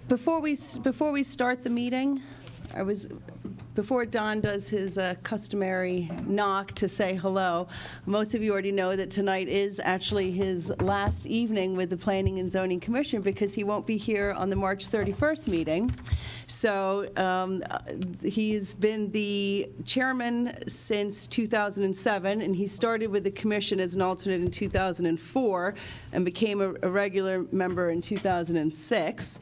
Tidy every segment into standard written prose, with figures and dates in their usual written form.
Before we start the meeting, before Don does his customary knock to say hello, most of you already know that tonight is actually his last evening with the Planning and Zoning Commission because he won't be here on the March 31st meeting. So he's been the chairman since 2007, and he started with the commission as an alternate in 2004 and became a regular member in 2006.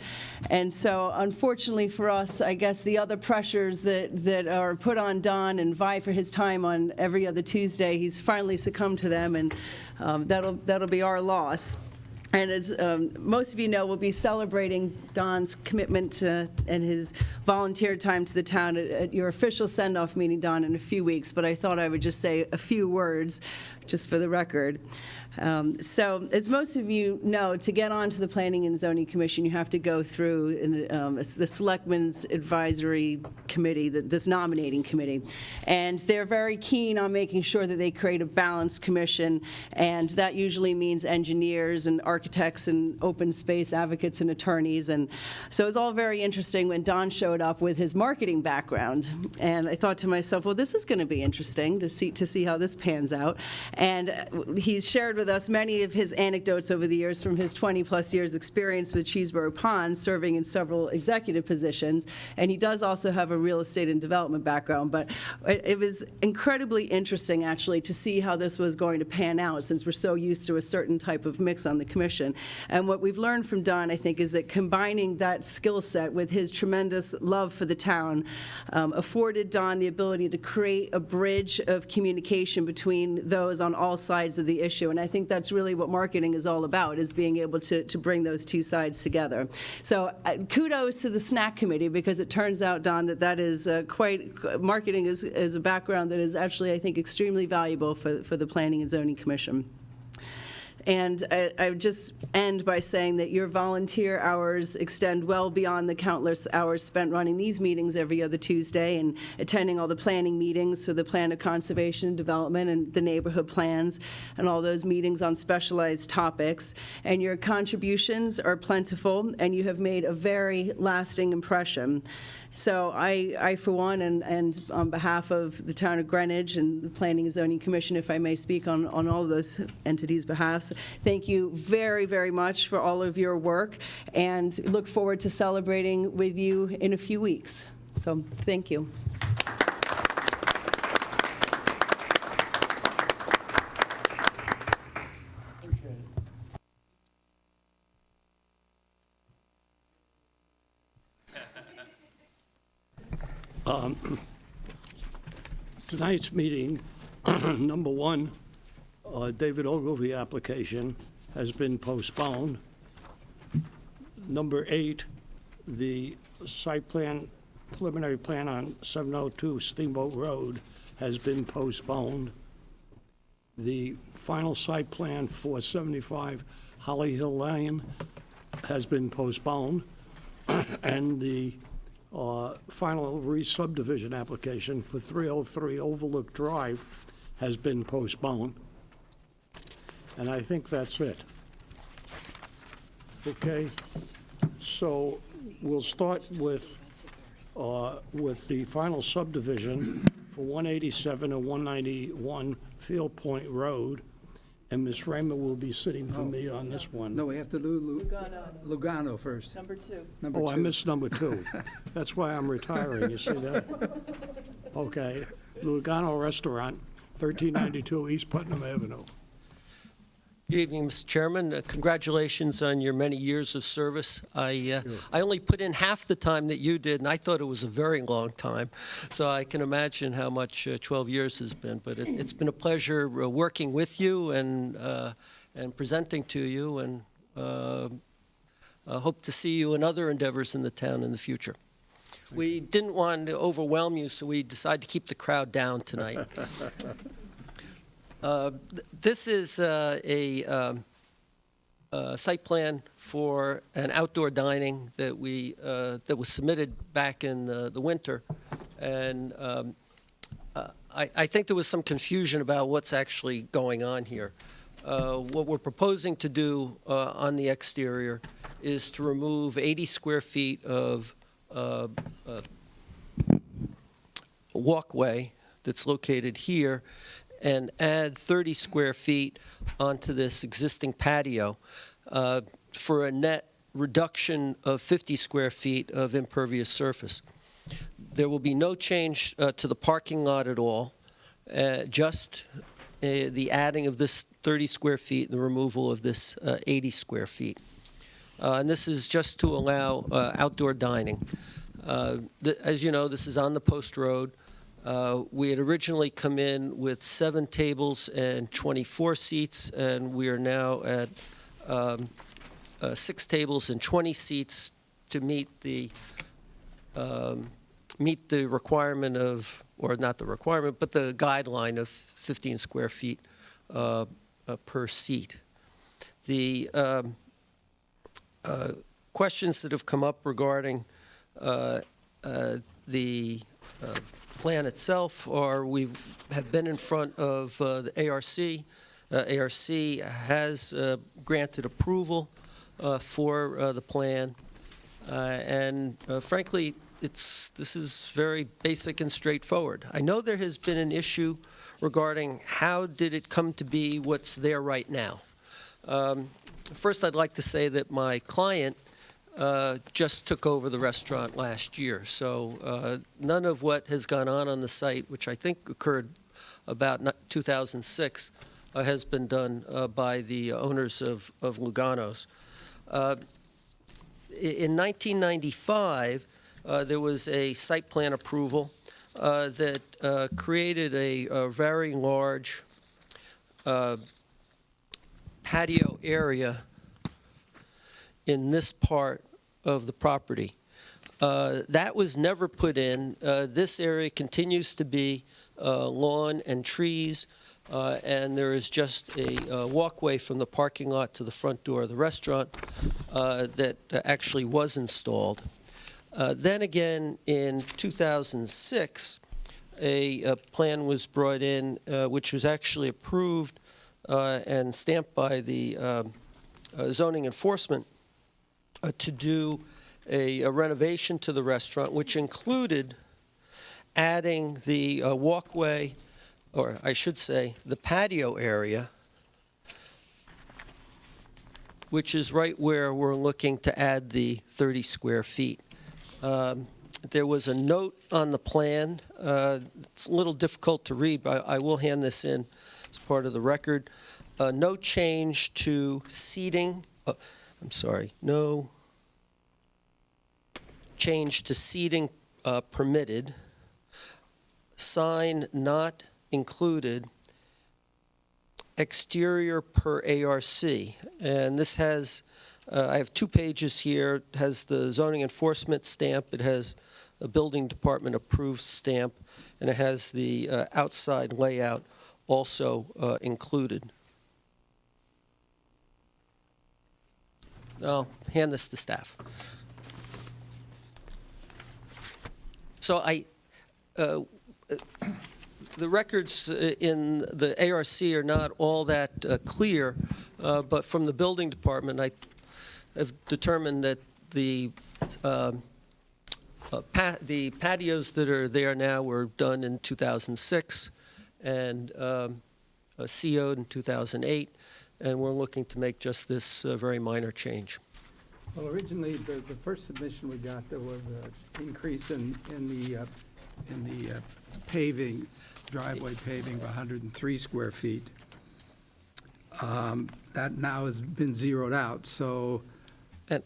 And so unfortunately for us, I guess the other pressures that are put on Don and vie for his time on every other Tuesday, he's finally succumbed to them, and that'll be our loss. And as most of you know, we'll be celebrating Don's commitment and his volunteer time to the town at your official send-off meeting, Don, in a few weeks. But I thought I would just say a few words, just for the record. So, as most of you know, to get onto the Planning and Zoning Commission, you have to go through the Selectmen's Advisory Committee, this nominating committee. And they're very keen on making sure that they create a balanced commission, and that usually means engineers and architects and open space advocates and attorneys. And so it was all very interesting when Don showed up with his marketing background. And I thought to myself, well, this is going to be interesting to see how this pans out. And he's shared with us many of his anecdotes over the years from his 20-plus years experience with Cheeseboro Pond, serving in several executive positions. And he does also have a real estate and development background. But it was incredibly interesting, actually, to see how this was going to pan out, since we're so used to a certain type of mix on the commission. And what we've learned from Don, I think, is that combining that skill set with his tremendous love for the town afforded Don the ability to create a bridge of communication between those on all sides of the issue. And I think that's really what marketing is all about, is being able to bring those two sides together. So kudos to the snack committee, because it turns out, Don, that is marketing is a background that is actually, I think, extremely valuable for the Planning and Zoning Commission. And I would just end by saying that your volunteer hours extend well beyond the countless hours spent running these meetings every other Tuesday and attending all the planning meetings for the Plan of Conservation and Development and the neighborhood plans and all those meetings on specialized topics. And your contributions are plentiful, and you have made a very lasting impression. So I for one, and on behalf of the town of Greenwich and the Planning and Zoning Commission, if I may speak on all of those entities' behalfs, thank you very, very much for all of your work, and look forward to celebrating with you in a few weeks. So thank you. Tonight's meeting, number one, David Ogilvy application has been postponed. Number 8, the site plan, preliminary plan on 702 Steamboat Road has been postponed. The final site plan for 75 Holly Hill Lane has been postponed. And the final re-subdivision application for 303 Overlook Drive has been postponed. And I think that's it. Okay, so we'll start with the final subdivision for 187 and 191 Field Point Road. And Ms. Raymer will be sitting for me on this one. No, we have to do Lugano first. Number 2. Number 2. I missed number 2. That's why I'm retiring, you see that? Okay. Lugano Restaurant, 1392 East Putnam Avenue. Good evening, Mr. Chairman. Congratulations on your many years of service. I only put in half the time that you did, and I thought it was a very long time. So I can imagine how much 12 years has been. But it's been a pleasure working with you and presenting to you, and hope to see you in other endeavors in the town in the future. We didn't want to overwhelm you, so we decided to keep the crowd down tonight. This is a site plan for an outdoor dining that that was submitted back in the winter, and I think there was some confusion about what's actually going on here. What we're proposing to do on the exterior is to remove 80 square feet of walkway that's located here and add 30 square feet onto this existing patio for a net reduction of 50 square feet of impervious surface. There will be no change to the parking lot at all, just the adding of this 30 square feet and the removal of this 80 square feet. And this is just to allow outdoor dining. As you know, this is on the post road. We had originally come in with 7 tables and 24 seats, and we are now at 6 tables and 20 seats to meet the requirement of, or not the requirement, but the guideline of 15 square feet per seat. The questions that have come up regarding the plan itself are, we have been in front of the ARC. ARC has granted approval for the plan, and frankly, this is very basic and straightforward. I know there has been an issue regarding how did it come to be what's there right now. First, I'd like to say that my client just took over the restaurant last year, so none of what has gone on the site, which I think occurred about 2006, has been done by the owners of Lugano's. In 1995, there was a site plan approval that created a very large patio area in this part of the property. That was never put in. This area continues to be lawn and trees, and there is just a walkway from the parking lot to the front door of the restaurant that actually was installed. Then again, in 2006, a plan was brought in, which was actually approved and stamped by the zoning enforcement to do a renovation to the restaurant, which included adding the walkway, or I should say, the patio area, which is right where we're looking to add the 30 square feet. There was a note on the plan. It's a little difficult to read, but I will hand this in as part of the record. No change to seating. No change to seating permitted. Sign not included. Exterior per ARC. And this has, I have 2 pages here. It has the zoning enforcement stamp. It has a building department approved stamp. And it has the outside layout also included. I'll hand this to staff. So the records in the ARC are not all that clear, but from the building department, I have determined that the patios that are there now were done in 2006 and CO'd in 2008, and we're looking to make just this very minor change. Well, originally, the first submission we got, there was an increase in the paving, driveway paving of 103 square feet. That now has been zeroed out, so. And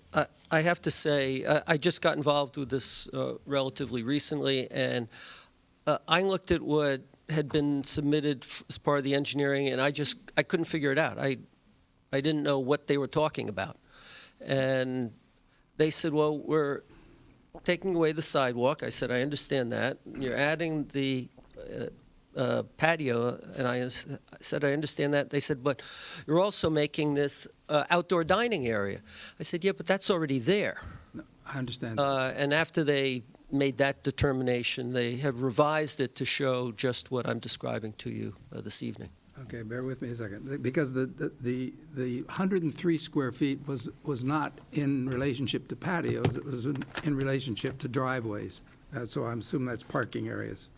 I have to say, I just got involved with this relatively recently, and I looked at what had been submitted as part of the engineering, and I couldn't figure it out. I didn't know what they were talking about. And they said, well, we're taking away the sidewalk. I said, I understand that. You're adding the patio, and I said, I understand that. They said, but you're also making this outdoor dining area. I said, yeah, but that's already there. No, I understand. And after they made that determination, they have revised it to show just what I'm describing to you this evening. Okay, bear with me a second, because the 103 square feet was not in relationship to patios, it was in relationship to driveways. So I'm assuming that's parking areas.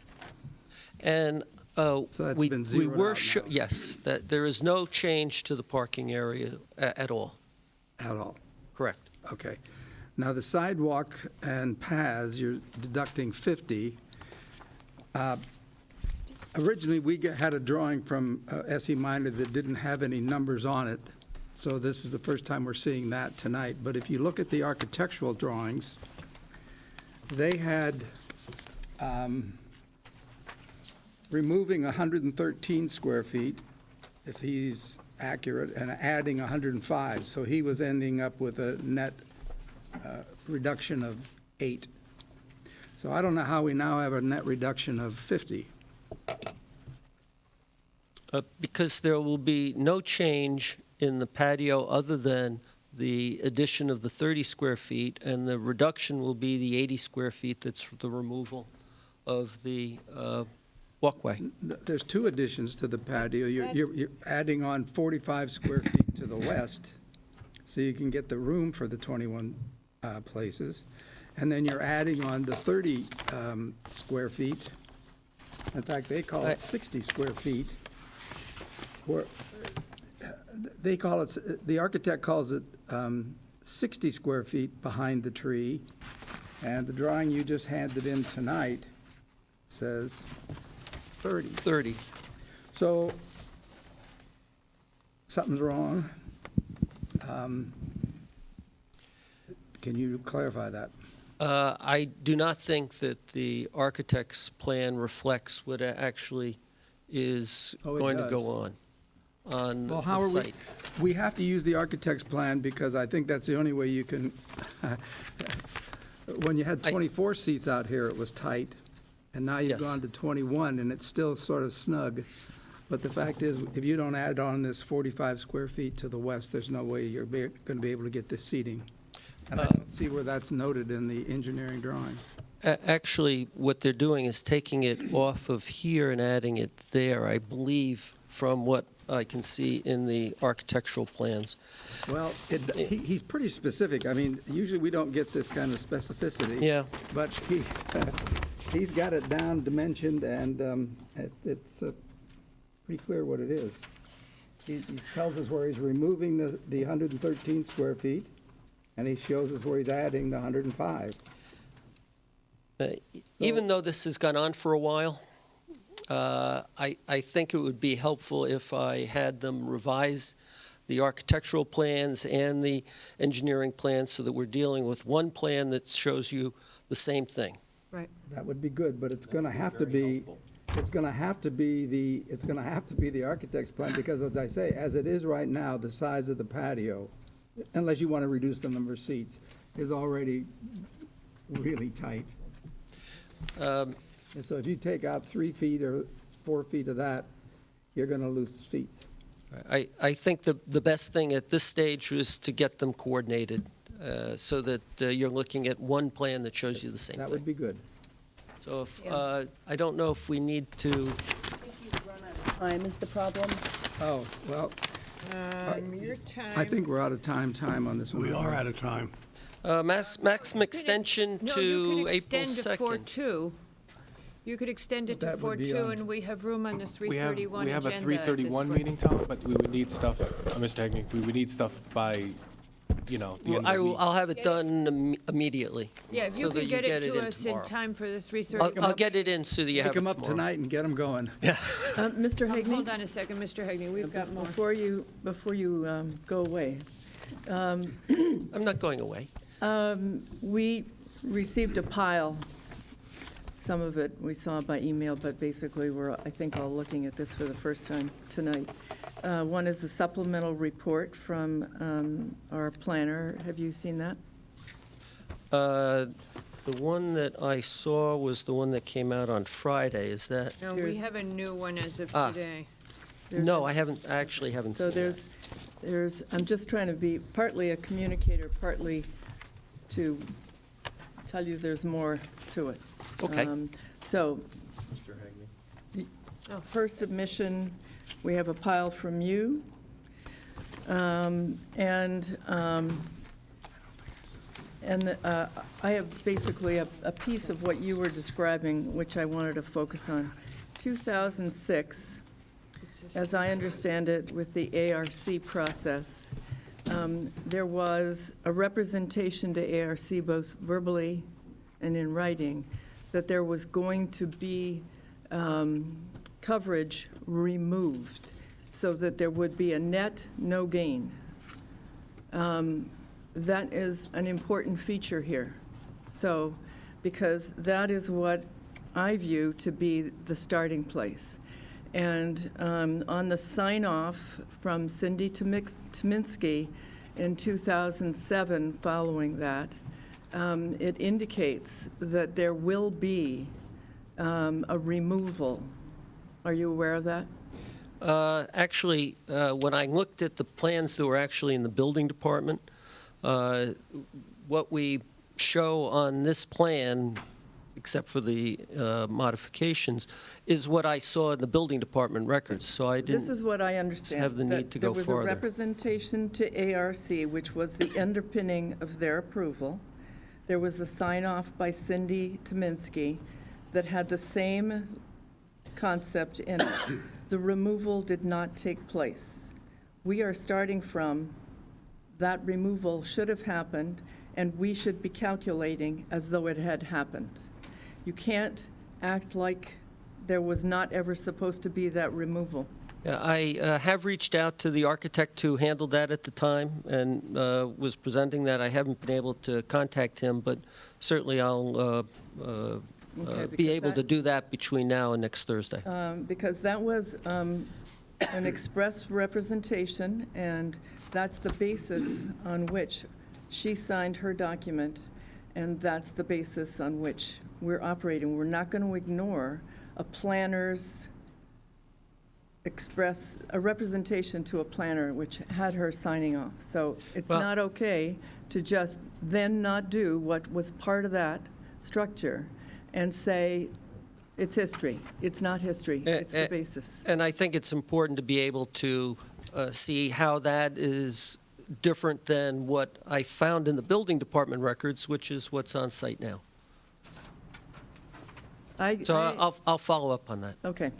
And So that's we been we zeroed were, out now. yes, that there is no change to the parking area at all. At all. Correct. Okay. Now, the sidewalk and paths, you're deducting 50. Originally, we had a drawing from S.E. Minor that didn't have any numbers on it, so this is the first time we're seeing that tonight. But if you look at the architectural drawings, they had removing 113 square feet, if he's accurate, and adding 105. So he was ending up with a net reduction of 8. So I don't know how we now have a net reduction of 50. Because there will be no change in the patio other than the addition of the 30 square feet, and the reduction will be the 80 square feet that's the removal of the walkway. There's two additions to the patio. You're adding on 45 square feet to the west, so you can get the room for the 21 places. And then you're adding on the 30 square feet. In fact, they call it 60 square feet. They call it, the architect calls it 60 square feet behind the tree. And the drawing you just handed in tonight says 30. 30. So, something's wrong. Can you clarify that? I do not think that the architect's plan reflects what actually is Oh, it going to does. go on Well, the how are we, site. we have to use the architect's plan because I think that's the only way you can, when you had 24 seats out here, it was tight, and now you've Yes. gone to 21, and it's still sort of snug. But the fact is, if you don't add on this 45 square feet to the west, there's no way you're going to be able to get this seating. And I don't see where that's noted in the engineering drawing. Actually, what they're doing is taking it off of here and adding it there, I believe, from what I can see in the architectural plans. Well, he's pretty specific. I mean, usually we don't get this kind of specificity. Yeah. But he's got it down, dimensioned, and it's pretty clear what it is. He tells us where he's removing the 113 square feet, and he shows us where he's adding the 105. Even though this has gone on for a while, I think it would be helpful if I had them revise the architectural plans and the engineering plans so that we're dealing with one plan that shows you the same thing. Right. That would be good, but it's going to have to be, it's going to have to be the architect's plan, because as I say, as it is right now, the size of the patio, unless you want to reduce the number of seats, is already really tight. And so if you take out 3 feet or 4 feet of that, you're going to lose seats. I think the best thing at this stage is to get them coordinated so that you're looking at one plan that shows you the same That would thing. be good. So if, Yeah. I don't know if we need to, I think you've run out of time is the problem. Oh, well, Your time. I think we're out of time on this one. We are out of time. maximum extension No, to you could April extend to 2nd. 4/2. You could extend it to That would be 4/2, on- and we have room on the We have 3:31 agenda. a at this 3:31 point. meeting, Tom, but we would need stuff, Mr. Hegney, we would need stuff by, the end of the week. I'll have it done immediately. Yeah, if so you that could get it in to us in tomorrow. time for the 3:30. I'll get it in so that you have Pick it them up tomorrow. tonight and get them going. Mr. Hegney? Hold on a second, Mr. Hegney, we've got more. Before you go away, I'm not going away. we received a pile. Some of it we saw by email, but basically we're, I think, all looking at this for the first time tonight. One is a supplemental report from our planner. Have you seen that? The one that I saw was the one that came out on Friday. Is that? No, we There's- have a new one as of Ah. today. There's No, a- I actually haven't So seen that. there's, I'm just trying to be partly a communicator, partly to tell you there's more to it. Okay. So, per submission, we have a pile from you, I have basically a piece of what you were describing, which I wanted to focus on. 2006, as I understand it, with the ARC process, there was a representation to ARC, both verbally and in writing, that there was going to be coverage removed so that there would be a net no gain. That is an important feature here. So, because that is what I view to be the starting place. And on the sign-off from Cindy Tominski in 2007 following that, it indicates that there will be a removal. Are you aware of that? Actually, when I looked at the plans that were actually in the building department, what we show on this plan, except for the modifications, is what I saw in the building department records, so I This didn't is what I understand. have the that need to go There was a farther. representation to ARC, which was the underpinning of their approval. There was a sign-off by Cindy Tominski that had the same concept in it. The removal did not take place. We are starting from, that removal should have happened, and we should be calculating as though it had happened. You can't act like there was not ever supposed to be that removal. Yeah, I have reached out to the architect who handled that at the time and was presenting that. I haven't been able to contact him, but certainly I'll Okay, be because able to that- do that between now and next Thursday. Because that was an express representation, and that's the basis on which she signed her document, and that's the basis on which we're operating. We're not going to ignore a planner's a representation to a planner which had her signing off. So it's Well- not okay to just then not do what was part of that structure and say, it's history. It's not history. It's the basis. And I think it's important to be able to see how that is different than what I found in the building department records, which is what's on site now. So I'll follow up on that. Okay.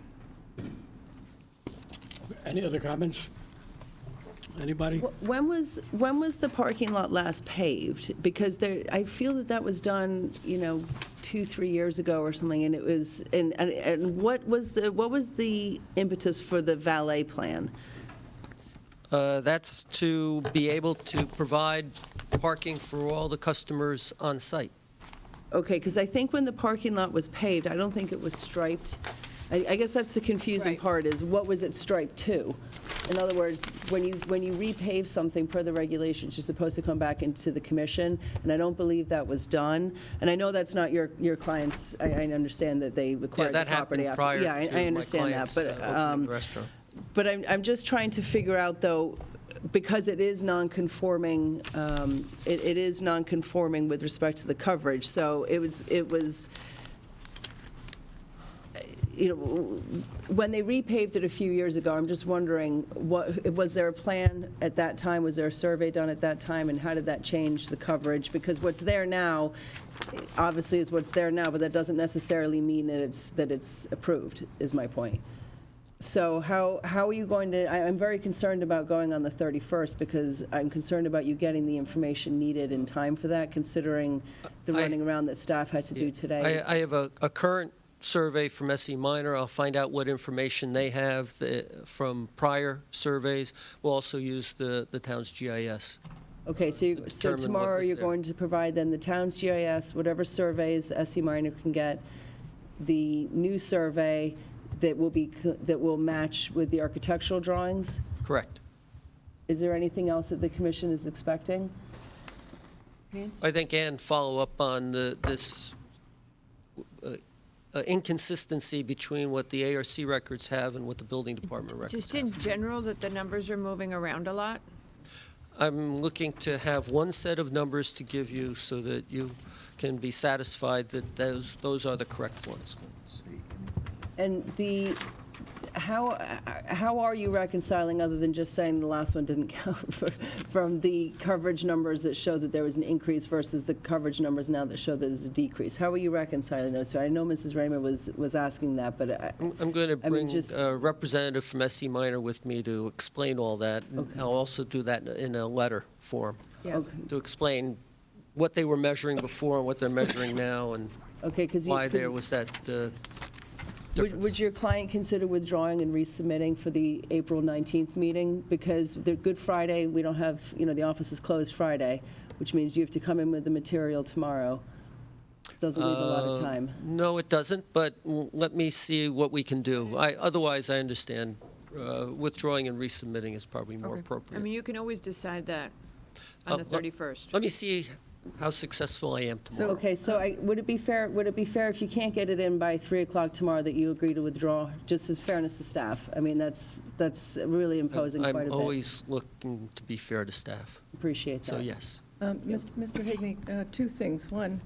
Any other comments? Anybody? When was the parking lot last paved? Because there, I feel that was done, 2-3 years ago or something, and it was, and what was the impetus for the valet plan? That's to be able to provide parking for all the customers on site. Okay, because I think when the parking lot was paved, I don't think it was striped. I guess that's the confusing Right. part, is what was it striped to? In other words, when you repave something per the regulations, you're supposed to come back into the commission, and I don't believe that was done. And I know that's not your clients, I understand that they Yeah, acquired the that property happened after. prior Yeah, to I my understand that, clients but, opening the restaurant. but I'm just trying to figure out, though, because it is non-conforming, it is non-conforming with respect to the coverage, so it was, when they repaved it a few years ago, I'm just wondering, was there a plan at that time? Was there a survey done at that time, and how did that change the coverage? Because what's there now, obviously, is what's there now, but that doesn't necessarily mean that it's approved, is my point. So how are you going to, I'm very concerned about going on the 31st, because I'm concerned about you getting the information needed in time for that, considering the running around that staff had to do today. I have a current survey from SE Minor. I'll find out what information they have from prior surveys. We'll also use the town's GIS. Okay, so determine what tomorrow was you're there. going to provide then the town's GIS, whatever surveys SE Minor can get, the new survey that will match with the architectural drawings? Correct. Is there anything else that the commission is expecting? I think, Ann, follow up on this inconsistency between what the ARC records have and what the building department records Just have. in general, that the numbers are moving around a lot? I'm looking to have one set of numbers to give you so that you can be satisfied that those are the correct ones. And how are you reconciling, other than just saying the last one didn't count, from the coverage numbers that show that there was an increase versus the coverage numbers now that show that there's a decrease? How are you reconciling those two? I know Mrs. Raymer was asking that, but I'm going to I mean, bring just- a representative from SC Minor with me to explain all that. And I'll also do that in a letter form, Yeah. to explain what they were measuring before and what they're measuring now, and okay, because why there was that difference. Would your client consider withdrawing and resubmitting for the April 19th meeting? Because the Good Friday, we don't have, the office is closed Friday, which means you have to come in with the material tomorrow. Doesn't leave a lot of time. No, it doesn't, but let me see what we can do. Otherwise, I understand withdrawing and resubmitting is probably more Okay. appropriate. I mean, you can always decide that on the 31st. Let me see how successful I am tomorrow. Okay, so would it be fair if you can't get it in by 3 o'clock tomorrow that you agree to withdraw, just as fairness to staff? I mean, that's really imposing quite a I'm bit. always looking to be fair to staff, Appreciate that. so yes. Mr. Higney, two things. One,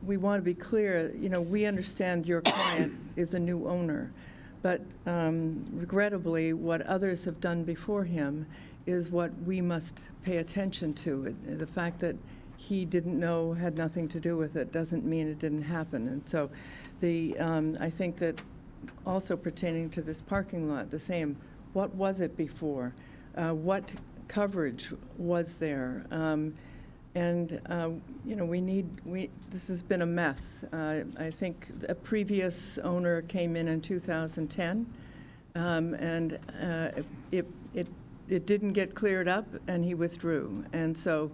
we want to be clear, we understand your client is a new owner, but regrettably, what others have done before him is what we must pay attention to. The fact that he didn't know had nothing to do with it doesn't mean it didn't happen. And so I think that also pertaining to this parking lot, the same, what was it before? What coverage was there? This has been a mess. I think a previous owner came in 2010, and it didn't get cleared up, and he withdrew. And so,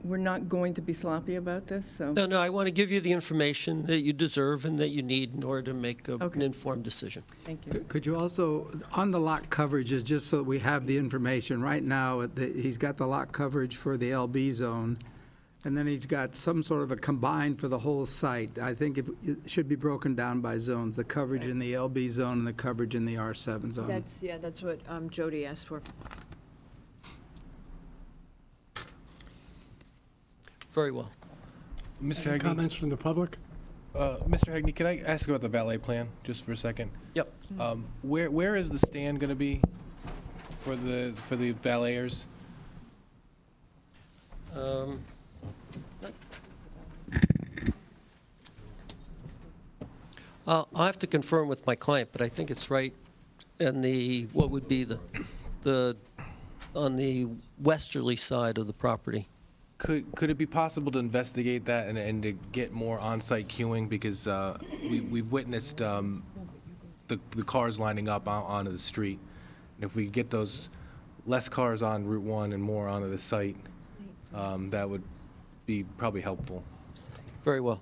we're not going to be sloppy about this, so. No, I want to give you the information that you deserve and that you need in order to make an Okay. informed decision. Thank you. Could you also, on the lot coverages, just so that we have the information, right now, he's got the lot coverage for the LB zone, and then he's got some sort of a combined for the whole site. I think it should be broken down by zones, the coverage in the LB zone and the coverage in the R7 zone. That's what Jody asked for. Very well. Mr. Any Hegney, comments from the public? Mr. Hegney, can I ask about the valet plan just for a second? Yep. Where is the stand going to be for the valeters? I'll have to confirm with my client, but I think it's right in what would be on the westerly side of the property. Could it be possible to investigate that and to get more on-site queuing? Because we've witnessed the cars lining up onto the street. And if we get those less cars on Route 1 and more onto the site, that would be probably helpful. Very well.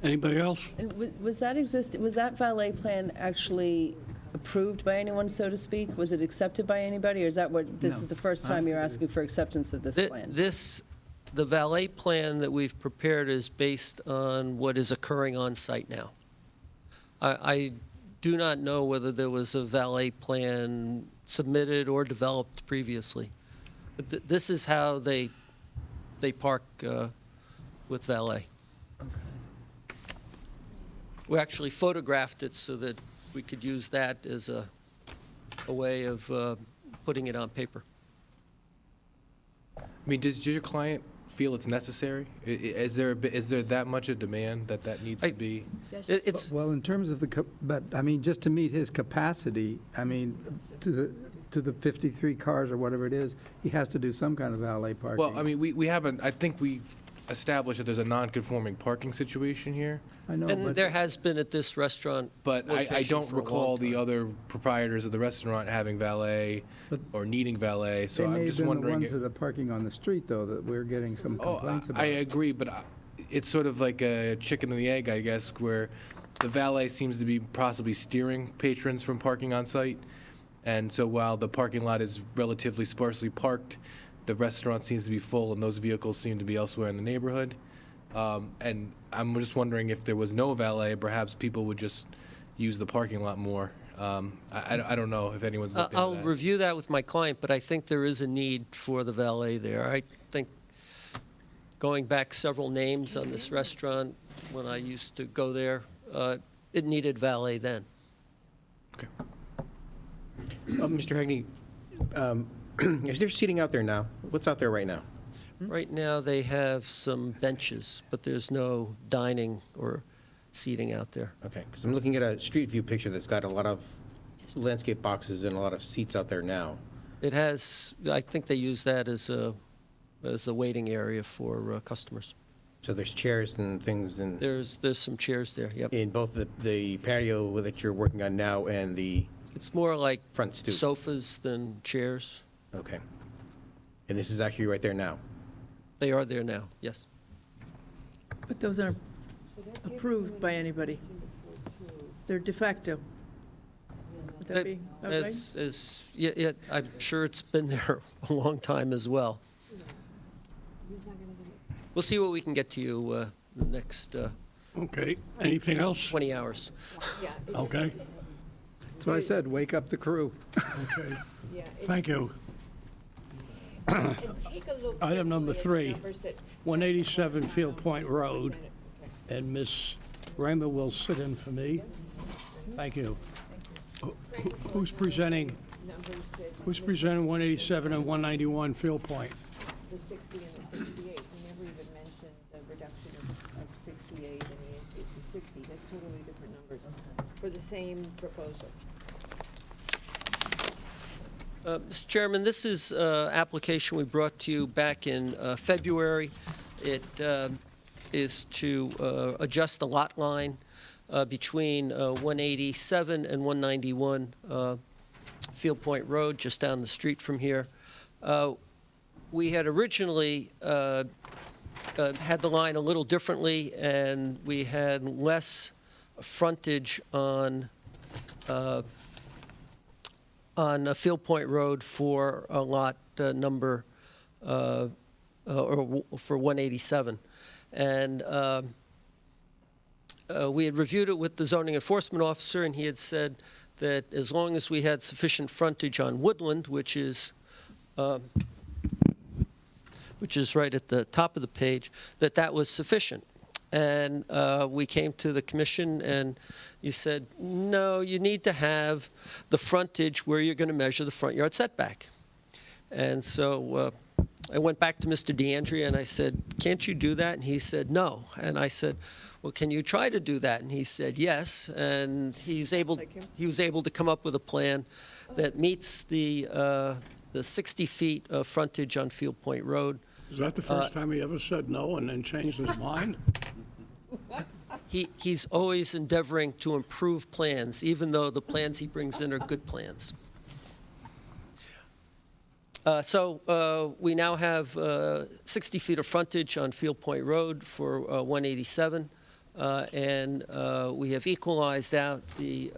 Anybody else? And was that valet plan actually approved by anyone, so to speak? Was it accepted by anybody, or is that this No. is the first time you're asking for acceptance of this plan? The valet plan that we've prepared is based on what is occurring on site now. I do not know whether there was a valet plan submitted or developed previously. But this is how they park with valet. We actually photographed it so that we could use that as a way of putting it on paper. I mean, does your client feel it's necessary? Is there that much of demand that needs to be? It's, Well, in terms of but, I mean, just to meet his capacity, I mean, to the 53 cars or whatever it is, he has to do some kind of valet parking. Well, I mean, we haven't, I think we've established that there's a non-conforming parking situation here, I know, and but there has been at this restaurant but I location don't for a long recall the time. other proprietors of the restaurant having valet or needing valet, they so may I'm have just been the wondering. ones that are parking on the street, though, that we're getting some Oh, complaints I about. agree, but it's sort of like a chicken and the egg, I guess, where the valet seems to be possibly steering patrons from parking on site. And so while the parking lot is relatively sparsely parked, the restaurant seems to be full and those vehicles seem to be elsewhere in the neighborhood. And I'm just wondering if there was no valet, perhaps people would just use the parking lot more. I don't know if anyone's looked into I'll that. review that with my client, but I think there is a need for the valet there. I think going back several names on this restaurant, when I used to go there. It needed valet then. Mr. Hagney, is there seating out there now? What's out there right now? Right now, they have some benches, but there's no dining or seating out there. Okay, because I'm looking at a street view picture that's got a lot of landscape boxes and a lot of seats out there now. It has, I think they use that as a waiting area for customers. So there's chairs and things There's some chairs there, yep. in both the patio that you're working on now and the, It's more like Front stoop. sofas than chairs. okay. And this is actually right there now? They are there now, yes. But those aren't approved by anybody. They're de facto. Would that be about right? Yeah, I'm sure it's been there a long time as well. We'll see what we can get to you the next Okay, anything else? 20 hours. Okay, That's what I said, wake up the crew. okay, thank you. Item number 3, 187 Field Point Road, and Ms. Raymer will sit in for me. Thank you. Who's presenting 187 and 191 Field Point? The 60 and the 68, he never even mentioned the reduction of 68 and the increase of 60. That's totally different numbers for the same proposal. Mr. Chairman, this is an application we brought to you back in February. It is to adjust the lot line between 187 and 191 Field Point Road, just down the street from here. We had originally had the line a little differently, and we had less frontage on Field Point Road for a lot number, or for 187. And we had reviewed it with the zoning enforcement officer, and he had said that as long as we had sufficient frontage on Woodland, which is right at the top of the page, that was sufficient. And we came to the commission, and you said, no, you need to have the frontage where you're going to measure the front yard setback. And so I went back to Mr. DeAndrea, and I said, can't you do that? And he said, no. And I said, well, can you try to do that? And he said, yes. And he was able to come up with a plan that meets the 60 feet of frontage on Field Point Road. Is that the first time he ever said no and then changed his mind? He's always endeavoring to improve plans, even though the plans he brings in are good plans. So we now have 60 feet of frontage on Field Point Road for 187, and we have equalized out the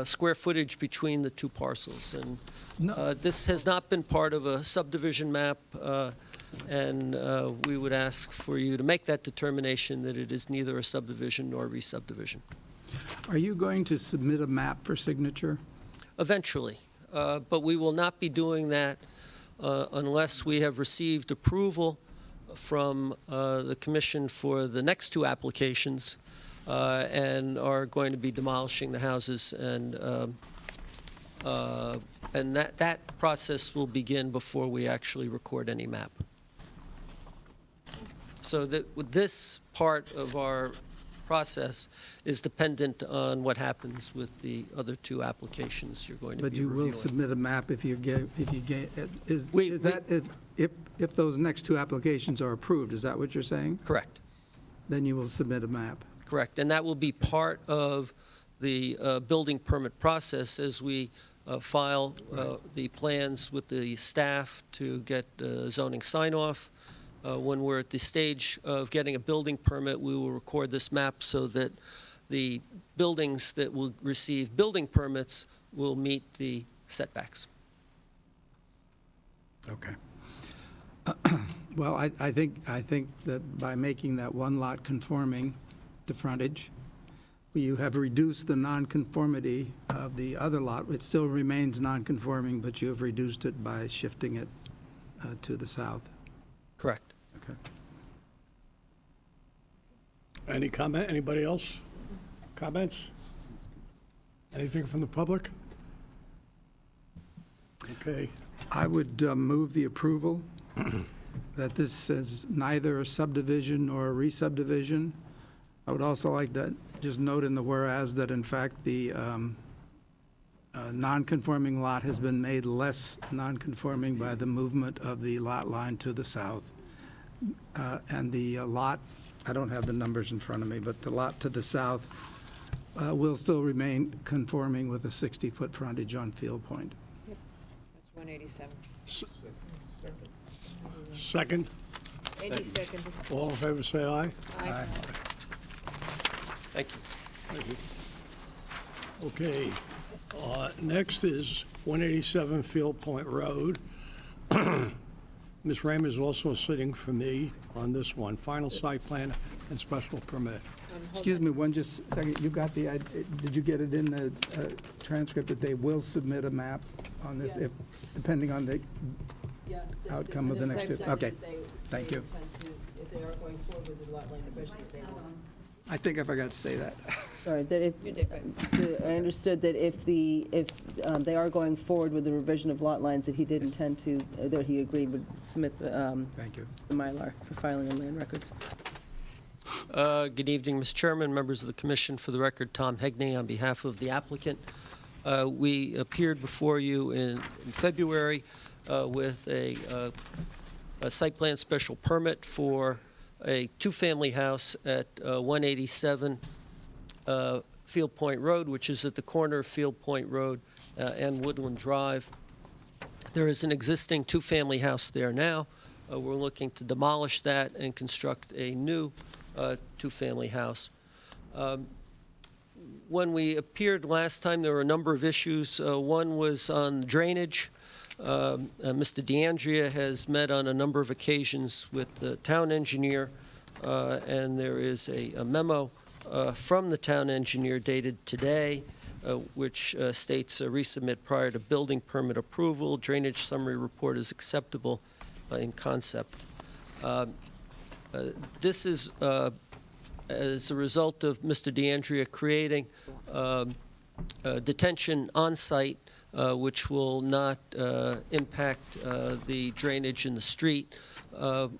square footage between the two parcels. And this has not been part of a subdivision map, and we would ask for you to make that determination that it is neither a subdivision nor a re-subdivision. Are you going to submit a map for signature? Eventually, but we will not be doing that unless we have received approval from the commission for the next two applications, and are going to be demolishing the houses, and that process will begin before we actually record any map. So that with this part of our process is dependent on what happens with the other two applications you're going to be But you reviewing. will submit a map if you get, We- if those next two applications are approved, is that what you're saying? Correct. Then you will submit a map. Correct, and that will be part of the building permit process as we file the plans with the staff to get zoning sign-off. When we're at the stage of getting a building permit, we will record this map so that the buildings that will receive building permits will meet the setbacks. Okay. Well, I think that by making that one lot conforming to frontage, you have reduced the nonconformity of the other lot. It still remains nonconforming, but you have reduced it by shifting it to the south. Correct. Okay. Any comment? Anybody else? Comments? Anything from the public? Okay. I would move the approval that this is neither a subdivision nor a re-subdivision. I would also like to just note in the whereas that in fact the non-conforming lot has been made less non-conforming by the movement of the lot line to the south. And the lot, I don't have the numbers in front of me, but the lot to the south will still remain conforming with a 60-foot frontage on Field Point. That's 187. Second? Andy seconded. All in favor, say aye. Aye. Thank you. Okay. Next is 187 Field Point Road. Ms. Raymond is also sitting for me on this one. Final site plan and special permit. Excuse me, one just second. You got the, did you get it in the transcript that they will submit a map on this, if depending on the Yes. outcome of the next two? Okay, thank you. If they are going forward with the lot line division, they will. I think I forgot to say that. Sorry, that if, I understood that if they are going forward with the revision of lot lines, that he did intend to, that he agreed would submit the Thank you. Mylar for filing on land records. Good evening, Mr. Chairman, members of the commission. For the record, Tom Hegney on behalf of the applicant. We appeared before you in February with a site plan special permit for a two-family house at 187 Field Point Road, which is at the corner of Field Point Road and Woodland Drive. There is an existing two-family house there now. We're looking to demolish that and construct a new two-family house. When we appeared last time, there were a number of issues. One was on drainage. Mr. DeAndrea has met on a number of occasions with the town engineer, and there is a memo from the town engineer dated today, which states resubmit prior to building permit approval. Drainage summary report is acceptable in concept. This is as a result of Mr. DeAndrea creating detention on site, which will not impact the drainage in the street.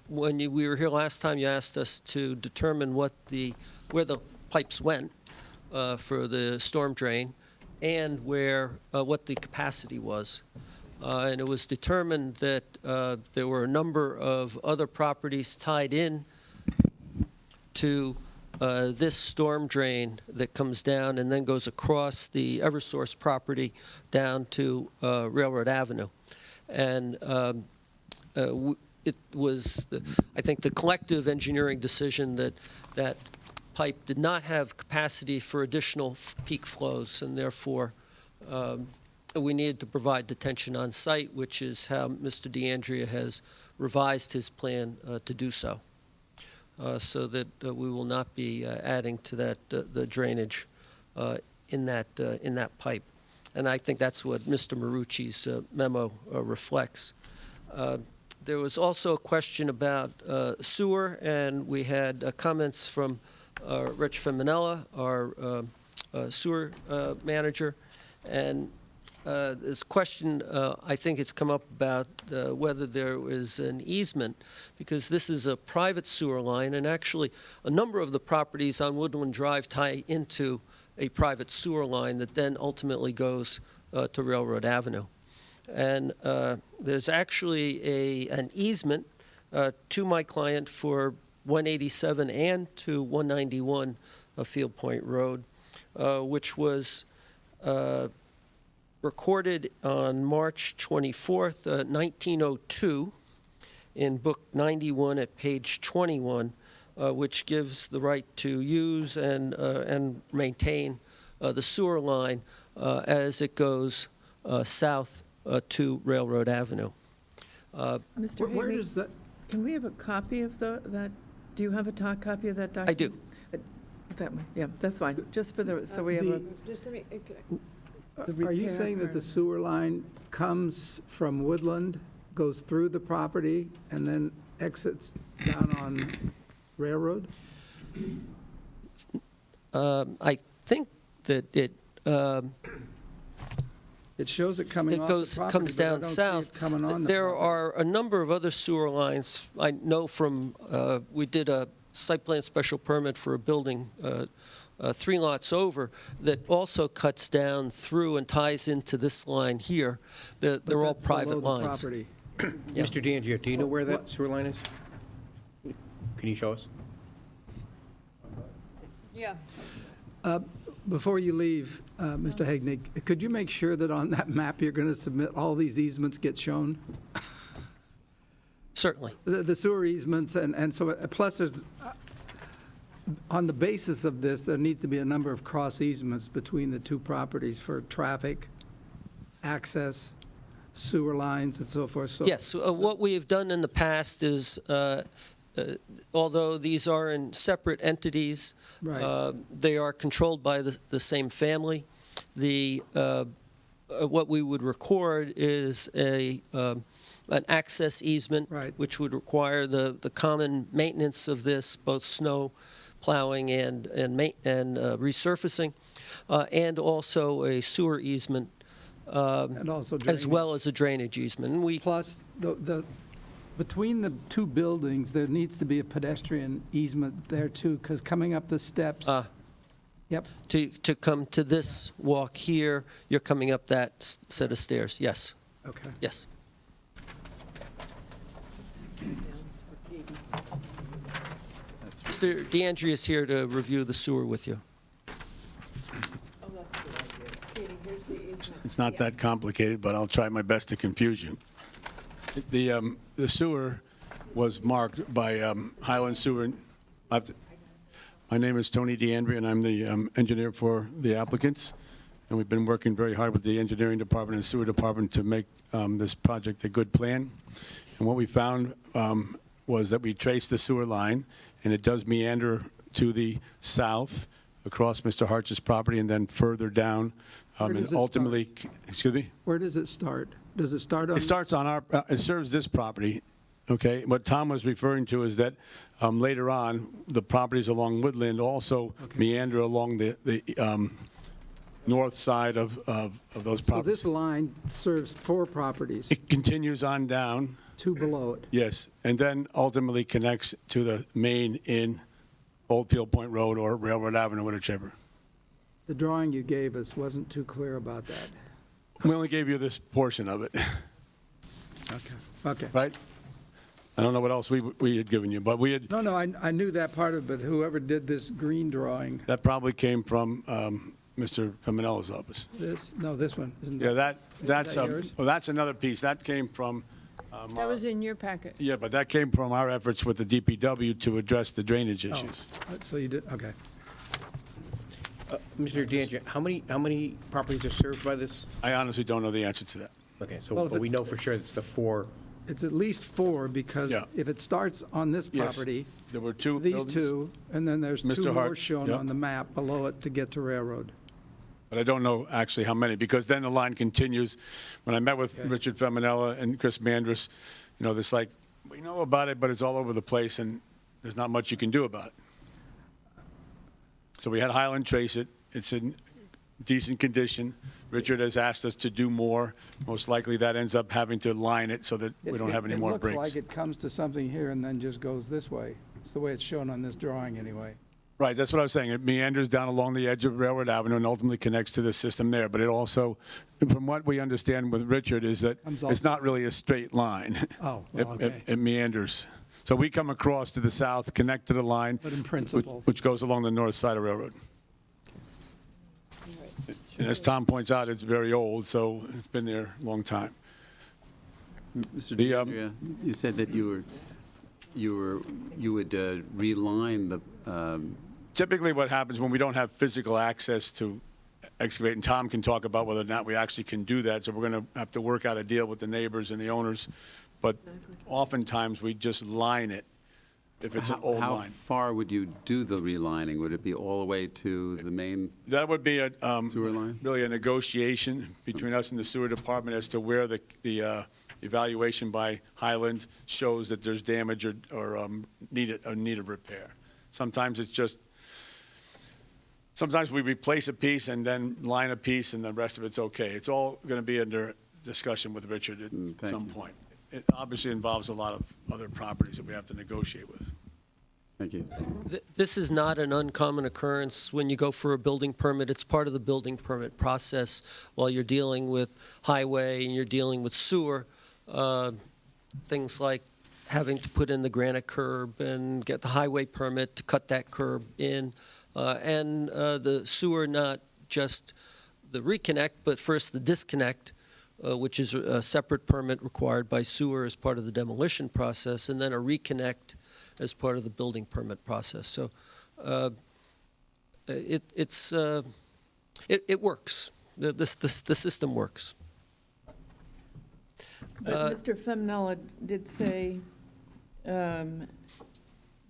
When we were here last time, you asked us to determine where the pipes went for the storm drain and what the capacity was. And it was determined that there were a number of other properties tied in to this storm drain that comes down and then goes across the Eversource property down to Railroad Avenue. And it was, I think, the collective engineering decision that that pipe did not have capacity for additional peak flows, and therefore we needed to provide detention on site, which is how Mr. DeAndrea has revised his plan to do so. So that we will not be adding to that the drainage in that pipe, and I think that's what Mr. Marucci's memo reflects. There was also a question about sewer, and we had comments from Rich Feminella, our sewer manager, and this question, I think it's come up about whether there was an easement, because this is a private sewer line, and actually a number of the properties on Woodland Drive tie into a private sewer line that then ultimately goes to Railroad Avenue. And there's actually an easement to my client for 187 and to 191 Field Point Road, which was recorded on March 24th, 1902, in Book 91 at page 21, which gives the right to use and maintain the sewer line as it goes south to Railroad Mr. Avenue. Where Haley, does that, can we have a copy of that? Do you have a copy of that document? I do. That one, yeah, that's fine, just for the, so we have a, Just let me, are you saying that the sewer line comes from Woodland, goes through the property, and then exits down on Railroad? I think that it It shows it coming off the goes, property, comes but I down don't see south. it coming on the There property. are a number of other sewer lines. I know from, we did a site plan special permit for a building 3 lots over that also cuts down through and ties into this line here. But They're all that's below private the lines. property. Yeah. Mr. DeAndrea, do you know where that sewer line is? Can you show us? Yeah. Before you leave, Mr. Hagnig, could you make sure that on that map you're going to submit, all these easements get shown? Certainly. The sewer easements, and so, plus there's, on the basis of this, there needs to be a number of cross easements between the two properties for traffic, access, sewer lines, and so forth. So Yes, what we have done in the past is, although these are in separate entities, Right. they are controlled by the same family. What we would record is an access easement, Right. which would require the common maintenance of this, both snow plowing and resurfacing, and also a sewer easement, And also as drainage. well as a drainage easement. And we Plus, between the two buildings, there needs to be a pedestrian easement there too, because coming up the steps, yep, To come to this walk here, you're coming up that set of stairs. Yes, okay. yes. Mr. DeAndrea is here to review the sewer with you. Oh, that's a good idea. Katie, here's the easement. It's not that complicated, but I'll try my best to confuse you. The sewer was marked by Highland Sewer. My name is Tony DeAndrea, and I'm the engineer for the applicants. And we've been working very hard with the engineering department and sewer department to make this project a good plan. And what we found was that we traced the sewer line, and it does meander to the south across Mr. Hart's property and then further down. Where does it And start? ultimately, excuse me? Where does it start? Does it start on? It starts on our, it serves this property, okay? What Tom was referring to is that later on, the properties along Woodland also meander along the north side of those So properties. this line serves 4 properties, It continues on down, 2 below it. yes, and then ultimately connects to the main in Oldfield Point Road or Railroad Avenue, whichever. The drawing you gave us wasn't too clear about that. We only gave you this portion of it, Okay. right? I don't know what else we had given you, but we had, No, I knew that part of it, but whoever did this green drawing, that probably came from Mr. Paminella's office. this one, isn't Yeah, that? that's yours? well, that's another piece. That came from, That was in your packet. yeah, but that came from our efforts with the DPW to address the drainage Oh, issues. So you did, okay. Mr. DeAndrea, how many properties are served by this? I honestly don't know the answer to that. Okay, so, Well, but we know for sure it's the 4. It's at least 4, because Yeah. if it starts on this Yes. property, There were 2 these buildings, 2, and then there's 2 Mr. more Hart, shown yep. on the map below it to get to Railroad. but I don't know actually how many, because then the line continues. When I met with Okay. Richard Feminella and Chris Mandris, you know, this like, we know about it, but it's all over the place, and there's not much you can do about it. So we had Highland trace it. It's in decent condition. Richard has asked us to do more. Most likely that ends up having to line it so that we don't have any more It looks breaks. like it comes to something here and then just goes this way. It's the way it's shown on this drawing, anyway. Right, that's what I was saying. It meanders down along the edge of Railroad Avenue and ultimately connects to the system there. But it also, from what we understand with Richard, is that Comes it's off- not really a straight line. Oh, It- well, it- okay. It meanders. So we come across to the south, connect to the line. But in which- principle. Which goes along the north side of Railroad. And as Tom points out, it's very old, so it's been there a long time. Mr. The, DeAndrea, you said that you would reline the, Typically, what happens when we don't have physical access to excavate, and Tom can talk about whether or not we actually can do that, so we're going to have to work out a deal with the neighbors and the owners, but oftentimes we just line it if it's an old how line. far would you do the relining? Would it be all the way to the main? That would be Sewer line? really a negotiation between us and the sewer department as to where the evaluation by Highland shows that there's damage or need of repair. Sometimes it's just sometimes we replace a piece and then line a piece and the rest of it's okay. It's all going to be under discussion with Richard at thank some you. point. It obviously involves a lot of other properties that we have to negotiate with. Thank you. This is not an uncommon occurrence when you go for a building permit. It's part of the building permit process while you're dealing with highway and you're dealing with sewer. Things like having to put in the granite curb and get the highway permit to cut that curb in. And the sewer, not just the reconnect, but first the disconnect, which is a separate permit required by sewer as part of the demolition process, and then a reconnect as part of the building permit process. So it works. The system works. But Mr. Femnella did say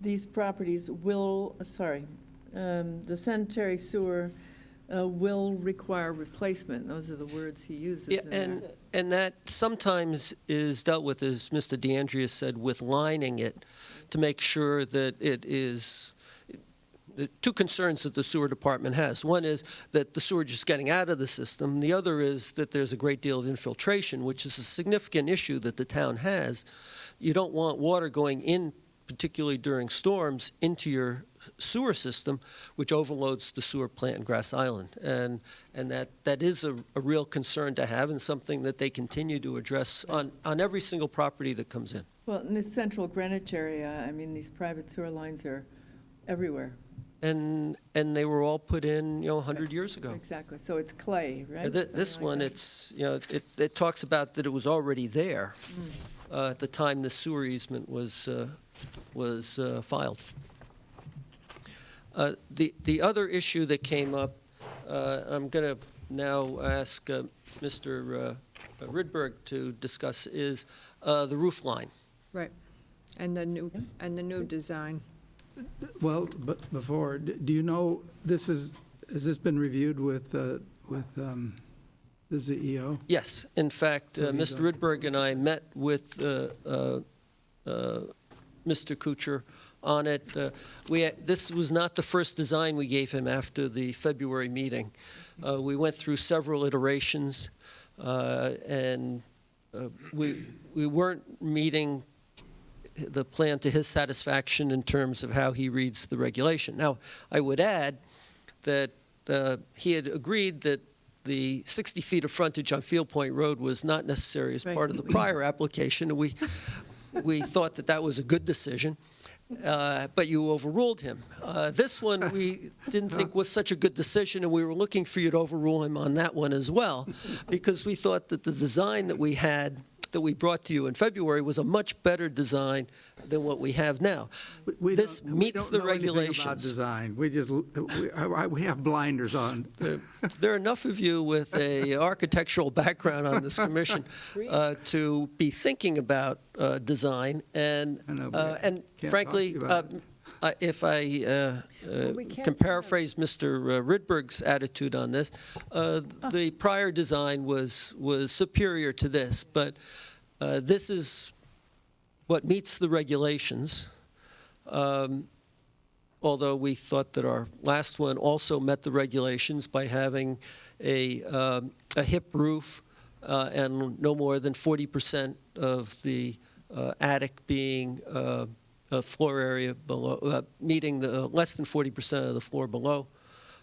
these properties will, the sanitary sewer will require replacement. Those are the words he uses. Yeah, in that. and that sometimes is dealt with, as Mr. DeAndrea said, with lining it to make sure that it is. The two concerns that the sewer department has. One is that the sewer just getting out of the system. The other is that there's a great deal of infiltration, which is a significant issue that the town has. You don't want water going in, particularly during storms, into your sewer system, which overloads the sewer plant in Grass Island. And that is a real concern to have and something that they continue to address on every single property that comes in. Well, in this central Greenwich area, I mean, these private sewer lines are everywhere. And they were all put in, 100 years ago. Exactly. So it's clay, right? This Something one, like that. it's, it talks about that it was already there at the time the sewer easement was filed. The other issue that came up, I'm going to now ask Mr. Rydberg to discuss, is the roof line. Right. And the new design. Well, but before, do you know, has this been reviewed with the CEO? Yes. In fact, So he's Mr. Rydberg and I met with Mr. Kuchar on it. This was not the first design we gave him after the February meeting. We went through several iterations, and we weren't meeting the plan to his satisfaction in terms of how he reads the regulation. Now, I would add that he had agreed that the 60 feet of frontage on Field Point Road was not necessary as part of the prior application, and we thought that was a good decision, but you overruled him. This one we didn't think was such a good decision, and we were looking for you to overrule him on that one as well, because we thought that the design that we had, that we brought to you in February, was a much better design than what we have now. This meets the We don't know anything about regulations. design. We have blinders on. There are enough of you with a architectural background on this commission to be thinking about design, and I know, but and can't frankly, talk to you about if I we can't can paraphrase Mr. Rydberg's attitude on this, the prior design was superior to this, but this is what meets the regulations. Although we thought that our last one also met the regulations by having a hip roof and no more than 40% of the attic being floor area below, meeting the less than 40% of the floor below.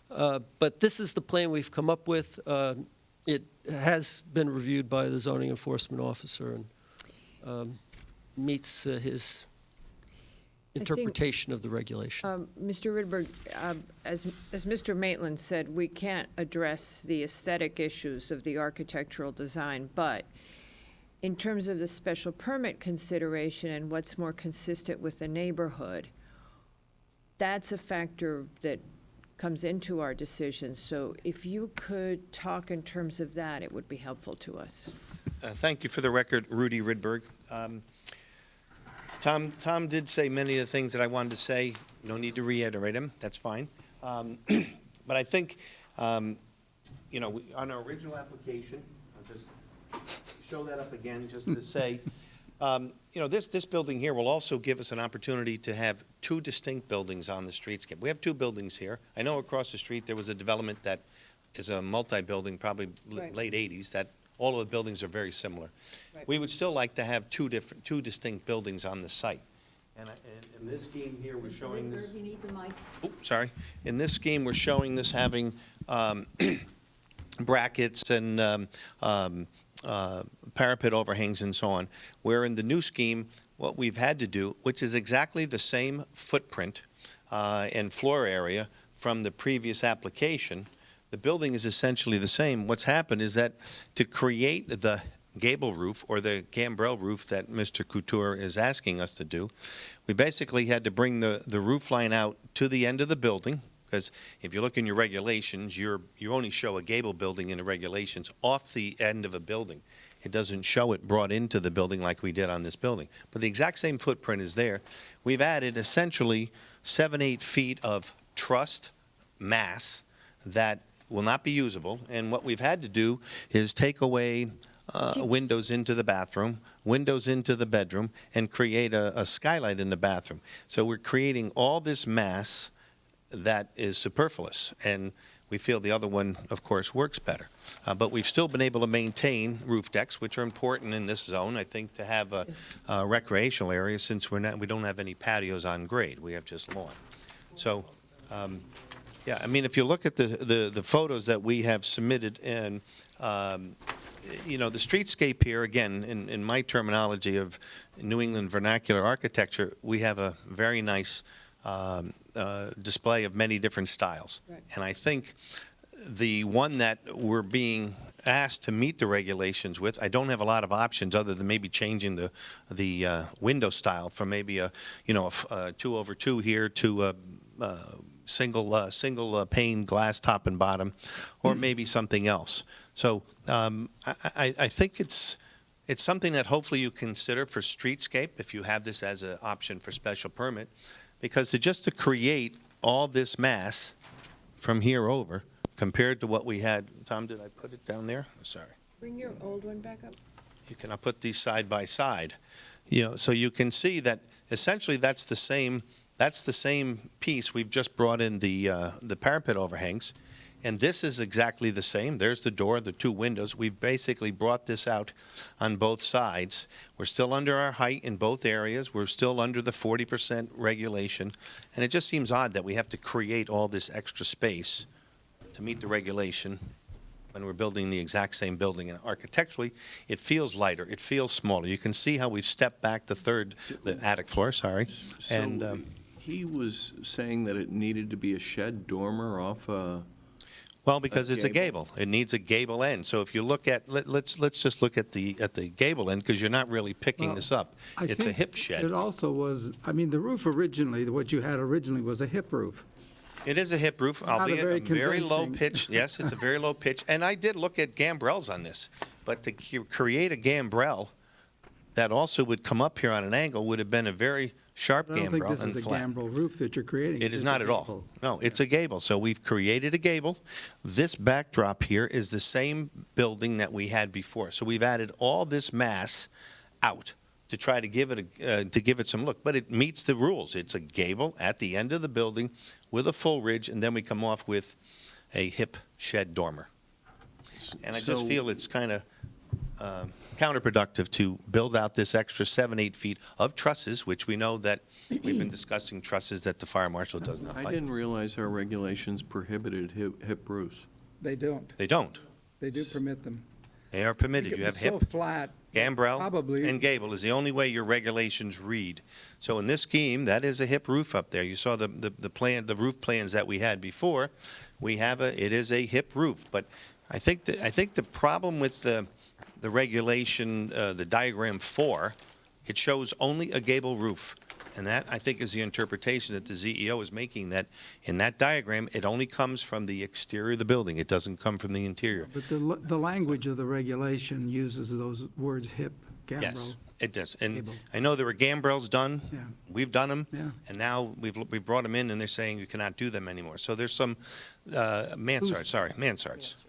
But this is the plan we've come up with. It has been reviewed by the zoning enforcement officer and meets his interpretation of the regulation. Mr. Rydberg, as Mr. Maitland said, we can't address the aesthetic issues of the architectural design, but in terms of the special permit consideration and what's more consistent with the neighborhood, that's a factor that comes into our decisions. So if you could talk in terms of that, it would be helpful to us. Thank you. For the record, Rudy Rydberg. Tom did say many of the things that I wanted to say. No need to reiterate them. That's fine. But I think, on our original application, I'll just show that up again just to say, This building here will also give us an opportunity to have two distinct buildings on the streetscape. We have two buildings here. I know across the street there was a development that is a multi-building, probably Right. late 80s, that all of the buildings are very similar. Right. We would still like to have two distinct buildings on the site. And in this scheme here, we're showing this. You need the mic. Sorry. In this scheme, we're showing this having brackets and parapet overhangs and so on, where in the new scheme, what we've had to do, which is exactly the same footprint and floor area from the previous application, the building is essentially the same. What's happened is that to create the gable roof or the gambrel roof that Mr. Couture is asking us to do, we basically had to bring the roof line out to the end of the building, because if you look in your regulations, you only show a gable building in the regulations off the end of a building. It doesn't show it brought into the building like we did on this building. But the exact same footprint is there. We've added essentially 7-8 feet of trussed mass that will not be usable. And what we've had to do is take away windows into the bathroom, windows into the bedroom, and create a skylight in the bathroom. So we're creating all this mass that is superfluous, and we feel the other one, of course, works better. But we've still been able to maintain roof decks, which are important in this zone, I think, to have a recreational area, since we don't have any patios on grade. We have just lawn. So, yeah, I mean, if you look at the photos that we have submitted, and the streetscape here, again, in my terminology of New England vernacular architecture, we have a very nice display of many different styles. Right. And I think the one that we're being asked to meet the regulations with, I don't have a lot of options other than maybe changing the window style from maybe a 2/2 here to a single pane glass top and bottom, or maybe something else. So I think it's something that hopefully you consider for streetscape if you have this as an option for special permit, because to create all this mass from here over compared to what we had. Tom, did I put it down there? Sorry. Bring your old one back up. I'll put these side by side. So you can see that essentially that's the same piece. We've just brought in the parapet overhangs, and this is exactly the same. There's the door, the two windows. We've basically brought this out on both sides. We're still under our height in both areas. We're still under the 40% regulation, and it just seems odd that we have to create all this extra space to meet the regulation when we're building the exact same building. And architecturally, it feels lighter, it feels smaller. You can see how we've stepped back the attic floor, sorry. So he was saying that it needed to be a shed dormer off well, because it's a gable. It needs a gable end. So if you look at, let's just look at the gable end, because you're not really picking this up. It's a hip shed. It also was, the roof originally, what you had originally was a hip roof. It is a hip roof, albeit very a very low convincing. pitch. Yes, it's a very low pitch. And I did look at gambrels on this, but to create a gambrel that also would come up here on an angle would have been a very sharp I don't think gambrel this and is a flat. gambrel roof that you're creating. It It's is just not a at all. gable. No, it's a gable. So we've created a gable. This backdrop here is the same building that we had before. So we've added all this mass out to try to give it some look, but it meets the rules. It's a gable at the end of the building with a full ridge, and then we come off with a hip shed dormer. And I just feel it's kind of counterproductive to build out this extra 7-8 feet of trusses, which we know that we've been discussing trusses that the fire marshal does not I like. didn't realize our regulations prohibited hip roofs. They don't. They don't. They do permit them. They are permitted. You have It's so hip, flat. gambrel, Probably. and gable is the only way your regulations read. So in this scheme, that is a hip roof up there. You saw the roof plans that we had before. It is a hip roof. But I think the problem with the regulation, the diagram 4, it shows only a gable roof. And that, I think, is the interpretation that the ZEO is making, that in that diagram, it only comes from the exterior of the building. It doesn't come from the interior. But the language of the regulation uses those words hip, gambrel. Yes, It does. And I know there were gambrels done. Yeah. We've done them. Yeah. And now we've brought them in, and they're saying you cannot do them anymore. So there's some mansards.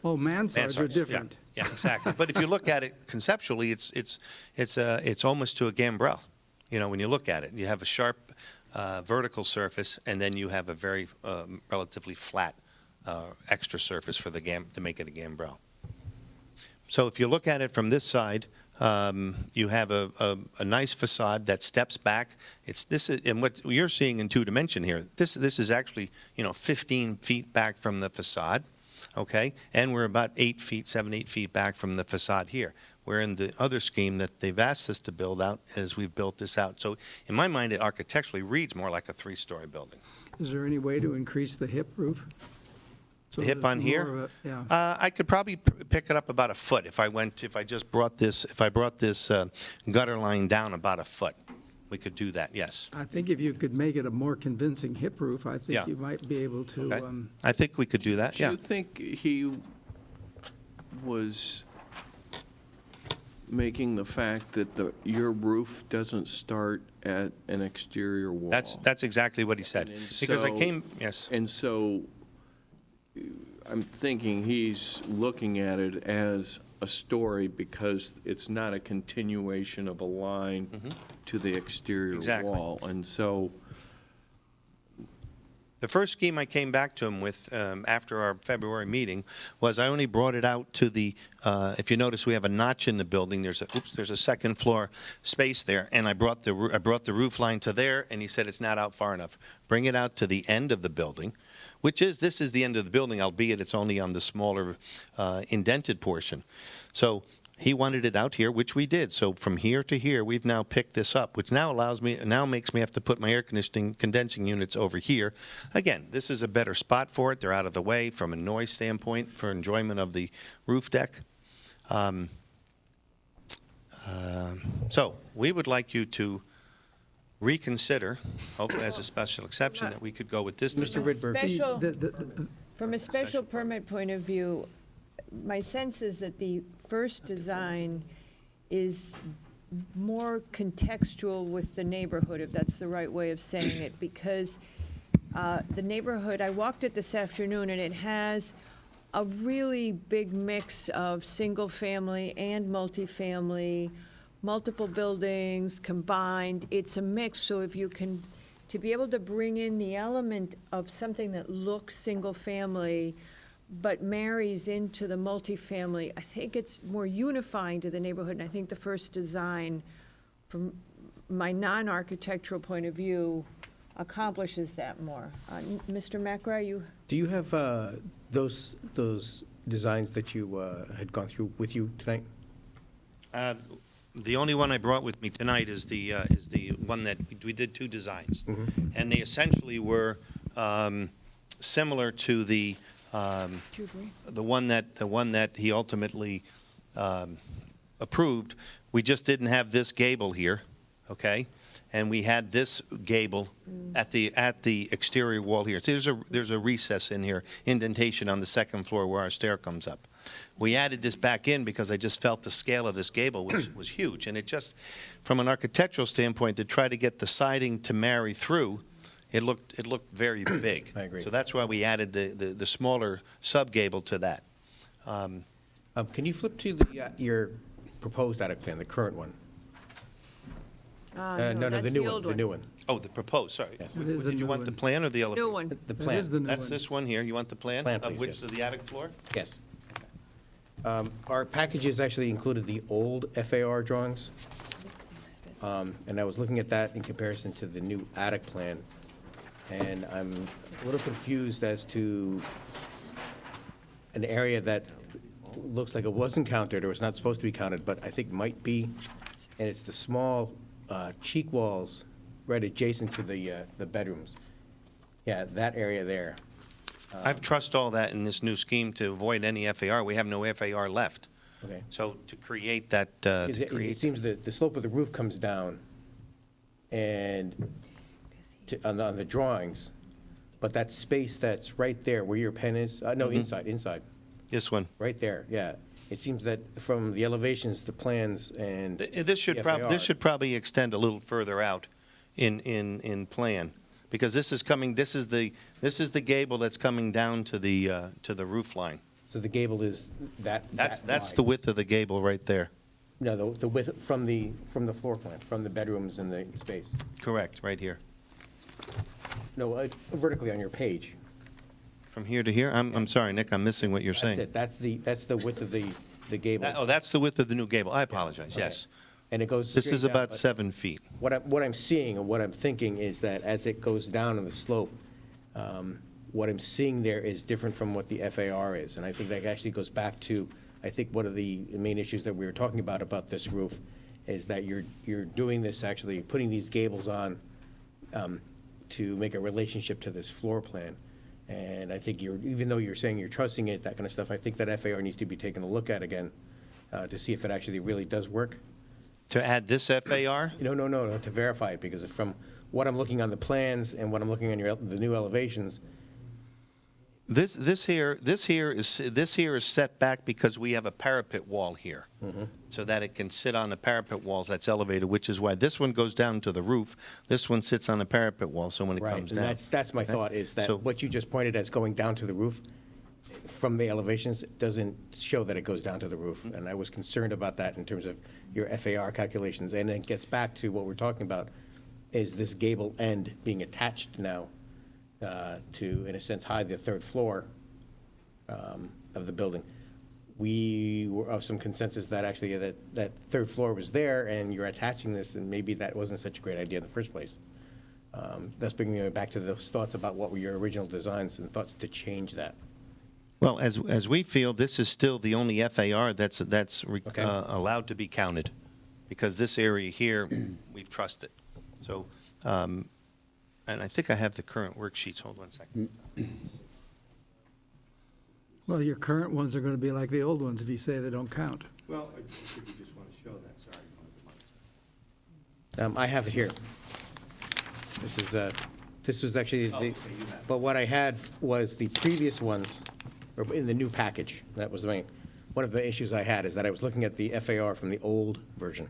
Oh, mansards are Mansards, different. Yeah, exactly. But if you look at it conceptually, it's almost to a gambrel. You know, when you look at it, you have a sharp vertical surface, and then you have a very relatively flat extra surface for to make it a gambrel. So if you look at it from this side, you have a nice facade that steps back. And what you're seeing in 2D here. This is actually 15 feet back from the facade, okay? And we're about 7, 8 feet back from the facade here. Where in the other scheme that they've asked us to build out, as we've built this out. So in my mind, it architecturally reads more like a 3-story building. Is there any way to increase the hip roof? So The hip that on it's here? more of a- Yeah. I could probably pick it up about a foot if I brought this gutter line down about a foot. We could do that, yes. I think if you could make it a more convincing hip roof, I Yeah. think you might be able to, Okay. I think we could do that, Do yeah. you think he was making the fact that your roof doesn't start at an exterior wall? That's exactly what he said. And Because I so- came, yes. And so I'm thinking he's looking at it as a story because it's not a continuation of a line to the exterior Exactly. wall. And so The first scheme I came back to him with after our February meeting was I only brought it out to the, if you notice, we have a notch in the building. There's a second floor space there, and I brought the roof line to there, and he said it's not out far enough. Bring it out to the end of the building, this is the end of the building, albeit it's only on the smaller indented portion. So he wanted it out here, which we did. So from here to here, we've now picked this up, which now makes me have to put my air conditioning condensing units over here. Again, this is a better spot for it. They're out of the way from a noise standpoint for enjoyment of the roof deck. So we would like you to reconsider, hopefully as a special exception, that we could go with this design. Special- the- From a special permit point of view, my sense is that the first design is more contextual with the neighborhood, if that's the right way of saying it, because the neighborhood, I walked it this afternoon, and it has a really big mix of single-family and multifamily, multiple buildings combined. It's a mix, so if you can, to be able to bring in the element of something that looks single-family but marries into the multifamily, I think it's more unifying to the neighborhood, and I think the first design, from my non-architectural point of view, accomplishes that more. Mr. McRae, you? Do you have those designs that you had gone through with you tonight? The only one I brought with me tonight is the one that we did 2 designs, and they essentially were similar to the one that he ultimately approved. We just didn't have this gable here, okay? And we had this gable at the exterior wall here. See, there's a recess in here, indentation on the second floor where our stair comes up. We added this back in because I just felt the scale of this gable was huge, and it just, from an architectural standpoint, to try to get the siding to marry through, it looked very big. I agree. So that's why we added the smaller sub-gable to that. Can you flip to your proposed attic plan, the current one? No, that's the new old one, the new one. Oh, the proposed, sorry. Yes. It is a Did you new want the one. plan or the elevator? New one. The That plan. is the new That's one. this one here. You want the plan? Plan, Of please, which yes. is the attic floor? Yes. Our packages actually included the old FAR drawings, and I was looking at that in comparison to the new attic plan, and I'm a little confused as to an area that looks like it wasn't counted or was not supposed to be counted, but I think might be, and it's the small cheek walls right adjacent to the bedrooms. Yeah, that area there. I've trust all that in this new scheme to avoid any FAR. We have no FAR left. Okay. So to create that, to It seems that the slope of the roof comes down and on the drawings, but that space that's right there where your pen is, no, inside, this one. right there, yeah. it seems that from the elevations, the plans, and This should the probably, FAR. this should probably extend a little further out in plan, because this is the gable that's coming down to the roof line. So the gable is that That's wide. the width of the gable right there. No, the width from the floor plan, from the bedrooms and the space. Correct, right here. No, vertically on your page. From here to here? I'm sorry, Nick, I'm missing what you're That's saying. it, that's the width of the gable. Oh, that's the width of the new gable. I apologize, yes. And it goes This straight is down, about but 7 feet. What I'm seeing and what I'm thinking is that as it goes down in the slope, what I'm seeing there is different from what the FAR is. And I think that actually goes back to, I think one of the main issues that we were talking about this roof, is that you're doing this, actually putting these gables on to make a relationship to this floor plan. And I think even though you're saying you're trusting it, that kind of stuff, I think that FAR needs to be taken a look at again to see if it actually really does work. To add this FAR? No, to verify it, because from what I'm looking on the plans and what I'm looking on the new elevations, This here is set back because we have a parapet wall here, so that it can sit on the parapet walls that's elevated, which is why this one goes down to the roof. This one sits on the parapet wall, so when it right, comes and down. that's my Okay? thought, is that So- what you just pointed as going down to the roof, from the elevations, it doesn't show that it goes down to the roof. And I was concerned about that in terms of your FAR calculations. And it gets back to what we're talking about, is this gable end being attached now to, in a sense, hide the third floor of the building. We were of some consensus that actually that third floor was there, and you're attaching this, and maybe that wasn't such a great idea in the first place. That's bringing me back to those thoughts about what were your original designs and thoughts to change that. Well, as we feel, this is still the only FAR that's Okay. allowed to be counted, because this area here, we've trusted. So, and I think I have the current worksheets. Hold 1 second. Well, your current ones are going to be like the old ones if you say they don't count. Well, I think we just want to show that, sorry. I have it here. This was actually but what I had was the previous ones, or in the new package. That was one of the issues I had, is that I was looking at the FAR from the old version.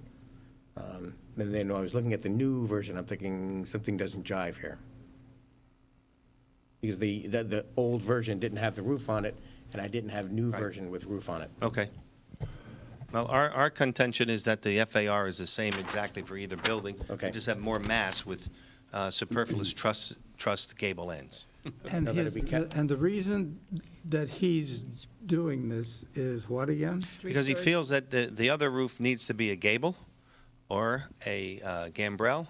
And then when I was looking at the new version, I'm thinking something doesn't jive here. Because the old version didn't have the roof on it, and I didn't have new version with roof on it. Okay. Well, our contention is that the FAR is the same exactly for either building. Okay. We just have more mass with superfluous truss gable ends. And No, that'd be kept. and the reason that he's doing this is what again? Because he feels that the other roof needs to be a gable or a gambrel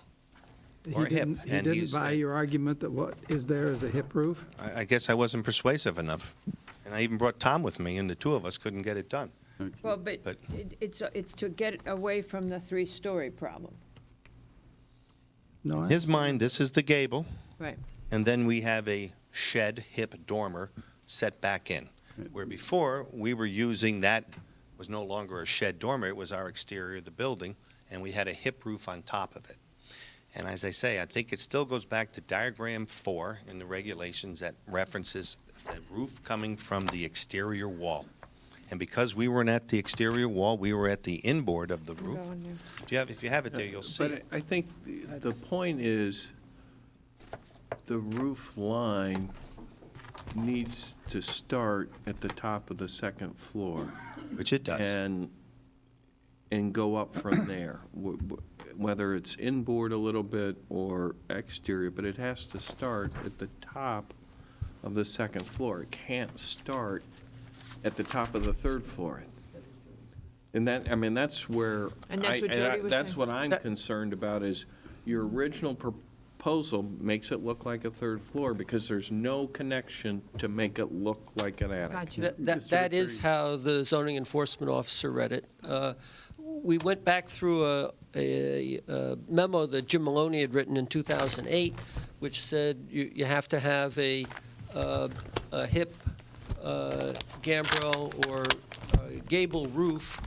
or a hip. He And didn't he's- buy your argument that what is there is a hip roof? I guess I wasn't persuasive enough. And I even brought Tom with me, and the two of us couldn't get it done. Well, but But- it's to get away from the three-story problem. No, I- His mind, this is the gable, Right. and then we have a shed hip dormer set back in. Where before, we were using that, was no longer a shed dormer, it was our exterior of the building, and we had a hip roof on top of it. And as I say, I think it still goes back to diagram 4 in the regulations that references the roof coming from the exterior wall. And because we weren't at the exterior wall, we were at the inboard of the roof. If you have it there, you'll see But it. I think the point is, the roof line needs to start at the top of the second floor. Which it does. And go up from there, whether it's inboard a little bit or exterior, but it has to start at the top of the second floor. It can't start at the top of the third floor. And that's where. And that's what Jody was That's saying. what I'm concerned about, is your original proposal makes it look like a third floor because there's no connection to make it look like an attic. Gotcha. That is how the zoning enforcement officer read it. We went back through a memo that Jim Maloney had written in 2008, which said you have to have a hip gambrel or gable roof,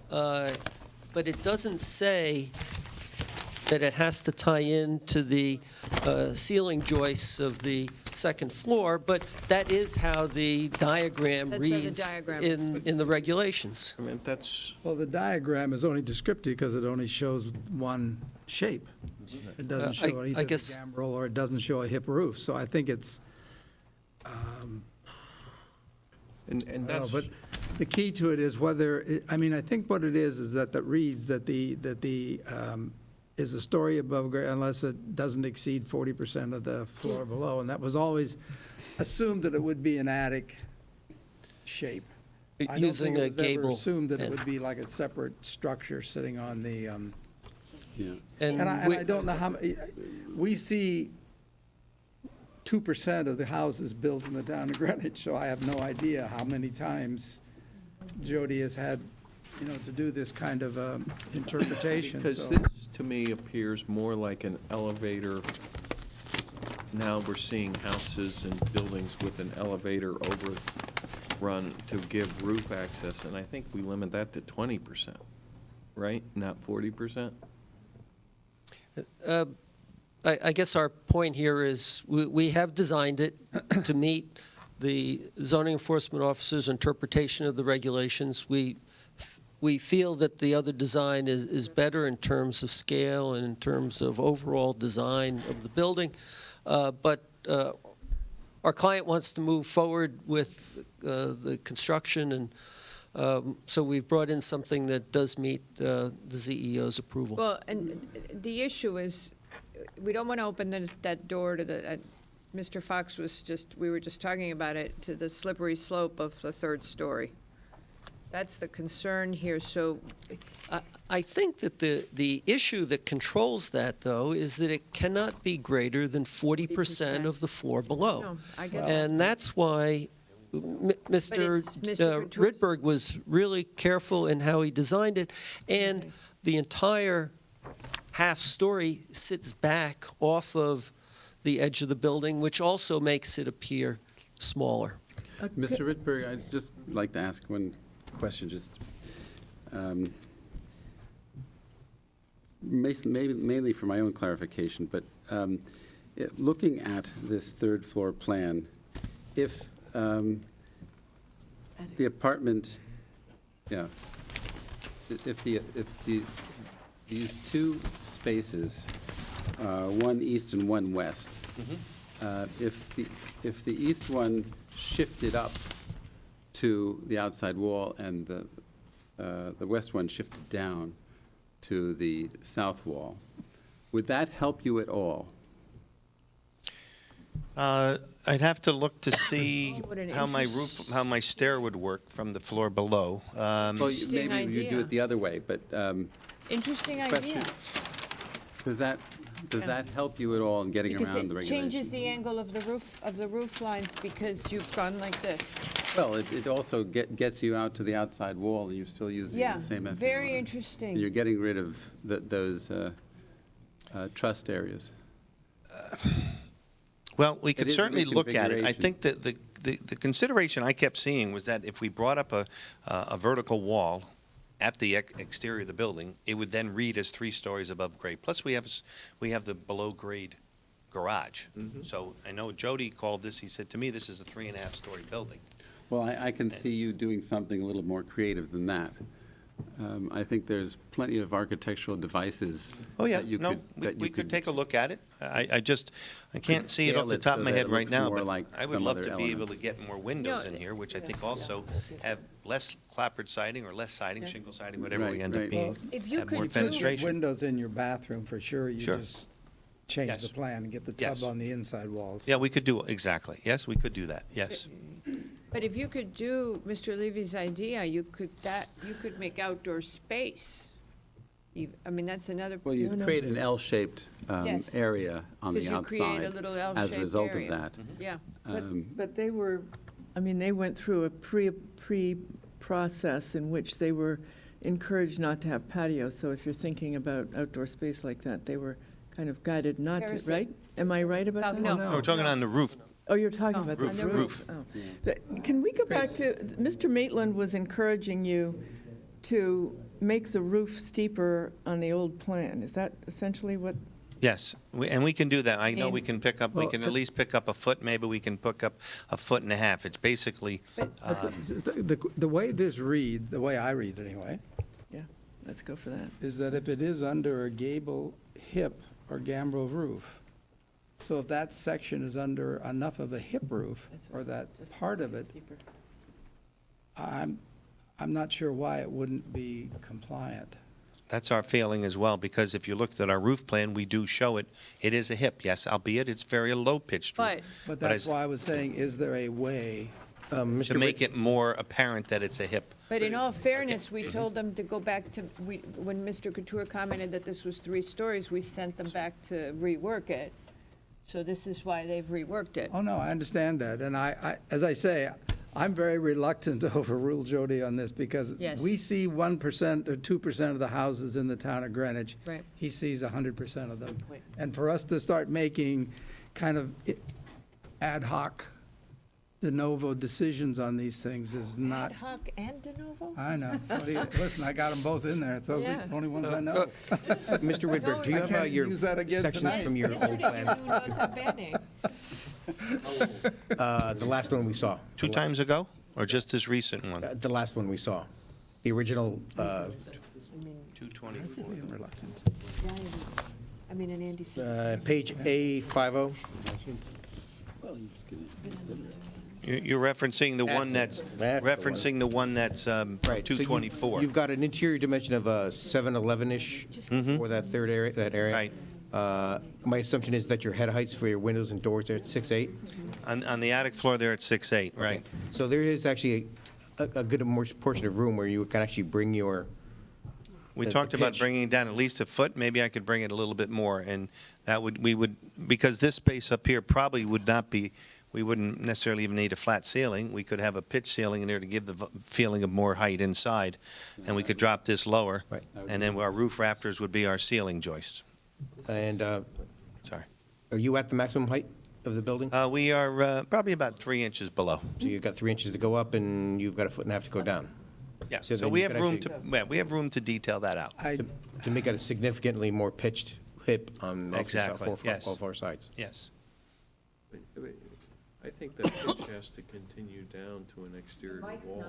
but it doesn't say that it has to tie into the ceiling joists of the second floor, but that is how the diagram That's how the reads diagram- in the regulations. I mean, that's, Well, the diagram is only descriptive because it only shows one shape. It doesn't show I either a guess- gambrel or it doesn't show a hip roof. So I think it's, and I don't know, that's, but the key to it is whether, I mean, I think what it is that reads that is a story above grade unless it doesn't exceed 40% of the floor below. And that was always assumed that it would be an attic shape. I don't Using think a it was ever gable. assumed that it and- would be like a separate structure sitting on the, Yeah. and I we- don't know how, we see 2% of the houses built in the town of Greenwich, so I have no idea how many times Jody has had, to do this kind of interpretation. because So- this, to me, appears more like an elevator. Now we're seeing houses and buildings with an elevator overrun to give roof access, and I think we limit that to 20%, right? Not 40%? I guess our point here is we have designed it to meet the zoning enforcement officer's interpretation of the regulations. We feel that the other design is better in terms of scale and in terms of overall design of the building. But our client wants to move forward with the construction, and so we've brought in something that does meet the CEO's approval. Well, and the issue is, we don't want to open that door to the, Mr. Fox we were just talking about it, to the slippery slope of the third story. That's the concern here, so, I think that the issue that controls that, though, is that it cannot be greater than 40% of the floor below. no, I get that. And that's why Mr. it's Mr. Vitru's- Rydberg was really careful in how he designed it, and the entire half-story sits back off of the edge of the building, which also makes it appear smaller. Mr. Rydberg, I'd just like to ask one question, just mainly for my own clarification, but looking at this third floor plan, if the apartment, if these two spaces, one east and one west, if the east one shifted up to the outside wall and the west one shifted down to the south wall, would that help you at all? I'd have to look to see What an how my stair would work from the floor below. Well, Interesting maybe you do idea. it the other way, but Interesting question. idea. does that help you at all in getting Because around the it regulations? changes the angle of the roof lines because you've gone like this. Well, it also gets you out to the outside wall, and you're still using Yeah, the same FAR. very You're interesting. getting rid of those trust areas. Well, we It could is a certainly look at it. I reconfiguration. think that the consideration I kept seeing was that if we brought up a vertical wall at the exterior of the building, it would then read as 3 stories above grade. Plus, we have the below-grade garage. So I know Jody called this, he said, to me, this is a 3.5-story building. Well, I can see you doing something a little more creative than that. I think there's plenty of architectural devices Oh, yeah, that you no, could. that you we could take a look at it. I can't see it scale off the it top so of my that head it right looks now, more but like I would some love other to be able element. to get more windows No, in here, which I think also have less clapboard siding or less siding, shingle siding, whatever we Right, end up right. being. If you Have more could do- fenestration. Windows in your bathroom, for sure, you Sure. just change Yes. the plan and get the Yes. tub on the inside walls. Yeah, we could do, exactly. Yes, we could do that, yes. But if you could do Mr. Levy's idea, you could make outdoor space. I mean, that's another. Well, you create an L-shaped Yes. area on the 'Cause you create a outside little as a L-shaped result of area. that. Yeah. But they were, I mean, they went through a pre-process in which they were encouraged not to have patios. So if you're thinking about outdoor space like that, they were kind of guided not to, Terracing. right? Am I right about that? No. No, we're talking on the roof. Oh, you're talking about the Roof, roof. roof. Oh. But can we go back to, Mr. Maitland was encouraging you to make the roof steeper on the old plan. Is that essentially what? Yes, and we can do that. I know we And- can pick up, we Well, can at least pick up a foot, maybe we can pick up a foot and a half. It's basically, The way this reads, the way I read it anyway, Yeah, let's go for that. is that if it is under a gable, hip, or gambrel roof, so if that section is under enough of a hip roof, or that Just part of it, steeper. I'm not sure why it wouldn't be compliant. that's our feeling as well, because if you looked at our roof plan, we do show it. It is a hip, yes, albeit it's very low-pitched roof. But But But that's as- why I was saying, is there a way? Mr. To make it more apparent that it's a hip. But in all fairness, we told them to go back to, when Mr. Couture commented that this was 3 stories, we sent them back to rework it. So this is why they've reworked it. Oh, no, I understand that, and as I say, I'm very reluctant to overrule Jody on this, because Yes. we see 1% or 2% of the houses in the town of Greenwich. Right. He sees 100% of them. Good point. And for us to start making kind of ad hoc, de novo decisions on these things is not, Ad hoc and de novo? I know. Listen, I got them both in there, it's those are Yeah. the only ones I know. Mr. Whitberg, do you I have can't your use that again sections tonight. from your old plan? The last one we saw. Two times ago, or just this recent one? The last one we saw. The original, 224. I mean, and Andy said. page A50. You're referencing the one That's that's, it. That's the one. referencing the one that's Right. so you- 224. You've got an interior dimension of 711-ish for that third area, that area. Right. My assumption is that your head heights for your windows and doors are at 6'8"? On the attic floor there at 6'8", right. So there is actually a good portion of room where you can actually bring your, We the talked about pitch. bringing it down at least a foot, maybe I could bring it a little bit more, and that would, we would, because this space up here probably would not be, we wouldn't necessarily even need a flat ceiling. We could have a pitch ceiling in there to give the feeling of more height inside, and we could drop this lower. Right. And then our roof rafters would be our ceiling joists. and Sorry. are you at the maximum height of the building? We are probably about 3 inches below. So you've got 3 inches to go up and you've got a foot and a half to go down. Yeah, So so then we you have could room actually- to, yeah, we have room to detail that out. To make it a significantly more pitched hip on all Exactly, yes. all four sides. Yes. I think that pitch has to continue down to an exterior wall.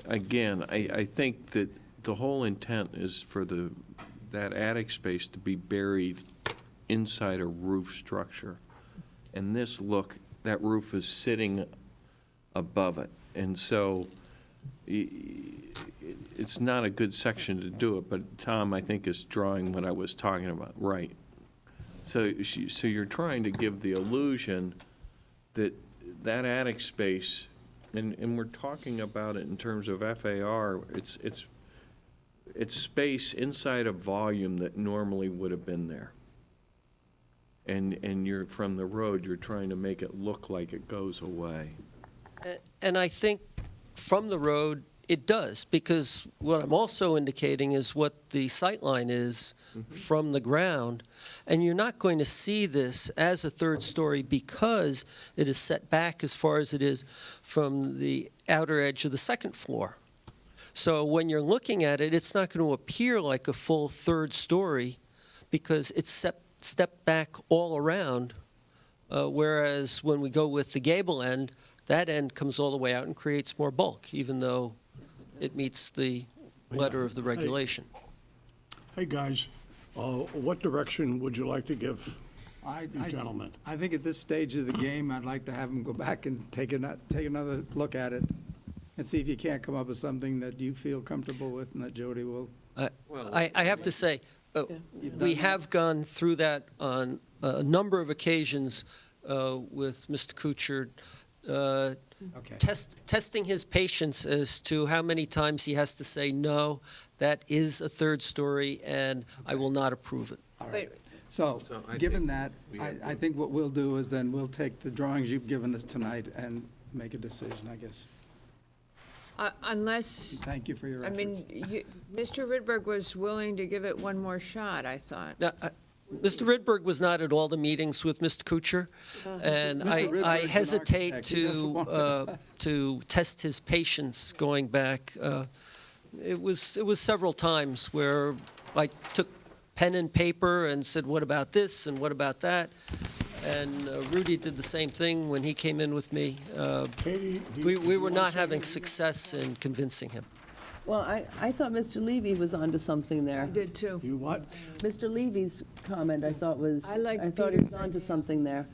Again, I think that the whole intent is for that attic space to be buried inside a roof structure. And this that roof is sitting above it. And so it's not a good section to do it, but Tom, I think, is drawing what I was talking about, right. So you're trying to give the illusion that that attic space, and we're talking about it in terms of FAR, it's space inside a volume that normally would have been there. And you're, from the road, you're trying to make it look like it goes away. And I think from the road, it does, because what I'm also indicating is what the sight line is from the ground. And you're not going to see this as a third story because it is set back as far as it is from the outer edge of the second floor. So when you're looking at it, it's not going to appear like a full third story because it's stepped back all around. Whereas when we go with the gable end, that end comes all the way out and creates more bulk, even though it meets the letter of the regulation. Hey, guys, what direction would you like to give these gentlemen? I think at this stage of the game, I'd like to have them go back and take another look at it and see if you can't come up with something that you feel comfortable with and that Jody will. I have to say, we have gone through that on a number of occasions with Mr. Kuchar, Okay. testing his patience as to how many times he has to say, no, that is a third story, and I will not approve it. All right. So, given that, I think what we'll do is then we'll take the drawings you've given us tonight and make a decision, I guess. Unless, Thank you for your I efforts. mean, Mr. Rydberg was willing to give it one more shot, I thought. Now, Mr. Rydberg was not at all the meetings with Mr. Kuchar, and Mr. Rydberg's I an hesitate architect. He doesn't want to test his patience going back. It was several times where I took pen and paper and said, what about this and what about that? And Rudy did the same thing when he came in with me. Katie, We were not having success in convincing him. Well, I thought Mr. Levy was onto something there. I did too. You what? Mr. Levy's comment, I thought was, I like I thought he was Peter's onto idea. something there.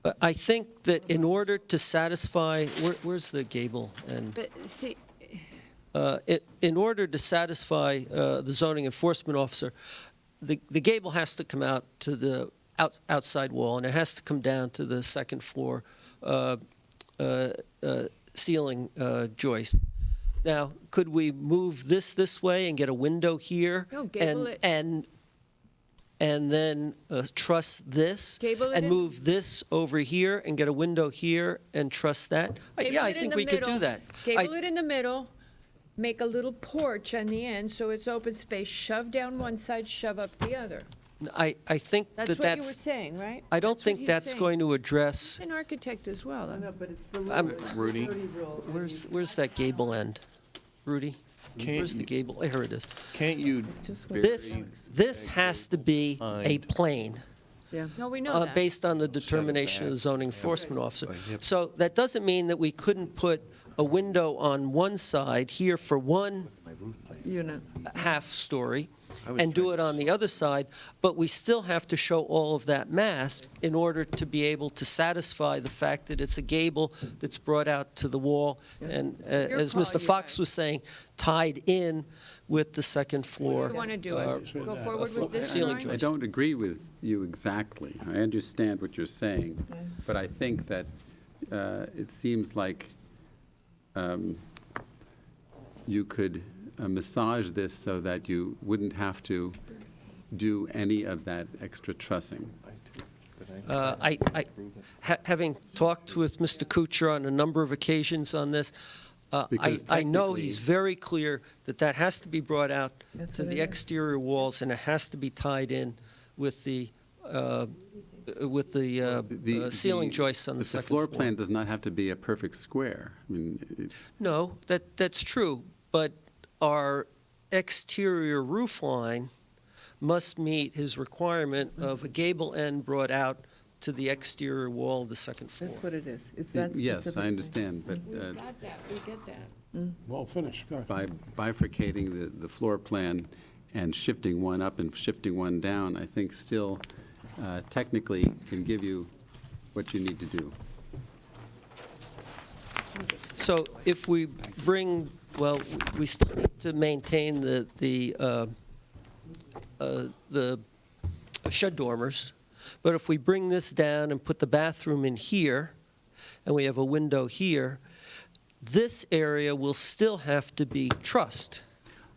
But I think that in order to satisfy, where's the gable end? But see, In order to satisfy the zoning enforcement officer, the gable has to come out to the outside wall, and it has to come down to the second floor ceiling joist. Now, could we move this way and get a window here? No, gable it. And then truss this? Gable it and in- move this over here and get a window here and truss that? Yeah, Gable I it in think the we could do middle. that. Gable it in the middle, make a little porch on the end, so it's open space, shove down one side, shove up the other. I think That's that what you were that's, saying, right? I don't That's what think he's that's saying. going to address, He's an architect as well. I know, but it's the I'm- rule, it's the Rudy? 30 rule. where's that gable end? Rudy? Can't Where's the you- gable? Here it is. Can't you just what- This has to be a Behind. plane, Yeah. No, we know that. based on the determination of the zoning enforcement officer. So that doesn't mean that we couldn't put a window on one side here for one Unit. half-story and do it on the other side, but we still have to show all of that mass in order to be able to satisfy the fact that it's a gable that's brought out to the wall and, Your as call, Mr. you Fox guys. was saying, tied in with the second floor. What do you want to do? Go forward with this ceiling drawing? I joist. don't agree with you exactly. I understand what you're saying, but I think that it seems like you could massage this so that you wouldn't have to do any of that extra trussing. Having talked with Mr. Kuchar on a number of occasions on this, Because I know technically- he's very clear that that has to be brought out That's to what the it is. exterior walls, and it has to be tied in with the ceiling joists on the but second The floor floor. plan does not have to be a perfect square. I mean, No, that's true, but our exterior roof line must meet his requirement of a gable end brought out to the exterior wall of the second floor. That's what it is. It's that yes, specific. I understand, but We got that, we get that. Well finished, go ahead. by bifurcating the floor plan and shifting one up and shifting one down, I think still technically can give you what you need to do. So if we bring, well, we still need to maintain the shed dormers, but if we bring this down and put the bathroom in here, and we have a window here, this area will still have to be trussed,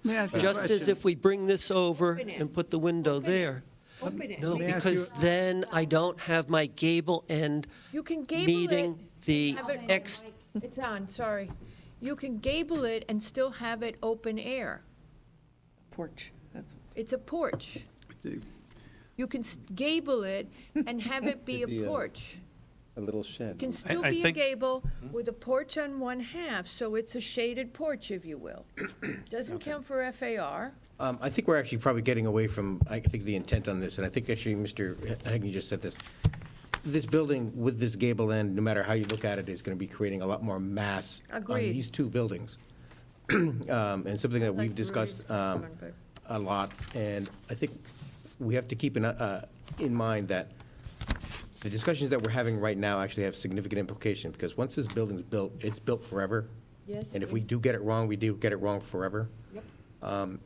Let me ask you a just as question. if we bring this over Open it. and put the window Open it. there. Open it. No, Let me ask because you- then I don't have my gable end You can gable it. meeting the have it- ex, It's on, sorry. You can gable it and still have it open air. Porch, that's, It's a porch. You can gable it and have it be Could be a a- porch. A little shed. It can still I be a think- gable with a porch on one half, so it's a shaded porch, if you will. Doesn't count for FAR. I think we're actually probably getting away from, I think, the intent on this, and I think actually Mr. Hegney just said this. This building with this gable end, no matter how you look at it, is going to be creating a lot more mass on Agreed. these two buildings. And something that we've Like discussed Rudy's comment, but- a lot, and I think we have to keep in mind that the discussions that we're having right now actually have significant implications, because once this building's built, it's built forever. Yes. And if we do get it wrong, we do get it wrong forever. Yep.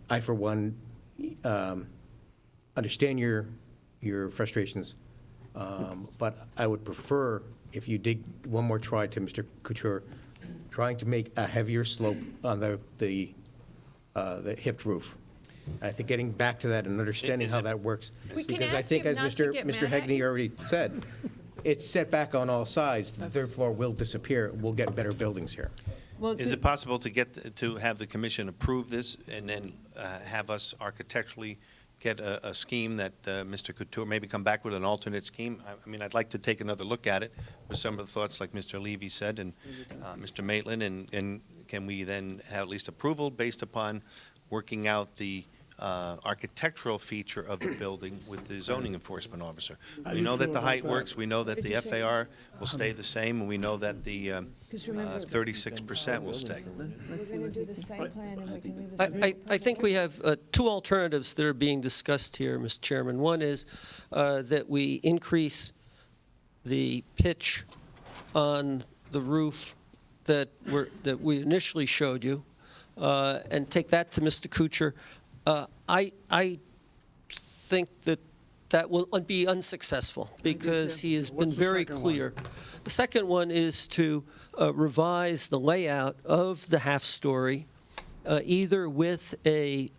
I, for one, understand your frustrations, but I would prefer if you dig one more try to Mr. Couture, trying to make a heavier slope on the hipped roof. I think getting back to that and understanding Is how it- that works. We can Because I ask think, him as not to Mr. get Mr. mad at Hegney you. already said, it's set back on all sides. The third floor will disappear. We'll get better buildings here. Well, Is it possible to have the commission approve this and then have us architecturally get a scheme that Mr. Couture, maybe come back with an alternate scheme. I mean, I'd like to take another look at it with some of the thoughts like Mr. Levy said and Mr. Maitland, and can we then have at least approval based upon working out the architectural feature of the building with the zoning enforcement officer. We know that the height works, we know that the FAR will stay the same, and we know that the 36% will stay. We're going to do the site plan and we can leave the. I think we have two alternatives that are being discussed here, Mr. Chairman. One is that we increase the pitch on the roof that we initially showed you, and take that to Mr. Kuchar. I think that will be unsuccessful because he has been What's the very second one? clear. The second one is to revise the layout of the half-story, either with a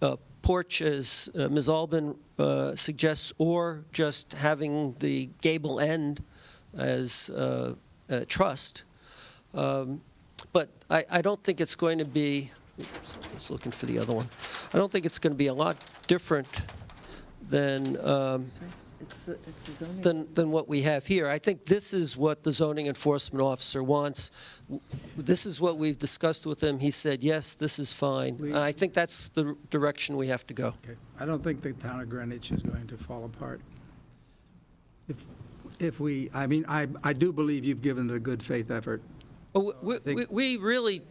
porch, as Ms. Albin suggests, or just having the gable end as a trussed. But I don't think it's going to be, oops, I was looking for the other one. I don't think it's going to be a lot different than than what we have here. I think this is what the zoning enforcement officer wants. This is what we've discussed with him. He said, yes, this is fine. And I think that's the direction we have to go. Okay. I don't think the town of Greenwich is going to fall apart. If we, I mean, I do believe you've given it a good faith effort. Oh, we really,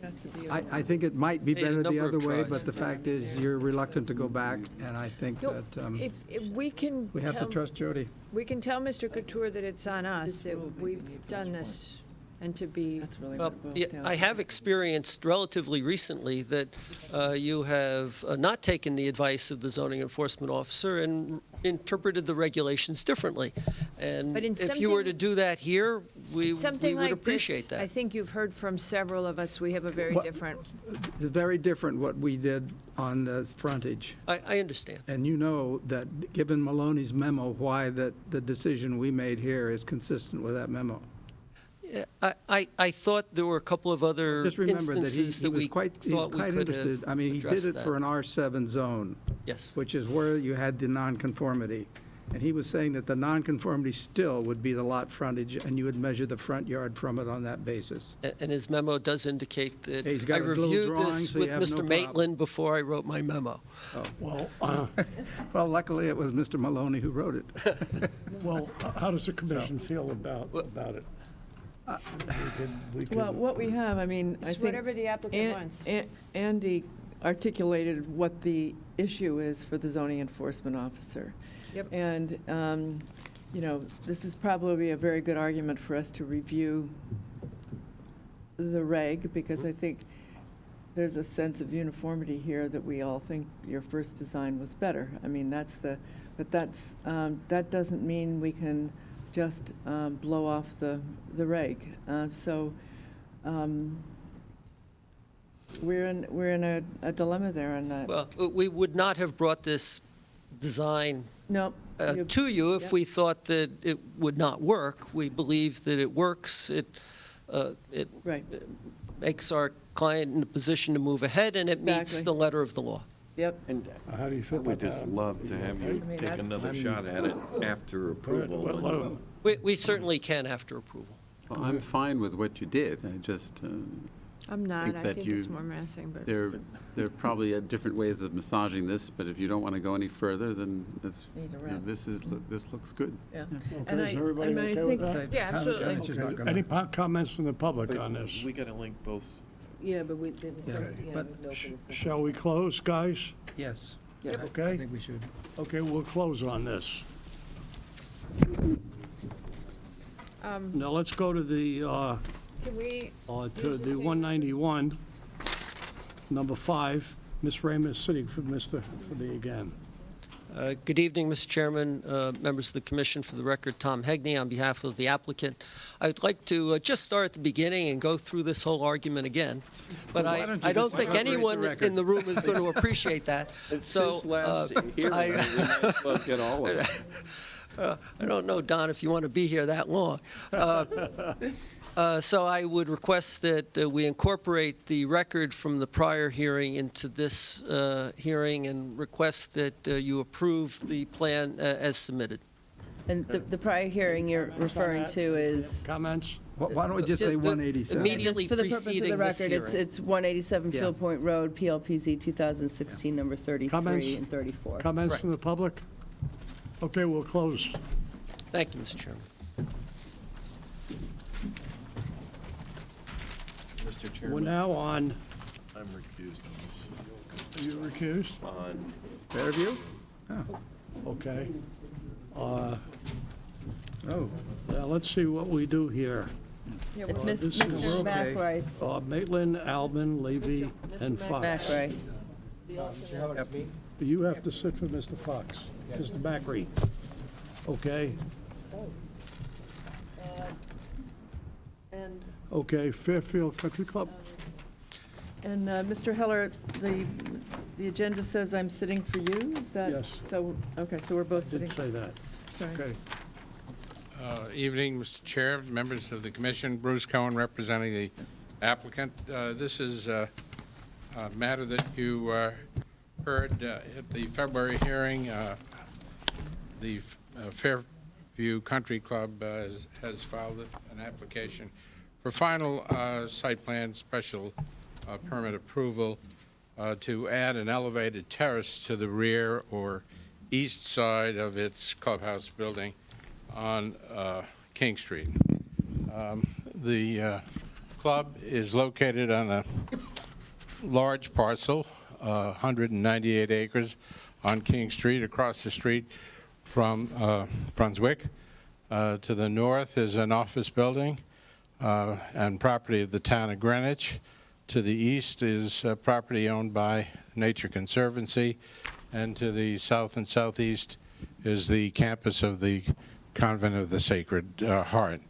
I think it might be Made a better the number of other way, tries. but the fact is, you're reluctant to go back, and I think No, that if we can we have to tell, trust Jody. we can tell Mr. Couture that it's on us, that we've done this, and to be, That's really well, what it boils yeah, down I to. have experienced relatively recently that you have not taken the advice of the zoning enforcement officer and interpreted the regulations differently. And But in if you were to something- do that here, we something would like appreciate this, I that. think you've heard from several of us, we have a very Well- different, It's very different what we did on the frontage. I understand. And you know that, given Maloney's memo, why that the decision we made here is consistent with that memo. Yeah, I thought there were a couple of other Just remember that instances he that was we quite thought we could interested. have I mean, he did addressed it for that. an R7 zone, Yes. which is where you had the nonconformity. And he was saying that the nonconformity still would be the lot frontage, and you would measure the front yard from it on that basis. And his memo does indicate that He's got I a little reviewed drawing, this so you with have no Mr. problem. Maitland before I wrote my memo. Well, luckily, it was Mr. Maloney who wrote it. Well, how does the commission feel about it? We could- Well, what we have, I mean, I it's think. whatever the applicant An- wants. Andy articulated what the issue is for the zoning enforcement officer. Yep. And, you know, this is probably a very good argument for us to review the reg, because I think there's a sense of uniformity here that we all think your first design was better. I mean, but that doesn't mean we can just blow off the reg. We're in a dilemma there, and Well, we would not have brought this design no. to you if Yep. we thought that it would not work. We believe that it works. It Right, makes our client in a position to move ahead, and it meets Exactly. the letter of the law. yep. And How do you I feel would about that? just love to have you I mean, take that's- another shot at it after approval. Well, let him- We certainly can after approval. Well, I'm fine with what you did. I just, I'm not, think I that think you- it's more menacing, but. there are probably different ways of massaging this, but if you don't want to go any further, then Need to wrap. this looks good. Yeah. Okay, And is everybody okay with think- that? Say the Yeah, town of absolutely. Greenwich is not Okay, gonna- Any comments from the public on this? We got to link both. Yeah, but there was some, Okay. yeah, But we've opened this up. Shall we close, guys? Yes. Yep. I Okay? think we should. Okay, we'll close on this. Now, let's go to the, Can we, to the 191, number 5. Ms. Ramos sitting for me again. Good evening, Mr. Chairman, members of the commission. For the record, Tom Hegney on behalf of the applicant. I'd like to just start at the beginning and go through this whole argument again. But Well, why don't you I don't just think separate the anyone record? in the room is going to appreciate that. It's So, his last hearing. I- We might as well get all of it. I don't know, Don, if you want to be here that long. So I would request that we incorporate the record from the prior hearing into this hearing and request that you approve the plan as submitted. And the prior hearing you're referring to is, Comments? Why don't we just say 187? Immediately just for the purpose of preceding the this record, hearing. it's 187 Yeah. Field Point Road, PLPZ 2016, number 33 Comments? and 34. Comments from the public? Okay, we'll close. Thank you, Mr. Chairman. Mr. We're Chairman, now on, I'm recused on are you recused? this. On Fairview? Okay. Oh, Now, let's see what we do here. It's This is Mr. okay. McRae. Maitland, Albin, Levy, and Fox. McRae. You have to sit for Mr. Fox, Mr. Macri. Okay? And Okay, Fairfield Country Club. And Mr. Heller, the agenda says I'm sitting for you, is that? Yes. So, okay, so we're both sitting. Did say that. Sorry. Okay. Evening, Mr. Chair, members of the commission. Bruce Cohen representing the applicant. This is a matter that you heard at the February hearing. The Fairview Country Club has filed an application for final site plan special permit approval to add an elevated terrace to the rear or east side of its clubhouse building on King Street. The club is located on a large parcel, 198 acres on King Street, across the street from Brunswick. To the north is an office building and property of the town of Greenwich. To the east is property owned by Nature Conservancy, and to the south and southeast is the campus of the Convent of the Sacred Heart.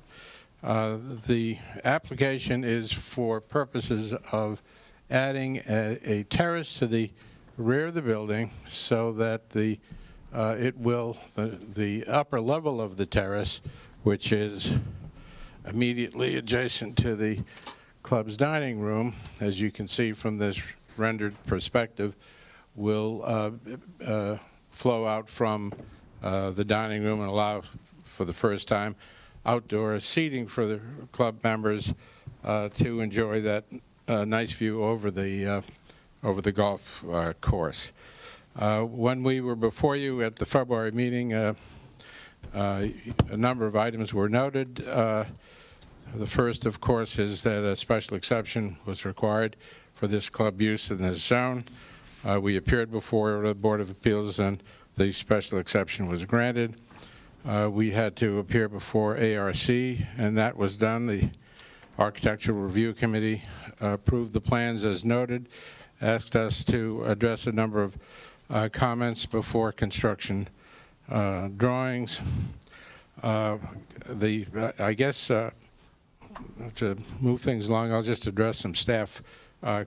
The application is for purposes of adding a terrace to the rear of the building so that the upper level of the terrace, which is immediately adjacent to the club's dining room, as you can see from this rendered perspective, will flow out from the dining room and allow, for the first time, outdoor seating for the club members to enjoy that nice view over the golf course. When we were before you at the February meeting, a number of items were noted. The first, of course, is that a special exception was required for this club use in this zone. We appeared before the Board of Appeals, and the special exception was granted. We had to appear before ARC, and that was done. The Architectural Review Committee approved the plans as noted, asked us to address a number of comments before construction drawings. I guess to move things along, I'll just address some staff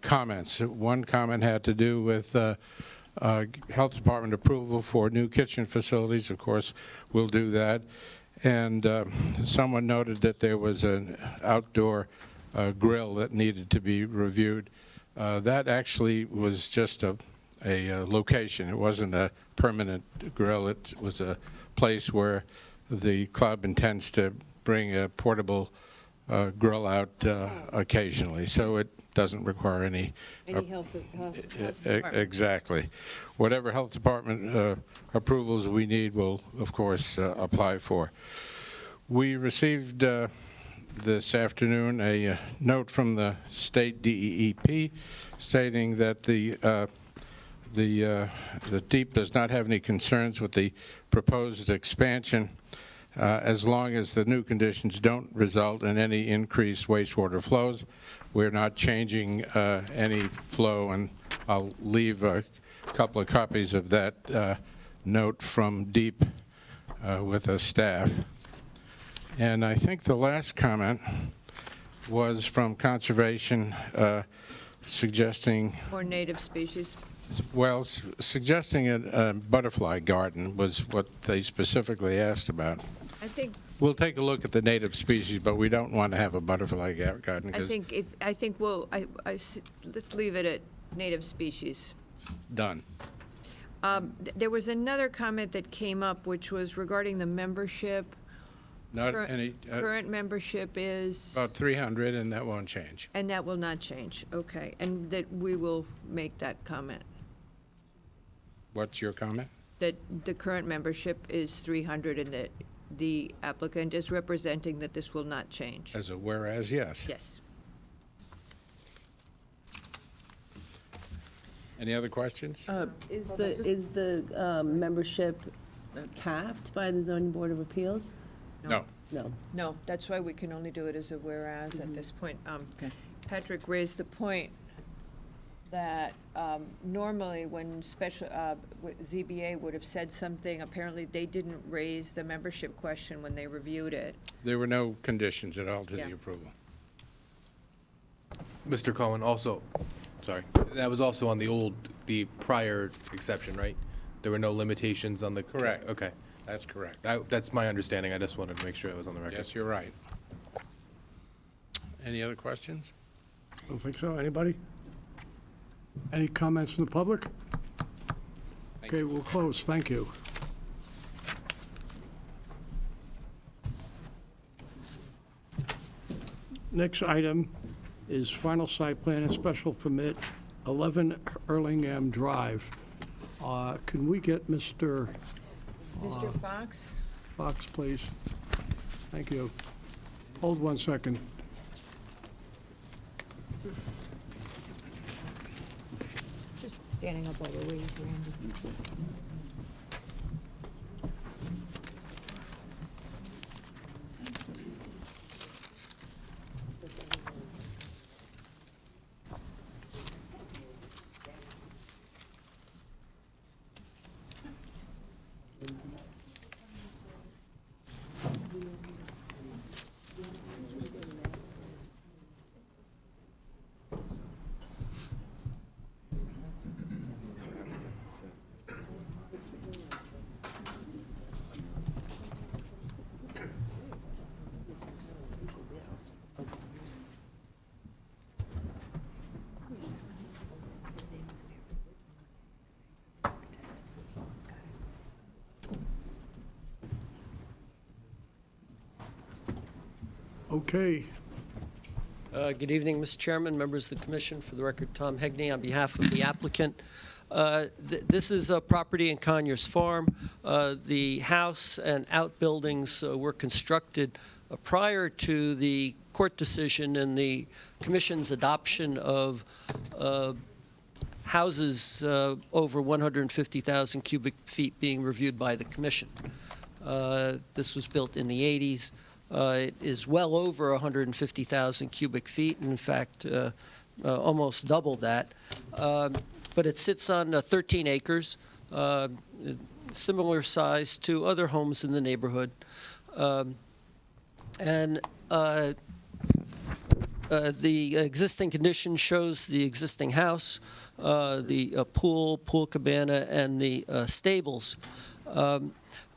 comments. One comment had to do with Health Department approval for new kitchen facilities. Of course, we'll do that. And someone noted that there was an outdoor grill that needed to be reviewed. That actually was just a location. It wasn't a permanent grill. It was a place where the club intends to bring a portable grill out occasionally, so it doesn't require any health department. exactly. Whatever health department approvals we need, we'll of course apply for. We received this afternoon a note from the state DEEP stating that the DEEP does not have any concerns with the proposed expansion as long as the new conditions don't result in any increased wastewater flows. We're not changing any flow, and I'll leave a couple of copies of that note from DEEP with the staff. And I think the last comment was from Conservation suggesting, Or native species. well, suggesting a butterfly garden was what they specifically asked about. I think We'll take a look at the native species, but we don't want to have a butterfly garden I because think let's leave it at native species. done. There was another comment that came up, which was regarding the membership. Not Current- any, Current membership is, about 300, and that won't change. and that will not change, okay, and that we will make that comment, What's your comment? that the current membership is 300 and that the applicant is representing that this will not change. As a whereas, yes. Yes. Any other questions? Is the membership capped by the zoning board of appeals? No. No. No, that's why we can only do it as a whereas at this point. Patrick raised the point that normally when ZBA would have said something, apparently they didn't raise the membership question when they reviewed it. There were no conditions at all to Yeah. the approval. Mr. Cohen, also, sorry, that was also on the prior exception, right? There were no limitations on the. Correct. Okay. That's correct. That's my understanding. I just wanted to make sure it was on the record. Yes, you're right. Any other questions? Don't think so. Anybody? Any comments from the public? Okay, we'll close. Thank you. Next item is final site plan and special permit, 11 Erlingham Drive. Can we get Mr. Mr. Fox? Fox, please? Thank you. Hold 1 second. Just standing up while we're waiting for Andy. Okay. Good evening, Mr. Chairman, members of the commission. For the record, Tom Hegney on behalf of the applicant. This is a property in Conyers Farm. The house and outbuildings were constructed prior to the court decision and the commission's adoption of houses over 150,000 cubic feet being reviewed by the commission. This was built in the 80s. It is well over 150,000 cubic feet, and in fact, almost double that. But it sits on 13 acres, similar size to other homes in the neighborhood. And the existing condition shows the existing house, the pool cabana, and the stables.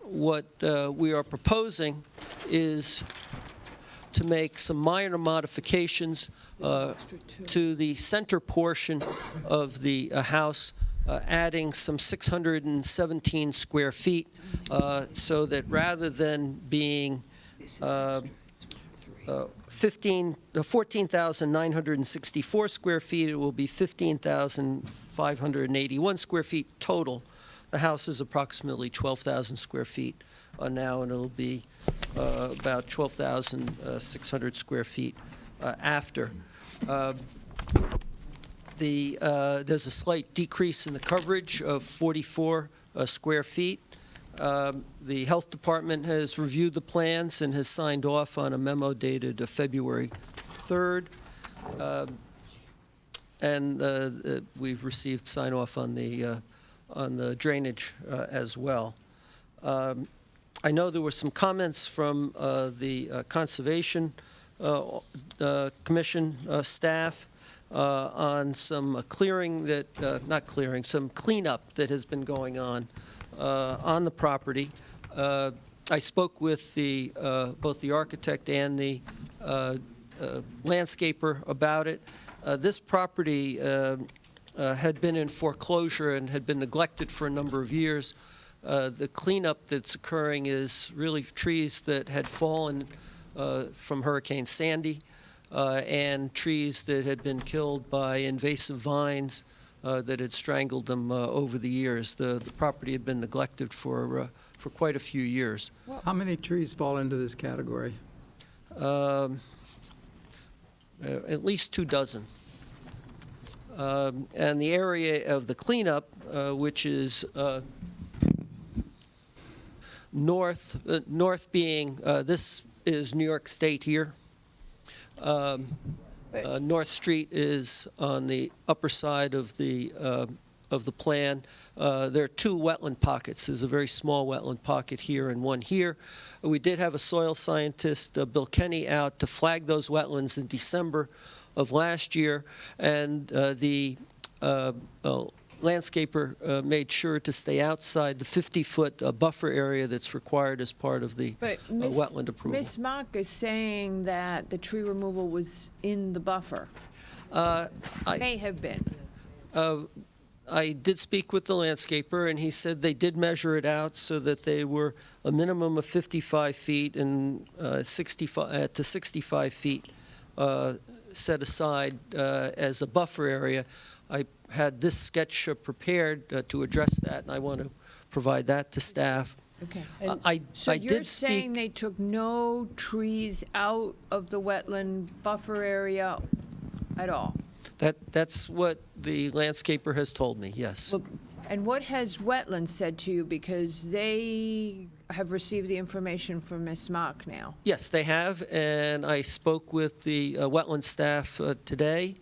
What we are proposing is to make some minor modifications to the center portion of the house, adding some 617 square feet, so that rather than being 14,964 square feet, it will be 15,581 square feet total. The house is approximately 12,000 square feet now, and it'll be about 12,600 square feet after. There's a slight decrease in the coverage of 44 square feet. The health department has reviewed the plans and has signed off on a memo dated February 3rd. And we've received sign off on the drainage as well. I know there were some comments from the Conservation Commission staff on some some cleanup that has been going on the property. I spoke with both the architect and the landscaper about it. This property had been in foreclosure and had been neglected for a number of years. The cleanup that's occurring is really trees that had fallen from Hurricane Sandy and trees that had been killed by invasive vines that had strangled them over the years. The property had been neglected for quite a few years. How many trees fall into this category? At least 24. And the area of the cleanup, which is north being, this is New York State here. North Street is on the upper side of the plan. There are two wetland pockets. There's a very small wetland pocket here and one here. We did have a soil scientist, Bill Kenny, out to flag those wetlands in December of last year, and the landscaper made sure to stay outside the 50-foot buffer area that's required as part of the wetland approval. Ms. Mock is saying that the tree removal was in the buffer. May have been. I did speak with the landscaper, and he said they did measure it out so that they were a minimum of 55 feet and 65 to 65 feet set aside as a buffer area. I had this sketch prepared to address that, and I want to provide that to staff. Okay. So you're saying they took no trees out of the wetland buffer area at all? That's what the landscaper has told me, yes. And what has wetlands said to you? Because they have received the information from Ms. Mock now. Yes, they have, and I spoke with the wetland staff today.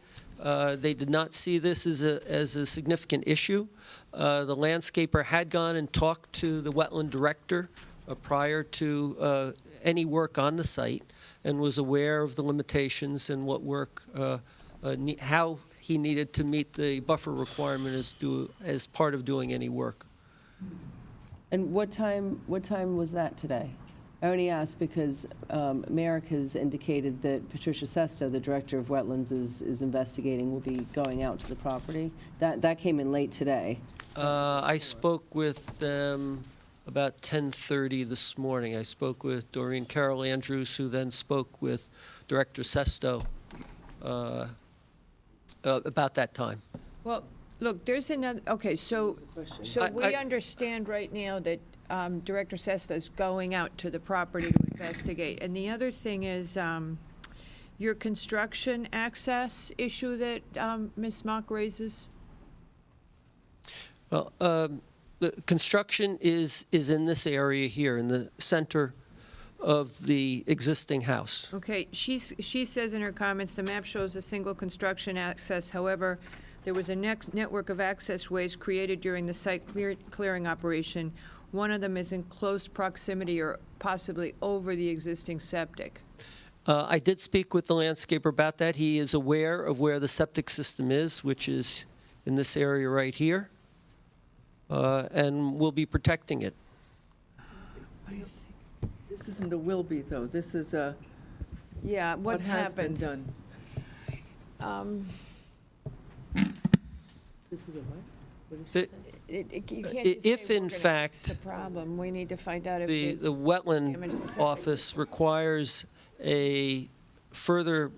They did not see this as a significant issue. The landscaper had gone and talked to the wetland director prior to any work on the site and was aware of the limitations and what work, how he needed to meet the buffer requirement as part of doing any work. And what time was that today? I only asked because Merrick has indicated that Patricia Sesto, the director of wetlands, is investigating, will be going out to the property. That came in late today. I spoke with them about 10:30 this morning. I spoke with Doreen Carroll Andrews, who then spoke with Director Sesto about that time. Well, look, there's another, okay, so we understand right now that Director Sesta is going out to the property to investigate. And the other thing is your construction access issue that Ms. Mock raises? Well, the construction is in this area here, in the center of the existing house. Okay, she says in her comments, the map shows a single construction access. However, there was a network of access ways created during the site clearing operation. One of them is in close proximity or possibly over the existing septic. I did speak with the landscaper about that. He is aware of where the septic system is, which is in this area right here, and will be protecting it. This isn't a will be, though. This is a, Yeah, what what's has been happened? done. This is a what? What The- did she say? You can't just If say in we're gonna fact fix the problem. We need to find out if The they've wetland damaged the septic. office requires a further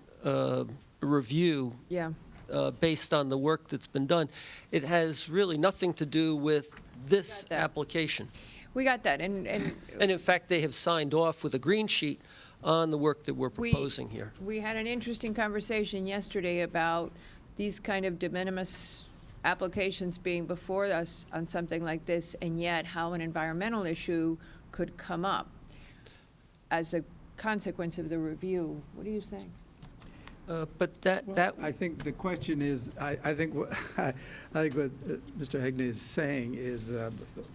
review Yeah. based on the work that's been done. It has really nothing to do with this Got that. application. We got that, and And in fact, they have signed off with a green sheet on the work that we're proposing here. we had an interesting conversation yesterday about these kind of de minimis applications being before us on something like this, and yet how an environmental issue could come up as a consequence of the review. What do you think? But that I think the question is, I think what Mr. Hegney is saying is,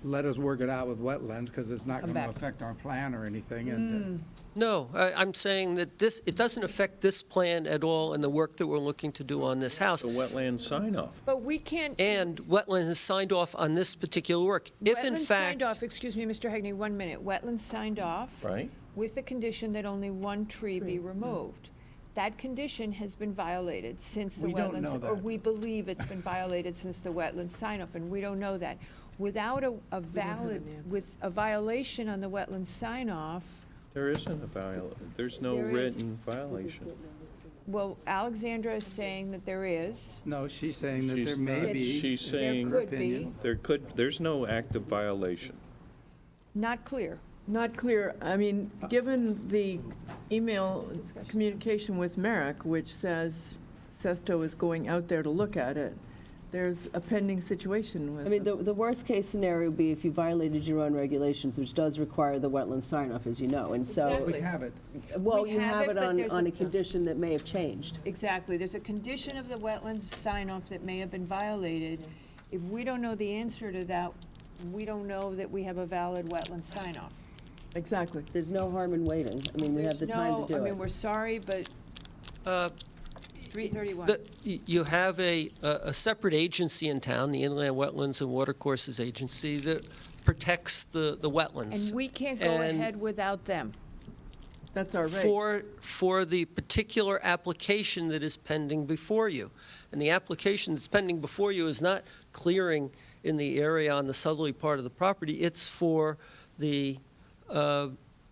let us work it out with wetlands, because it's not Come going to back. affect our plan or anything, and No, I'm saying that it doesn't affect this plan at all and the work that we're looking to do on this house. The wetland sign-off. But we can't. And wetland has signed off on this particular work. If in Wetlands fact, signed off, excuse me, Mr. Hegney, 1 minute. Wetlands signed off. Right. With the condition that only one tree be removed. That condition has been violated since the We don't wetlands, know or that. we believe it's been violated since the wetlands sign-off, and we don't know that. Without a valid, with a violation on the wetlands sign-off, There isn't there's no There is. written violation. well, Alexandra is saying that there is. No, she's saying that there She's may not. be. She's There saying could be, there's no active violation. not clear. Not clear. I mean, given the email communication with Merrick, which says Sesto is going out there to look at it, there's a pending situation with. I mean, the worst-case scenario would be if you violated your own regulations, which does require the wetland sign-off, as you know, and so. Exactly. We have it. Well, We you have have it, it but on, there's on a- a condition that may have changed. Exactly. There's a condition of the wetlands sign-off that may have been violated. If we don't know the answer to that, we don't know that we have a valid wetland sign-off. Exactly. There's no harm in waiting. I mean, we have the time to do I it. mean, we're sorry, but uh, 331. you have a separate agency in town, the Inland Wetlands and Watercourses Agency, that protects the wetlands. And we can't go And ahead without them. That's our right. for the particular application that is pending before you. And the application that's pending before you is not clearing in the area on the southerly part of the property. It's for the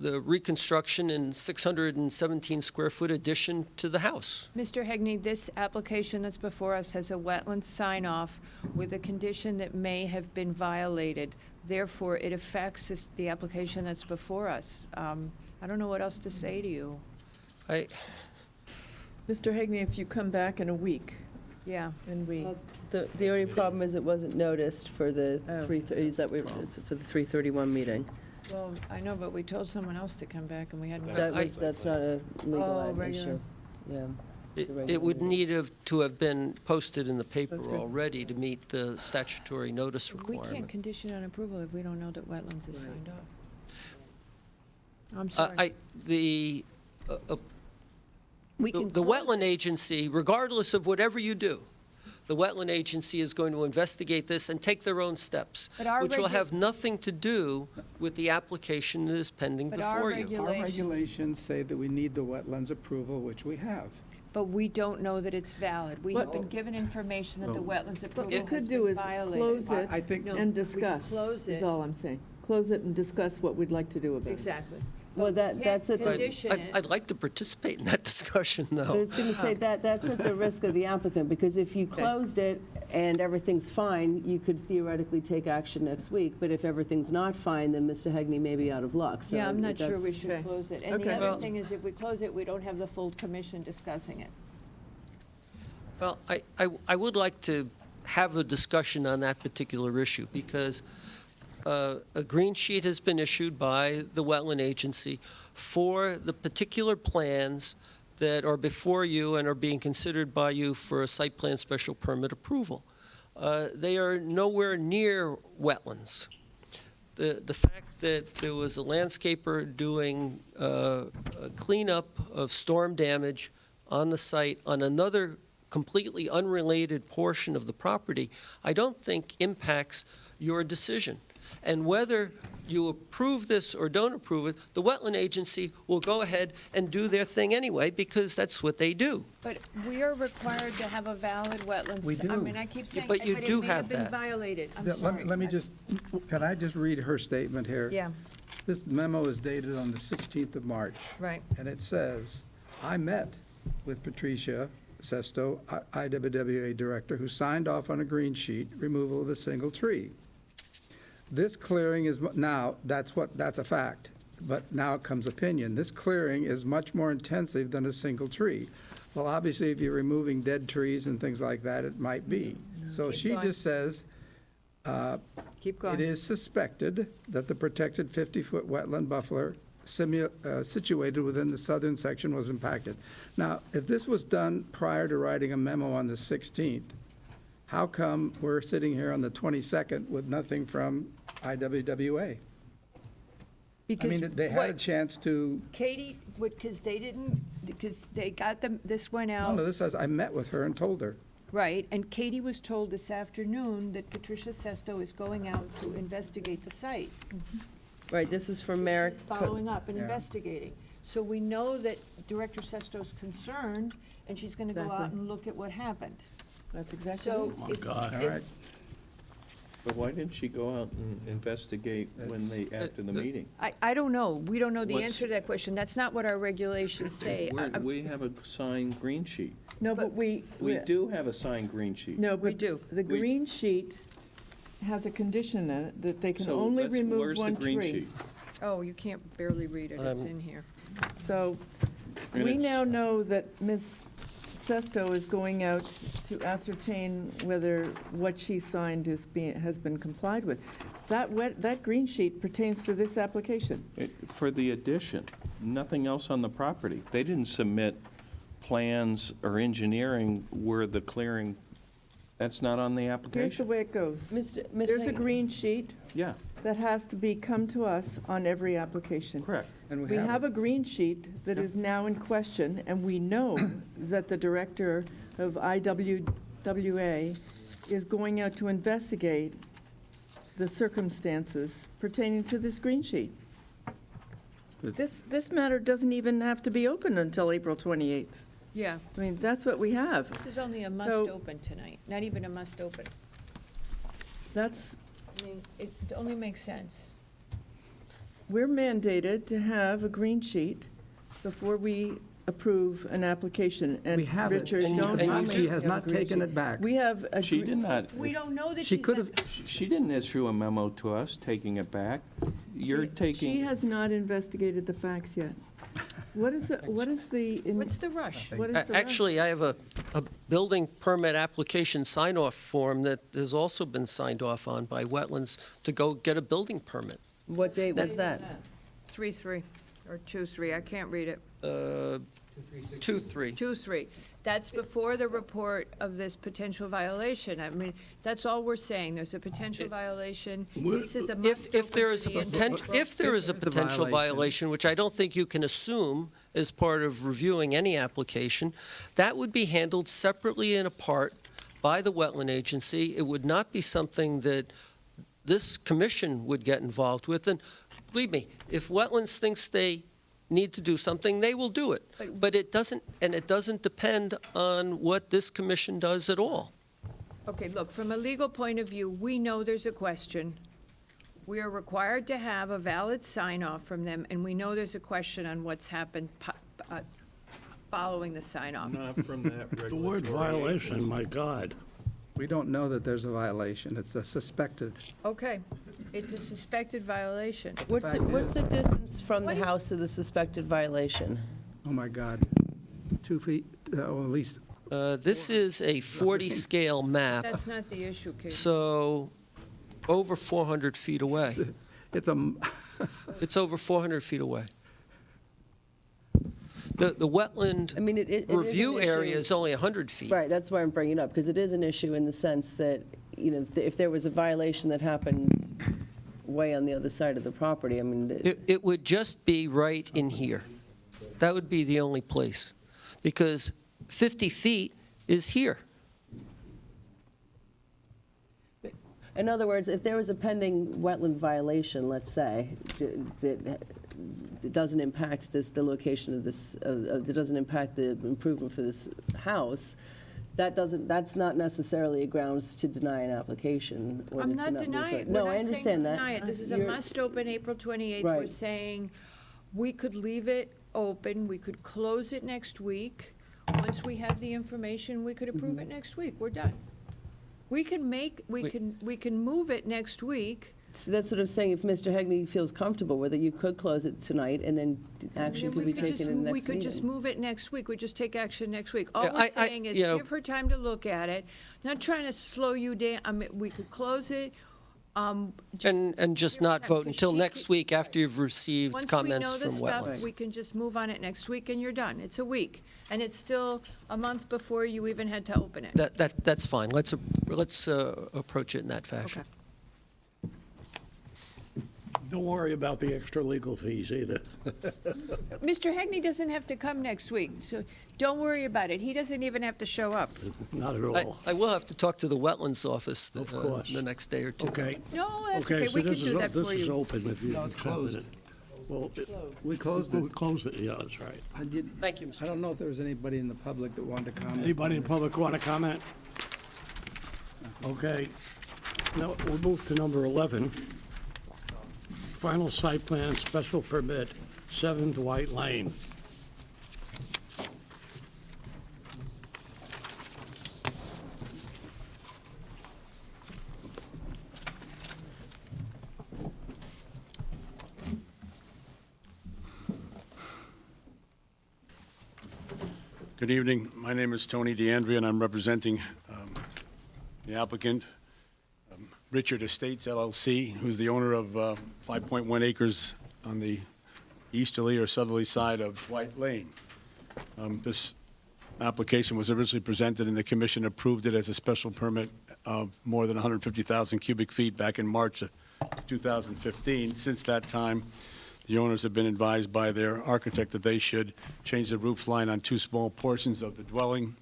reconstruction and 617 square foot addition to the house. Mr. Hegney, this application that's before us has a wetland sign-off with a condition that may have been violated. Therefore, it affects the application that's before us. I don't know what else to say to you. I, Mr. Hegney, if you come back in a week, Yeah. and we, The only problem is it wasn't noticed for the Oh. 3:30, for the 3:31 meeting. Well, I know, but we told someone else to come back, and we hadn't. That's not a legal Oh, ad regular. issue. Yeah. It's a it regular would meeting. need to have been posted in the paper Posted. already to meet the statutory notice We requirement. can't condition on approval if we don't know that wetlands is signed off. I'm sorry. The We can the close wetland agency, regardless of whatever you do, the wetland agency is going to investigate this and take their own steps, But our which will regu- have nothing to do with the application that is pending But our before you. regu- Our Regulation. regulations say that we need the wetlands approval, which we have. But we don't know that it's valid. We have But- been given information that the wetlands what approval we has could do been is violated. close it I think- and discuss, close is it. all I'm saying. Close it and discuss what we'd like to do about it. Exactly. Well, that's at the, Condition it. I'd like to participate in that discussion, I though. was going to say that's at the risk of the applicant, because if you closed it and everything's fine, you could theoretically take action next week, but if everything's not fine, then Mr. Hegney may be out of luck, so. Yeah, I'm not sure we that's- should Okay. close it. And the Okay. other Well- thing is, if we close it, we don't have the full commission discussing it. Well, I would like to have a discussion on that particular issue, because a green sheet has been issued by the wetland agency for the particular plans that are before you and are being considered by you for a site plan special permit approval. They are nowhere near wetlands. The fact that there was a landscaper doing a cleanup of storm damage on the site on another completely unrelated portion of the property, I don't think impacts your decision. And whether you approve this or don't approve it, the wetland agency will go ahead and do their thing anyway, because that's what they do. But we are required to have a valid wetlands. We I do. mean, I keep saying, but you do it may have have been that. violated. I'm Let- sorry. Let me just, can I just read her statement here? Yeah, This memo is dated on the 16th of March. right. And it says, I met with Patricia Sesto, IWWA Director, who signed off on a green sheet, removal of a single tree. This clearing is, now, that's a fact, but now comes opinion. This clearing is much more intensive than a single tree. Well, obviously, if you're removing dead trees and things like that, it might be. So Keep she going. just says, Keep it going. is suspected that the protected 50-foot wetland buffer situated within the southern section was impacted. Now, if this was done prior to writing a memo on the 16th, how come we're sitting here on the 22nd with nothing from IWWA? Because mean, they had a what- chance to, Katie, because they got this went no, out. no, this says, I met with her and told her. Right, and Katie was told this afternoon that Patricia Sesto is going out to investigate the site. Right, this is from Merrick. She's following up and Yeah. investigating. So we know that Director Sesto's concerned, and she's gonna go out Exactly. and look at what happened. That's exactly So. it. Oh, my if- God. All right. But why didn't she go out and investigate after the meeting? I don't know, we don't know the What's- answer to that question, that's not what our regulations say. We have a signed green sheet. No, but We do have a signed green sheet. No, We but do. the We- green sheet has a condition in it that they can So only let's- remove where's the one green tree. sheet? Oh, you can't barely read it, it's in here. So And we it's- now know that Ms. Sesto is going out to ascertain whether what she signed has been complied with. That green sheet pertains to this application. For the addition, nothing else on the property. They didn't submit plans or engineering where the clearing, that's not on the Here's the application. way it goes. Mr. There's a Hagan. green sheet Yeah, that has to come to us on every application. correct. And We have a green sheet that is now in question, and we know that the director of IWWA is going out to investigate the circumstances pertaining to this green sheet. This matter doesn't even have to be open until April 28th. Yeah, I mean, that's what we have. this is only a must So- open tonight, not even a must open. That's, I mean, it only makes sense. we're mandated to have a green sheet before we approve an application. And We have it. Richard, She don't has tell not- me she we has have a not green taken sheet. it back. We have a. She did not, We don't know that She she's could not. have, she didn't issue a memo to us taking it back. You're She taking, has not investigated the facts yet. What is the? What's the rush? What is the rush? Actually, I have a building permit application sign-off form that has also been signed off on by Wetlands to go get a building permit. What date was that? 3-3, or 2-3, I can't read it. 2-3. 2-3. That's before the report of this potential violation. I mean, that's all we're saying. There's a potential violation. This is a must If there is a open for the potential, if there is a If there's a potential violation. violation, which I don't think you can assume as part of reviewing any application, that would be handled separately and apart by the wetland agency. It would not be something that this commission would get involved with. And believe me, if wetlands thinks they need to do something, they will do it. But it doesn't depend on what this commission does at all. Okay, look, from a legal point of view, we know there's a question. We are required to have a valid sign-off from them, and we know there's a question on what's happened following the sign-off. not from that The word regulatory violation, agency. my God. we don't know that there's a violation. It's a suspected. Okay, it's a suspected violation. What's the distance from the What is- house to the suspected violation? Oh, my God. 2 feet, or at least, This is a 40 scale map, That's not the issue, Katie. so over 400 feet away. it's a, It's over 400 feet away. The wetland I mean, it is an review area issue. is only 100 feet. Right, that's why I'm bringing it up, because it is an issue in the sense that, you know, if there was a violation that happened way on the other side of the property, I mean, It would just be right in here. That would be the only place, because 50 feet is here. in other words, if there was a pending wetland violation, let's say, that doesn't impact the location of this, that doesn't impact the improvement for this house, that's not necessarily a grounds to deny an application. or I'm to not move denying it. it. No, We're I not saying understand that. deny it. This is a You're- must open April 28th. We're Right. saying we could leave it open, we could close it next week. Once we have the information, we could approve Mm-hmm. it next week. We're done. We can move it next week. So that's what I'm saying, if Mr. Hegney feels comfortable with it, you could close it tonight, and then action And could be taken in the We next could just meeting. move it next week. We just take action next week. All Yeah, we're saying is you know- give her time to look at it. Not trying to slow you down. I mean, we could close it. And just give her not time, vote 'cause until she next can- week after you've received Once we comments know the from stuff, wetlands. we can just move on it next week and you're done. It's a week. And it's still a month before you even had to open it. That's fine. Let's approach it in that fashion. Okay. Don't worry about the extra legal fees either. Mr. Hegney doesn't have to come next week, so don't worry about it. He doesn't even have to show up. Not at I, all. I will have to talk to the wetlands office Of course. the next day or two. Okay. No, that's Okay, okay. so We can this do is, that for this is you. open if you No, it's accepted closed. it. Well, We closed we it. closed it, yeah, that's right. I did, Thank you, Mr. I don't know if there was anybody in the public that wanted to comment. Anybody in public want to comment? Okay. Now, we'll move to number 11. Final site plan, special permit, 7 Dwight Lane. Good evening. My name is Tony DeAndrea, and I'm representing the applicant, Richard Estates LLC, who's the owner of 5.1 acres on the easterly or southerly side of White Lane. This application was originally presented, and the commission approved it as a special permit of more than 150,000 cubic feet back in March of 2015. Since that time, the owners have been advised by their architect that they should change the roof line on 2 small portions of the dwelling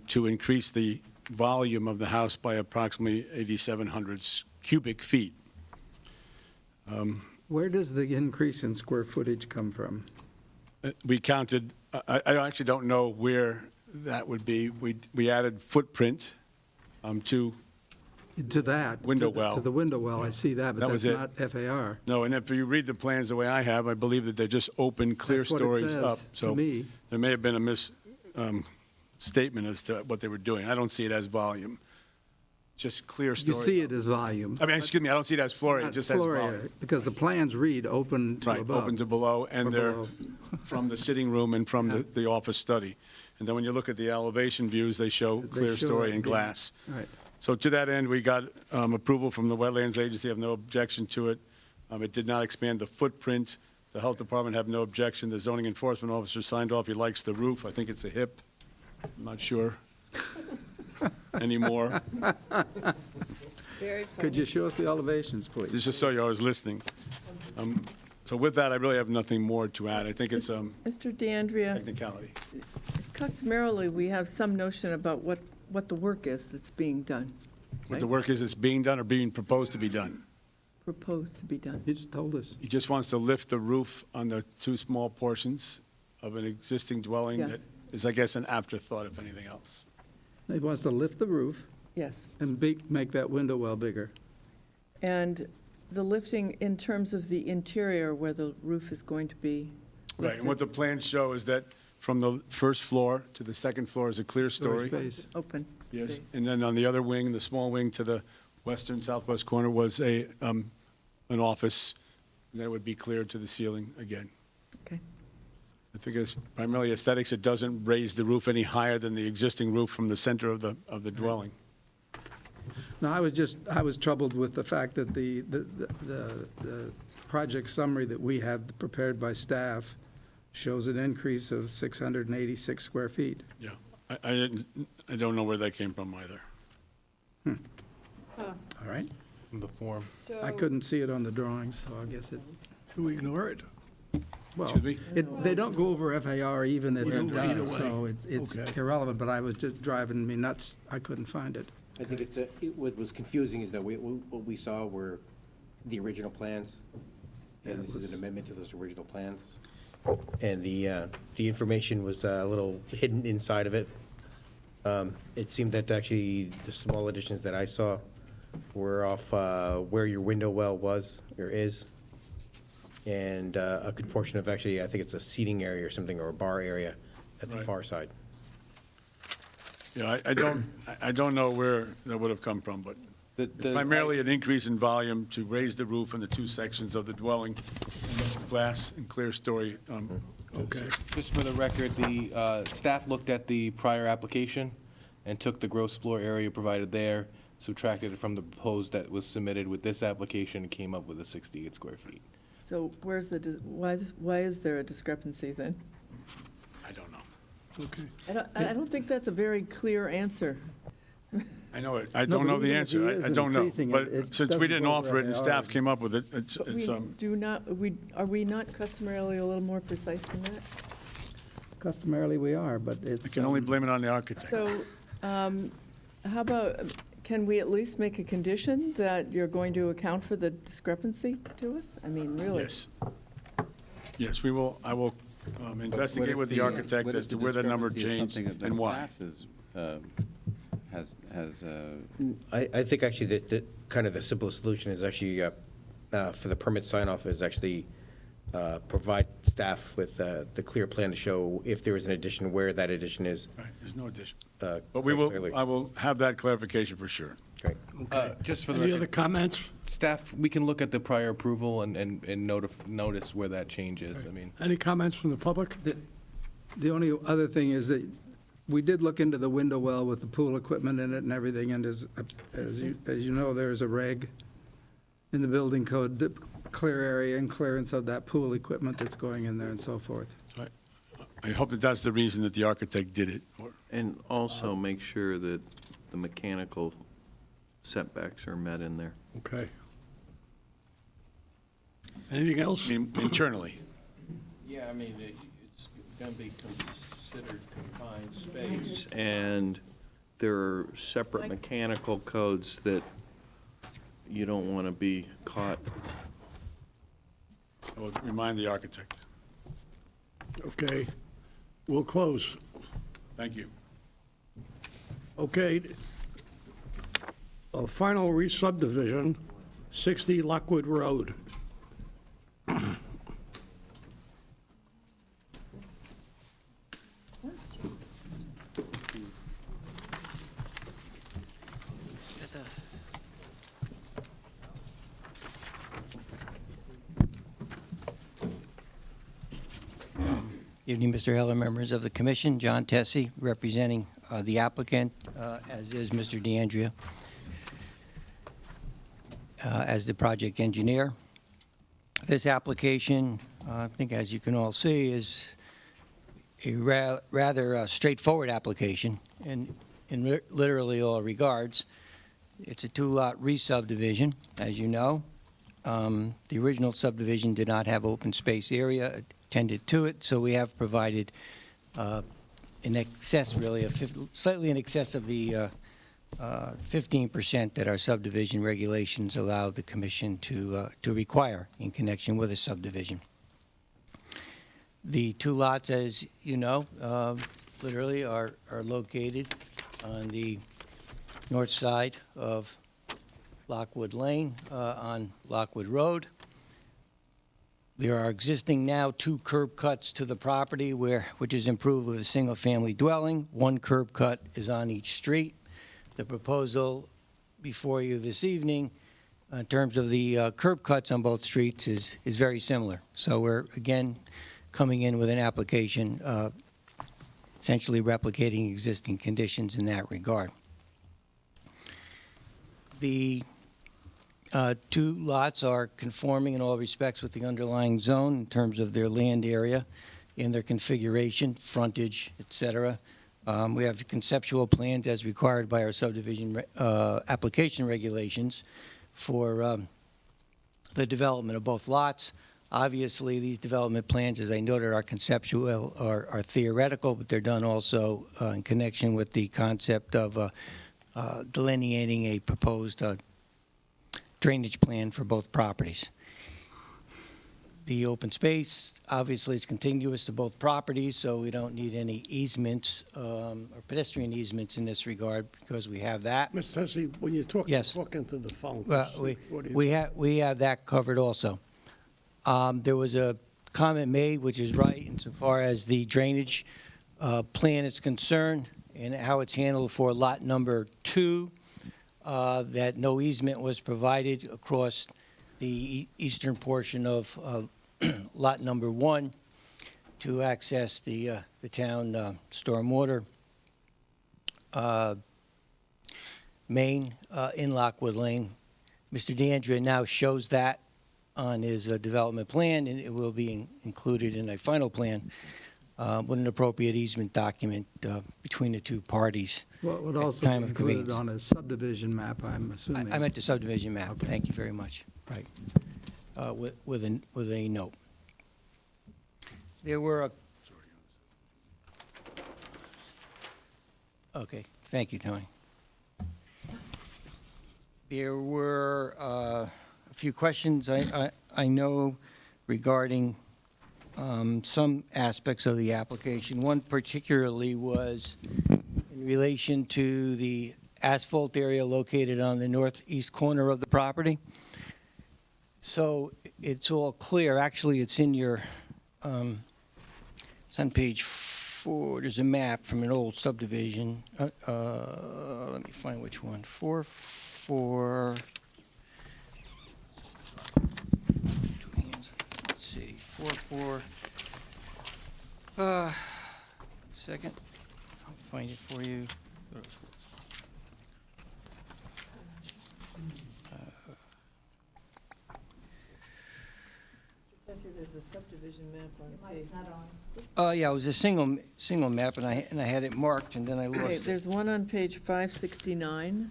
to increase the volume of the house by approximately 8,700 cubic feet. Where does the increase in square footage come from? We counted, I actually don't know where that would be. We added footprint to, To that? Window to the- well. To the window well, I see that, but That that's was it. not FAR. no, and if you read the plans the way I have, I believe that they're just open, clear That's what it stories says up. to So me. there may have been a statement as to what they were doing. I don't see it as volume, just clear You story. see it as volume. I mean, excuse me, I don't see it as floor area, Not just as floor volume. area, because the plans read open to Right, above. open to below, and Or they're below. from the sitting room and from Yeah. the office study. And then when you look at the elevation views, they show They clear show story it, and yeah. glass. Right. So to that end, we got approval from the Wetlands Agency, have no objection to it. It did not expand the footprint. The Health Department have no objection. The zoning enforcement officer signed off. He likes the roof. I think it's a hip. I'm not sure anymore. Very Could you show us the elevations, please? Just so you I was listening. So with that, I really have nothing more to add. I think it's Mr. DeAndrea, technicality. customarily, we have some notion about what the work is that's being done, What the work is that's being done or being proposed to be done. proposed to be done. You just told us. He just wants to lift the roof on the 2 small portions of an existing dwelling Yes. that is, I guess, an afterthought, if anything else. He wants to lift the roof Yes. and make that window well bigger. And the lifting in terms of the interior where the roof is going to be Right, and what the plans show is that from the first floor to the second floor is a clear Story story. space. open. Yes, space. and then on the other wing, the small wing to the western southwest corner was an office that would be cleared to the ceiling again. Okay. I think it's primarily aesthetics. It doesn't raise the roof any higher than the existing roof from the center of the dwelling. No, I was troubled with the fact that the project summary that we have prepared by staff shows an increase of 686 square feet. Yeah, I don't know where that came from either. All right? The form. I couldn't see it on the drawings, so I guess it, Do we ignore it? well, Excuse me? they don't go over FAR even if it Either does, way. so it's Okay. irrelevant, but I was just driving me nuts. I couldn't find it. I think what was confusing is that what we saw were the original plans, and this is an amendment to those original plans. And the information was a little hidden inside of it. It seemed that actually the small additions that I saw were off where your window well was, or is, and a good portion of actually, I think it's a seating area or something, or a bar area at the Right. far side. Yeah, I don't know where that would have come from, but The- primarily an increase in volume to raise the roof in the 2 sections of the dwelling, glass and clear story. Okay. Just for the record, the staff looked at the prior application and took the gross floor area provided there, subtracted it from the proposed that was submitted with this application, and came up with a 68 square feet. So where's why is there a discrepancy then? I don't know. Okay. I don't think that's a very clear answer. I know it. I No, don't but know the even if answer. he is I don't know. increasing it, But it since we doesn't didn't go offer it and very staff hard. came up with it, it's, We do not, are we not customarily a little more precise than that? Customarily, we are, but it's. I can only blame it on the architect. So, how about, can we at least make a condition that you're going to account for the discrepancy to us? I mean, really? Yes. Yes, we will, I will investigate with the architect as to where that number changed and why. I think actually that, kind of the simplest solution is actually, for the permit sign-off is actually provide staff with the clear plan to show if there is an addition, where that addition is. Right, there's no addition. But But we will, I will have that clarification for sure. Great. Just for the Any record, other comments? staff, we can look at the prior approval and notice where that change is. I mean, Any comments from the public? The only other thing is that we did look into the window well with the pool equipment in it and everything, and as you know, there's a reg in the building code, the clear area and clearance of that pool equipment that's going in there and so forth. I hope that that's the reason that the architect did it. And also make sure that the mechanical setbacks are met in there. Okay. Anything else? Internally. Yeah, I mean, it's going to be considered confined space. And there are separate mechanical codes that you don't want to be caught. I will remind the architect. Okay. We'll close. Thank you. Okay. A final re-subdivision, 60 Lockwood Road. Evening, Mr. Heller, members of the commission. John Tessie, representing the applicant, as is Mr. DeAndrea, as the project engineer. This application, I think as you can all see, is a rather straightforward application in literally all regards. It's a two-lot re-subdivision, as you know. The original subdivision did not have open space area attended to it, so we have provided in excess, really, slightly in excess of the 15% that our subdivision regulations allow the commission to require in connection with a subdivision. The two lots, as you know, literally are located on the north side of Lockwood Lane on Lockwood Road. There are existing now two curb cuts to the property which is improved with a single-family dwelling. One curb cut is on each street. The proposal before you this evening, in terms of the curb cuts on both streets, is very similar. So we're, again, coming in with an application essentially replicating existing conditions in that regard. The two lots are conforming in all respects with the underlying zone in terms of their land area, in their configuration, frontage, et cetera. We have conceptual plans as required by our subdivision application regulations for the development of both lots. Obviously, these development plans, as I noted, are conceptual, are theoretical, but they're done also in connection with the concept of delineating a proposed drainage plan for both properties. The open space, obviously, is contiguous to both properties, so we don't need any easements or pedestrian easements in this regard because we have that. Mr. Tessie, when you talk, Yes. talk into the phone. Well, we have that covered also. There was a comment made, which is right, insofar as the drainage plan is concerned and how it's handled for lot number 2, that no easement was provided across the eastern portion of lot number 1 to access the town stormwater main in Lockwood Lane. Mr. DeAndrea now shows that on his development plan, and it will be included in a final plan. with an appropriate easement document between the two parties. Well, it would at the also time be of included conveyance. on a subdivision map, I'm assuming. I meant the subdivision map. Okay. Thank you very much. Right. With a note. There were Okay, thank you, Tony. There were a few questions I know regarding some aspects of the application. One particularly was in relation to the asphalt area located on the northeast corner of the property. So it's all clear. Actually, it's in your, it's on page 4. There's a map from an old subdivision. Let me find which one. 4. Let's see. 4. Second. I'll find it for you. Jesse, there's a subdivision map on page. Yeah, it was a single map, and I had it marked, and then I Okay, lost it. there's one on page 569.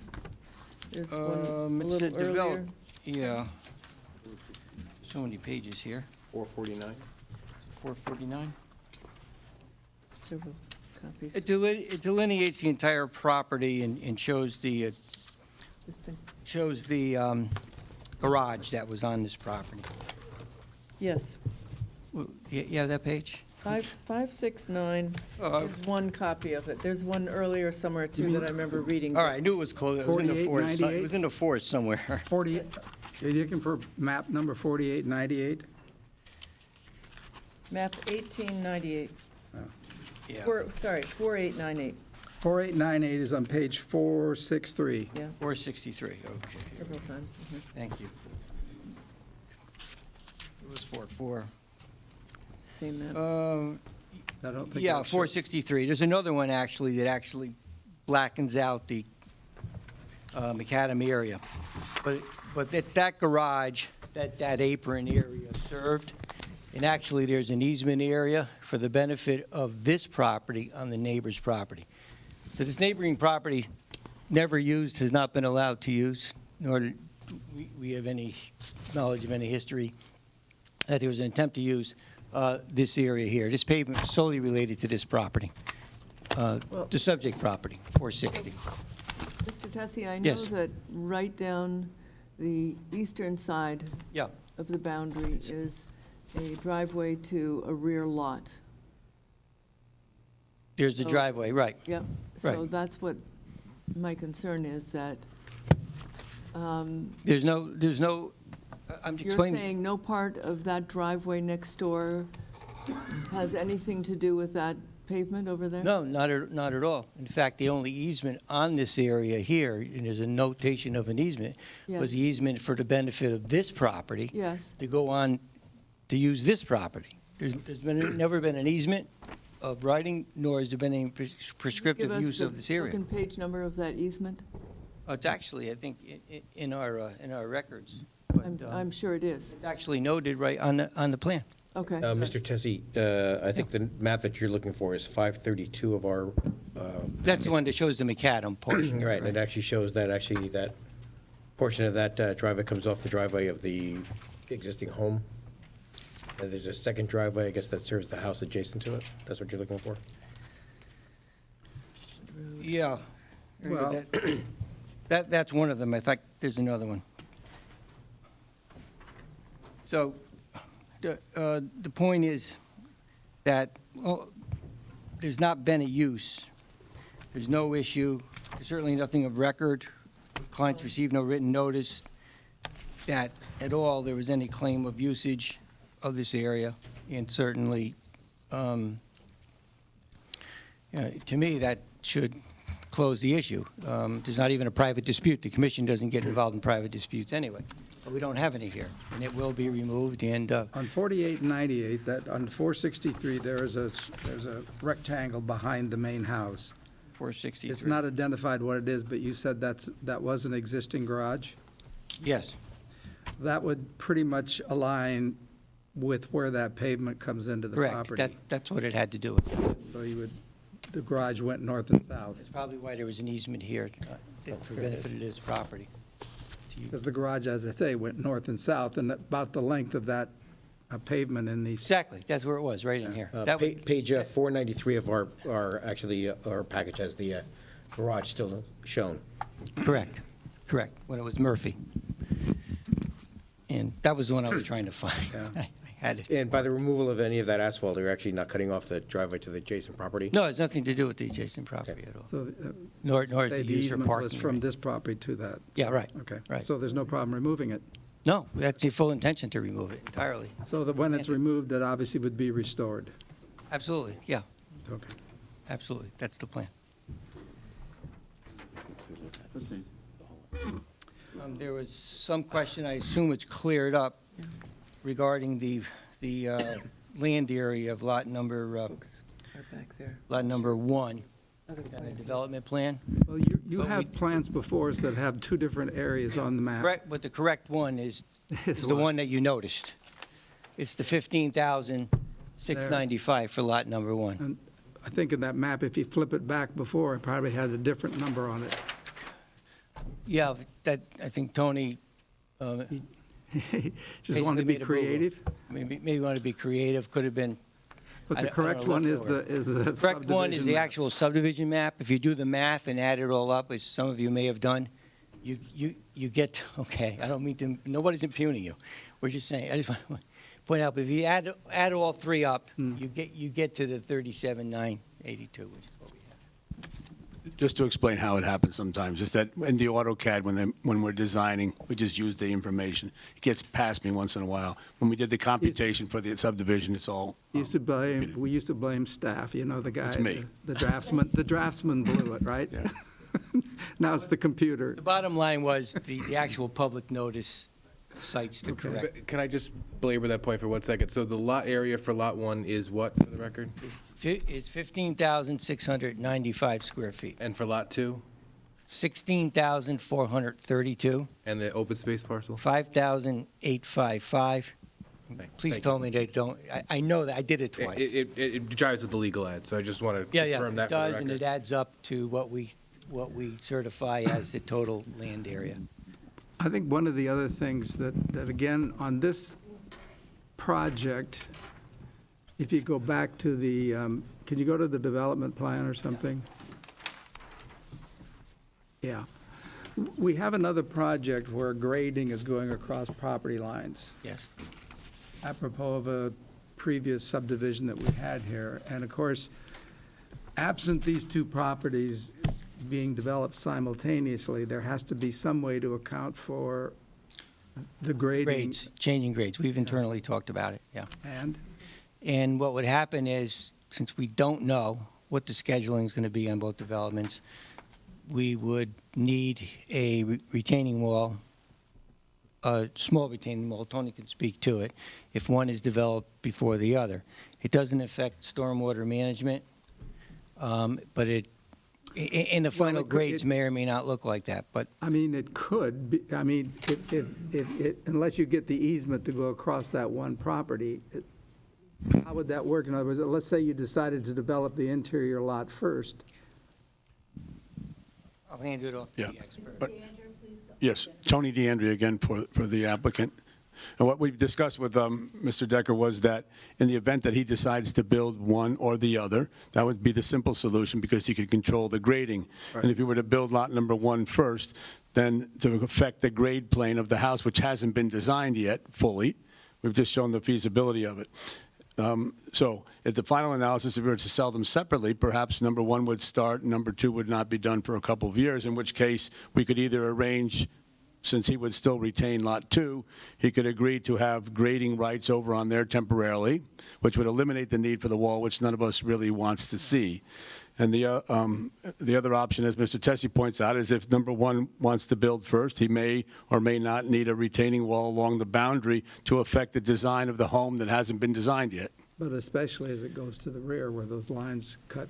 There's one a It little said develop- earlier. Yeah. So many pages here. 449? 449. Several copies. It delineates the entire property and shows the This thing. garage that was on this property. Yes, You have that page? 569, Oh, there's one copy of it. There's one earlier somewhere too that I remember reading. All right, I knew it was close. It was in the forest. 4898? It was in the forest somewhere. 48, are you looking for map number 4898? Map 1898, Yeah. 4898, 4898 is on page 463. yeah, 463, okay. several times. Mhm. Thank you. It was 44. Same map. I don't think Yeah, that's- 463. There's another one actually that actually blackens out the macadam area. But it's that garage, that apron area served. And actually, there's an easement area for the benefit of this property on the neighbor's property. So this neighboring property, never used, has not been allowed to use, nor do we have any knowledge of any history that there was an attempt to use this area here. This pavement was solely related to this property, the subject property, 460. Mr. Tessie, I know Yes. that right down the eastern side Yeah. of the boundary is a driveway to a rear lot. There's the So- driveway, right. Yep, so Right. that's what my concern is, that There's no, I'm you're explaining. saying no part of that driveway next door has anything to do with that pavement over there? No, not at all. In fact, the only easement on this area here, and there's a notation of an easement, was the easement for the benefit of this property Yes, to go on to use this property. There's never been an easement of writing, nor has there been any give prescriptive us use the of this area. second page number of that easement? It's actually, I think, in our records. but, I'm sure it is. It's actually noted right on the plan. Okay. Mr. Tessie, I think the map that you're looking for is 532 of our, That's the one that shows the macadam portion. right, and it actually shows that that portion of that driveway comes off the driveway of the existing home. And there's a second driveway, I guess, that serves the house adjacent to it. That's what you're looking for? Yeah. Well- That's one of them. In fact, there's another one. So, the point is that, well, there's not been a use. There's no issue. There's certainly nothing of record. Clients received no written notice that at all there was any claim of usage of this area. And certainly, to me, that should close the issue. There's not even a private dispute. The commission doesn't get involved in private disputes anyway. But we don't have any here, and it will be removed, and, On 4898, on 463, there's a rectangle behind the main house. 463. It's not identified what it is, but you said that was an existing garage? Yes. That would pretty much align with where that pavement comes into the Correct. property. That's what it had to do with. So you would, the garage went north and south. That's probably why there was an easement here that for benefit of this property. Because the garage, as I say, went north and south, and about the length of that pavement in the. Exactly, that's where it was, right in here. That would- Page 493 of our package has the garage still shown. Correct, when it was Murphy. And that was the one I was trying to find. I had it. And by the removal of any of that asphalt, you're actually not cutting off the driveway to the adjacent property? No, it has nothing to do with the adjacent property at all. So, Nor is say it the used for easement was parking. from right? this property to that. Yeah, right. Okay. Right. So there's no problem removing it. No, that's the full intention to remove it entirely. So that when it's removed, that obviously would be restored. Absolutely, yeah, Okay. absolutely, that's the plan. There was some question, I assume it's cleared up, regarding the land area of lot number Books are back there. one, Other on the side. development plan. Well, you But have plans before us that have two different areas on the map. Correct, but the correct one is Is the what? one that you noticed. It's the 15,695 for lot number one. And I think in that map, if you flip it back before, it probably had a different number on it. Yeah, that, I think Tony Just wanted to be basically made a boo-boo. creative. Maybe wanted to be creative, could have been. But I the don't correct know, one is leftover. the subdivision. Correct one is the map. actual subdivision map. If you do the math and add it all up, as some of you may have done, you get, okay, I don't mean to, nobody's impugning you. We're just saying, I just want to point out, but if you add all three up, you get to the 37,982, which is what we have. Just to explain how it happens sometimes, just that in the AutoCAD, when we're designing, we just use the information. It gets past me once in a while. When we did the computation for the subdivision, it's all, We used to blame staff, you know, the guy. It's me. The draftsman blew it, right? Yeah. Now it's the computer. The bottom line was the actual public notice cites the correct. But can I just belabor that point for 1 second? So the lot area for lot one is what, for the record? Is 15,695 square feet. And for lot two? 16,432. And the open space parcel? 5,855. Please Thank tell me they don't, I know that, I did it twice. It drives with the legal ad, so I just want to Yeah, confirm it that for the does, and record. it adds up to what we certify as the total land area. I think one of the other things that again, on this project, if you go back to the, can you go to the development plan or something? Yeah. We have another project where grading is going across property lines, Yes. apropos of a previous subdivision that we had here. And of course, absent these two properties being developed simultaneously, there has to be some way to account for the grading. Grades, changing grades. We've internally talked about it, yeah. And what would happen is, since we don't know what the scheduling is going to be on both developments, we would need a retaining wall, a small retaining wall. Tony can speak to it, if one is developed before the other. It doesn't affect stormwater management, but in the final it could- grades may or may not look like that, but I mean, it could, be. I mean, unless you get the easement to go across that one property, how would that work? In other words, let's say you decided to develop the interior lot first. I'll hand it off to Yeah. the expert. yes, Tony DeAndrea again for the applicant. And what we've discussed with Mr. Decker was that in the event that he decides to build one or the other, that would be the simple solution because he could control the grading. And if he were to build lot number one first, then to affect the grade plane of the house, which hasn't been designed yet fully, we've just shown the feasibility of it. So at the final analysis, if we were to sell them separately, perhaps number one would start, number two would not be done for a couple of years, in which case we could either arrange, since he would still retain lot two, he could agree to have grading rights over on there temporarily, which would eliminate the need for the wall, which none of us really wants to see. And the other option, as Mr. Tessie points out, is if number one wants to build first, he may or may not need a retaining wall along the boundary to affect the design of the home that hasn't been designed yet. But especially as it goes to the rear where those lines cut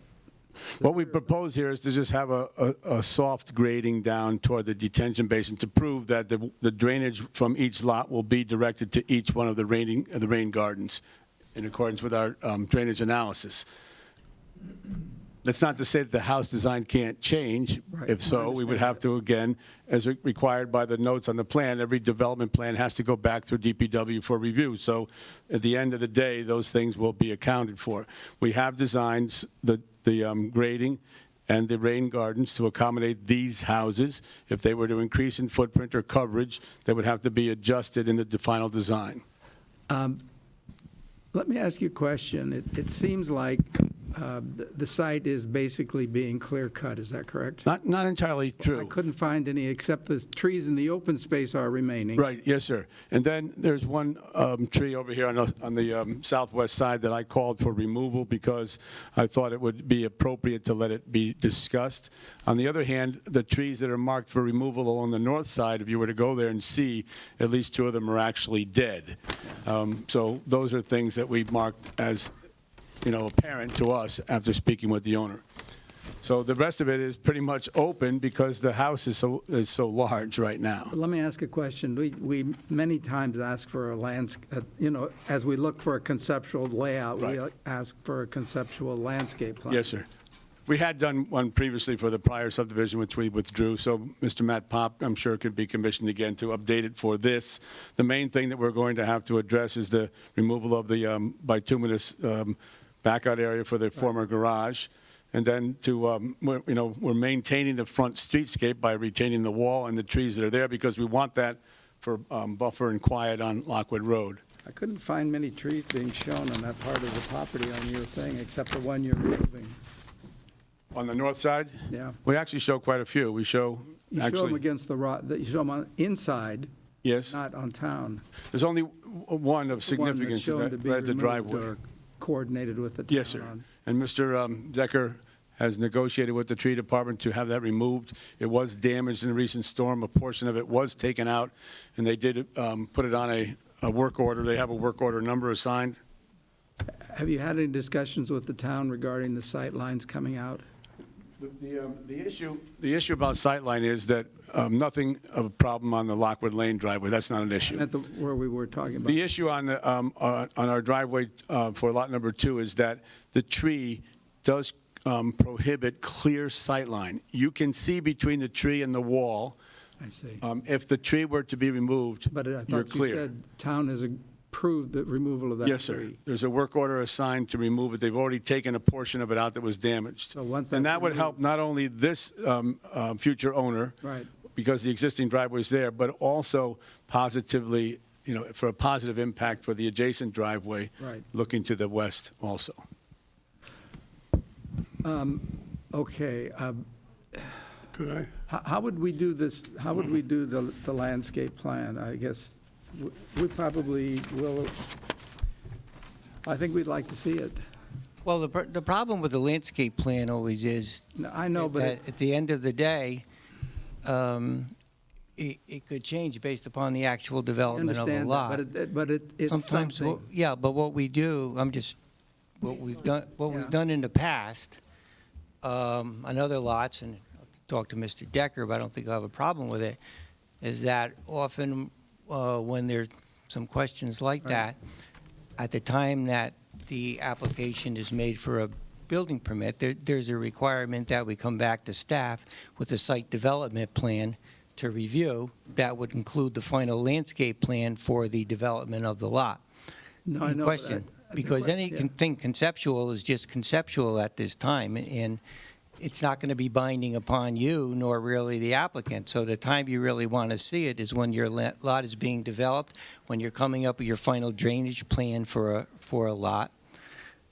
What we propose here is to just have a soft grading down toward the detention basin to prove that the drainage from each lot will be directed to each one of the rain gardens in accordance with our drainage analysis. That's not to say that the house design can't change. Right. If so, we would have to, again, as required by the notes on the plan, every development plan has to go back through DPW for review. So at the end of the day, those things will be accounted for. We have designed the grading and the rain gardens to accommodate these houses. If they were to increase in footprint or coverage, they would have to be adjusted in the final design. Let me ask you a question. It seems like the site is basically being clear-cut, is that correct? Not entirely true. I couldn't find any, except the trees in the open space are remaining. Right, yes, sir. And then there's one tree over here on the southwest side that I called for removal because I thought it would be appropriate to let it be discussed. On the other hand, the trees that are marked for removal along the north side, if you were to go there and see, at least 2 of them are actually dead. So those are things that we marked as, apparent to us after speaking with the owner. So the rest of it is pretty much open because the house is so large right now. Let me ask a question. We many times ask for a as we look for a conceptual layout, we ask for a conceptual landscape plan. Yes, sir. We had done one previously for the prior subdivision, which we withdrew, so Mr. Matt Pop, I'm sure, could be commissioned again to update it for this. The main thing that we're going to have to address is the removal of the bituminous backout area for the former garage. And then we're maintaining the front streetscape by retaining the wall and the trees that are there because we want that for buffer and quiet on Lockwood Road. I couldn't find many trees being shown on that part of the property on your thing, except the one you're moving. On the north side? Yeah. We actually show quite a few. We show, You show them against the rock, you show them on inside, yes, not on town. there's only one of significance One that's shown to be right at the removed driveway. or coordinated with the town. Yes, sir. on. And Mr. Decker has negotiated with the tree department to have that removed. It was damaged in a recent storm. A portion of it was taken out, and they did put it on a work order. They have a work order number assigned. Have you had any discussions with the town regarding the sight lines coming out? The issue about sightline is that nothing of a problem on the Lockwood Lane driveway. That's not an issue. At where we were talking about? The issue on our driveway for lot number 2 is that the tree does prohibit clear sightline. You can see between the tree and the wall. I see. If the tree were to be removed, But I you're thought you clear. said town has approved the removal of that tree. Yes, sir. There's a work order assigned to remove it. They've already taken a portion of it out that was damaged. So once And that's that would help not only this future owner, Right. because the existing driveway is there, but also positively, for a positive impact for the adjacent driveway, Right. looking to the west also. Okay. Could I? How would we do this, how would we do the landscape plan? I guess we probably will, I think we'd like to see it. Well, the problem with the landscape plan always is I know, but that at the end of the day, it could change based upon the actual I development of the understand lot. that, but it's Sometimes, something. yeah, but what we do, what we've done in the past, on other lots, and I'll talk to Mr. Decker, but I don't think I'll have a problem with it, is that often when there's some questions like that, at the time that the application is made for a building permit, there's a requirement that we come back to staff with a site development plan to review that would include the final landscape plan for the development of the lot. No, I know, but Question, because yeah. anything conceptual is just conceptual at this time, and it's not going to be binding upon you nor really the applicant. So the time you really want to see it is when your lot is being developed, when you're coming up with your final drainage plan for a lot.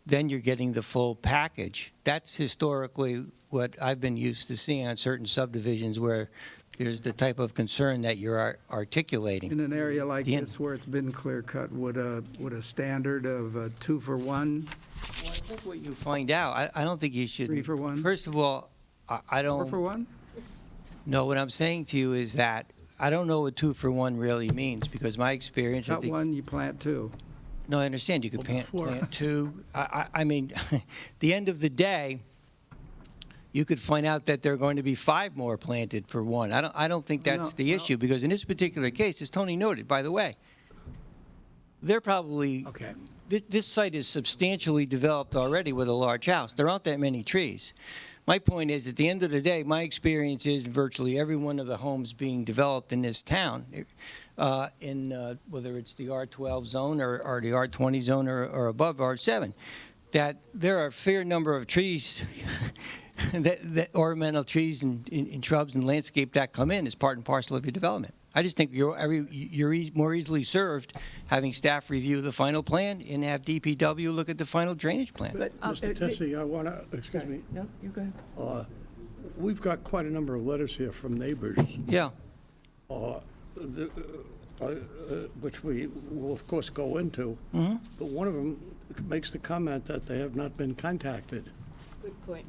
Then you're getting the full package. That's historically what I've been used to seeing on certain subdivisions where there's the type of concern that you're articulating. In an area like this where it's been clear cut, would a standard of 2-for-1? Well, I think what you find out, I don't think you should. 3-for-1? First of all, I don't. 4-for-1? No, what I'm saying to you is that I don't know what 2-for-1 really means, because my experience. Cut one, you plant two. No, I understand. You could plant two. I mean, the end of the day, you could find out that there are going to be 5 more planted for 1. I don't think that's the issue, because in this particular case, as Tony noted, by the way, they're probably, Okay. this site is substantially developed already with a large house. There aren't that many trees. My point is, at the end of the day, my experience is virtually every one of the homes being developed in this town, whether it's the R12 zone or the R20 zone or above R7, that there are a fair number of trees, that ornamental trees and shrubs and landscape that come in as part and parcel of your development. I just think you're more easily served having staff review the final plan and have DPW look at the final drainage plan. But, Mr. Tessie, I want to, excuse me, No, you go ahead. we've got quite a number of letters here from neighbors, Yeah. which we will, of course, go into. But one of them makes the comment that they have not been contacted. Good point.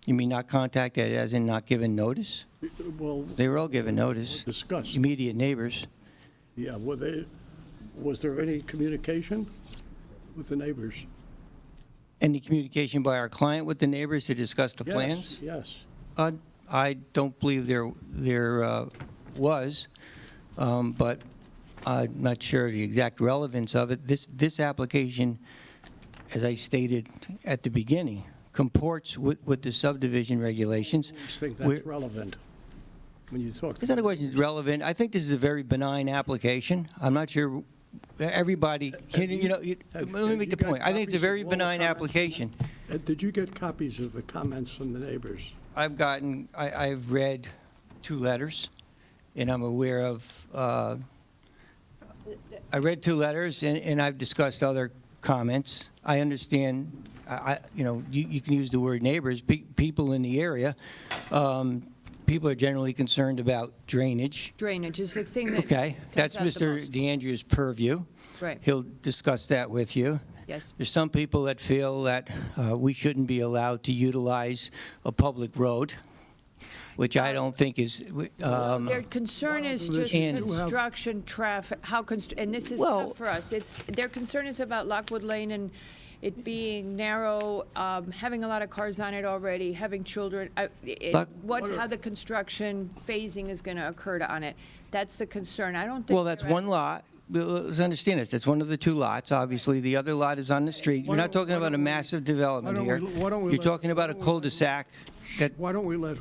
You mean not contacted as in not given notice? Well, They were all given notice, discussed. immediate neighbors. Yeah, was there any communication with the neighbors? Any communication by our client with the neighbors to discuss the plans? Yes. I don't believe there was, but I'm not sure the exact relevance of it. This application, as I stated at the beginning, comports with the subdivision regulations. I just think We're- that's relevant when you talk. It's not a question it's relevant. I think this is a very benign application. I'm not sure everybody, let me make the point. I think it's a very benign application. Did you get copies of the comments from the neighbors? I've read 2 letters, and I'm aware of, I read 2 letters, and I've discussed other comments. I understand, you can use the word neighbors, people in the area. People are generally concerned about drainage. Drainage is the thing that Okay, that's comes out the Mr. most. DeAndrea's purview. Right. He'll discuss that with you. Yes. There's some people that feel that we shouldn't be allowed to utilize a public road, which I don't think is. Their concern is just And- construction, traffic, and this is Well- tough for us. Their concern is about Lockwood Lane and it being narrow, having a lot of cars on it already, having children, how the construction phasing is going to occur on it. That's the concern. I don't think. Well, that's one lot. Let's understand this. That's one of the 2 lots. Obviously, the other lot is on the street. You're not talking about a massive development here. You're talking about a cul-de-sac that. Why don't we let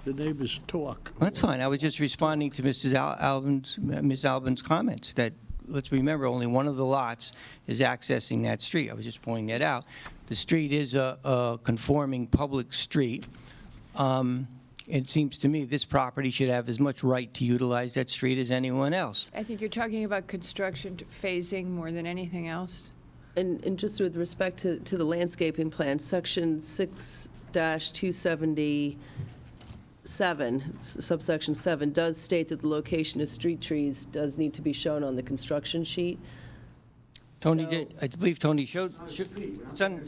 the neighbors talk? That's fine. I was just responding to Ms. Albin's comments that, let's remember, only one of the lots is accessing that street. I was just pointing that out. The street is a conforming public street. It seems to me this property should have as much right to utilize that street as anyone else. I think you're talking about construction phasing more than anything else. And just with respect to the landscaping plan, section 6-277, subsection 7, does state that the location of street trees does need to be shown on the construction sheet. Tony So- did, I believe Tony showed, it's on,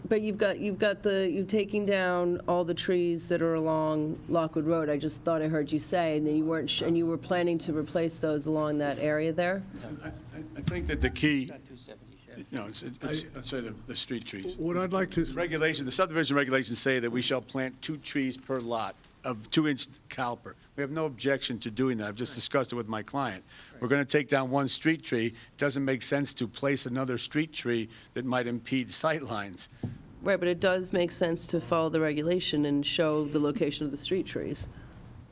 But you're taking down all the trees that are along Lockwood Road. I just thought I heard you say, and then you weren't, and you were planning to replace those along that area there? I think that the key, it's the street trees. What I'd like to, The subdivision regulations say that we shall plant 2 trees per lot of 2-inch caliper. We have no objection to doing that. I've just discussed it with my client. We're going to take down 1 street tree. It doesn't make sense to place another street tree that might impede sight lines. Right, but it does make sense to follow the regulation and show the location of the street trees.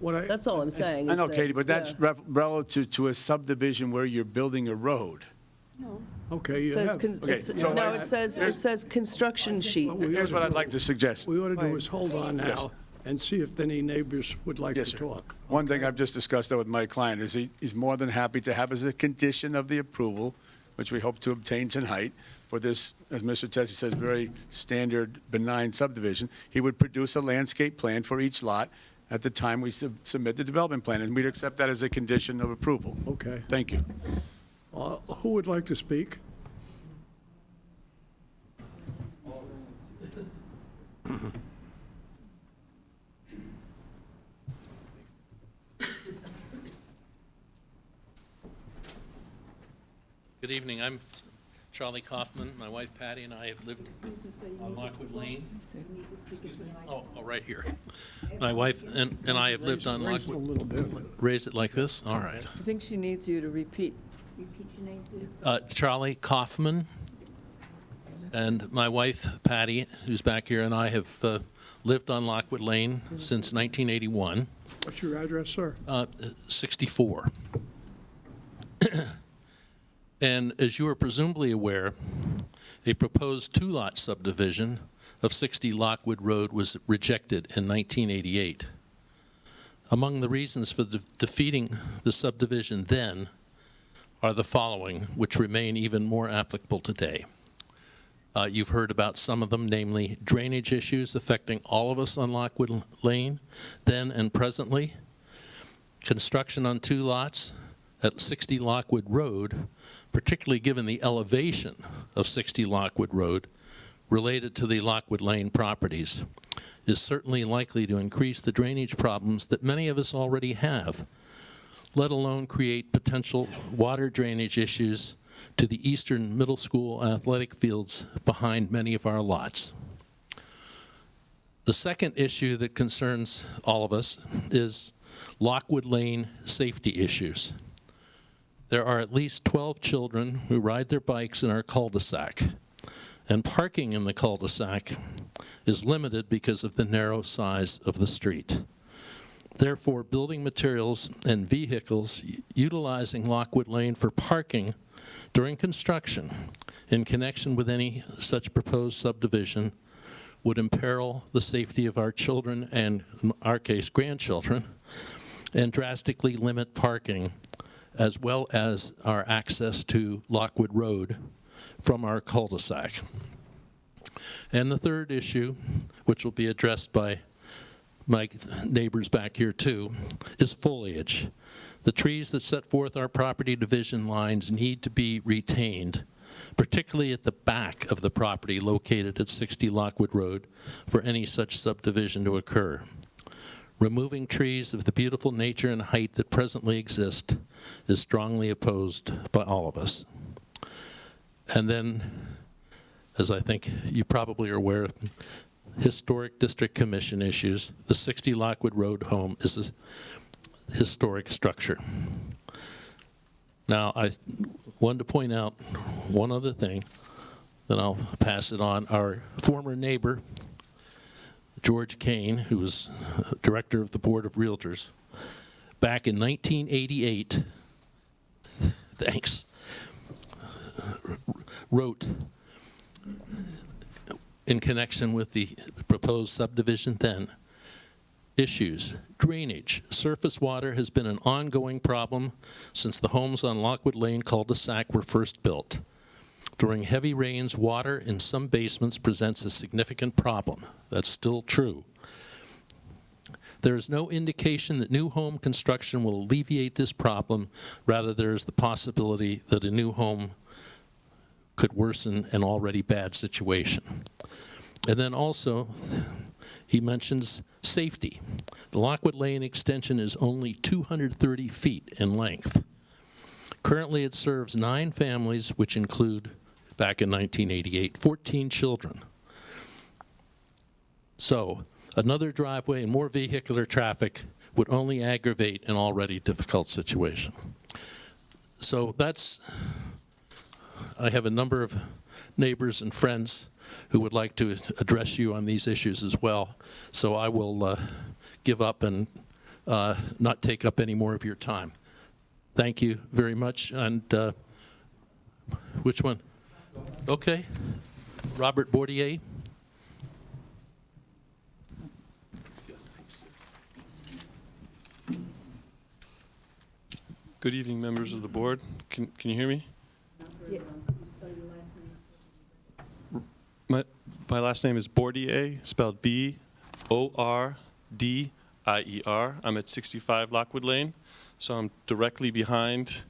That's all I'm saying. I is know, that- Katie, but that's yeah. relative to a subdivision where you're building a road. okay, It you says, have. no, it says construction sheet. Here's what I'd like to suggest. What we ought to do is hold on now and see if any neighbors would like Yes, to sir. talk. One thing I've just discussed with my client is he's more than happy to have as a condition of the approval, which we hope to obtain tonight, for this, as Mr. Tessie says, very standard benign subdivision. He would produce a landscape plan for each lot at the time we submit the development plan, and we'd accept that as a condition of approval. Okay. Thank you. Who would like to speak? Good evening. I'm Charlie Kaufman. My wife Patty and I have lived on Lockwood Lane. Oh, right here. My wife and I have lived on Raise it a Lockwood. little bit. Raise it like this? All right. I think she needs you to repeat. Charlie Kaufman and my wife Patty, who's back here, and I have lived on Lockwood Lane since 1981. What's your address, sir? 64. And as you are presumably aware, a proposed two-lot subdivision of 60 Lockwood Road was rejected in 1988. Among the reasons for defeating the subdivision then are the following, which remain even more applicable today. You've heard about some of them, namely drainage issues affecting all of us on Lockwood Lane, then and presently, construction on two lots at 60 Lockwood Road, particularly given the elevation of 60 Lockwood Road related to the Lockwood Lane properties, is certainly likely to increase the drainage problems that many of us already have, let alone create potential water drainage issues to the eastern middle school athletic fields behind many of our lots. The second issue that concerns all of us is Lockwood Lane safety issues. There are at least 12 children who ride their bikes in our cul-de-sac, and parking in the cul-de-sac is limited because of the narrow size of the street. Therefore, building materials and vehicles utilizing Lockwood Lane for parking during construction in connection with any such proposed subdivision would imperil the safety of our children and, in our case, grandchildren, and drastically limit parking as well as our access to Lockwood Road from our cul-de-sac. And the third issue, which will be addressed by my neighbors back here too, is foliage. The trees that set forth our property division lines need to be retained, particularly at the back of the property located at 60 Lockwood Road, for any such subdivision to occur. Removing trees of the beautiful nature and height that presently exist is strongly opposed by all of us. And then, as I think you probably are aware, Historic District Commission issues. The 60 Lockwood Road home is a historic structure. Now, I wanted to point out one other thing, then I'll pass it on. Our former neighbor, George Kane, who was director of the Board of Realtors, back in 1988, wrote in connection with the proposed subdivision then, issues, drainage, surface water has been an ongoing problem since the homes on Lockwood Lane cul-de-sac were first built. During heavy rains, water in some basements presents a significant problem. That's still true. There is no indication that new home construction will alleviate this problem. Rather, there is the possibility that a new home could worsen an already bad situation. And then also, he mentions safety. The Lockwood Lane extension is only 230 feet in length. Currently, it serves 9 families, which include, back in 1988, 14 children. So, another driveway and more vehicular traffic would only aggravate an already difficult situation. So that's, I have a number of neighbors and friends who would like to address you on these issues as well. So I will give up and not take up any more of your time. Thank you very much. And which one? Okay. Robert Bordier. Good evening, members of the board. Can you hear me? My last name is Bordier, spelled B-O-R-D-I-E-R. I'm at 65 Lockwood Lane, so I'm directly behind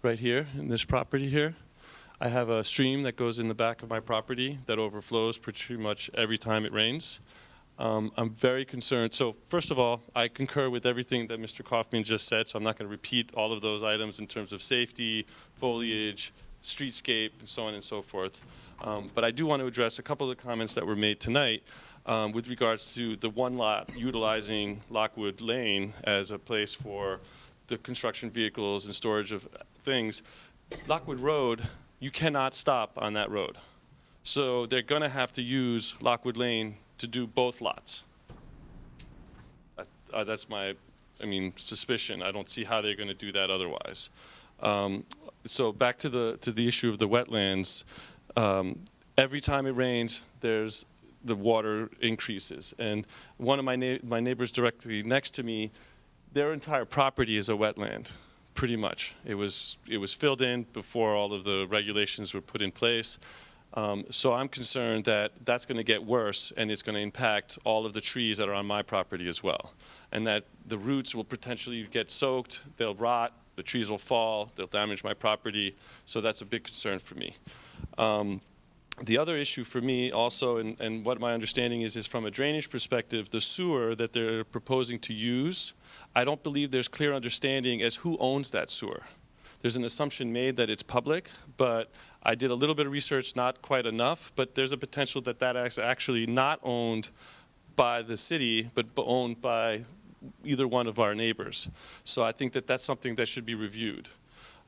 right here in this property here. I have a stream that goes in the back of my property that overflows pretty much every time it rains. I'm very concerned. So first of all, I concur with everything that Mr. Kaufman just said, so I'm not going to repeat all of those items in terms of safety, foliage, streetscape, and so on and so forth. But I do want to address a couple of the comments that were made tonight with regards to the one lot utilizing Lockwood Lane as a place for the construction vehicles and storage of things. Lockwood Road, you cannot stop on that road. So they're going to have to use Lockwood Lane to do both lots. That's my, suspicion. I don't see how they're going to do that otherwise. So back to the issue of the wetlands. Every time it rains, the water increases. And one of my neighbors directly next to me, their entire property is a wetland, pretty much. It was filled in before all of the regulations were put in place. So I'm concerned that that's going to get worse, and it's going to impact all of the trees that are on my property as well. And that the roots will potentially get soaked, they'll rot, the trees will fall, they'll damage my property. So that's a big concern for me. The other issue for me also, and what my understanding is from a drainage perspective, the sewer that they're proposing to use, I don't believe there's clear understanding as who owns that sewer. There's an assumption made that it's public, but I did a little bit of research, not quite enough, but there's a potential that that is actually not owned by the city, but owned by either one of our neighbors. So I think that that's something that should be reviewed.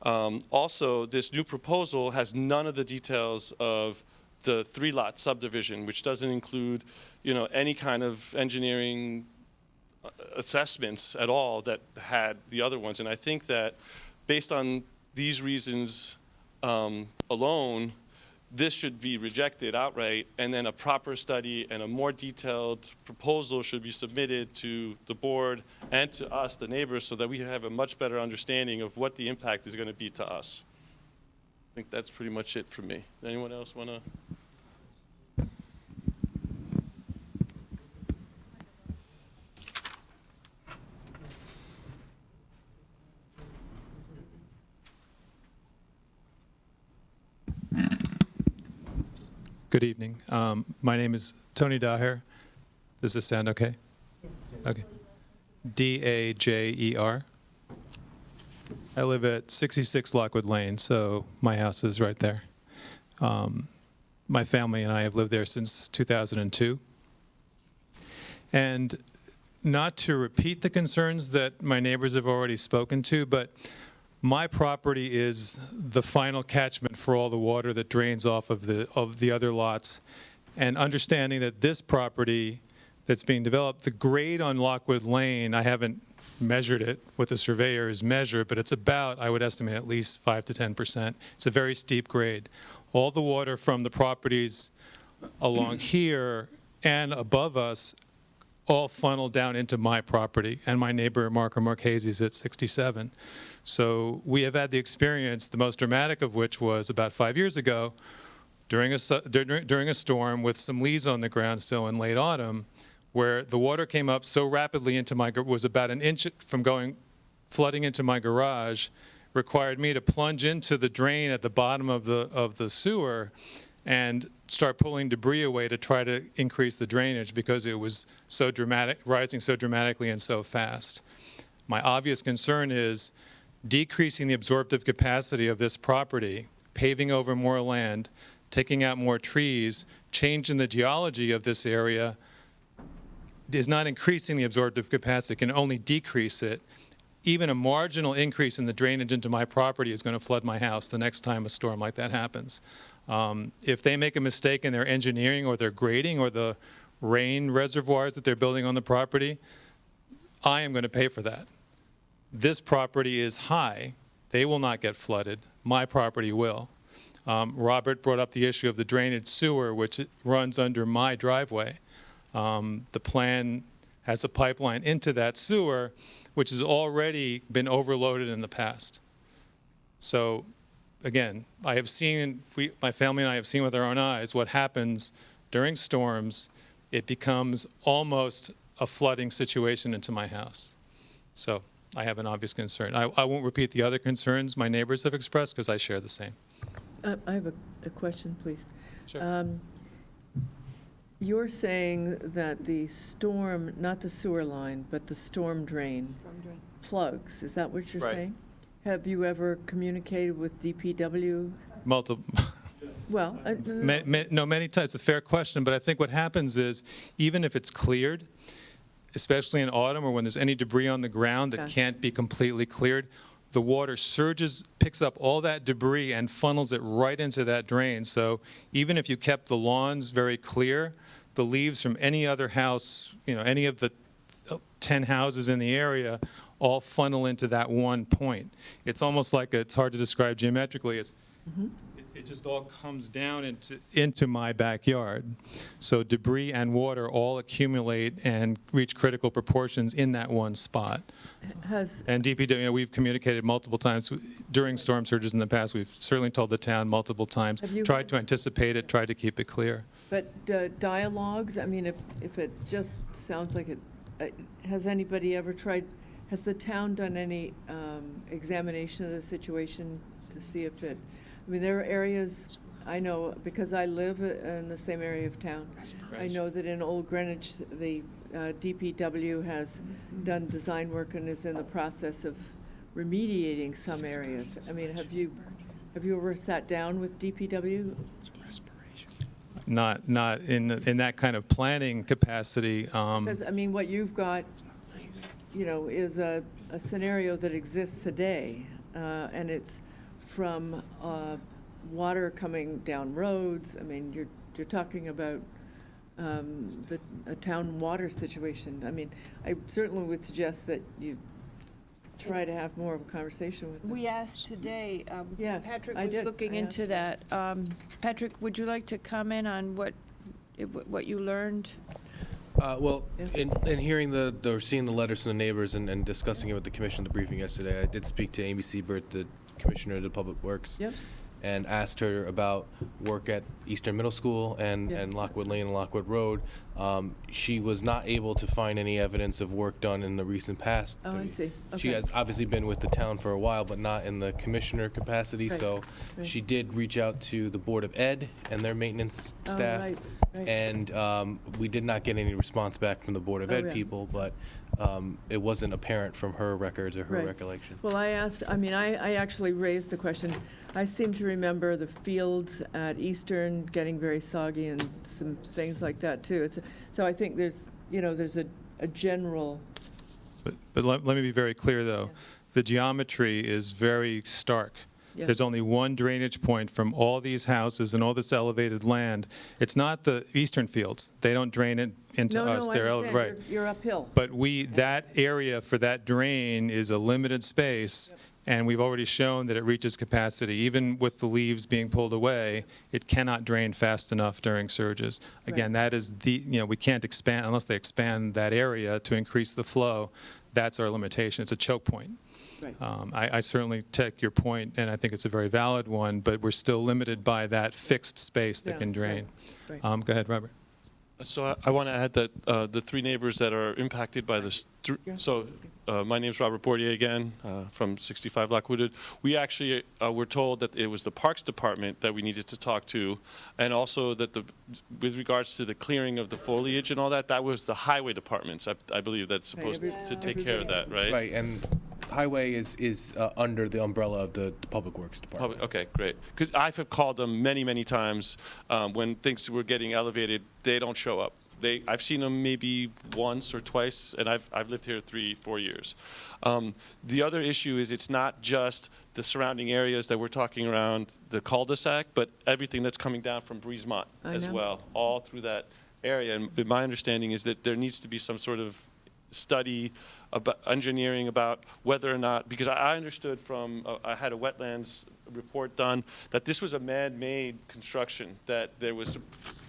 Also, this new proposal has none of the details of the 3-lot subdivision, which doesn't include, any kind of engineering assessments at all that had the other ones. And I think that based on these reasons alone, this should be rejected outright, and then a proper study and a more detailed proposal should be submitted to the board and to us, the neighbors, so that we have a much better understanding of what the impact is going to be to us. I think that's pretty much it for me. Anyone else want to? Good evening. My name is Tony Daher. Does this sound okay? Okay. Dajer. I live at 66 Lockwood Lane, so my house is right there. My family and I have lived there since 2002. And not to repeat the concerns that my neighbors have already spoken to, but my property is the final catchment for all the water that drains off of the other lots. And understanding that this property that's being developed, the grade on Lockwood Lane, I haven't measured it, what the surveyor has measured, but it's about, I would estimate, at least 5 to 10%. It's a very steep grade. All the water from the properties along here and above us all funnel down into my property, and my neighbor, Marco Marchese, is at 67. So we have had the experience, the most dramatic of which was about 5 years ago, during a storm with some leaves on the ground still in late autumn, where the water came up so rapidly into was about an inch from flooding into my garage, required me to plunge into the drain at the bottom of the sewer and start pulling debris away to try to increase the drainage because it was so dramatic, rising so dramatically and so fast. My obvious concern is decreasing the absorptive capacity of this property, paving over more land, taking out more trees, changing the geology of this area is not increasing the absorptive capacity, it can only decrease it. Even a marginal increase in the drainage into my property is going to flood my house the next time a storm like that happens. If they make a mistake in their engineering or their grading or the rain reservoirs that they're building on the property, I am going to pay for that. This property is high. They will not get flooded. My property will. Robert brought up the issue of the drainage sewer, which runs under my driveway. The plan has a pipeline into that sewer, which has already been overloaded in the past. So, again, I have seen, my family and I have seen with our own eyes what happens during storms. It becomes almost a flooding situation into my house. So I have an obvious concern. I won't repeat the other concerns my neighbors have expressed because I share the same. I have a question, please. Sure. You're saying that the storm, not the sewer line, but the storm drain plugs. Is that what you're Right. saying? Have you ever communicated with DPW multiple. Well, Many times. It's a fair question, but I think what happens is, even if it's cleared, especially in autumn or when there's any debris on the ground that can't be completely cleared, the water surges, picks up all that debris and funnels it right into that drain. So even if you kept the lawns very clear, the leaves from any other house, any of the 10 houses in the area all funnel into that one point. It's almost like, it's hard to describe geometrically. It just all comes down into my backyard. So debris and water all accumulate and reach critical proportions in that one spot. And DPW, we've communicated multiple times during storm surges in the past. We've certainly told the town multiple times, tried to anticipate it, tried to keep it clear. But dialogues, I mean, if it just sounds like it, has anybody ever tried, has the town done any examination of the situation to see if it, I mean, there are areas, I know, because I live in the same area of town. I know that in Old Greenwich, the DPW has done design work and is in the process of remediating some areas. I mean, have you ever sat down with DPW? Not in that kind of planning capacity. Because, I mean, what you've got, is a scenario that exists today, and it's from water coming down roads. I mean, you're talking about a town water situation. I mean, I certainly would suggest that you try to have more of a conversation with them. We asked today, Yes, Patrick I was did. looking I into asked that. Patrick, would you like to comment on what you learned? Well, in hearing or seeing the letters from the neighbors and discussing it with the commission at the briefing yesterday, I did speak to Amy Siebert, the Commissioner of the Public Works, and asked her about work at Eastern Middle School and Lockwood Lane and Lockwood Road. She was not able to find any evidence of work done in the recent past. Oh, I see. She Okay. has obviously been with the town for a while, but not in the commissioner capacity, Right, so right. she did reach out to the Board of Ed and their maintenance Oh, staff. right, right. And we did not get any response back from the Board of Oh, Ed yeah. people, but it wasn't apparent from her records or her Right. recollection. Well, I actually raised the question. I seem to remember the fields at Eastern getting very soggy and some things like that, too. So I think there's a general, But let me be very clear, though. The geometry is very stark. Yeah. There's only one drainage point from all these houses and all this elevated land. It's not the eastern fields. They don't drain it into us. I They're understand. right. You're uphill. But that area for that drain is a limited space, and we've already shown that it reaches capacity. Even with the leaves being pulled away, it cannot drain fast enough during surges. Again, that is we can't expand, unless they expand that area to increase the flow. That's our limitation. It's a choke point. Right. I certainly take your point, and I think it's a very valid one, but we're still limited by that fixed space that Yeah, can drain. right. Go ahead, Robert. So I want to add that the three neighbors that are impacted by this, my name's Robert Bordier again, from 65 Lockwood. We actually were told that it was the Parks Department that we needed to talk to, and also that with regards to the clearing of the foliage and all that, that was the Highway Departments, I believe, that's supposed to take care of that, right? Right, and Highway is under the umbrella of the Public Works Department. Okay, great. Because I've called them many, many times when things were getting elevated. They don't show up. I've seen them maybe once or twice, and I've lived here 3-4 years. The other issue is it's not just the surrounding areas that we're talking around the cul-de-sac, but everything that's coming down from Breezemont as well, all through that area. And my understanding is that there needs to be some sort of study about engineering about whether or not, because I understood from, I had a wetlands report done, that this was a man-made construction, that there was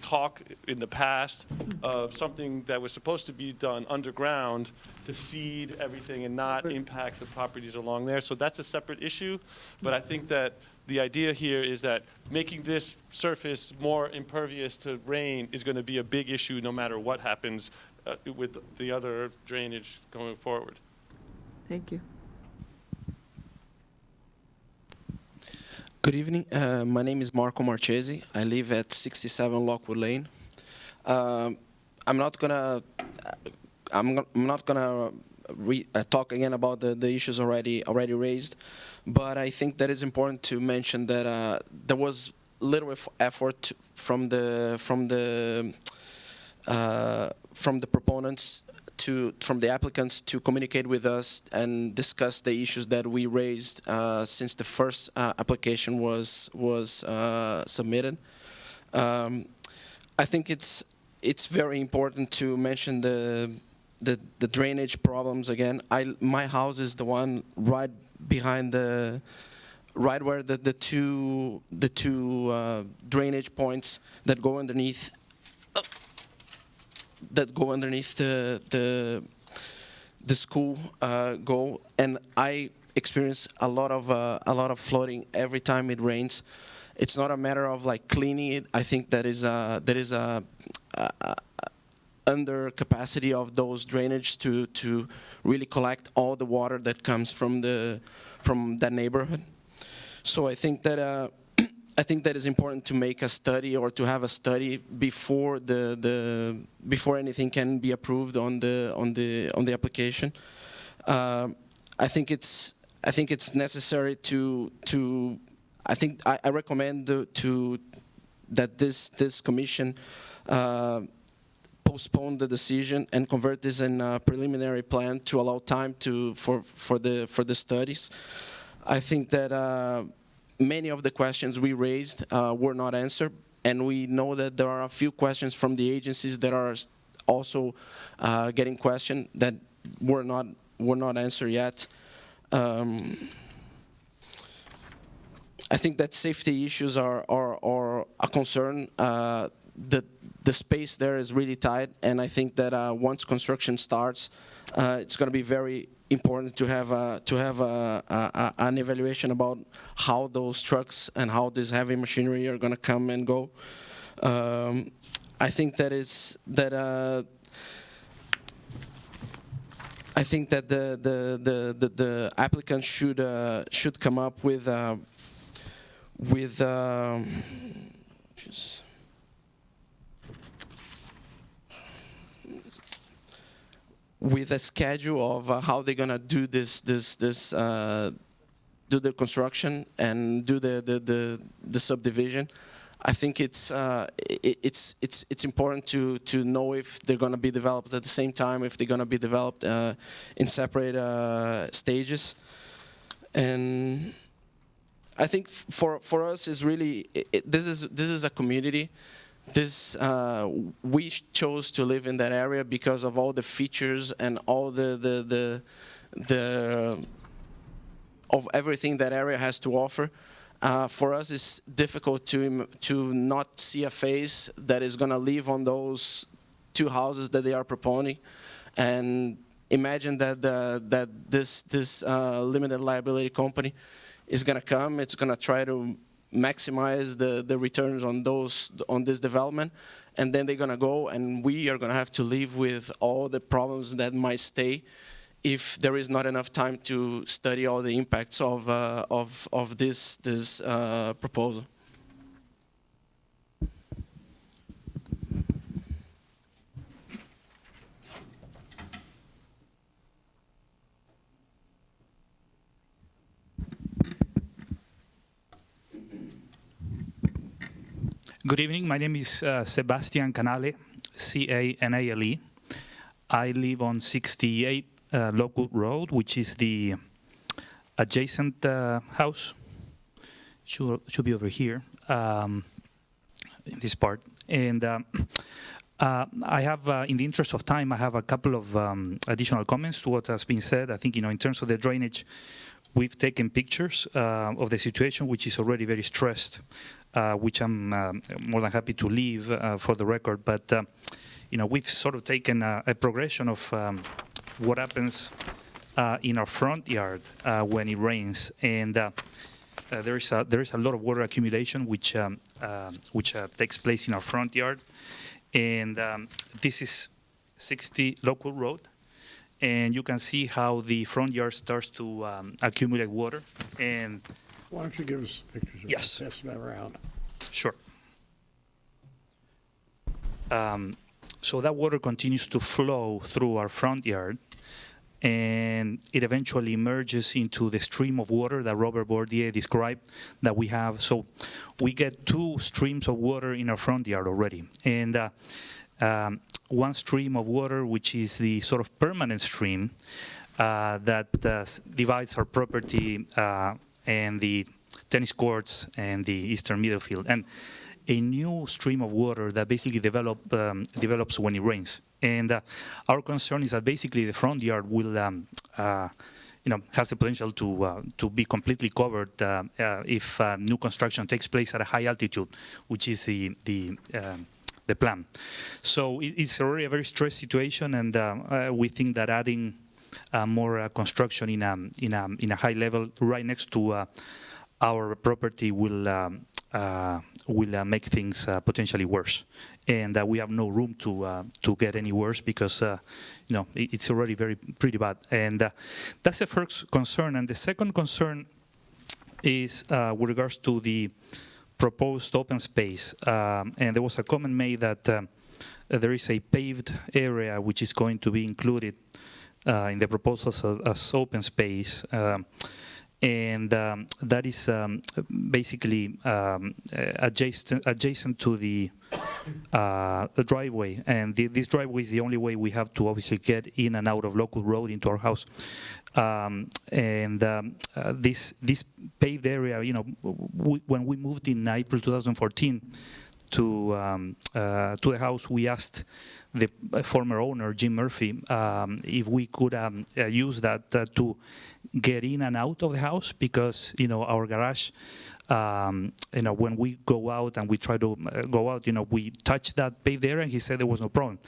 talk in the past of something that was supposed to be done underground to feed everything and not impact the properties along there. So that's a separate issue, but I think that the idea here is that making this surface more impervious to rain is going to be a big issue no matter what happens with the other drainage going forward. Thank you. Good evening. My name is Marco Marchesi. I live at 67 Lockwood Lane. I'm not gonna talk again about the issues already raised, but I think that it's important to mention that there was little effort from the proponents from the applicants to communicate with us and discuss the issues that we raised since the first application was submitted. I think it's very important to mention the drainage problems again. My house is the one right behind right where the two drainage points that go underneath the school go, and I experience a lot of flooding every time it rains. It's not a matter of like cleaning it. I think there is a under capacity of those drainage to really collect all the water that comes from that neighborhood. So I think that it's important to make a study or to have a study before before anything can be approved on the application. I think it's necessary I recommend that this commission postpone the decision and convert this in a preliminary plan to allow time for the studies. I think that many of the questions we raised were not answered, and we know that there are a few questions from the agencies that are also getting questioned that were not answered yet. I think that safety issues are a concern. The space there is really tight, and I think that once construction starts, it's going to be very important to have an evaluation about how those trucks and how this heavy machinery are going to come and go. I think that the applicant should come up with a schedule of how they're gonna do do the construction and do the subdivision. I think it's important to know if they're gonna be developed at the same time, if they're gonna be developed in separate stages. And I think for us is really this is a community. We chose to live in that area because of all the features and all of everything that area has to offer. For us, it's difficult to not see a face that is going to live on those two houses that they are proponing, and imagine that this limited liability company is going to come. It's going to try to maximize the returns on this development, and then they're going to go, and we are going to have to live with all the problems that might stay if there is not enough time to study all the impacts of this proposal. Good evening. My name is Sebastian Canale, C-A-N-A-L-E. I live on 68 Lockwood Road, which is the adjacent house. Should be over here, in this part. And I have, in the interest of time, I have a couple of additional comments to what has been said. I think, in terms of the drainage, we've taken pictures of the situation, which is already very stressed, which I'm more than happy to leave for the record. But, we've sort of taken a progression of what happens in our front yard when it rains. And there is a lot of water accumulation which takes place in our front yard. And this is 60 Lockwood Road. And you can see how the front yard starts to accumulate water. And why don't you give us pictures of yes. Pass that around. Sure. So that water continues to flow through our front yard. and it eventually merges into the stream of water that Robert Bourdieu described that we have. So we get two streams of water in our front yard already. And one stream of water, which is the sort of permanent stream that divides our property and the tennis courts and the eastern middle field. And a new stream of water that basically develops when it rains. And our concern is that basically the front yard will, has the potential to be completely covered if new construction takes place at a high altitude, which is the plan. So it's already a very stressed situation, and we think that adding more construction in a high level right next to our property will make things potentially worse, and we have no room to get any worse because it's already pretty bad. And that's the first concern. And the second concern is with regards to the proposed open space. And there was a comment made that there is a paved area which is going to be included in the proposals as open space. And that is basically adjacent to the driveway. And this driveway is the only way we have to obviously get in and out of Lockwood Road into our house. This paved area, when we moved in April 2014 to the house, we asked the former owner, Jim Murphy, if we could use that to get in and out of the house, because our garage, when we go out and we try to go out, we touch that paved area, and he said there was no problem.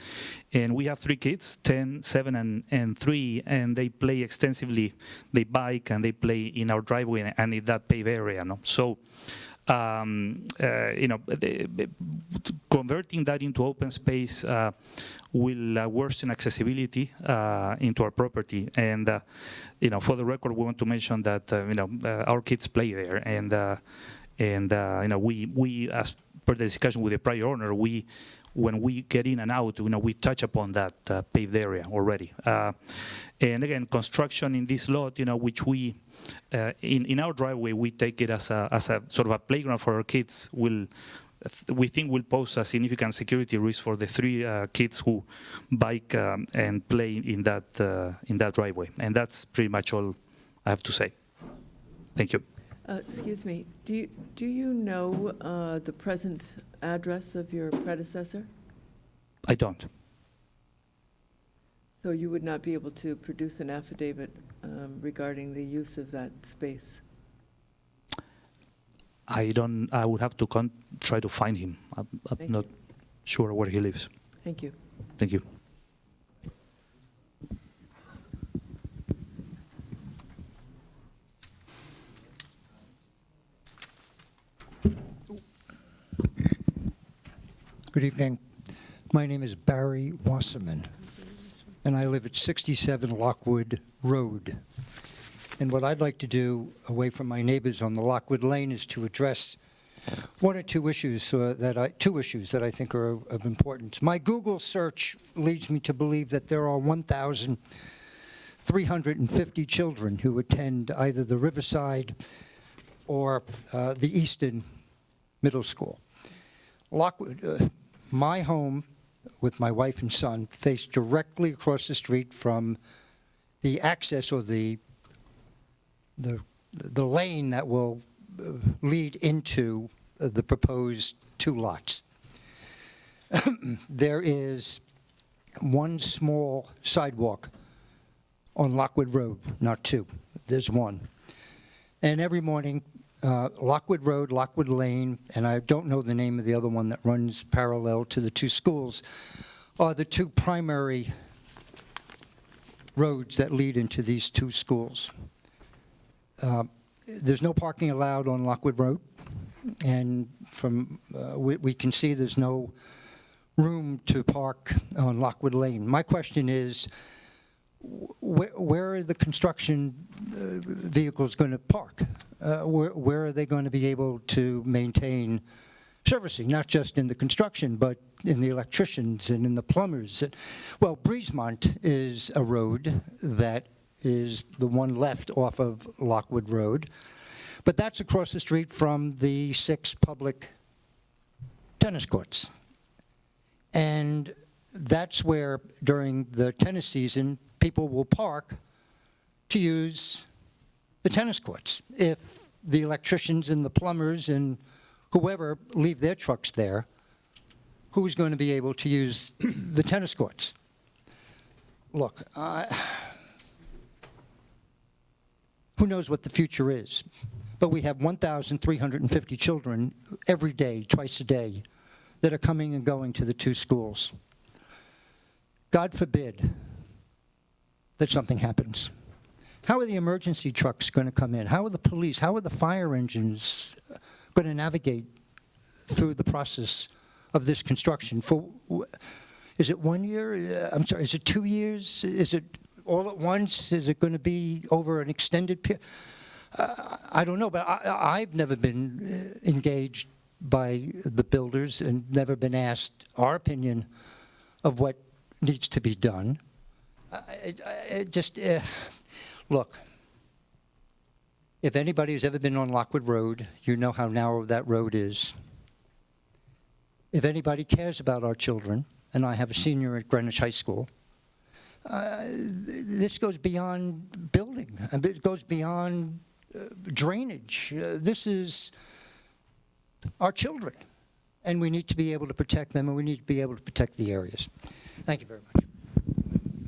And we have 3 kids, 10, 7, and 3, and they play extensively. They bike and they play in our driveway and in that paved area. So converting that into open space will worsen accessibility into our property. And for the record, we want to mention that our kids play there, and we, as per the discussion with the prior owner, when we get in and out, we touch upon that paved area already. And again, construction in this lot, which we, in our driveway, we take it as a sort of a playground for our kids, we think will pose a significant security risk for the 3 kids who bike and play in that driveway. And that's pretty much all I have to say. Thank you. Excuse me, do you know the present address of your predecessor? I don't. So you would not be able to produce an affidavit regarding the use of that space? I would have to try to find him. I'm not sure where he lives. Thank you. Thank you. Good evening. My name is Barry Wasserman, and I live at 67 Lockwood Road. And what I'd like to do, away from my neighbors on the Lockwood Lane, is to address one or two issues that I think are of importance. My Google search leads me to believe that there are 1,350 children who attend either the Riverside or the Easton Middle School. Lockwood, my home with my wife and son face directly across the street from the access or the lane that will lead into the proposed 2 lots. There is one small sidewalk on Lockwood Road, not 2. There's one. And every morning, Lockwood Road, Lockwood Lane, and I don't know the name of the other one that runs parallel to the 2 schools, are the 2 primary roads that lead into these 2 schools. There's no parking allowed on Lockwood Road, and from we can see there's no room to park on Lockwood Lane. My question is, where are the construction vehicles going to park? Where are they going to be able to maintain servicing, not just in the construction, but in the electricians and in the plumbers. Well, Breezemont is a road that is the one left off of Lockwood Road, but that's across the street from the 6 public tennis courts. And that's where, during the tennis season, people will park to use the tennis courts. If the electricians and the plumbers and whoever leave their trucks there, who's going to be able to use the tennis courts? Look, who knows what the future is? But we have 1,350 children every day, twice a day, that are coming and going to the 2 schools. God forbid that something happens. How are the emergency trucks going to come in? How are the police, how are the fire engines going to navigate through the process of this construction? Is it 1 year? I'm sorry, is it 2 years? Is it all at once? Is it going to be over an extended period? I don't know, but I've never been engaged by the builders and never been asked our opinion of what needs to be done. Look, if anybody has ever been on Lockwood Road, you know how narrow that road is. If anybody cares about our children, and I have a senior at Greenwich High School, this goes beyond building. It goes beyond drainage. This is our children, and we need to be able to protect them, and we need to be able to protect the areas. Thank you very much. The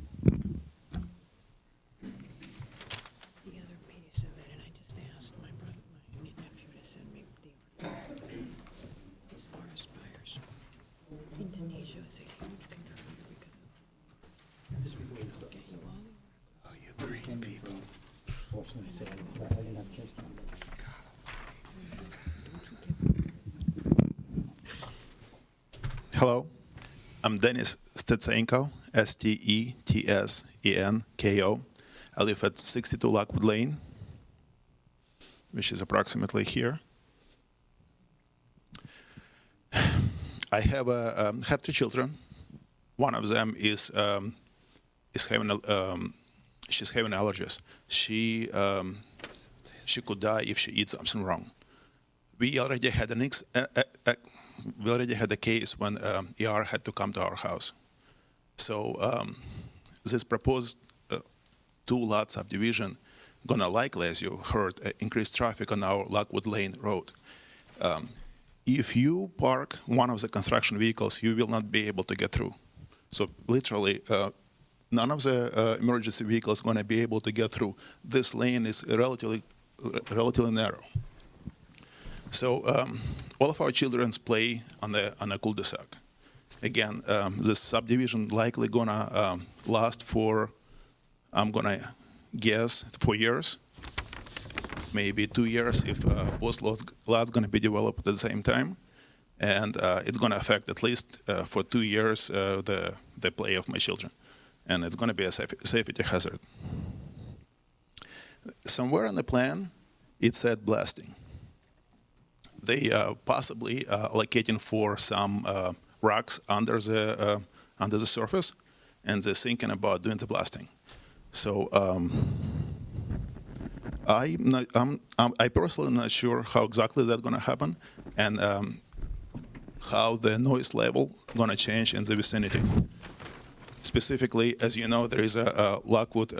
other piece of it, and I just asked my nephew to send me as forest fires. Indonesia is a huge contributor because of get you all. Oh, you green people. Hello, I'm Denis Stetsenko, Stetsenko. I live at 62 Lockwood Lane, which is approximately here. I have have 2 children. One of them is having she's having allergies. She could die if she eats something wrong. We already had we already had a case when ER had to come to our house. So this proposed 2-lot subdivision gonna likely, as you heard, increase traffic on our Lockwood Lane road. If you park one of the construction vehicles, you will not be able to get through. So literally, none of the emergency vehicles going to be able to get through. This lane is relatively narrow. So all of our children play on a cul-de-sac. Again, this subdivision likely gonna last for, I'm gonna guess, 4 years, maybe 2 years if both lots gonna be developed at the same time, and it's gonna affect at least for 2 years the play of my children, and it's gonna be a safety hazard. Somewhere on the plan, it said blasting. They possibly allocating for some rocks under the surface, and they're thinking about doing the blasting. So I personally am not sure how exactly that's going to happen, and how the noise level going to change in the vicinity. Specifically, as you know, there is a Lockwood,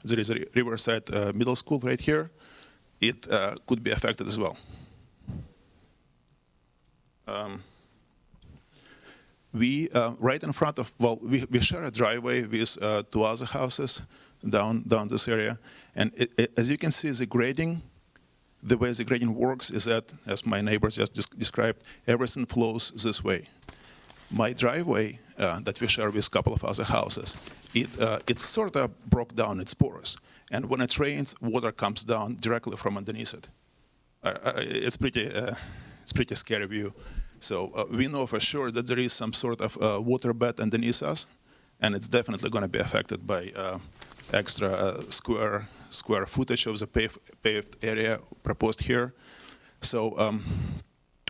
there is a Riverside Middle School right here. It could be affected as well. We right in front of, well, we share a driveway with 2 other houses down this area, and as you can see, the grading, the way the grading works is that, as my neighbors just described, everything flows this way. My driveway that we share with a couple of other houses, it sort of broke down, it's porous, and when it rains, water comes down directly from underneath it. It's pretty scary view. So we know for sure that there is some sort of water bed underneath us, and it's definitely going to be affected by extra square footage of the paved area proposed here. So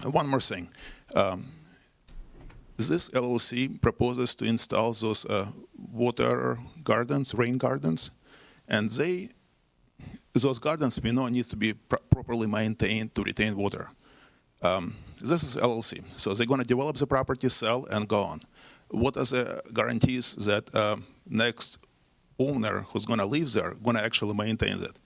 One more thing. This LLC proposes to install those water gardens, rain gardens, and those gardens we know needs to be properly maintained to retain water. This is LLC, so they're going to develop the property, sell, and go on. What are the guarantees that next owner who's going to live there going to actually maintain that?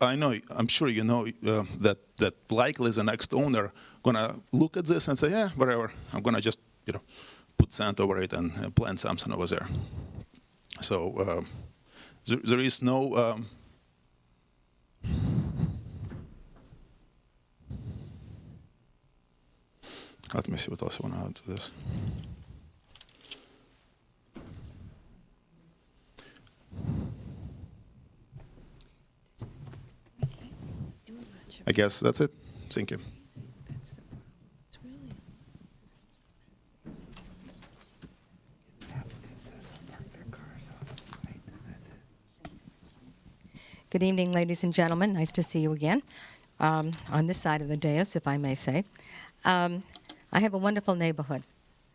I'm sure you know that likely the next owner going to look at this and say, yeah, whatever, I'm going to just put sand over it and plant something over there. So there is no let me see what else I want to add to this. I guess that's it. Thank you. Good evening, ladies and gentlemen. Nice to see you again on this side of the dais, if I may say. I have a wonderful neighborhood,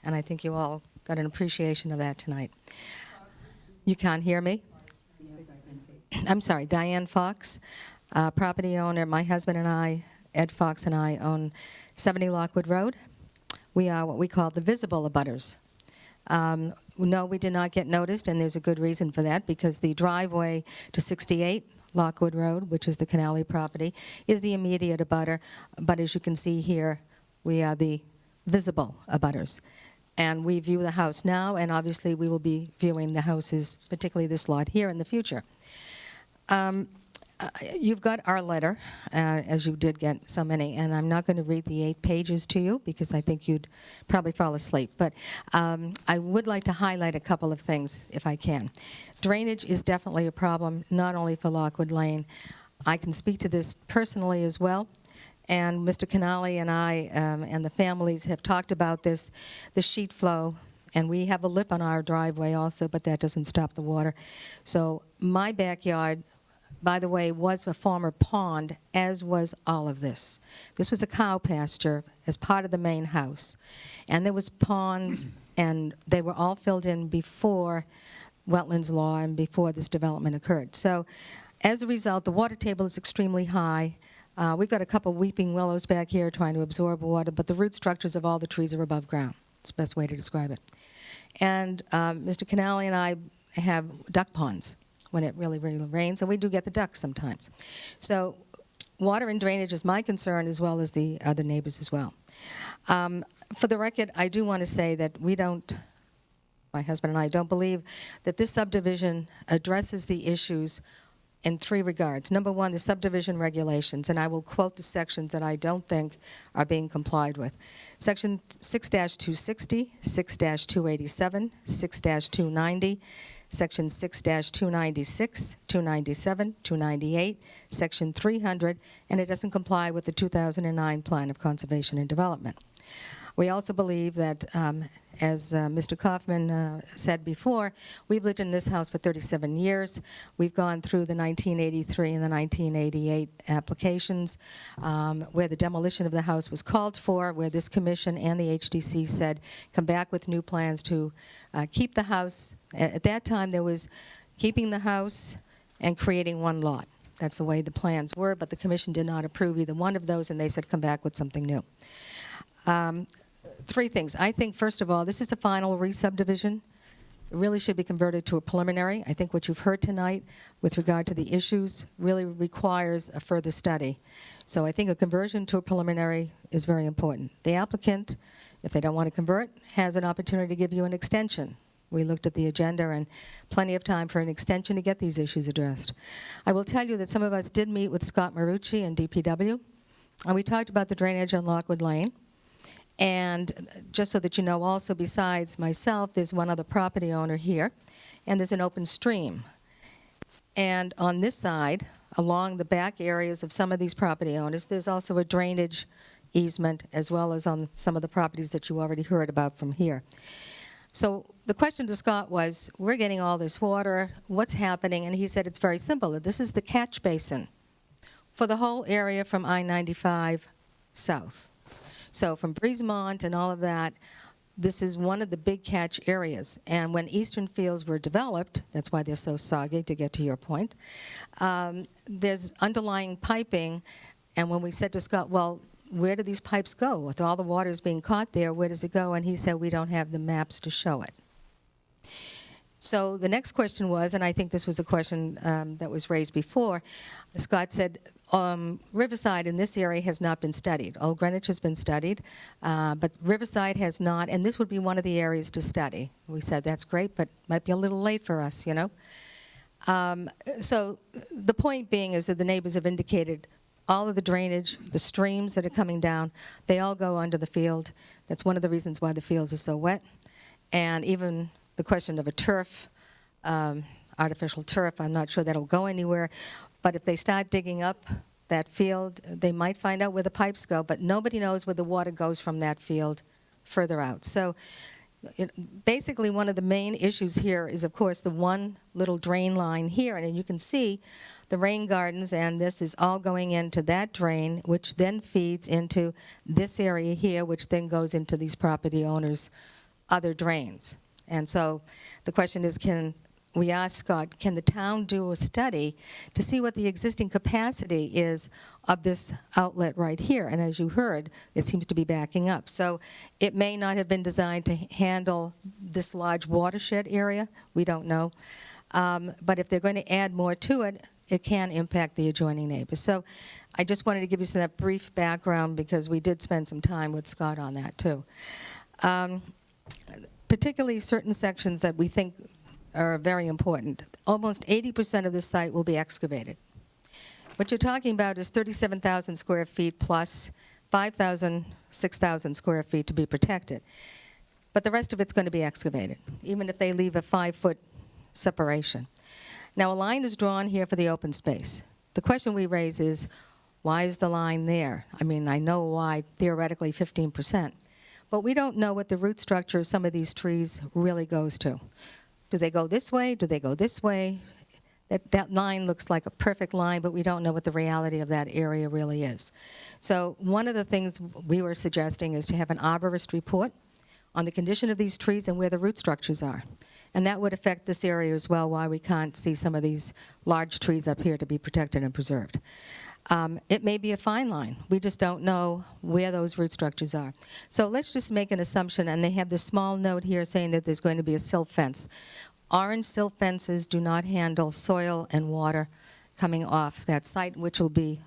and I think you all got an appreciation of that tonight. You can't hear me? I'm sorry, Diane Fox, property owner. My husband and I, Ed Fox and I, own 70 Lockwood Road. We are what we call the visible abutters. No, we did not get noticed, and there's a good reason for that, because the driveway to 68 Lockwood Road, which is the Canale property, is the immediate abutter. But as you can see here, we are the visible abutters. And we view the house now, and obviously we will be viewing the houses, particularly this lot here, in the future. You've got our letter, as you did get so many, and I'm not going to read the 8 pages to you because I think you'd probably fall asleep. But I would like to highlight a couple of things, if I can. Drainage is definitely a problem, not only for Lockwood Lane. I can speak to this personally as well. And Mr. Canale and I and the families have talked about this, the sheet flow. And we have a lip on our driveway also, but that doesn't stop the water. So my backyard, by the way, was a former pond, as was all of this. This was a cow pasture as part of the main house. And there was ponds, and they were all filled in before wetlands law and before this development occurred. So as a result, the water table is extremely high. We've got a couple weeping willows back here trying to absorb water, but the root structures of all the trees are above ground. It's the best way to describe it. And Mr. Canale and I have duck ponds when it really, really rains, and we do get the ducks sometimes. So water and drainage is my concern, as well as the other neighbors as well. For the record, I do want to say that my husband and I don't believe that this subdivision addresses the issues in 3 regards. Number 1, the subdivision regulations, and I will quote the sections that I don't think are being complied with. Section 6-260, 6-287, 6-290, Section 6-296, 297, 298, Section 300, and it doesn't comply with the 2009 Plan of Conservation and Development. We also believe that, as Mr. Kaufman said before, we've lived in this house for 37 years. We've gone through the 1983 and the 1988 applications where the demolition of the house was called for, where this commission and the HDC said, come back with new plans to keep the house. At that time, there was keeping the house and creating one lot. That's the way the plans were, but the commission did not approve either one of those, and they said, come back with something new. 3 things. I think, first of all, this is a final re-subdivision. It really should be converted to a preliminary. I think what you've heard tonight with regard to the issues really requires a further study. So I think a conversion to a preliminary is very important. The applicant, if they don't want to convert, has an opportunity to give you an extension. We looked at the agenda, and plenty of time for an extension to get these issues addressed. I will tell you that some of us did meet with Scott Marucci and DPW, and we talked about the drainage on Lockwood Lane. And just so that you know, also besides myself, there's one other property owner here, and there's an open stream. And on this side, along the back areas of some of these property owners, there's also a drainage easement, as well as on some of the properties that you already heard about from here. So the question to Scott was, we're getting all this water, what's happening? And he said it's very simple. This is the catch basin for the whole area from I-95 south. So from Breezemont and all of that, this is one of the big catch areas. And when eastern fields were developed, that's why they're so soggy, to get to your point, there's underlying piping. And when we said to Scott, well, where do these pipes go? With all the waters being caught there, where does it go? And he said, we don't have the maps to show it. So the next question was, and I think this was a question that was raised before, Scott said, Riverside in this area has not been studied. Old Greenwich has been studied, but Riverside has not, and this would be one of the areas to study. We said, that's great, but might be a little late for us, you know? So the point being is that the neighbors have indicated all of the drainage, the streams that are coming down, they all go under the field. That's one of the reasons why the fields are so wet. And even the question of a turf, artificial turf, I'm not sure that'll go anywhere. But if they start digging up that field, they might find out where the pipes go, but nobody knows where the water goes from that field further out. So basically one of the main issues here is, of course, the one little drain line here. And you can see the rain gardens, and this is all going into that drain, which then feeds into this area here, which then goes into these property owners' other drains. And so the question is, we asked Scott, can the town do a study to see what the existing capacity is of this outlet right here? And as you heard, it seems to be backing up. So it may not have been designed to handle this large watershed area. We don't know. But if they're going to add more to it, it can impact the adjoining neighbors. So I just wanted to give you some of that brief background because we did spend some time with Scott on that too. Particularly certain sections that we think are very important. Almost 80% of the site will be excavated. What you're talking about is 37,000 square feet plus 5,000, 6,000 square feet to be protected. But the rest of it's going to be excavated, even if they leave a 5-foot separation. Now, a line is drawn here for the open space. The question we raise is, why is the line there? I mean, I know why, theoretically, 15%. But we don't know what the root structure of some of these trees really goes to. Do they go this way? Do they go this way? That line looks like a perfect line, but we don't know what the reality of that area really is. So one of the things we were suggesting is to have an arborist report on the condition of these trees and where the root structures are. And that would affect this area as well, why we can't see some of these large trees up here to be protected and preserved. It may be a fine line. We just don't know where those root structures are. So let's just make an assumption, and they have this small note here saying that there's going to be a silt fence. Orange silt fences do not handle soil and water coming off that site, which will be,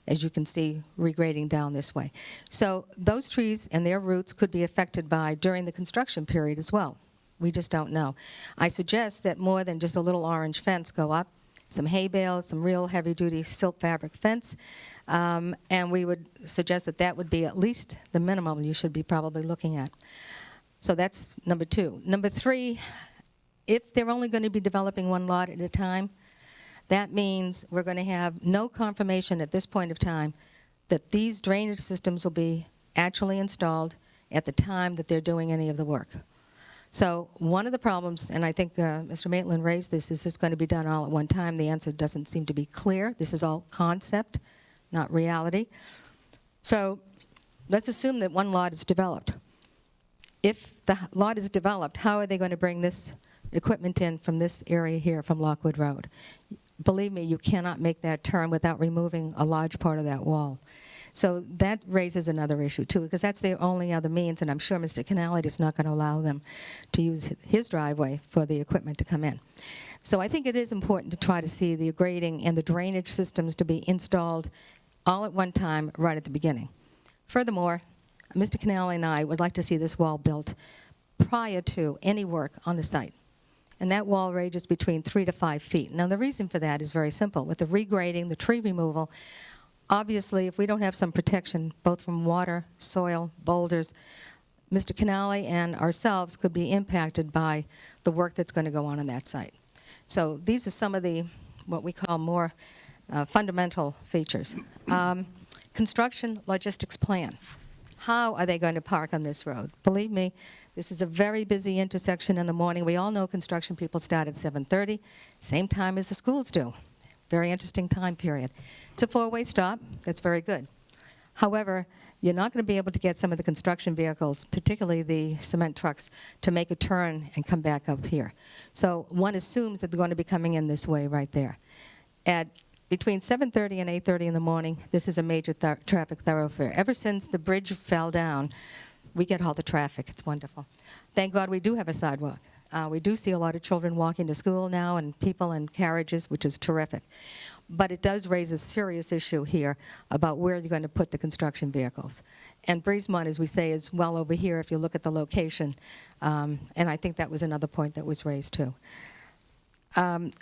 as you can see, regrading down this way. So those trees and their roots could be affected by during the construction period as well. We just don't know. I suggest that more than just a little orange fence go up, some hay bales, some real heavy-duty silk fabric fence, and we would suggest that that would be at least the minimum you should be probably looking at. So that's number 2. Number 3, if they're only going to be developing one lot at a time, that means we're going to have no confirmation at this point of time that these drainage systems will be actually installed at the time that they're doing any of the work. So one of the problems, and I think Mr. Maitland raised this, is this going to be done all at one time? The answer doesn't seem to be clear. This is all concept, not reality. So let's assume that one lot is developed. If the lot is developed, how are they going to bring this equipment in from this area here, from Lockwood Road? Believe me, you cannot make that turn without removing a large part of that wall. So that raises another issue, too, because that's their only other means, and I'm sure Mr. Canale is not going to allow them to use his driveway for the equipment to come in. So I think it is important to try to see the grading and the drainage systems to be installed all at one time right at the beginning. Furthermore, Mr. Canale and I would like to see this wall built prior to any work on the site. And that wall ranges between 3 to 5 feet. Now, the reason for that is very simple. With the regrading, the tree removal, obviously, if we don't have some protection, both from water, soil, boulders, Mr. Canale and ourselves could be impacted by the work that's going to go on that site. So these are some of the, what we call more fundamental features. Construction logistics plan. How are they going to park on this road? Believe me, this is a very busy intersection in the morning. We all know construction people start at 7:30, same time as the schools do. Very interesting time period. It's a 4-way stop. That's very good. However, you're not going to be able to get some of the construction vehicles, particularly the cement trucks, to make a turn and come back up here. So one assumes that they're going to be coming in this way right there. At between 7:30 and 8:30 in the morning, this is a major traffic thoroughfare. Ever since the bridge fell down, we get all the traffic. It's wonderful. Thank God we do have a sidewalk. We do see a lot of children walking to school now and people in carriages, which is terrific. But it does raise a serious issue here about where you're going to put the construction vehicles. And Breezemont, as we say, is well over here if you look at the location. And I think that was another point that was raised too.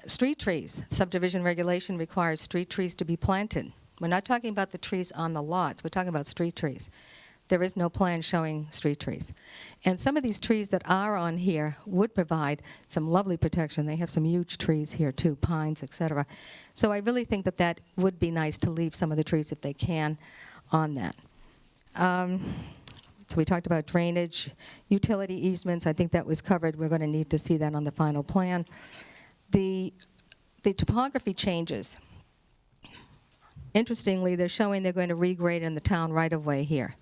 Street trees. Subdivision regulation requires street trees to be planted. We're not talking about the trees on the lots. We're talking about street trees. There is no plan showing street trees. And some of these trees that are on here would provide some lovely protection. They have some huge trees here too, pines, etc. So I really think that that would be nice to leave some of the trees, if they can, on that. So we talked about drainage, utility easements. I think that was covered. We're going to need to see that on the final plan. The topography changes. Interestingly, they're showing they're going to regrade in the town right-of-way here,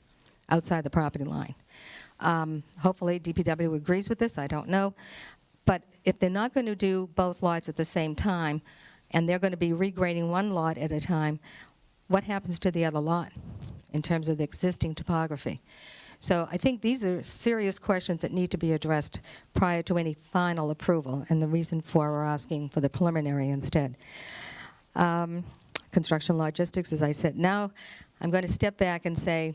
outside the property line. Hopefully DPW agrees with this, I don't know. But if they're not going to do both lots at the same time, and they're going to be regrading one lot at a time, what happens to the other lot in terms of the existing topography? So I think these are serious questions that need to be addressed prior to any final approval, and the reason for we're asking for the preliminary instead. Construction logistics, as I said. Now I'm going to step back and say,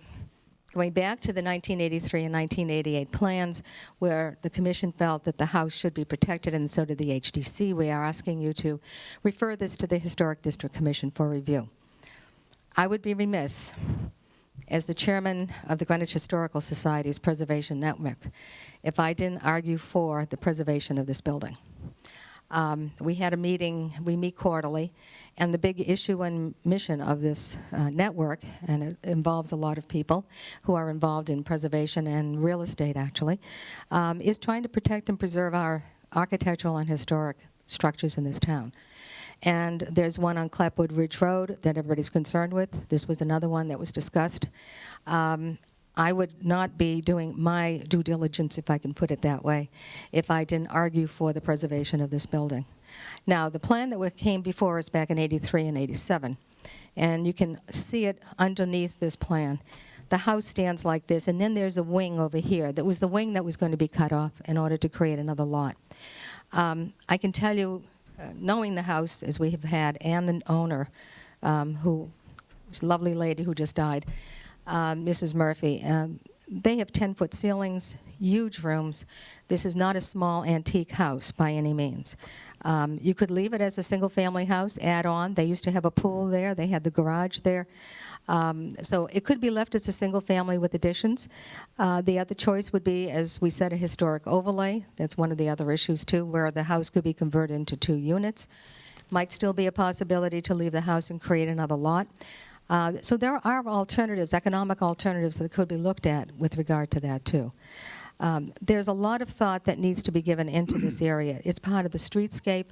going back to the 1983 and 1988 plans where the commission felt that the house should be protected, and so did the HDC, we are asking you to refer this to the Historic District Commission for review. I would be remiss, as the chairman of the Greenwich Historical Society's Preservation Network, if I didn't argue for the preservation of this building. We had a meeting, we meet quarterly, and the big issue and mission of this network, and it involves a lot of people who are involved in preservation and real estate actually, is trying to protect and preserve our architectural and historic structures in this town. And there's one on Clapwood Ridge Road that everybody's concerned with. This was another one that was discussed. I would not be doing my due diligence, if I can put it that way, if I didn't argue for the preservation of this building. Now, the plan that came before us back in '83 and '87, and you can see it underneath this plan. The house stands like this, and then there's a wing over here. That was the wing that was going to be cut off in order to create another lot. I can tell you, knowing the house as we have had, and the owner, who was a lovely lady who just died, Mrs. Murphy, they have 10-foot ceilings, huge rooms. This is not a small antique house by any means. You could leave it as a single-family house, add on. They used to have a pool there. They had the garage there. So it could be left as a single family with additions. The other choice would be, as we said, a historic overlay. That's one of the other issues, too, where the house could be converted into 2 units. Might still be a possibility to leave the house and create another lot. So there are alternatives, economic alternatives that could be looked at with regard to that, too. There's a lot of thought that needs to be given into this area. It's part of the streetscape,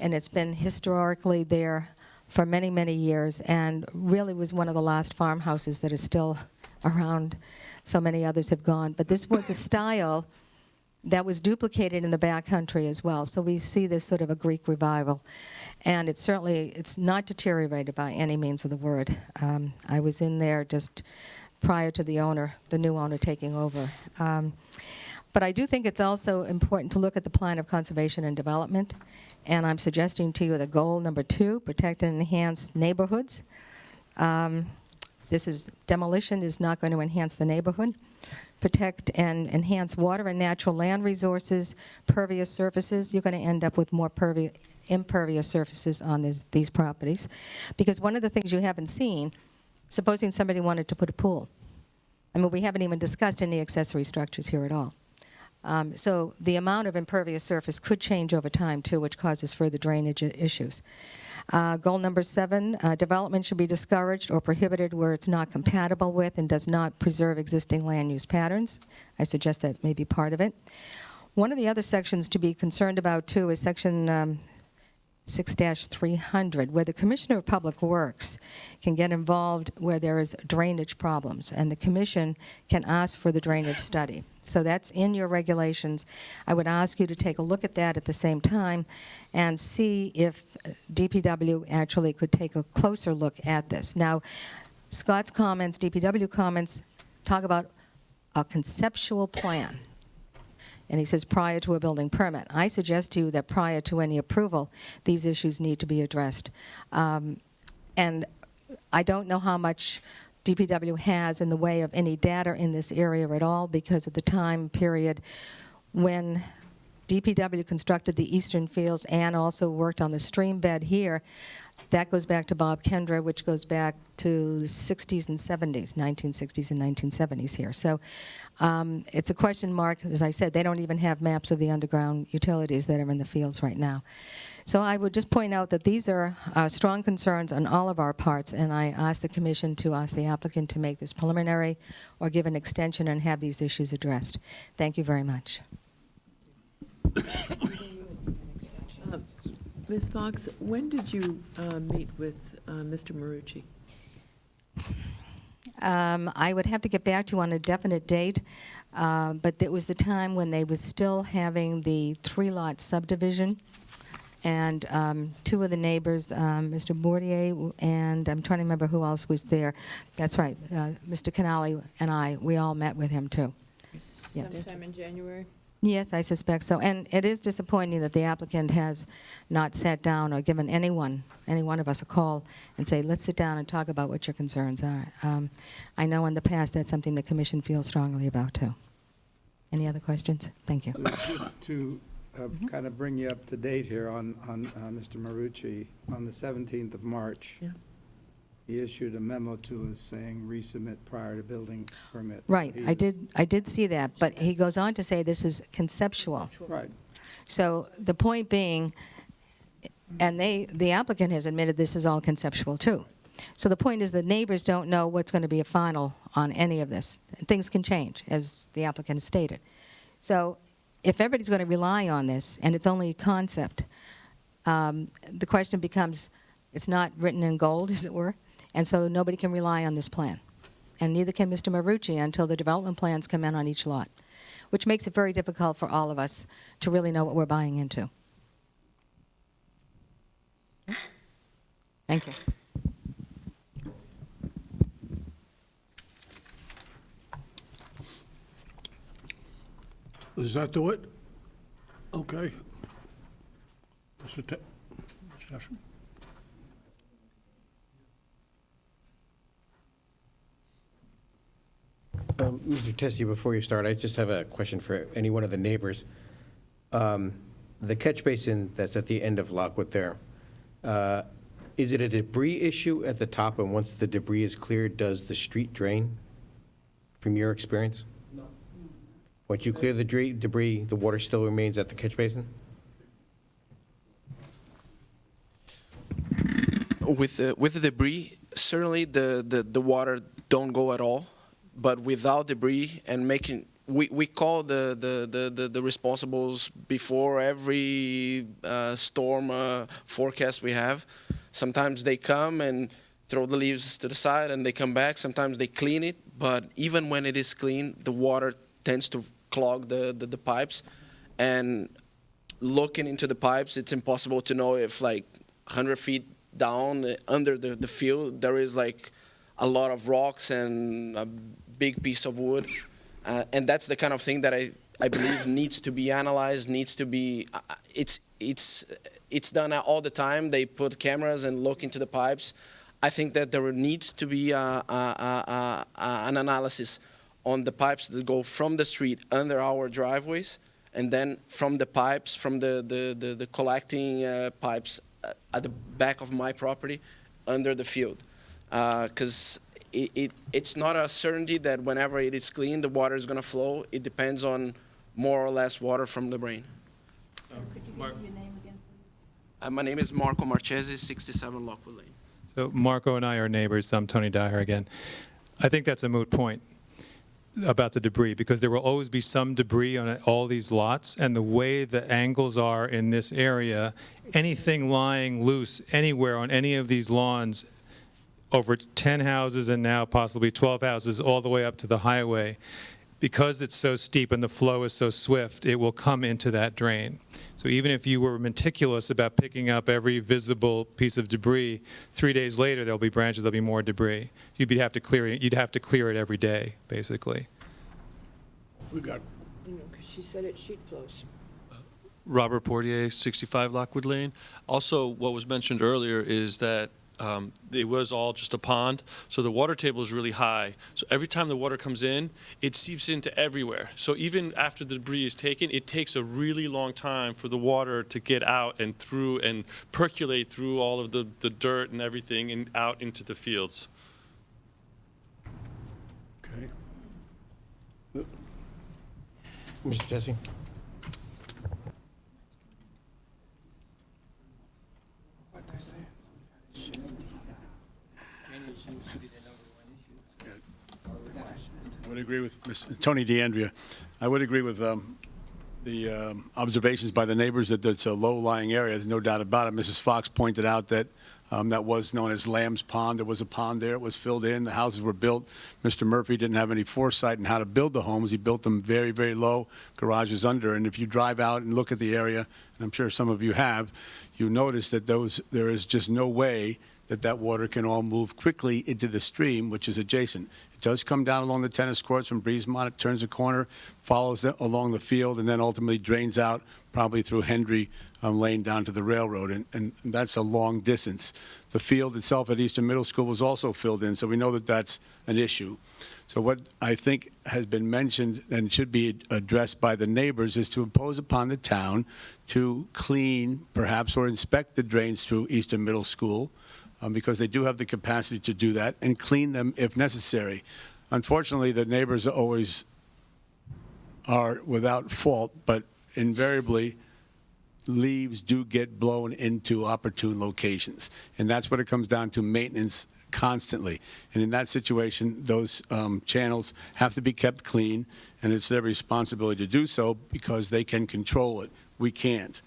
and it's been historically there for many, many years, and really was one of the last farmhouses that is still around. So many others have gone. But this was a style that was duplicated in the backcountry as well. So we see this sort of a Greek revival. And it's not deteriorated by any means of the word. I was in there just prior to the new owner taking over. But I do think it's also important to look at the plan of conservation and development. And I'm suggesting to you that goal number 2, protect and enhance neighborhoods. Demolition is not going to enhance the neighborhood. Protect and enhance water and natural land resources, pervious surfaces. You're going to end up with more impervious surfaces on these properties. Because one of the things you haven't seen, supposing somebody wanted to put a pool. I mean, we haven't even discussed any accessory structures here at all. So the amount of impervious surface could change over time, too, which causes further drainage issues. Goal number 7, development should be discouraged or prohibited where it's not compatible with and does not preserve existing land use patterns. I suggest that may be part of it. One of the other sections to be concerned about, too, is section 6-300, where the Commissioner of Public Works can get involved where there is drainage problems, and the Commission can ask for the drainage study. So that's in your regulations. I would ask you to take a look at that at the same time and see if DPW actually could take a closer look at this. Now, Scott's comments, DPW comments, talk about a conceptual plan. And he says prior to a building permit. I suggest to you that prior to any approval, these issues need to be addressed. And I don't know how much DPW has in the way of any data in this area at all, because of the time period when DPW constructed the eastern fields and also worked on the stream bed here. That goes back to Bob Kendra, which goes back to the 60s and 70s, 1960s and 1970s here. So it's a question mark. As I said, they don't even have maps of the underground utilities that are in the fields right now. So I would just point out that these are strong concerns on all of our parts, and I ask the Commission to ask the applicant to make this preliminary or give an extension and have these issues addressed. Thank you very much. Ms. Fox, when did you meet with Mr. Marucci? I would have to get back to you on a definite date, but it was the time when they was still having the 3-lot subdivision, and two of the neighbors, Mr. Bordier, and I'm trying to remember who else was there. That's right, Mr. Canale and we all met with him too. Yes. Sometime in January? Yes, I suspect so. And it is disappointing that the applicant has not sat down or given any one of us a call and say, let's sit down and talk about what your concerns are. I know in the past that's something the Commission feels strongly about, too. Any other questions? Thank you. Just to kind of bring you up to date here on Mr. Marucci, on the 17th of March, he issued a memo to us saying resubmit prior to building permit. Right, I did see that, but he goes on to say this is conceptual. Right. So the point being, and the applicant has admitted this is all conceptual too. So the point is the neighbors don't know what's going to be a final on any of this. Things can change, as the applicant has stated. So if everybody's going to rely on this, and it's only a concept, the question becomes, it's not written in gold, as it were, and so nobody can rely on this plan. And neither can Mr. Marucci until the development plans come in on each lot, which makes it very difficult for all of us to really know what we're buying into. Thank you. Does that do it? Okay. Mr. Session? Mr. Tessier, before you start, I just have a question for any one of the neighbors. The catch basin that's at the end of Lockwood there, is it a debris issue at the top, and once the debris is cleared, does the street drain, from your experience? No. Once you clear the debris, the water still remains at the catch basin? With the debris, certainly the water don't go at all. But without debris and we call the responsibles before every storm forecast we have. Sometimes they come and throw the leaves to the side and they come back. Sometimes they clean it, but even when it is clean, the water tends to clog the pipes. And looking into the pipes, it's impossible to know if like 100 feet down under the field, there is like a lot of rocks and a big piece of wood. And that's the kind of thing that I believe needs to be analyzed, needs to be, it's done all the time. They put cameras and look into the pipes. I think that there needs to be an analysis on the pipes that go from the street under our driveways, and then from the pipes, from the collecting pipes at the back of my property under the field. Because it's not a certainty that whenever it is clean, the water is going to flow. It depends on more or less water from the brain. My name is Marco Marchesi, 67 Lockwood Lane. So Marco and I are neighbors. I'm Tony Dyer again. I think that's a moot point. about the debris, because there will always be some debris on all these lots, and the way the angles are in this area, anything lying loose anywhere on any of these lawns, over 10 houses and now possibly 12 houses, all the way up to the highway, because it's so steep and the flow is so swift, it will come into that drain. So even if you were meticulous about picking up every visible piece of debris, 3 days later there'll be branches, there'll be more debris. You'd have to clear it every day, basically. We got, She said it sheet flows. Robert Portier, 65 Lockwood Lane. Also, what was mentioned earlier is that it was all just a pond, so the water table is really high. So every time the water comes in, it seeps into everywhere. So even after the debris is taken, it takes a really long time for the water to get out and through and percolate through all of the dirt and everything and out into the fields. okay. Mr. Jesse? I would agree with Mr. Tony DeAndrea. I would agree with the observations by the neighbors that it's a low-lying area. There's no doubt about it. Mrs. Fox pointed out that that was known as Lamb's Pond. There was a pond there. It was filled in. The houses were built. Mr. Murphy didn't have any foresight in how to build the homes. He built them very, very low, garages under. And if you drive out and look at the area, and I'm sure some of you have, you notice that there is just no way that water can all move quickly into the stream, which is adjacent. It does come down along the tennis courts from Breezemont. It turns a corner, follows along the field, and then ultimately drains out probably through Hendry Lane down to the railroad, and that's a long distance. The field itself at Eastern Middle School was also filled in, so we know that that's an issue. So what I think has been mentioned and should be addressed by the neighbors is to impose upon the town to clean, perhaps, or inspect the drains through Eastern Middle School, because they do have the capacity to do that, and clean them if necessary. Unfortunately, the neighbors always are without fault, but invariably leaves do get blown into opportune locations. And that's what it comes down to, maintenance constantly. And in that situation, those channels have to be kept clean, and it's their responsibility to do so because they can control it. We can't.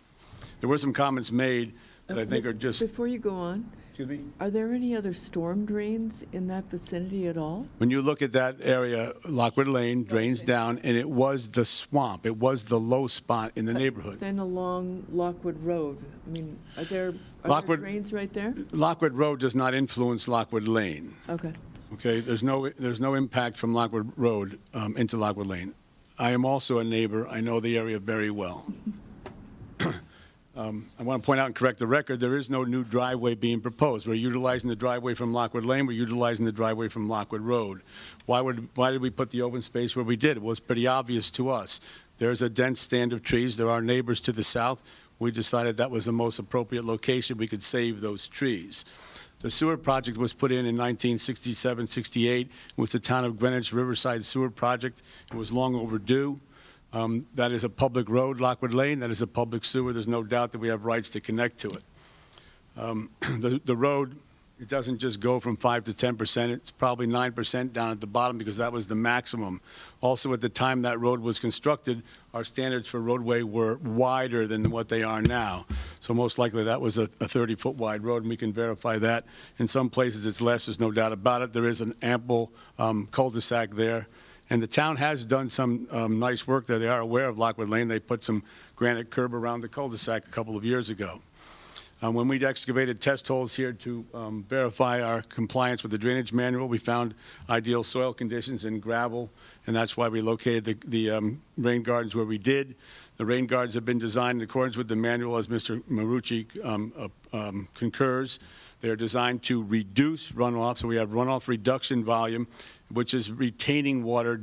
There were some comments made that I think are just... Before you go on, Excuse me? are there any other storm drains in that vicinity at all? When you look at that area, Lockwood Lane drains down, and it was the swamp. It was the low spot in the neighborhood. Then along Lockwood Road, I mean, are there drains right there? Lockwood Road does not influence Lockwood Lane. Okay. Okay, there's no impact from Lockwood Road into Lockwood Lane. I am also a neighbor. I know the area very well. I want to point out and correct the record, there is no new driveway being proposed. We're utilizing the driveway from Lockwood Lane, we're utilizing the driveway from Lockwood Road. Why did we put the open space where we did? It was pretty obvious to us. There's a dense stand of trees, there are neighbors to the south. We decided that was the most appropriate location, we could save those trees. The sewer project was put in 1967-68. It was the town of Greenwich Riverside Sewer Project. It was long overdue. That is a public road, Lockwood Lane. That is a public sewer. There's no doubt that we have rights to connect to it. The road, it doesn't just go from 5 to 10%. It's probably 9% down at the bottom because that was the maximum. Also, at the time that road was constructed, our standards for roadway were wider than what they are now. So most likely that was a 30-foot wide road, and we can verify that. In some places it's less, there's no doubt about it. There is an ample cul-de-sac there. And the town has done some nice work there. They are aware of Lockwood Lane. They put some granite curb around the cul-de-sac a couple of years ago. When we excavated test holes here to verify our compliance with the drainage manual, we found ideal soil conditions and gravel, and that's why we located the rain gardens where we did. The rain gardens have been designed in accordance with the manual, as Mr. Marucci concurs. They're designed to reduce runoff, so we have runoff reduction volume, which is retaining water,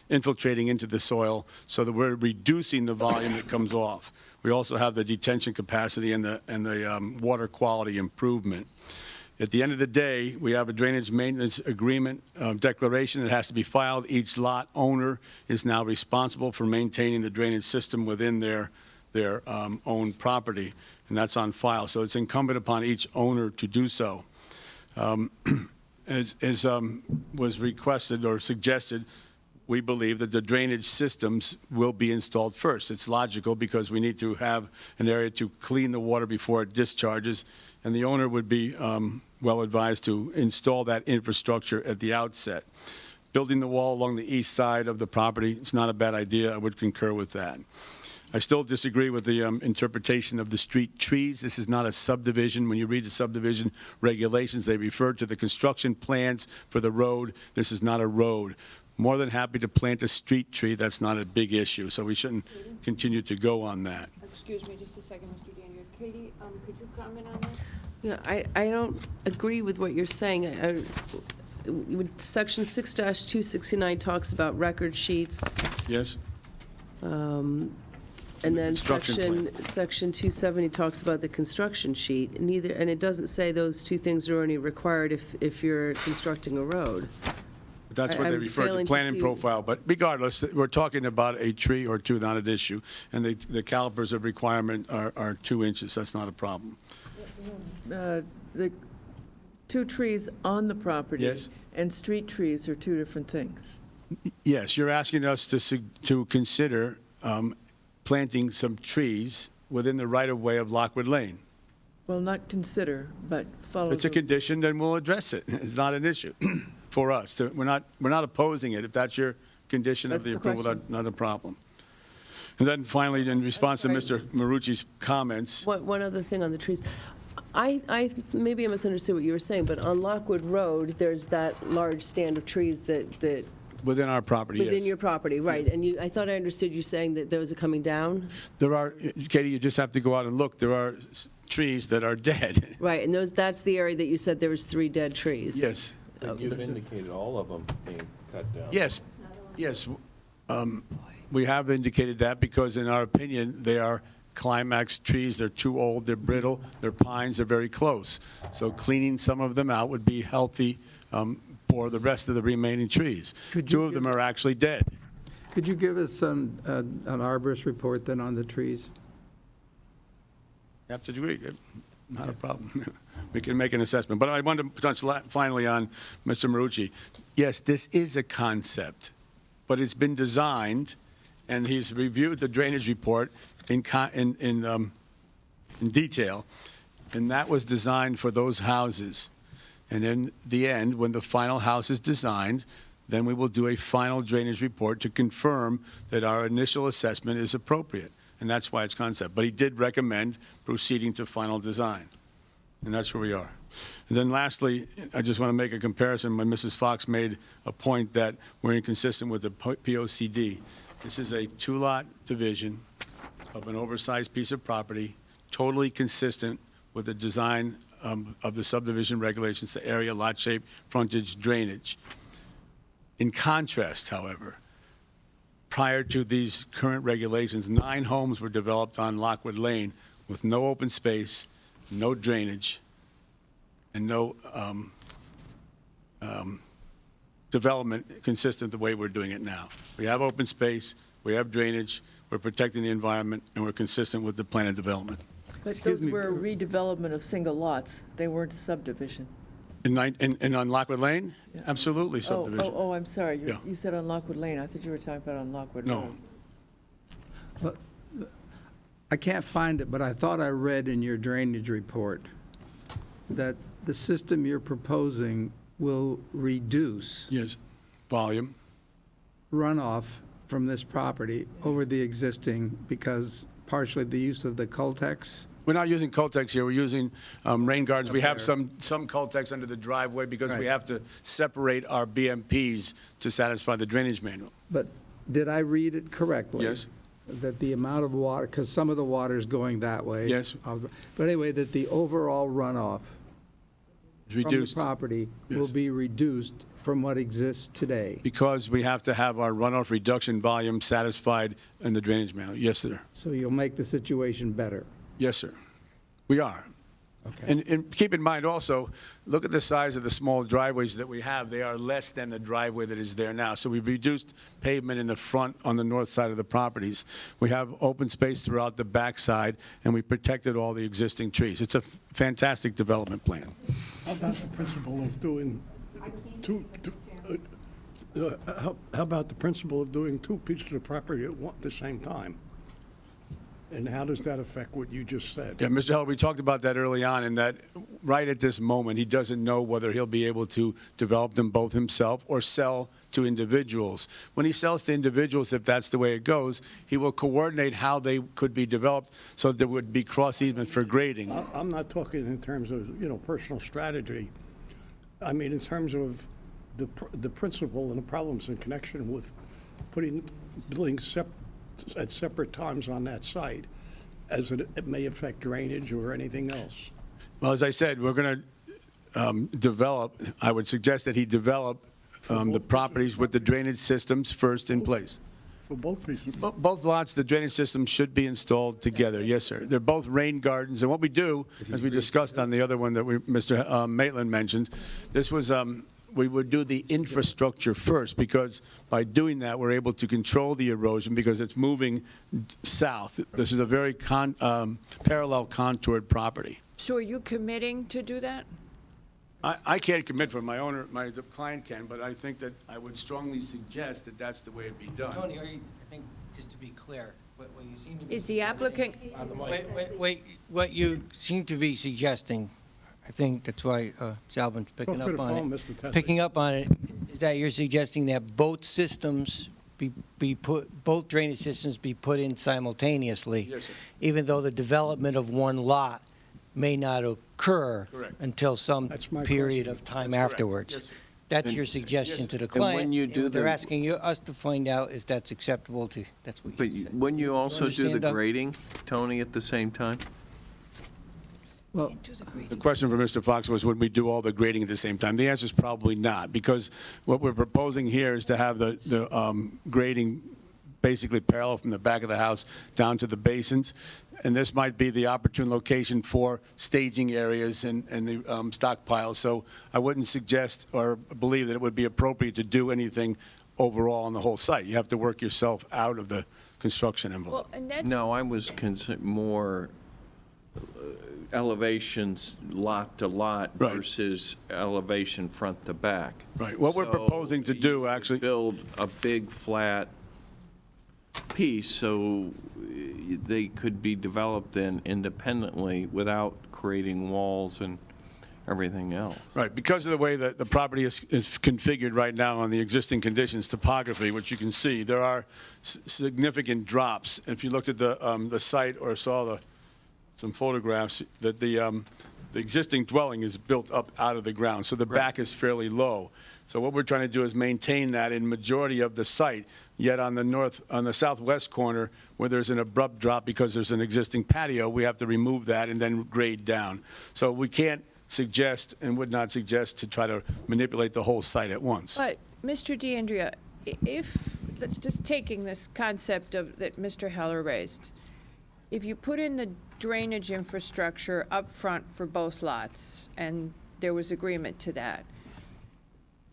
infiltrating into the soil, so that we're reducing the volume that comes off. We also have the detention capacity and the water quality improvement. At the end of the day, we have a drainage maintenance agreement declaration that has to be filed. Each lot owner is now responsible for maintaining the drainage system within their own property, and that's on file. So it's incumbent upon each owner to do so. as was requested or suggested, we believe that the drainage systems will be installed first. It's logical because we need to have an area to clean the water before it discharges, and the owner would be well advised to install that infrastructure at the outset. Building the wall along the east side of the property is not a bad idea. I would concur with that. I still disagree with the interpretation of the street trees. This is not a subdivision. When you read the subdivision regulations, they refer to the construction plans for the road. This is not a road. More than happy to plant a street tree. That's not a big issue, so we shouldn't continue to go on that. Excuse me just a second, Mr. Daniel. Katie, could you comment on that? Yeah, I don't agree with what you're saying. Section 6-269 talks about record sheets. Yes? And then Construction section 270 talks about the construction sheet. And it doesn't say those two things are only required if you're constructing a road. That's what they I'm refer to, failing to plan and see- profile. But regardless, we're talking about a tree or two, not an issue. And the calipers of requirement are 2 inches. That's not a problem. The 2 trees on the property. Yes. And street trees are 2 different things. Yes, you're asking us to consider planting some trees within the right-of-way of Lockwood Lane. Well, not consider, but follow. If it's a condition, then we'll address it. It's not an issue for us. We're not opposing it. If that's your condition of That's the the approval, question. not a problem. And then finally, in response to Mr. Marucci's comments, One other thing on the trees. Maybe I misunderstood what you were saying, but on Lockwood Road, there's that large stand of trees that within our property, yes. within your property, right? And I thought I understood you saying that those are coming down? There are, Katie, you just have to go out and look. There are trees that are dead. Right, and that's the area that you said there was 3 dead trees? Yes. And you've indicated all of them being cut down. Yes, yes. We have indicated that because in our opinion, they are climax trees. They're too old, they're brittle, they're pines, they're very close. So cleaning some of them out would be healthy for the rest of the remaining trees. 2 of them are actually dead. Could you give us an arborist report then on the trees? Have to agree. Not a problem. We can make an assessment. But I wanted to touch finally on Mr. Marucci. Yes, this is a concept, but it's been designed, and he's reviewed the drainage report in detail, and that was designed for those houses. And in the end, when the final house is designed, then we will do a final drainage report to confirm that our initial assessment is appropriate. And that's why it's concept. But he did recommend proceeding to final design. And that's where we are. And then lastly, I just want to make a comparison when Mrs. Fox made a point that we're inconsistent with the POCD. This is a 2-lot division of an oversized piece of property, totally consistent with the design of the subdivision regulations, the area, lot shape, frontage, drainage. In contrast, however, prior to these current regulations, 9 homes were developed on Lockwood Lane with no open space, no drainage, and no development consistent the way we're doing it now. We have open space, we have drainage, we're protecting the environment, and we're consistent with the plan of development. But those were redevelopment of single lots. They weren't subdivision. And on Lockwood Lane? Absolutely subdivision. Oh, I'm sorry. Yeah. You said on Lockwood Lane. I thought you were talking about on Lockwood Road. No. I can't find it, but I thought I read in your drainage report that the system you're proposing will reduce Yes, volume. runoff from this property over the existing because partially the use of the Coltex. We're not using Coltex here, we're using rain gardens. We have some Coltex under the driveway because we Right. have to separate our BMPs to satisfy the drainage manual. But did I read it correctly? Yes. That the amount of water, because some of the water is going that way. Yes. But anyway, that the overall runoff from the Reduced. property will Yes. be reduced from what exists today. Because we have to have our runoff reduction volume satisfied in the drainage manual. Yes, sir. So you'll make the situation better. Yes, sir. We are. Okay. And keep in mind also, look at the size of the small driveways that we have. They are less than the driveway that is there now. So we've reduced pavement in the front on the north side of the properties. We have open space throughout the backside, and we protected all the existing trees. It's a fantastic development plan. How about the principle of doing How about the principle of doing two pieces of property at the same time? And how does that affect what you just said? Yeah, Mr. Heller, we talked about that early on, and that right at this moment, he doesn't know whether he'll be able to develop them both himself or sell to individuals. When he sells to individuals, if that's the way it goes, he will coordinate how they could be developed so there would be cross easement for grading. I'm not talking in terms of, personal strategy. I mean, in terms of the principle and the problems in connection with putting buildings at separate times on that site, as it may affect drainage or anything else. Well, as I said, we're going to develop, I would suggest that he develop the properties with the drainage systems first in place. For both pieces? Both lots, the drainage systems should be installed together, yes, sir. They're both rain gardens, and what we do, as we discussed on the other one that Mr. Maitland mentioned, this was, we would do the infrastructure first, because by doing that, we're able to control the erosion because it's moving south. This is a very parallel contoured property. So are you committing to do that? I can't commit for my owner, the client can, but I think that I would strongly suggest that that's the way it be done. Tony, I think, just to be clear, what you seem to be... Is the applicant... Wait, what you seem to be suggesting, I think that's why Salvin's picking Talk to up the on phone, it. Mr. Tessie. Picking up on it, is that you're suggesting that both systems both drainage systems be put in simultaneously? Yes, sir. Even though the development of one lot may not occur Correct. until some That's my period question. of time That's correct. afterwards. Yes, sir. That's And- your suggestion Yes, to the and client. when you do they're the- asking us to find out if that's acceptable to, that's what But you said. wouldn't you also do understand, the Doug? grading, Tony, at the same time? Well, The question for Mr. Fox was, would we do all the grading at the same time? The answer is probably not, because what we're proposing here is to have the grading basically parallel from the back of the house down to the basins, and this might be the opportune location for staging areas and the stockpiles. So I wouldn't suggest or believe that it would be appropriate to do anything overall on the whole site. You have to work yourself out of the construction envelope. Well, and that's... No, I was more elevations lot to lot Right. versus elevation front to back. Right. What we're So proposing to do, you could actually, build a big flat piece so they could be developed in independently without creating walls and everything else. right, because of the way that the property is configured right now on the existing conditions, topography, which you can see, there are significant drops. If you looked at the site or saw some photographs, that the existing dwelling is built up out of the ground, so the back is fairly low. So what we're trying to do is maintain that in majority of the site, yet on the southwest corner, where there's an abrupt drop because there's an existing patio, we have to remove that and then grade down. So we can't suggest and would not suggest to try to manipulate the whole site at once. But, Mr. DeAndrea, just taking this concept that Mr. Heller raised, if you put in the drainage infrastructure up front for both lots, and there was agreement to that,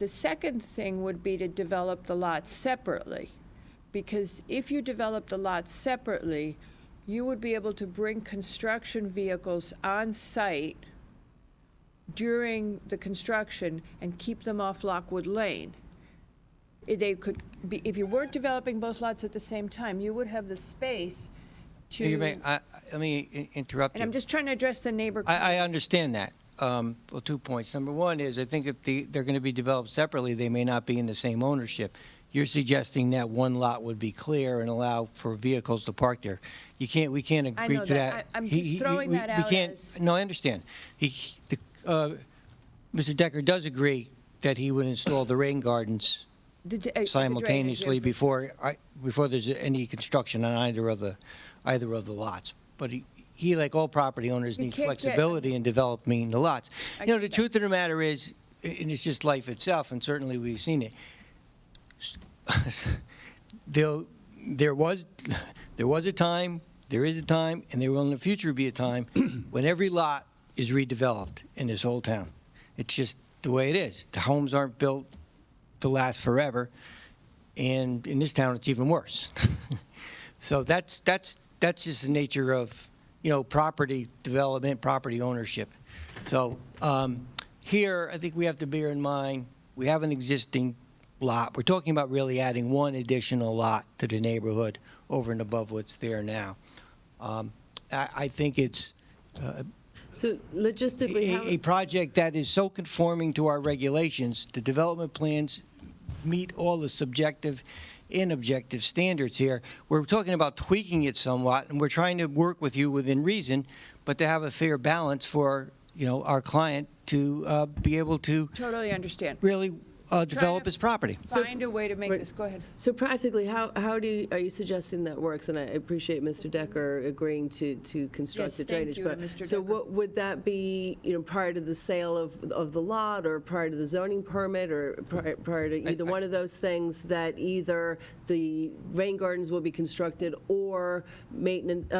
the second thing would be to develop the lots separately, because if you develop the lots separately, you would be able to bring construction vehicles on site during the construction and keep them off Lockwood Lane. They could be, if you weren't developing both lots at the same time, you would have the space to. Let me interrupt And you. I'm just trying to address the neighbor. I understand that. Well, 2 points. Number one is, I think if they're going to be developed separately, they may not be in the same ownership. You're suggesting that one lot would be clear and allow for vehicles to park there. We can't I agree know to that. that. I'm just throwing that out as. No, I understand. Mr. Decker does agree that he would install the rain gardens the drainage simultaneously infrastructure. before there's any construction on either of the lots. But he, like all property owners, You needs can't get- flexibility in developing the lots. I You know, get the that. truth of the matter is, and it's just life itself, and certainly we've seen it, there was a time, there is a time, and there will in the future be a time when every lot is redeveloped in this whole town. It's just the way it is. The homes aren't built to last forever, and in this town, it's even worse. So that's just the nature of, property development, property ownership. So here, I think we have to bear in mind we have an existing lot. We're talking about really adding one additional lot to the neighborhood over and above what's there now. I think it's So logistically, how? a project that is so conforming to our regulations. The development plans meet all the subjective and objective standards here. We're talking about tweaking it somewhat, and we're trying to work with you within reason, but to have a fair balance for, our client to be able to Totally understand. really develop his property. Find a way to make this, go ahead. So practically, how are you suggesting that works? And I appreciate Mr. Decker agreeing to construct Yes, the thank drainage. you, But Mr. so Decker. what would that be? Prior to the sale of the lot, or prior to the zoning permit, or prior to either one of those things, that either the rain gardens will be constructed or maintenance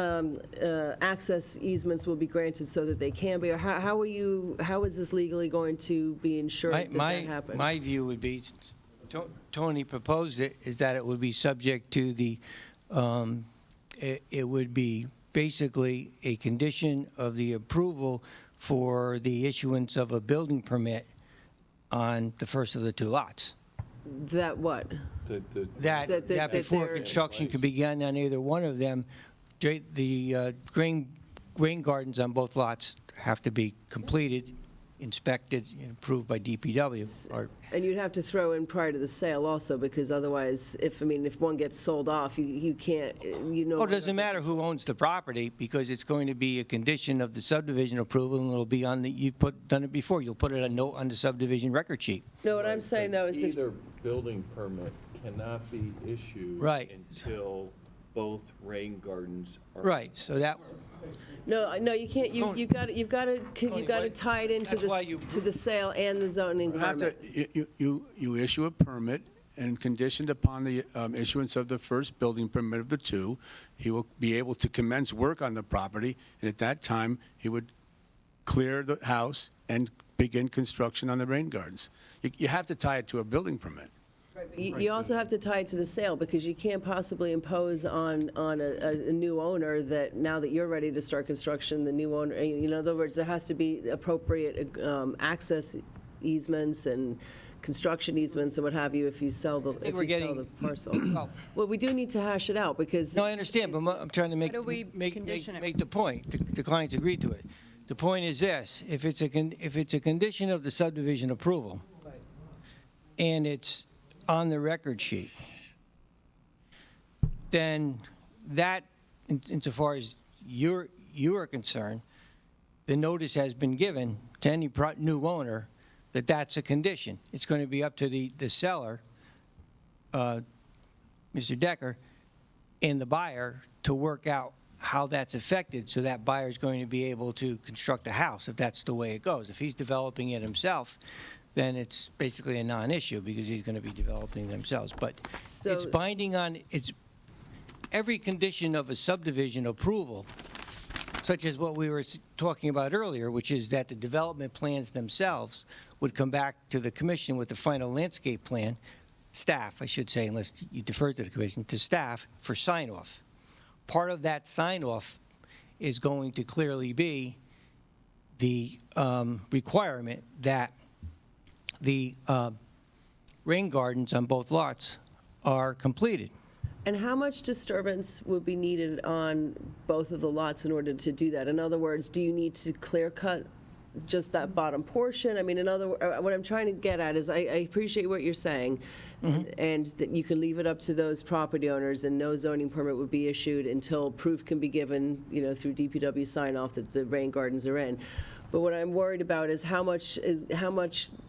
access easements will be granted so that they can be. Or how is this legally going to be ensured that happens? My view would be, Tony proposed it, is that it would be subject to the, it would be basically a condition of the approval for the issuance of a building permit on the first of the two lots. That what? That before construction could begin on either one of them, the grain gardens on both lots have to be completed, inspected, and approved by DPW. And you'd have to throw in prior to the sale also, because otherwise, if one gets sold off, you can't, Well, it doesn't matter who owns the property, because it's going to be a condition of the subdivision approval, and it'll be on the, done it before, you'll put a note on the subdivision record sheet. No, what I'm saying, though, is if, Either building permit cannot be issued Right. until both rain gardens are. Right, so that, no, you can't, you've got to tie it into That's why you- to the sale and the zoning You have permit. to, you issue a permit, and conditioned upon the issuance of the first building permit of the two, he will be able to commence work on the property, and at that time, he would clear the house and begin construction on the rain gardens. You have to tie it to a building permit. You also have to tie it to the sale, because you can't possibly impose on a new owner that now that you're ready to start construction, the new owner, in other words, there has to be appropriate access easements and construction easements and what have you if you sell the parcel. Well, we do need to hash it out, because. no, I understand, but I'm trying to make the point. The clients agreed to it. The point is this: if it's a condition of the subdivision approval, and it's on the record sheet, then that, insofar as you are concerned, the notice has been given to any new owner that that's a condition. It's going to be up to the seller, Mr. Decker, and the buyer to work out how that's affected, so that buyer's going to be able to construct a house if that's the way it goes. If he's developing it himself, then it's basically a non-issue, because he's going to be developing themselves. But it's binding on, every condition of a subdivision approval, such as what we were talking about earlier, which is that the development plans themselves would come back to the commission with the final landscape plan, staff, I should say, unless you defer to the commission, to staff for sign-off. Part of that sign-off is going to clearly be the requirement that the rain gardens on both lots are completed. And how much disturbance would be needed on both of the lots in order to do that? In other words, do you need to clear cut just that bottom portion? I mean, what I'm trying to get at is, I appreciate what you're saying, and that you can leave it up to those property owners, and no zoning permit would be issued until proof can be given, through DPW sign-off that the rain gardens are in. But what I'm worried about is how much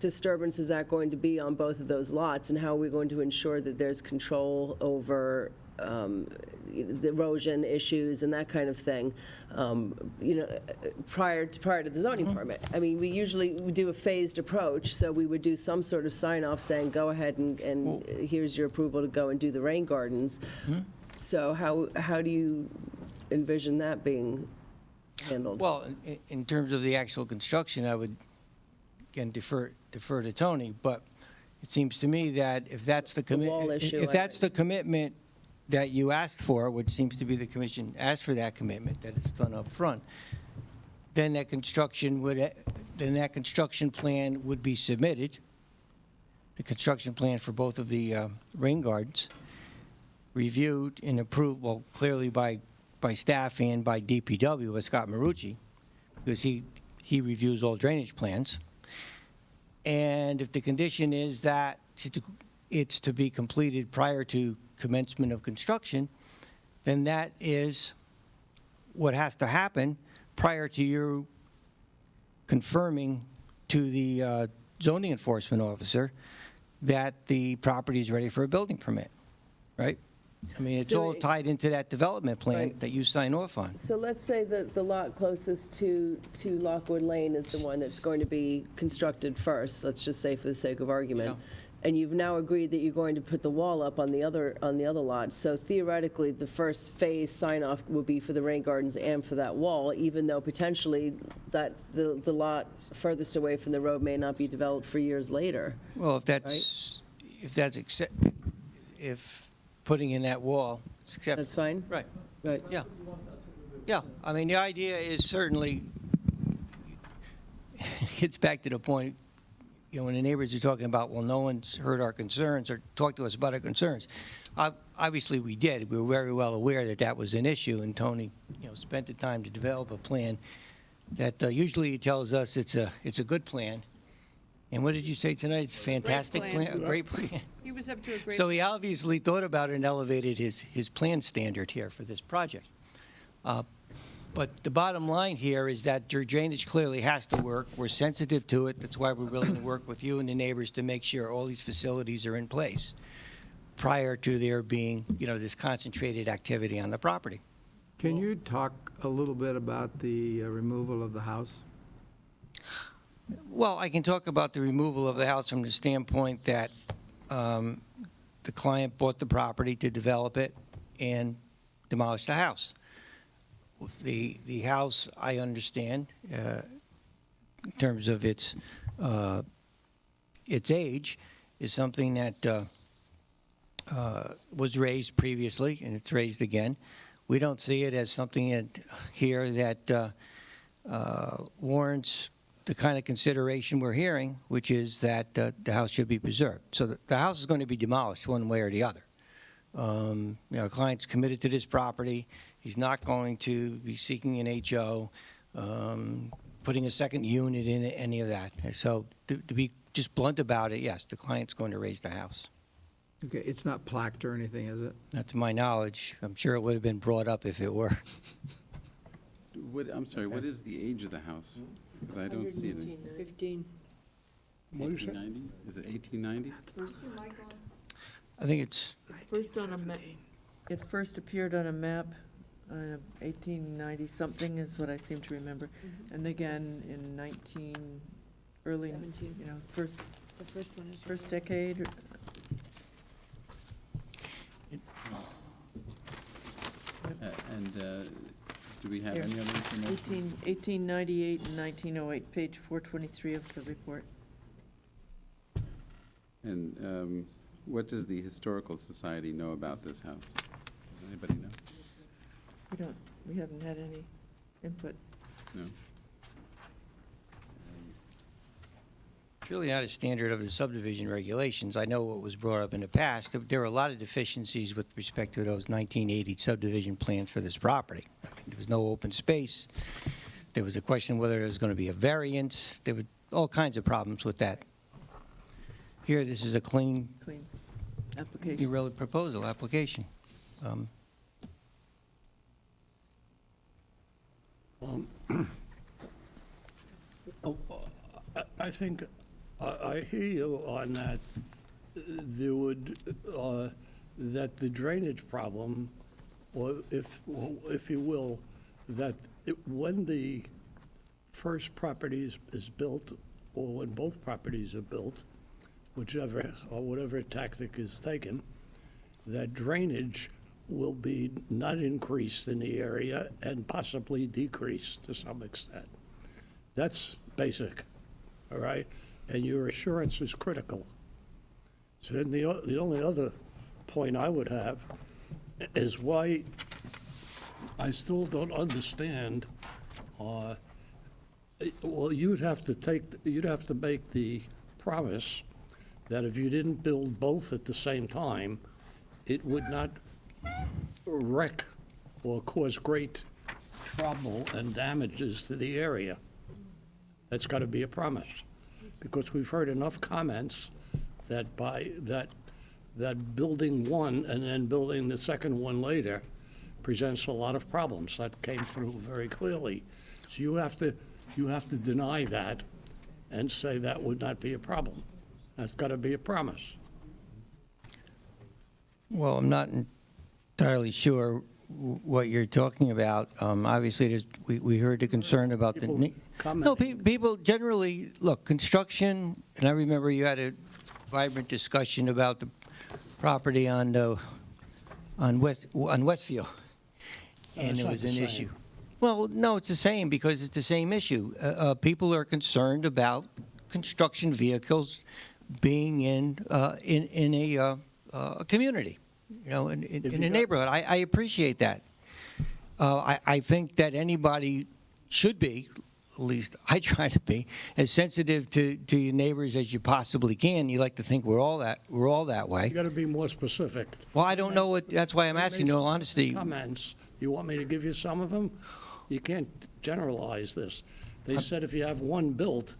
disturbance is that going to be on both of those lots, and how are we going to ensure that there's control over the erosion issues and that kind of thing, prior to the zoning permit. I mean, we do a phased approach, so we would do some sort of sign-off saying, go ahead and here's your approval to go and do the rain gardens. So how do you envision that being handled? Well, in terms of the actual construction, I would, again, defer to Tony, but it seems to me that if that's the commitment that you asked for, which seems to be the commission asked for that commitment, that it's done up front, then that construction plan would be submitted, the construction plan for both of the rain gardens, reviewed and approved, well, clearly by staff and by DPW, with Scott Marucci, because he reviews all drainage plans. And if the condition is that it's to be completed prior to commencement of construction, then that is what has to happen prior to you confirming to the zoning enforcement officer that the property is ready for a building permit, right? I mean, it's So all tied into that development plan Right. that you sign off on. So let's say that the lot closest to Lockwood Lane is the one that's going to be constructed first, let's just say for the sake of argument. And you've now agreed that you're going to put the wall up on the other lot. So theoretically, the first phase sign-off would be for the rain gardens and for that wall, even though potentially that the lot furthest away from the road may not be developed for years later. Well, if putting in that wall is accepted. That's fine? Right. Right. Yeah. Yeah, I mean, the idea is certainly, gets back to the point, you know, when the neighbors are talking about, well, no one's heard our concerns or talked to us about our concerns. Obviously, we did. We were very well aware that that was an issue, and Tony, you know, spent the time to develop a plan that usually he tells us it's a good plan. And what did you say tonight? It's a fantastic plan. A great plan. He was up to a great. So he obviously thought about it and elevated his plan standard here for this project. But the bottom line here is that your drainage clearly has to work. We're sensitive to it. That's why we're willing to work with you and the neighbors to make sure all these facilities are in place prior to there being, you know, this concentrated activity on the property. Can you talk a little bit about the removal of the house? Well, I can talk about the removal of the house from the standpoint that the client bought the property to develop it and demolish the house. The house, I understand, in terms of its age, is something that was raised previously, and it's raised again. We don't see it as something here that warrants the kind of consideration we're hearing, which is that the house should be preserved. So the house is going to be demolished one way or the other. You know, our client's committed to this property. He's not going to be seeking an HO, putting a second unit in it, any of that. So to be just blunt about it, yes, the client's going to raise the house. Okay, it's not plaqued or anything, is it? Not to my knowledge. I'm sure it would have been brought up if it were. I'm sorry, what is the age of the house? Because I don't see it. 15. 1890? Is it 1890? I think it's First on a map. It first appeared on a map, 1890-something is what I seem to remember. And again, in early, you know, The first one is. first decade. Do we have Here. any other information? 1898 and 1908, page 423 of the report. And what does the Historical Society know about this house? Does anybody know? We haven't had any input. No? It's really not a standard of the subdivision regulations. I know what was brought up in the past. There were a lot of deficiencies with respect to those 1980 subdivision plans for this property. I mean, there was no open space. There was a question whether there was going to be a variance. There were all kinds of problems with that. Here, this is a clean Application. proposal, application. I think, I hear you on that. There would, that the drainage problem, or if you will, that when the first property is built, or when both properties are built, whichever, or whatever tactic is taken, that drainage will be not increased in the area and possibly decreased to some extent. That's basic, all right? And your assurance is critical. So then the only other point I would have is why I still don't understand, well, you'd have to make the promise that if you didn't build both at the same time, it would not wreck or cause great trouble and damages to the area. That's got to be a promise, because we've heard enough comments that that building one and then building the second one later presents a lot of problems. That came through very clearly. So you have to deny that and say that would not be a problem. That's got to be a promise. Well, I'm not entirely sure what you're talking about. Obviously, we heard the concern about the... No, people generally, look, construction, and I remember you had a vibrant discussion about the property on Westfield, and it was an issue. Well, no, it's the same, because it's the same issue. People are concerned about construction vehicles being in a community, you know, in a neighborhood. I appreciate that. I think that anybody should be, at least I try to be, as sensitive to your neighbors as you possibly can. You like to think we're all that way. You got to be more specific. Well, I don't know what. That's why I'm asking. In all honesty. Comments. You want me to give you some of them? You can't generalize this. They said if you have one built,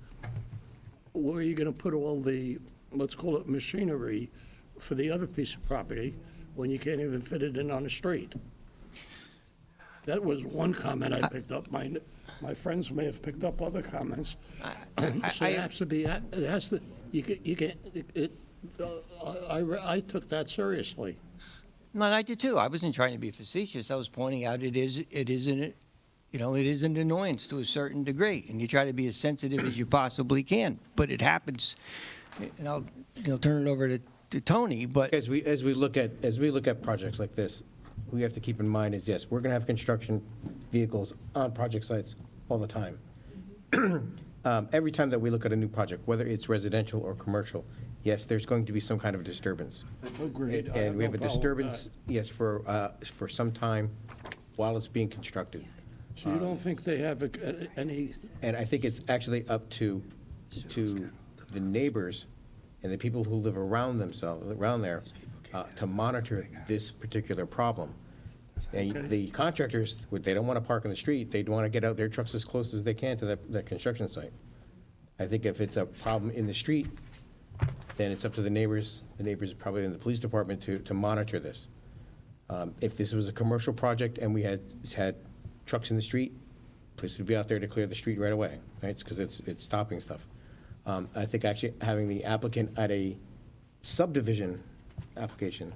where are you going to put all the, let's call it machinery, for the other piece of property when you can't even fit it in on the street? That was one comment I picked up. My friends may have picked up other comments. So it has to be. It has to. You can't. I took that seriously. No, I did too. I wasn't trying to be facetious. I was pointing out it is an annoyance to a certain degree, and you try to be as sensitive as you possibly can. But it happens, and I'll turn it over to Tony. But as we look at projects like this, we have to keep in mind is, yes, we're going to have construction vehicles on project sites all the time. Every time that we look at a new project, whether it's residential or commercial, yes, there's going to be some kind of disturbance. Agreed. And we have a disturbance, yes, for some time while it's being constructed. So you don't think they have any? And I think it's actually up to the neighbors and the people who live around there to monitor this particular problem. And the contractors, they don't want to park on the street. They want to get out their trucks as close as they can to that construction site. I think if it's a problem in the street, then it's up to the neighbors. The neighbors are probably in the police department to monitor this. If this was a commercial project and we had trucks in the street, police would be out there to clear the street right away, right? Because it's stopping stuff. I think actually having the applicant at a subdivision application,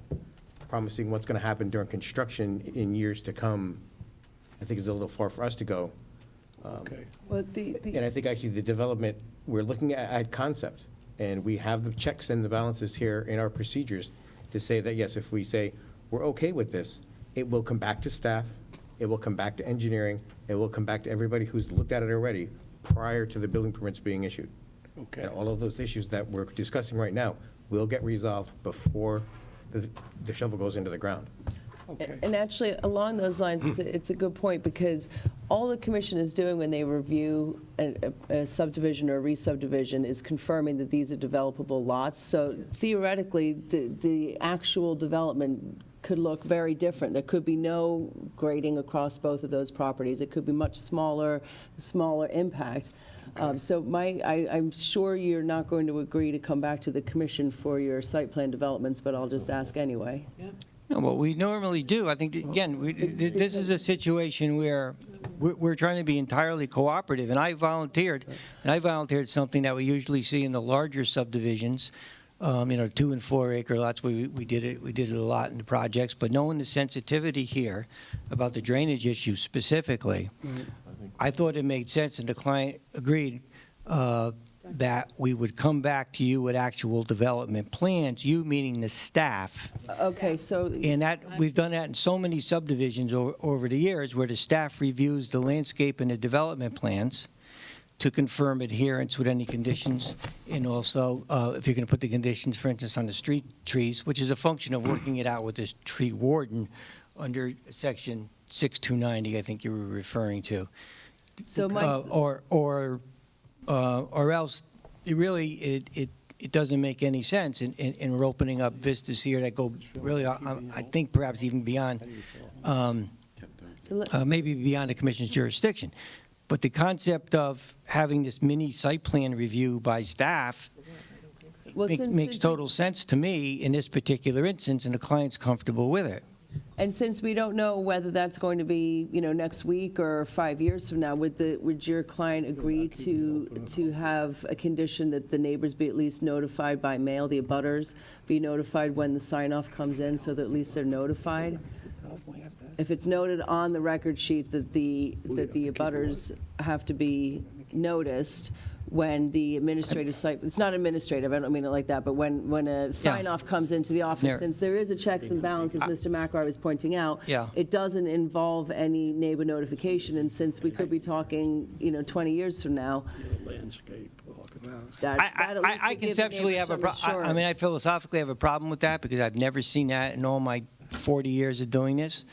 promising what's going to happen during construction in years to come, I think is a little far for us to go. Okay. Well, and I think actually the development, we're looking at concept, and we have the checks and the balances here in our procedures to say that, yes, if we say we're okay with this, it will come back to staff, it will come back to engineering, it will come back to everybody who's looked at it already prior to the building permits being issued. Okay. And all of those issues that we're discussing right now will get resolved before the shovel goes into the ground. Okay. And actually, along those lines, it's a good point, because all the commission is doing when they review a subdivision or a re-subdivision is confirming that these are developable lots. So theoretically, the actual development could look very different. There could be no grading across both of those properties. It could be much smaller impact. So I'm sure you're not going to agree to come back to the commission for your site plan developments, but I'll just ask anyway. no, what we normally do, I think, again, this is a situation where we're trying to be entirely cooperative, and I volunteered something that we usually see in the larger subdivisions, 2 and 4 acre lots. We did it a lot in the projects, but knowing the sensitivity here about the drainage issue specifically, I thought it made sense, and the client agreed that we would come back to you with actual development plans, you meaning the staff. Okay, so... And that, we've done that in so many subdivisions over the years, where the staff reviews the landscape and the development plans to confirm adherence with any conditions, and also if you're going to put the conditions, for instance, on the street trees, which is a function of working it out with this tree warden under section 6290, I think you were referring to. So or else, it it doesn't make any sense, and we're opening up vistas here that go really, I think perhaps even beyond, maybe beyond the commission's jurisdiction. But the concept of having this mini site plan review by staff Well, makes total sense to me in this particular instance, and the client's comfortable with it. And since we don't know whether that's going to be, next week or 5 years from now, would your client agree to have a condition that the neighbors be at least notified by mail, the abutters be notified when the sign-off comes in, so that at least they're notified? If it's noted on the record sheet that the abutters have to be noticed when the administrative site, it's not administrative, I don't mean it like that, but when a sign-off comes into the office, since there is a checks and balances, Mr. McRae was pointing out, it doesn't involve any neighbor notification, and since we could be talking, 20 years from now, I conceptually have a problem. I mean, I philosophically have a problem with that because I've never seen that in all my 40 years of doing this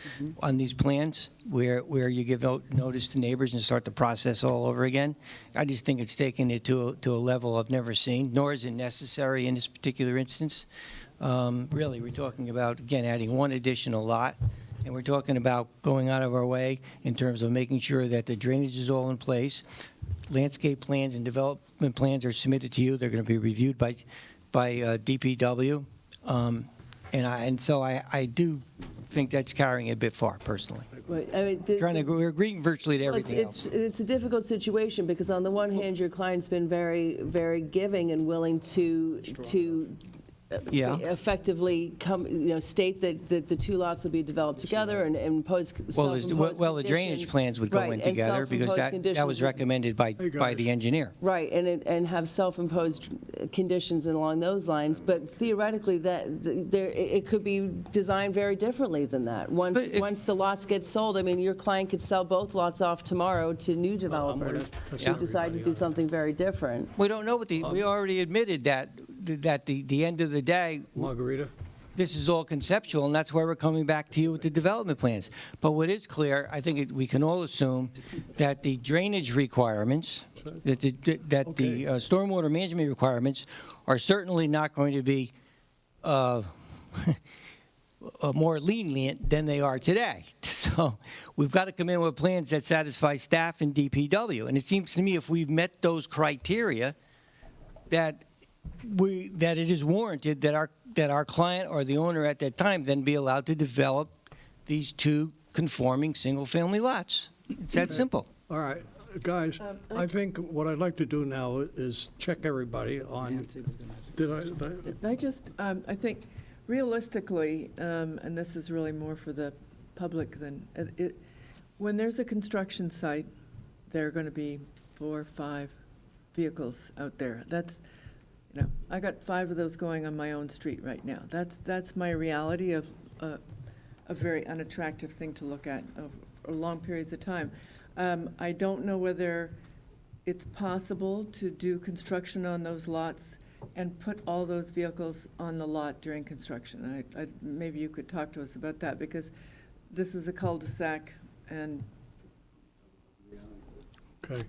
on these plans where you give notice to neighbors and start the process all over again. I just think it's taken it to a level I've never seen, nor is it necessary in this particular instance. Really, we're talking about, again, adding one additional lot, and we're talking about going out of our way in terms of making sure that the drainage is all in place. Landscape plans and development plans are submitted to you. They're going to be reviewed by DPW. And so I do think that's carrying it a bit far, personally. Right, I mean, we're agreeing virtually to everything else. It's a difficult situation, because on the one hand, your client's been very, very giving and willing to effectively state that the two lots will be developed together and impose self-imposed the drainage plans would go in together, because that was recommended by the engineer. Right, and have self-imposed conditions along those lines, but theoretically, it could be designed very differently than that. Once the lots get sold, I mean, your client could sell both lots off tomorrow to new developers who decide to do something very different. We don't know we already admitted that the end of the day, Margarita, this is all conceptual, and that's why we're coming back to you with the development plans. But what is clear, I think we can all assume that the drainage requirements, that the stormwater management requirements are certainly not going to be more lenient than they are today. So we've got to come in with plans that satisfy staff and DPW. And it seems to me if we've met those criteria, that it is warranted that our client or the owner at that time then be allowed to develop these two conforming single-family lots. It's that simple. All right, guys, I think what I'd like to do now is check everybody on, I think realistically, and this is really more for the public than, when there's a construction site, there are going to be 4 or 5 vehicles out there. That's, I got 5 of those going on my own street right now. That's my reality of a very unattractive thing to look at for long periods of time. I don't know whether it's possible to do construction on those lots and put all those vehicles on the lot during construction. Maybe you could talk to us about that, because this is a cul-de-sac, and okay.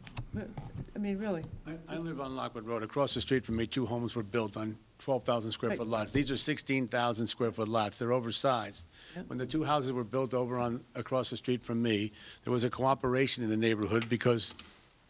I mean, really. I live on Lockwood Road. Across the street from me, 2 homes were built on 12,000 square foot lots. These are 16,000 square foot lots. They're oversized. When the 2 houses were built across the street from me, there was a cooperation in the neighborhood, because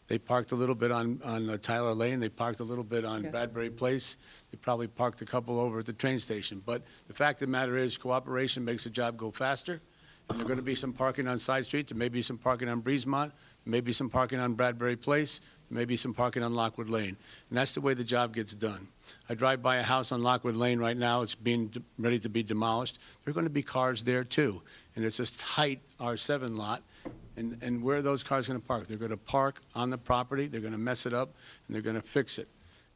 they parked a little bit on Tyler Lane. They parked a little bit on Bradbury Place. They probably parked a couple over at the train station. But the fact of the matter is, cooperation makes the job go faster. And there's going to be some parking on side streets. There may be some parking on Breezemont. There may be some parking on Bradbury Place. There may be some parking on Lockwood Lane. And that's the way the job gets done. I drive by a house on Lockwood Lane right now. It's being ready to be demolished. There are going to be cars there, too. And it's a tight R7 lot. And where are those cars going to park? They're going to park on the property. They're going to mess it up, and they're going to fix it.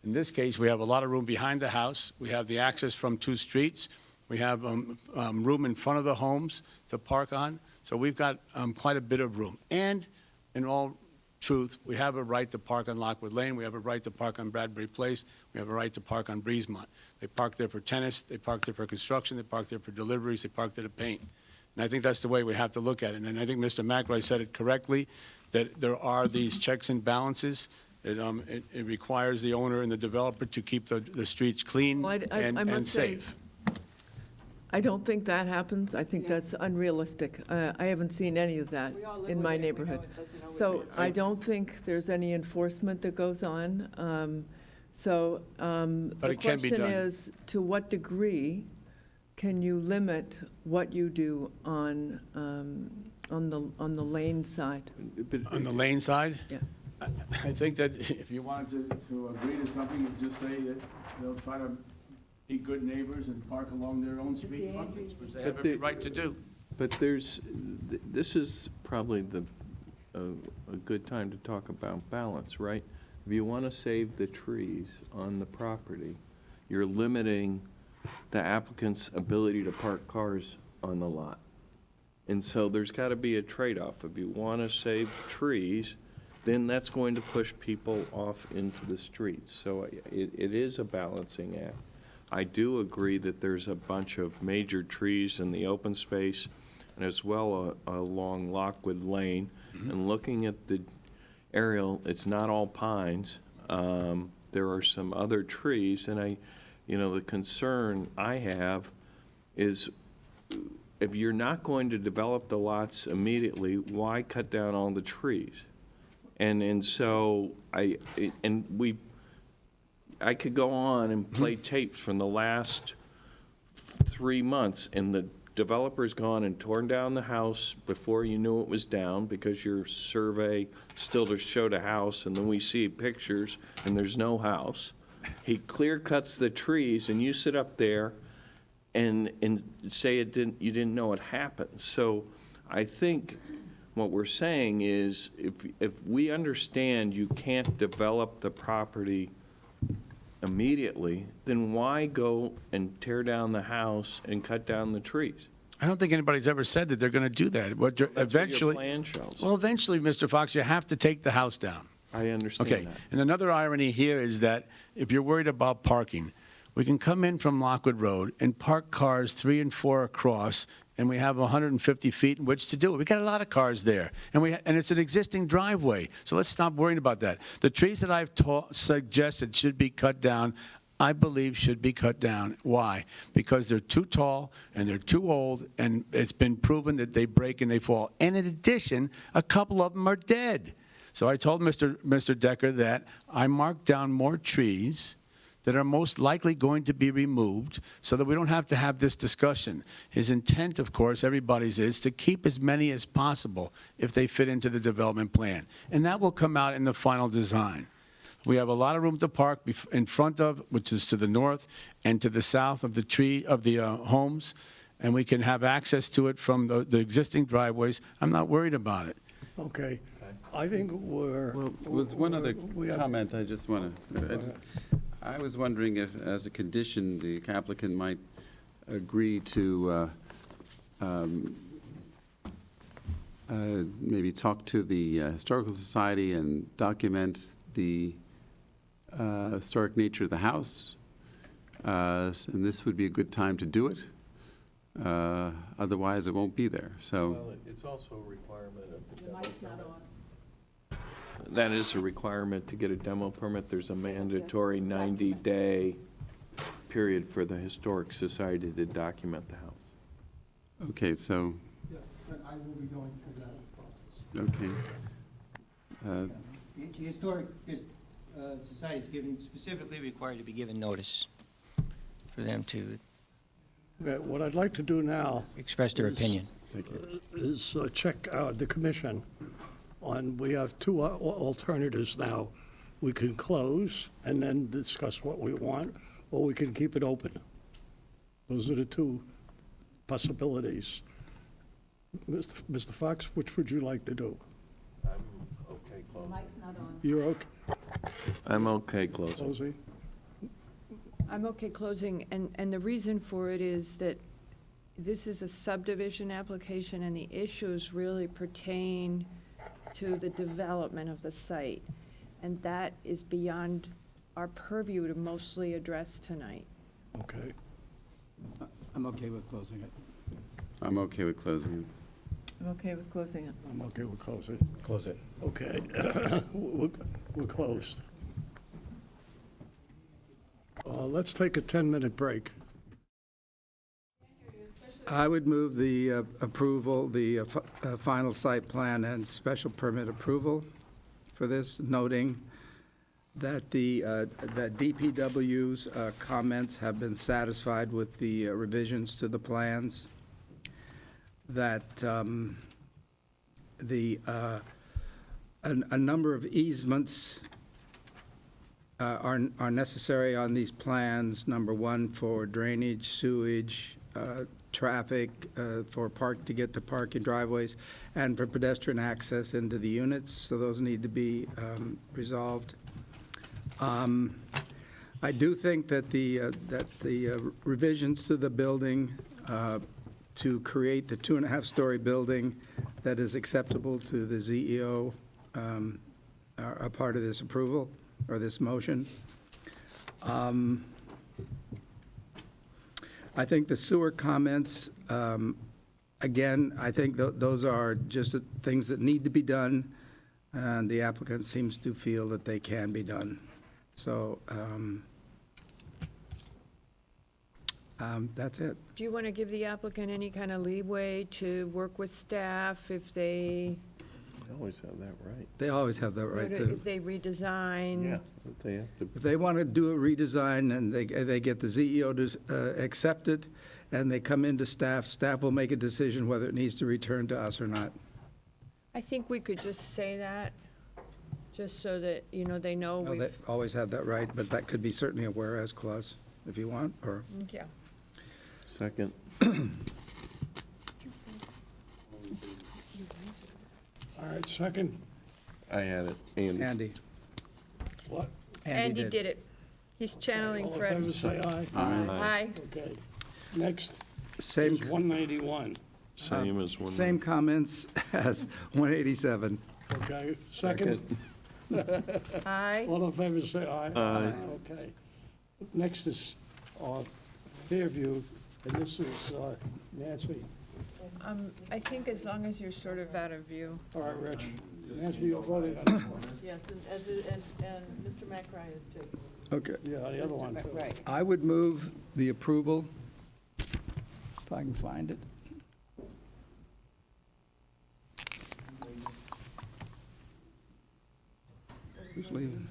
In this case, we have a lot of room behind the house. We have the access from 2 streets. We have room in front of the homes to park on. So we've got quite a bit of room. And in all truth, we have a right to park on Lockwood Lane. We have a right to park on Bradbury Place. We have a right to park on Breezemont. They park there for tennis. They park there for construction. They park there for deliveries. They park there to paint. And I think that's the way we have to look at it. And I think Mr. McRae said it correctly, that there are these checks and balances It requires the owner and the developer to keep the streets clean Well, I and must say, safe. I don't think that happens. I think that's unrealistic. I haven't seen any of that in my neighborhood. So I don't think there's any enforcement that goes on. But it can be The done. question is, to what degree can you limit what you do on the lane side? On the lane side? Yeah. I think that if you wanted to agree to something, you just say that they'll try to be good neighbors and park along their own street frontage, which they have every right to do. But this is probably a good time to talk about balance, right? If you want to save the trees on the property, you're limiting the applicant's ability to park cars on the lot. And so there's got to be a trade-off. If you want to save trees, then that's going to push people off into the streets. So it is a balancing act. I do agree that there's a bunch of major trees in the open space and as well along Lockwood Lane. And looking at the aerial, it's not all pines. There are some other trees, and the concern I have is if you're not going to develop the lots immediately, why cut down all the trees? And so I could go on and play tapes from the last 3 months, and the developer's gone and torn down the house before you knew it was down because your survey still showed a house, and then we see pictures and there's no house. He clear cuts the trees, and you sit up there and say you didn't know it happened. So I think what we're saying is if we understand you can't develop the property immediately, then why go and tear down the house and cut down the trees? I don't think anybody's ever said that they're going to do that. But eventually, what your plan shows. Well, eventually, Mr. Fox, you have to take the house down. I understand Okay, that. and another irony here is that if you're worried about parking, we can come in from Lockwood Road and park cars 3 and 4 across, and we have 150 feet in which to do it. We got a lot of cars there, and it's an existing driveway. So let's stop worrying about that. The trees that I've suggested should be cut down, I believe should be cut down. Why? Because they're too tall and they're too old, and it's been proven that they break and they fall. And in addition, a couple of them are dead. So I told Mr. Decker that I marked down more trees that are most likely going to be removed so that we don't have to have this discussion. His intent, of course, everybody's is to keep as many as possible if they fit into the development plan. And that will come out in the final design. We have a lot of room to park in front of, which is to the north and to the south of the homes, and we can have access to it from the existing driveways. I'm not worried about it. Okay. I think Was one other comment I just want to, I was wondering if, as a condition, the applicant might agree to maybe talk to the Historical Society and document the historic nature of the house, and this would be a good time to do it. Otherwise, it won't be there. So. Well, it's also a requirement of the demo permit. That is a requirement to get a demo permit. There's a mandatory 90-day period for the Historic Society to document the house. Okay, so. Yes, I will be going through that process. Okay. The Historic Society is specifically required to be given notice for them to Okay, what I'd like to do now express their opinion. is check the commission on, we have two alternatives now. We can close and then discuss what we want, or we can keep it open. Those are the two possibilities. Mr. Fox, which would you like to do? I'm okay closing. Mike's not on. You're okay? I'm okay closing. Closing? I'm okay closing, and the reason for it is that this is a subdivision application, and the issues really pertain to the development of the site, and that is beyond our purview to mostly address tonight. Okay. I'm okay with closing it. I'm okay with closing it. I'm okay with closing it. I'm okay with closing. Close it. Okay. We're closed. Let's take a 10-minute break. I would move the approval, the final site plan and special permit approval for this, noting that that DPW's comments have been satisfied with the revisions to the plans, that a number of easements are necessary on these plans. Number one, for drainage, sewage, traffic, to get to parking driveways, and for pedestrian access into the units, so those need to be resolved. I do think that the revisions to the building to create the 2.5-story building that is acceptable to the ZEO are a part of this approval, or this motion. I think the sewer comments, again, I think those are just things that need to be done, and the applicant seems to feel that they can be done. So that's it. Do you want to give the applicant any kind of leeway to work with staff if they, They always have that right. They always have that right to. if they redesign? Yeah, but they have to. If they want to do a redesign and they get the ZEO to accept it, and they come into staff, staff will make a decision whether it needs to return to us or not. I think we could just say that, just so that, they know Well, we've. they always have that right, but that could be certainly a whereas clause if you want, or. Yeah. Second. All right, second. I had it. Andy. Andy. What? Andy did it. He's channeling All in Fred. favor, say aye. Aye. Okay. Next Same. is 191. Same as one. Same comments as 187. Okay, second. Aye. All in favor, say aye. Aye. Okay. Next is Fairview, and this is Nancy. I think as long as you're sort of out of view. All right, Rich. Nancy, you're voting on this one. Yes, and Mr. McRae is too. Okay. Yeah, the other one, too. Right. I would move the approval, if I can find it. Who's leaving?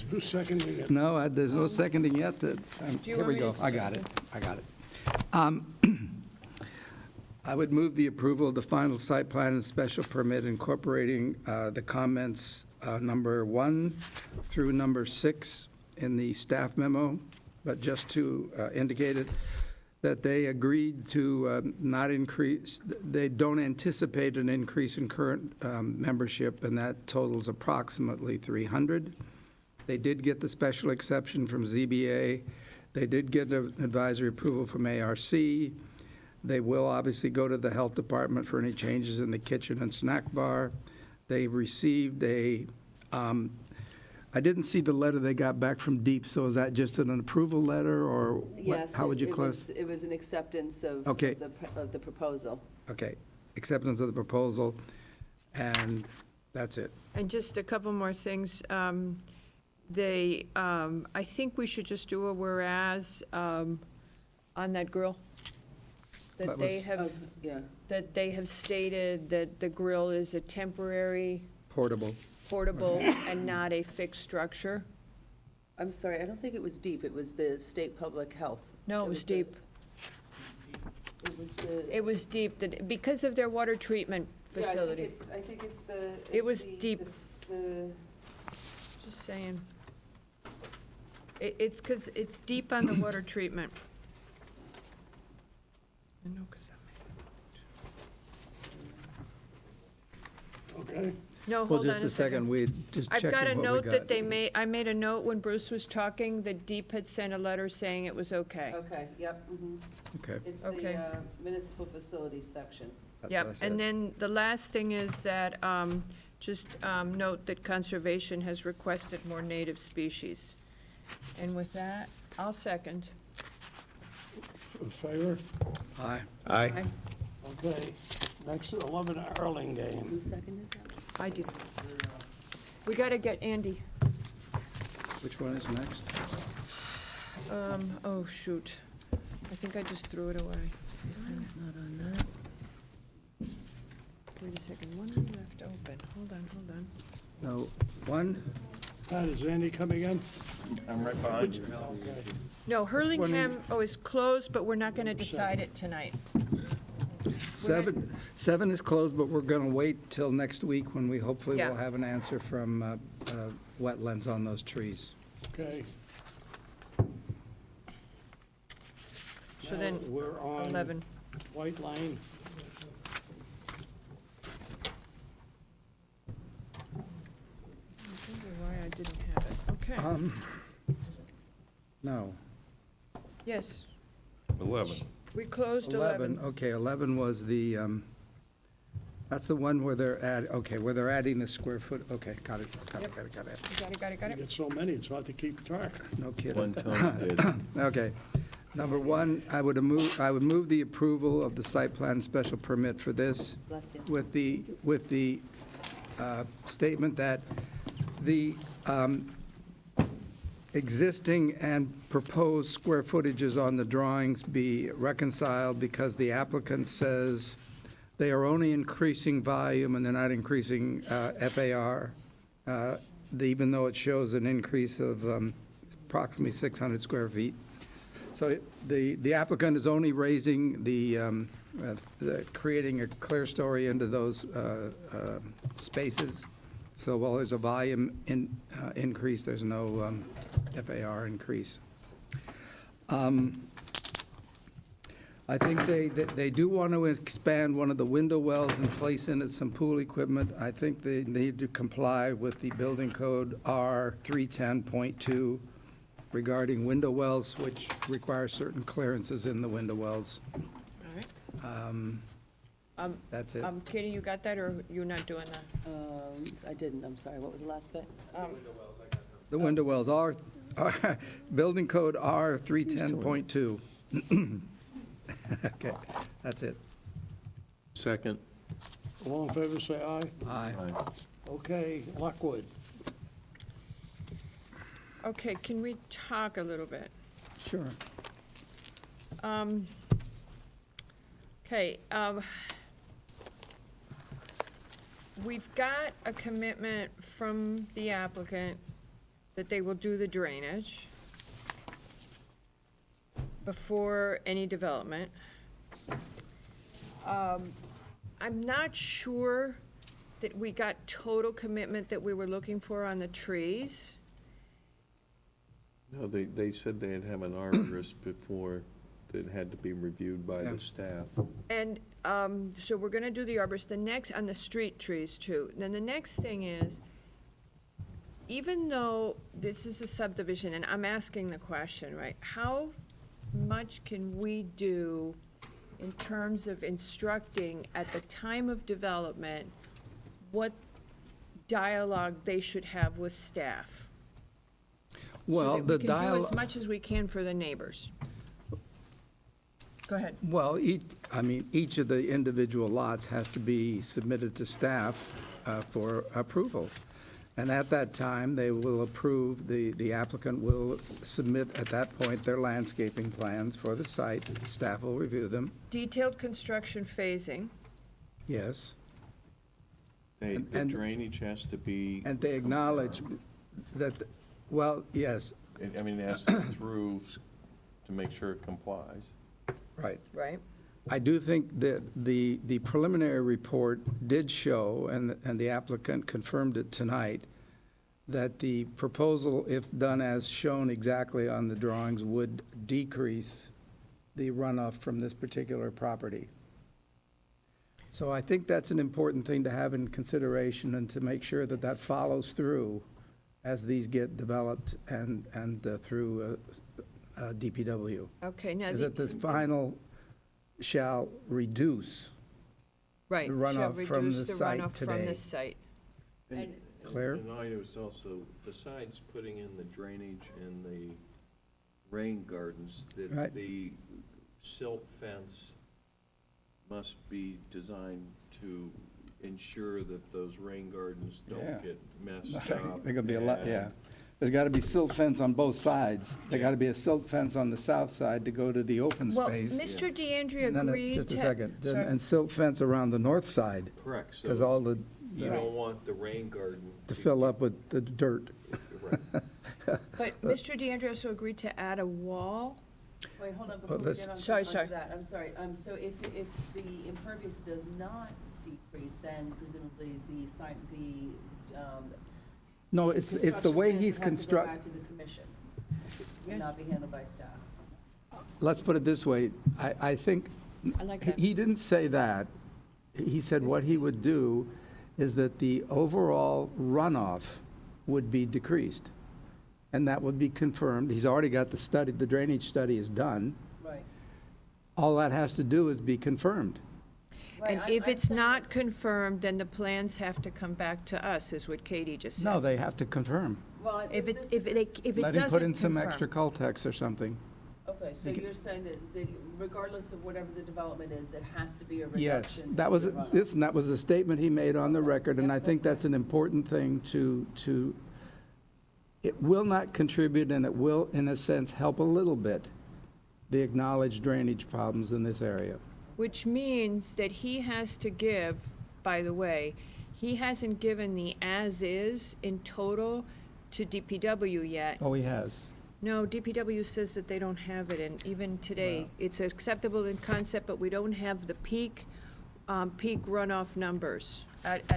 Who's seconding it? No, there's no seconding yet. Do you Here want we me go. to I got it. second? I got it. I would move the approval of the final site plan and special permit incorporating the comments number 1 through number 6 in the staff memo, but just to indicate it, that they agreed to not increase, they don't anticipate an increase in current membership, and that totals approximately 300. They did get the special exception from ZBA. They did get an advisory approval from ARC. They will obviously go to the health department for any changes in the kitchen and snack bar. They received I didn't see the letter they got back from DEEP, so is that just an approval letter, or Yes, how would you it class? was, it was an acceptance of Okay. of the proposal. Okay, acceptance of the proposal, and that's it. And just a couple more things. I think we should just do a whereas on that grill. That That they was- have, Yeah. that they have stated that the grill is a temporary, Portable. portable, and not a fixed structure. I'm sorry, I don't think it was deep, it was the state public health. No, it was deep. It was the. It was deep, because of their water treatment Yeah, facility. I think it's the. It was it's deep. The, Just saying. It's because it's deep on the water treatment. I know, 'cause Okay. No, Well, hold on just a second, we just I've got a checking what we note that got. they made, I made a note when Bruce was talking, that Deep had sent a letter saying it was okay. okay, yep. Okay. It's Okay. the municipal facilities section. That's what I Yep, said. and then the last thing is that, just note that conservation has requested more native species. And with that, I'll second. In favor? Aye. Aye. Aye. Okay, next is 11 Erlangen. Who seconded that? I did. We got to get Andy. Which one is next? Oh, shoot. I think I just threw it away. Not on that. Wait a second, one we left open. Hold on. No, one, Pat, is Andy coming in? I'm right behind you. No, Hurlingham, is closed, but we're not going to decide it tonight. seven is closed, but we're going to wait till next week when we hopefully Yeah. will have an answer from wetlands on those trees. Okay. So Now then, we're on 11. White Lane. I wonder why I didn't have it. Okay. No. Yes, 11. we closed 11, 11. okay, 11 was the, that's the one where where they're adding the square foot, okay, got it. Got it. You get so many, it's hard to keep track. No kidding. One Tony did. Okay. Number one, I would move the approval of the site plan special permit for this Bless you. with the statement that the existing and proposed square footages on the drawings be reconciled because the applicant says they are only increasing volume and they're not increasing FAR, even though it shows an increase of approximately 600 square feet. So the applicant is only raising creating a clear story into those spaces. So while there's a volume increase, there's no FAR increase. I think they do want to expand one of the window wells and place in it some pool equipment. I think they need to comply with the building code R 310.2 regarding window wells, which require certain clearances in the window wells. All right. That's it. Katie, you got that, or you're not doing that? I didn't, I'm sorry, what was the last bit? The window wells are building code R 310.2. Okay, that's it. Second. All in favor, say aye. Aye. Okay, Lockwood. Okay, can we talk a little bit? Sure. Okay, we've got a commitment from the applicant that they will do the drainage before any development. I'm not sure that we got total commitment that we were looking for on the trees. No, they said they'd have an arborist before that had to be reviewed by the staff. And so we're gonna do the arborist, the next, on the street trees too. Then the next thing is, even though this is a subdivision, and I'm asking the question, right, how much can we do in terms of instructing at the time of development what dialogue they should have with staff? Well, So the that we can do as dialogue, much as we can for the neighbors. Go ahead. well, each of the individual lots has to be submitted to staff for approval. And at that time, they will approve, the applicant will submit at that point their landscaping plans for the site. Staff will review them, Detailed construction phasing. yes. The And- drainage has to be, And they acknowledge that, well, yes, I mean, it has to go through to make sure it complies. right. Right. I do think that the preliminary report did show, and the applicant confirmed it tonight, that the proposal, if done as shown exactly on the drawings, would decrease the runoff from this particular property. So I think that's an important thing to have in consideration and to make sure that that follows through as these get developed and through DPW. Okay, now. Is that this final shall reduce Right, the shall runoff from reduce the the site runoff from today. this site. And- Claire? And I was also, besides putting in the drainage and the rain gardens, that Right. the silt fence must be designed to ensure that those rain gardens Yeah. don't get messed up. They're gonna be a lot, and- yeah. There's gotta be silt fence on both sides. There gotta be a silt fence on the south side to go to the open Well, space. Mr. DeAndrea And then agreed to... Just a second. Sorry. And silt fence around the north side. Correct. Because So all the, You don't want the rain garden. to fill up with the dirt. But Mr. DeAndrea also agreed to add a wall? Wait, hold on, before we let's- get on Sorry, onto sorry. that, I'm sorry. So if the impervious does not decrease, then presumably the site, No, it's the construction way plans he's would have to go back construct, to the commission, would Yes. not be handled by staff. let's put it this way. I think, I like that. he didn't say that. He said what he would do is that the overall runoff would be decreased. And that would be confirmed. He's already got the study, the drainage study is done. Right. All that has to do is be confirmed. And if it's not confirmed, then the plans have to come back to us, is what Katie just said. No, they have to confirm. Well, If it, this if is- it, if it Let him put in doesn't some extra confirm. Caltex or something. Okay, so You can- you're saying that regardless of whatever the development is, there has to be a Yes, reduction? that in was, the runoff? listen, that was a statement he made on the record, and I think that's an important thing to, it will not contribute, and it will, in a sense, help a little bit, the acknowledged drainage problems in this area. Which means that he has to give, by the way, he hasn't given the as-is in total to DPW yet. Oh, he has. No, DPW says that they don't have it, and even today, it's acceptable in concept, but we don't have the peak runoff numbers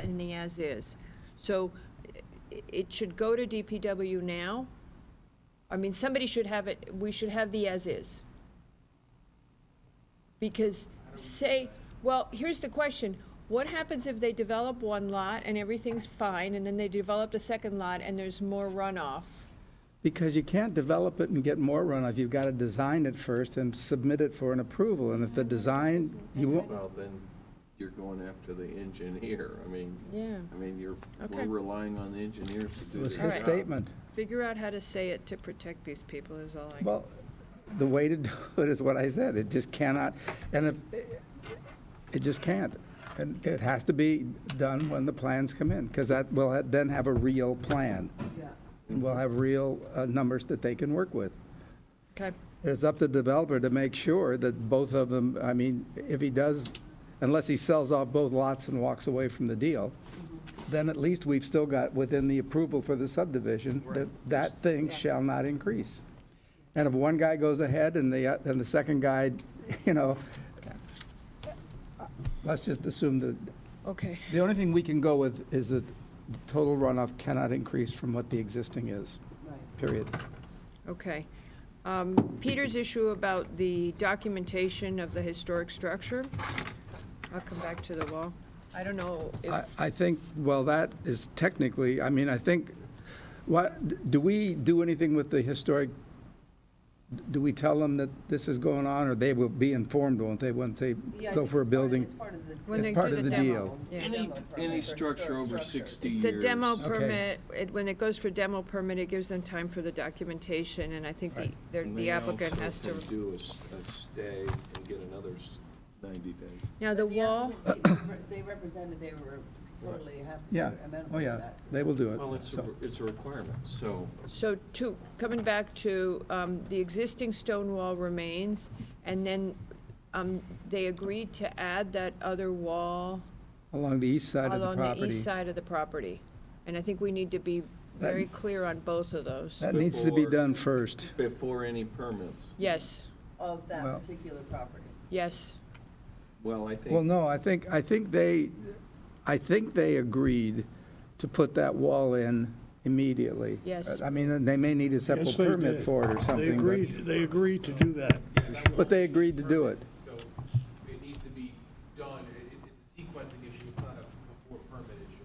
in the as-is. So it should go to DPW now. I mean, somebody should have it, we should have the as-is. Because well, here's the question. What happens if they develop one lot and everything's fine, and then they develop the second lot and there's more runoff? Because you can't develop it and get more runoff. You've got to design it first and submit it for an approval, and if the design, you won't, Well, then you're going after the engineer. I mean, Yeah. we're relying on the engineers to do it was their his job. statement. Figure out how to say it to protect these people is all I. Well, the way to do it is what I said. It just cannot, and if, it just can't. And it has to be done when the plans come in, because that will then have a real plan. And we'll have real numbers that they can work with. Okay. It's up to the developer to make sure that both of them, I mean, if he does, unless he sells off both lots and walks away from the deal, then at least we've still got within the approval for the subdivision that that thing shall not increase. And if one guy goes ahead and the second guy, you know, let's just assume that, Okay. the only thing we can go with is that the total runoff cannot increase from what the existing is, period. Okay. Peter's issue about the documentation of the historic structure, I'll come back to the wall. I don't know if, I think, well, that is technically, I mean, I think, do we do anything with the historic, do we tell them that this is going on, or they will be informed, won't they, when they Yeah, I go think for a it's part of- building? it's part of the- when they It's part do of the the demo. deal. Yeah. Any structure over 60 The years. demo Okay. permit, when it goes for demo permit, it gives them time for the documentation, and I think And the they applicant also has to. can do a stay and get another 90 days. Now, the wall, They represented they were totally happy, Yeah, amenable oh to yeah, that. so they will do it. Well, it's a requirement, so. so coming back to, the existing stone wall remains, and then, they agreed to add that other wall Along the east side of the along the property. east side of the property. And I think we need to be very clear on both of those. That needs to be Before- done first. Before any permits. Yes, Of that Well- particular property. yes. Well, I think. Well, no, I think they agreed to put that wall in immediately. Yes. I mean, they may need a separate Yes, they permit did. for it or something, but. They agreed to do that. But they agreed to do it. So it needs to be done, it's a sequencing issue, it's not a before permit issue.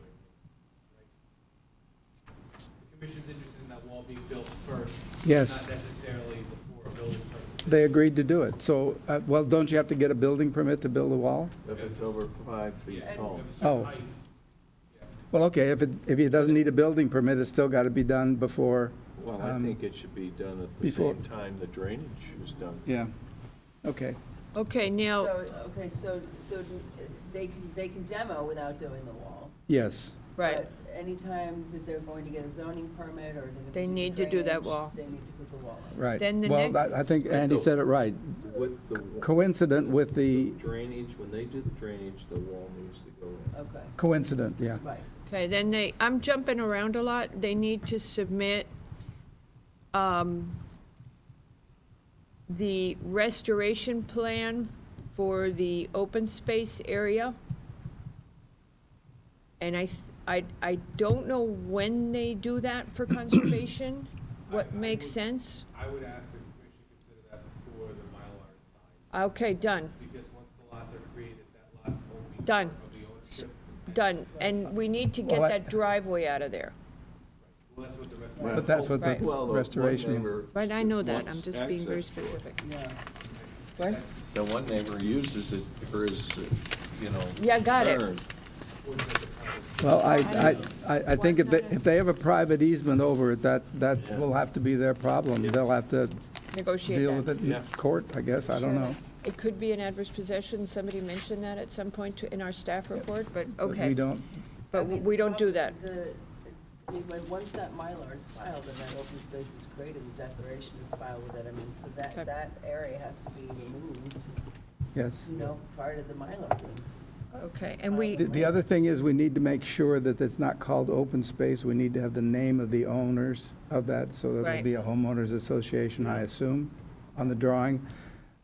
The commission's interested in that wall being built first. Yes. Not necessarily before a building permit. They agreed to do it. So, well, don't you have to get a building permit to build a wall? If it's over 5 feet tall. Oh. Well, okay, if it doesn't need a building permit, it's still got to be done before. Well, I think it should be done at the before- same time the drainage is done. Yeah, okay. Okay, now, So they can demo without doing the wall. Yes. right, But anytime that they're going to get a zoning permit or They they're need to do that drainage, wall. They need to put the wall in. Right. Then the Well, next- I think Andy said it right. With the Coincident with the, drainage, when they do the drainage, the wall needs to go in. Okay, coincident, yeah. right. okay, then I'm jumping around a lot. They need to submit the restoration plan for the open space area. And I don't know when they do that for conservation, what makes sense. I would ask the commission consider that before the Mylar is signed, Okay, done, because once the lots are created, that lot won't be Done. part of the ownership. done. And we need to get Well, that driveway out of there. Well, that's what the rest But that's what the Right. Well, the restoration. one neighbor Right, I know that, I'm wants just being very access to it. specific. Yeah. What? The one neighbor uses it for his, Yeah, got it. turn. Well, I think if they have a private easement over it, that will have to be their problem. They'll have to Negotiate deal that. with it in court, I guess, I don't know. It could be an adverse possession, somebody mentioned that at some point in our staff report, but But okay. we don't, But we don't do that. I mean, once that Mylar is filed and that open space is created, the declaration is filed with it, I mean, so Okay. that area has to be removed, yes. prior to the Mylar things. Okay, and we, The other thing is, we need to make sure that it's not called open space. We need to have the name of the owners of that, so that Right. it'll be a homeowners association, I assume, on the drawing.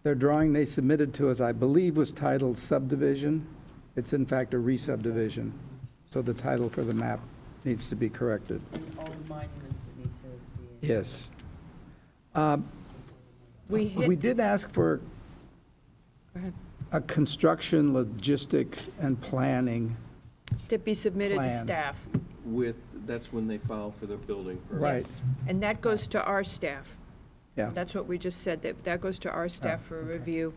Their drawing they submitted to us, I believe, was titled subdivision. It's in fact a re-subdivision, so the title for the map needs to be corrected. And all the monuments would need to be. Yes. we We hit, did ask for go ahead, a construction, logistics, and planning. to be submitted to Plan. staff. That's when they file for their building permit. Right. Yes. And that goes to our staff. Yeah. That's what we just said, that goes to our staff for review.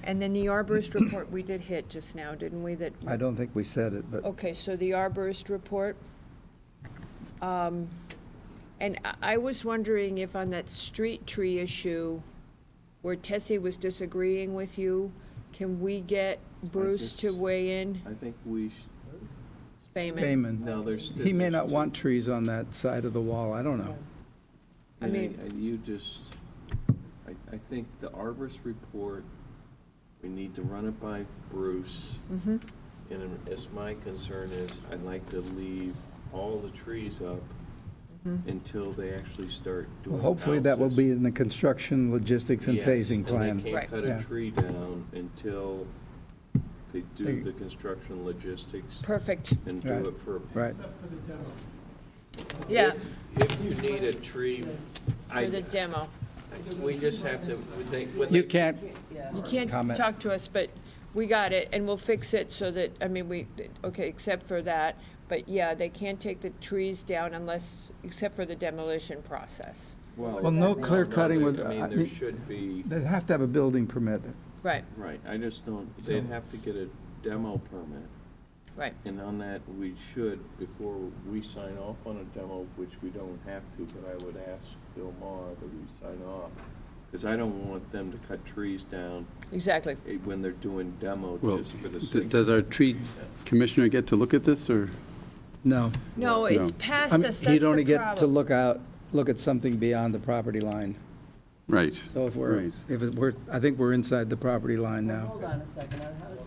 And then the arborist report we did hit just now, didn't we, that? I don't think we said it, but Okay, so the arborist report. And I was wondering if on that street tree issue, where Tessie was disagreeing with you, can we get Bruce to weigh in? I think we, Spayman? Spayman. no, there's. He may not want trees on that side of the wall, I don't know. I mean- You just, I think the arborist report, we need to run it by Bruce. Mhm. And as my concern is, I'd like to leave all the trees up Mm-hmm. until they actually start doing Well, hopefully that will houses. be in the construction, logistics, and Yes, phasing plan. And they Right. can't cut Yeah. a tree down until they They- do the construction logistics Perfect, and Right. do it for. Right. yeah, If you need a tree, for the demo. we just have to, when You they- can't, You can't Comment. talk to us, but we got it, and we'll fix it so that, I mean, okay, except for that. But yeah, they can't take the trees down unless, except for the demolition process. Well, no clear cutting would- I I mean, there mean- should be, they'd have to have a building permit. Right, right, I just don't, they'd have to get a demo permit. right. And on that, we should, before we sign off on a demo, which we don't have to, but I would ask Bill Maher that we sign off. Because I don't want them to cut trees down Exactly. when they're doing demo Well, just for the sake. does our tree commissioner get to look at this, or? No. No, it's No. past I mean, us, that's he'd the only get to problem. look at something beyond the property line. Right. So if we're, Right. I think we're inside the property line Well, now. hold on a second,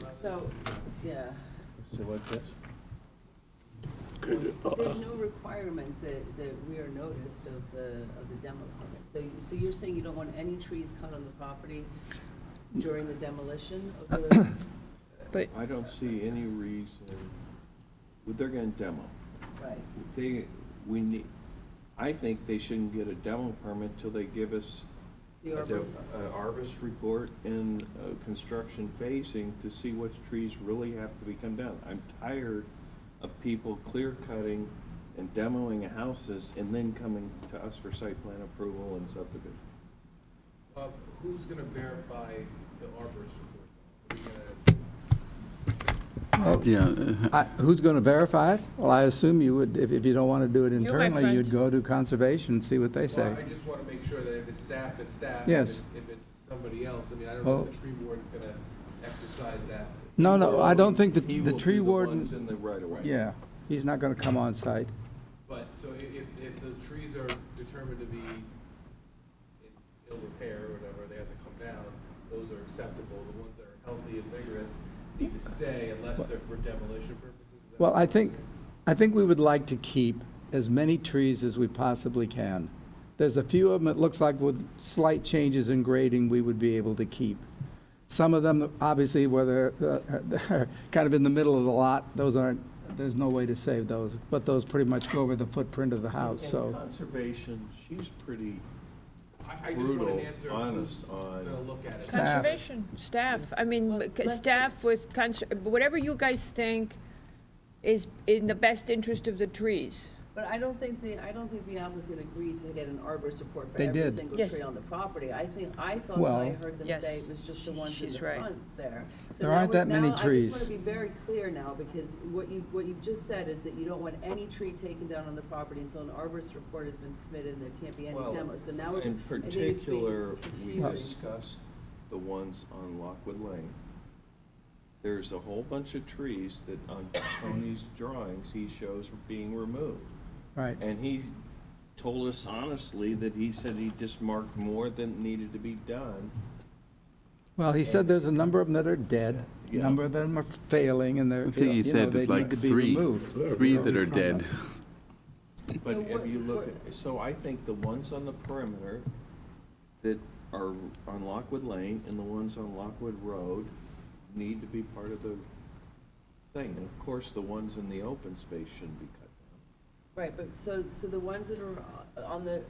so, yeah, So what's this? there's no requirement that we are noticed of the demo permit. So you're saying you don't want any trees cut on the property during the demolition of the, But, I don't see any reason, well, they're gonna demo. right? I think they shouldn't get a demo permit till they give us The a arborist. arborist report and construction phasing to see which trees really have to be come down. I'm tired of people clear cutting and demoing houses and then coming to us for site plan approval and subdivision. Who's gonna verify the arborist report? Are we Who's going to verify it? Well, I assume you would, if you don't want to do it my internally, friend. you'd go to conservation and see what they say. Well, I just want to make sure that if it's staff, it's staff. Yes. If it's somebody else, I mean, I don't Well- know if the tree warden's going to exercise that. No, I don't think He the will tree do the warden, ones in the right of way. yeah, he's not going to come on site. But, so if the trees are determined to be in ill repair or whatever, they have to come down, those are acceptable. The ones that are healthy and vigorous need to stay unless they're for demolition purposes. Is that Well, what you're I think we would like to keep as many trees as we possibly can. There's a few of them, it looks like with slight changes in grading, we would be able to keep. Some of them, obviously, where they're kind of in the middle of the lot, those aren't, there's no way to save those. But those pretty much go over the footprint of the house, And so. conservation, she's pretty I just want an brutal, answer of honest who's on. going to look at it. Staff. Conservation, staff, I mean, staff with, whatever you guys think is in the best interest of the trees. But I don't think the applicant agreed to get an arborist report for They every did. single Yes. tree on the property. I thought Well- I heard them Yes. say it was just the ones in the She's right. front there. So There now aren't that many I just trees. want to be very clear now, because what you've just said is that you don't want any tree taken down on the property until an arborist report has been submitted, and there can't be any Well, demo. So now, I In think it's particular, being we confusing. discussed the ones on Lockwood Lane. There's a whole bunch of trees that on Tony's drawings, he shows being removed. Right. And he told us honestly that he said he just marked more than needed to be done. Well, he said there's a number of them that are dead, a Yeah. number of them are failing, and they're, I think he you know, said they like need to be three removed. that are dead. But So if what- you look at, so I think the ones on the perimeter that are on Lockwood Lane and the ones on Lockwood Road need to be part of the thing. And of course, the ones in the open space shouldn't be cut Right, but so the ones that are on the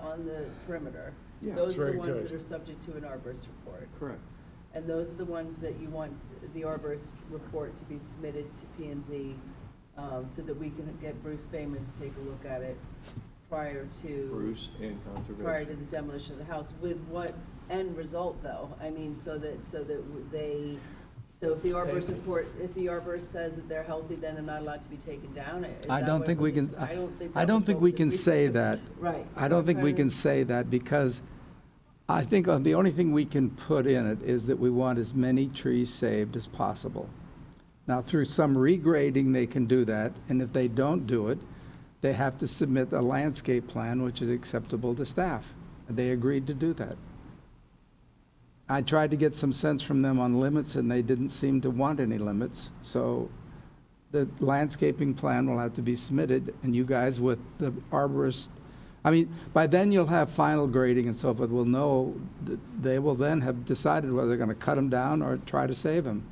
perimeter, Yeah. those are the Very ones good. that are subject to an arborist report. down. Correct. And those are the ones that you want the arborist report to be submitted to P and Z, so that we can get Bruce Bayman to take a look at it prior to. Bruce and Prior to conservation. the demolition of the house, with what end result, though? I mean, so if the arborist says that they're healthy, then they're not allowed to be taken down? Is I that don't what think we was- can, I don't think we that can was what say was that. agreed to. Right. I So don't I'm think we trying can to- say that, because I think the only thing we can put in it is that we want as many trees saved as possible. Now, through some regrading, they can do that, and if they don't do it, they have to submit a landscape plan which is acceptable to staff. And they agreed to do that. I tried to get some sense from them on limits, and they didn't seem to want any limits. So the landscaping plan will have to be submitted, and you guys with the arborist, I mean, by then you'll have final grading and so forth. We'll know, they will then have decided whether they're going to cut them down or try to save them.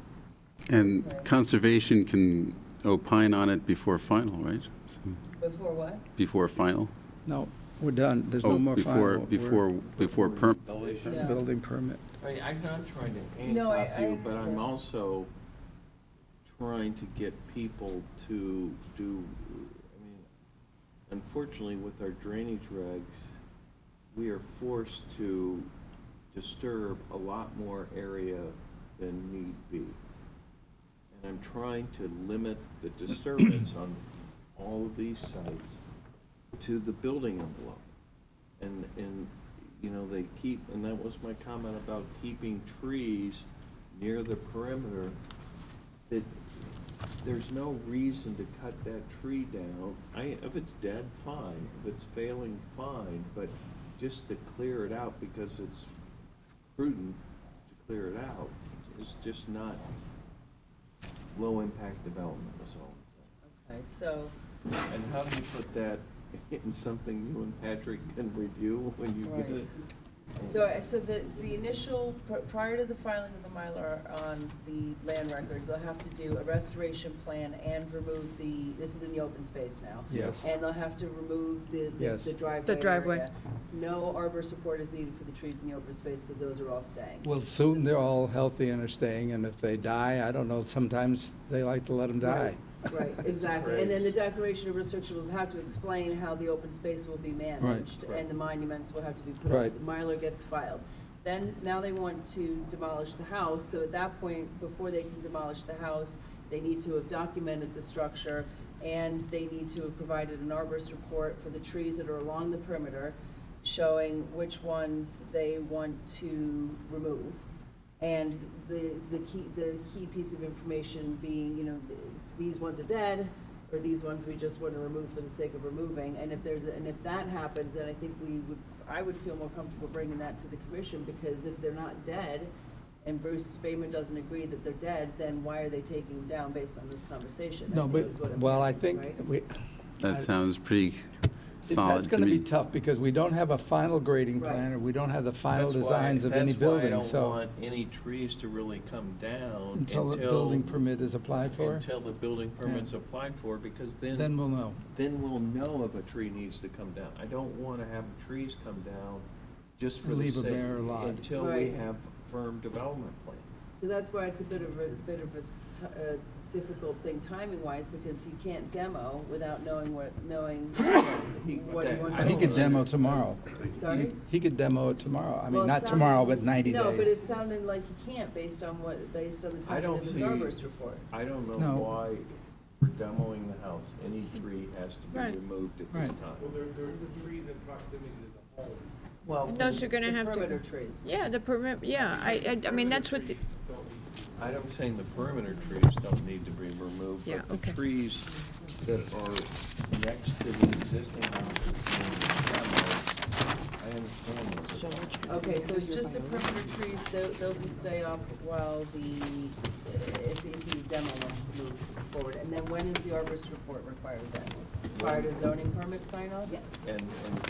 And conservation can opine on it before final, right? So, Before what? Before final? No, we're done. There's Oh, no more final. Before permit? Yeah. Building permit. I mean, I'm not trying to No, handcuff you, but I'm yeah. also trying to get people to do, I mean, unfortunately, with our drainage regs, we are forced to disturb a lot more area than need be. And I'm trying to limit the disturbance on all of these sites to the building envelope. And, you know, they keep, and that was my comment about keeping trees near the perimeter, that there's no reason to cut that tree down. If it's dead, fine. If it's failing, fine. But just to clear it out because it's prudent to clear it out is just not low-impact development, is all I'm saying. Okay, so, And how do you put that in something you and Patrick can review when you get Right. it? so the initial, prior to the filing of the Mylar on the land records, they'll have to do a restoration plan and remove this is in the open space now. Yes. And they'll have to remove Yes. the driveway The driveway. area. No arbor support is needed for the trees in the open space, because those are all staying. Well, soon they're all healthy and are staying, and if they die, I don't know, sometimes they like to let them die. Right, exactly. And then the declaration of restriction will have to explain how the open space will be managed, Right. and the monuments will have to be put Right. up. The Mylar gets filed. Then, now they want to demolish the house, so at that point, before they can demolish the house, they need to have documented the structure, and they need to have provided an arborist report for the trees that are along the perimeter, showing which ones they want to remove. And the key piece of information being, you know, these ones are dead, or these ones we just want to remove for the sake of removing. And if if that happens, then I think I would feel more comfortable bringing that to the commission, because if they're not dead, and Bruce Spayman doesn't agree that they're dead, then why are they taking them down based on this conversation? No, but, well, I think, That sounds pretty solid that's to going to be me. tough, because we don't have a final grading plan, or we don't have the final designs of any building, That's why I so. don't want any trees to really come down Until the building permit is applied for? Until the building permit's applied for, because Then we'll know. Then we'll know if a tree needs to come down. I don't want to have trees come down just for the Leave a sake, bare lot. until we Right. have firm development plans. So that's why it's a bit of a difficult thing timing-wise, because he can't demo without knowing what he wants. He could demo tomorrow. Sorry? He could demo it tomorrow. I Well, mean, it not sounded- tomorrow, but 90 days. No, but it sounded like he can't based on the I timing don't of his see, arborist report. I don't know No. why for demoing the house, any tree has to be Right. removed at this Right. time. Well, there are the trees in proximity to the home. Well, Those are gonna the have to. perimeter trees. Yeah, the permit, yeah, I mean, that's what, the- I'm saying the perimeter trees don't need to be removed, Yeah, but the okay. trees that are next to the existing houses, I understand this. Okay, so it's just the perimeter trees, those will stay up while if the demo wants to move forward. And then when is the arborist report required then? Prior to zoning permit sign off? Yes. And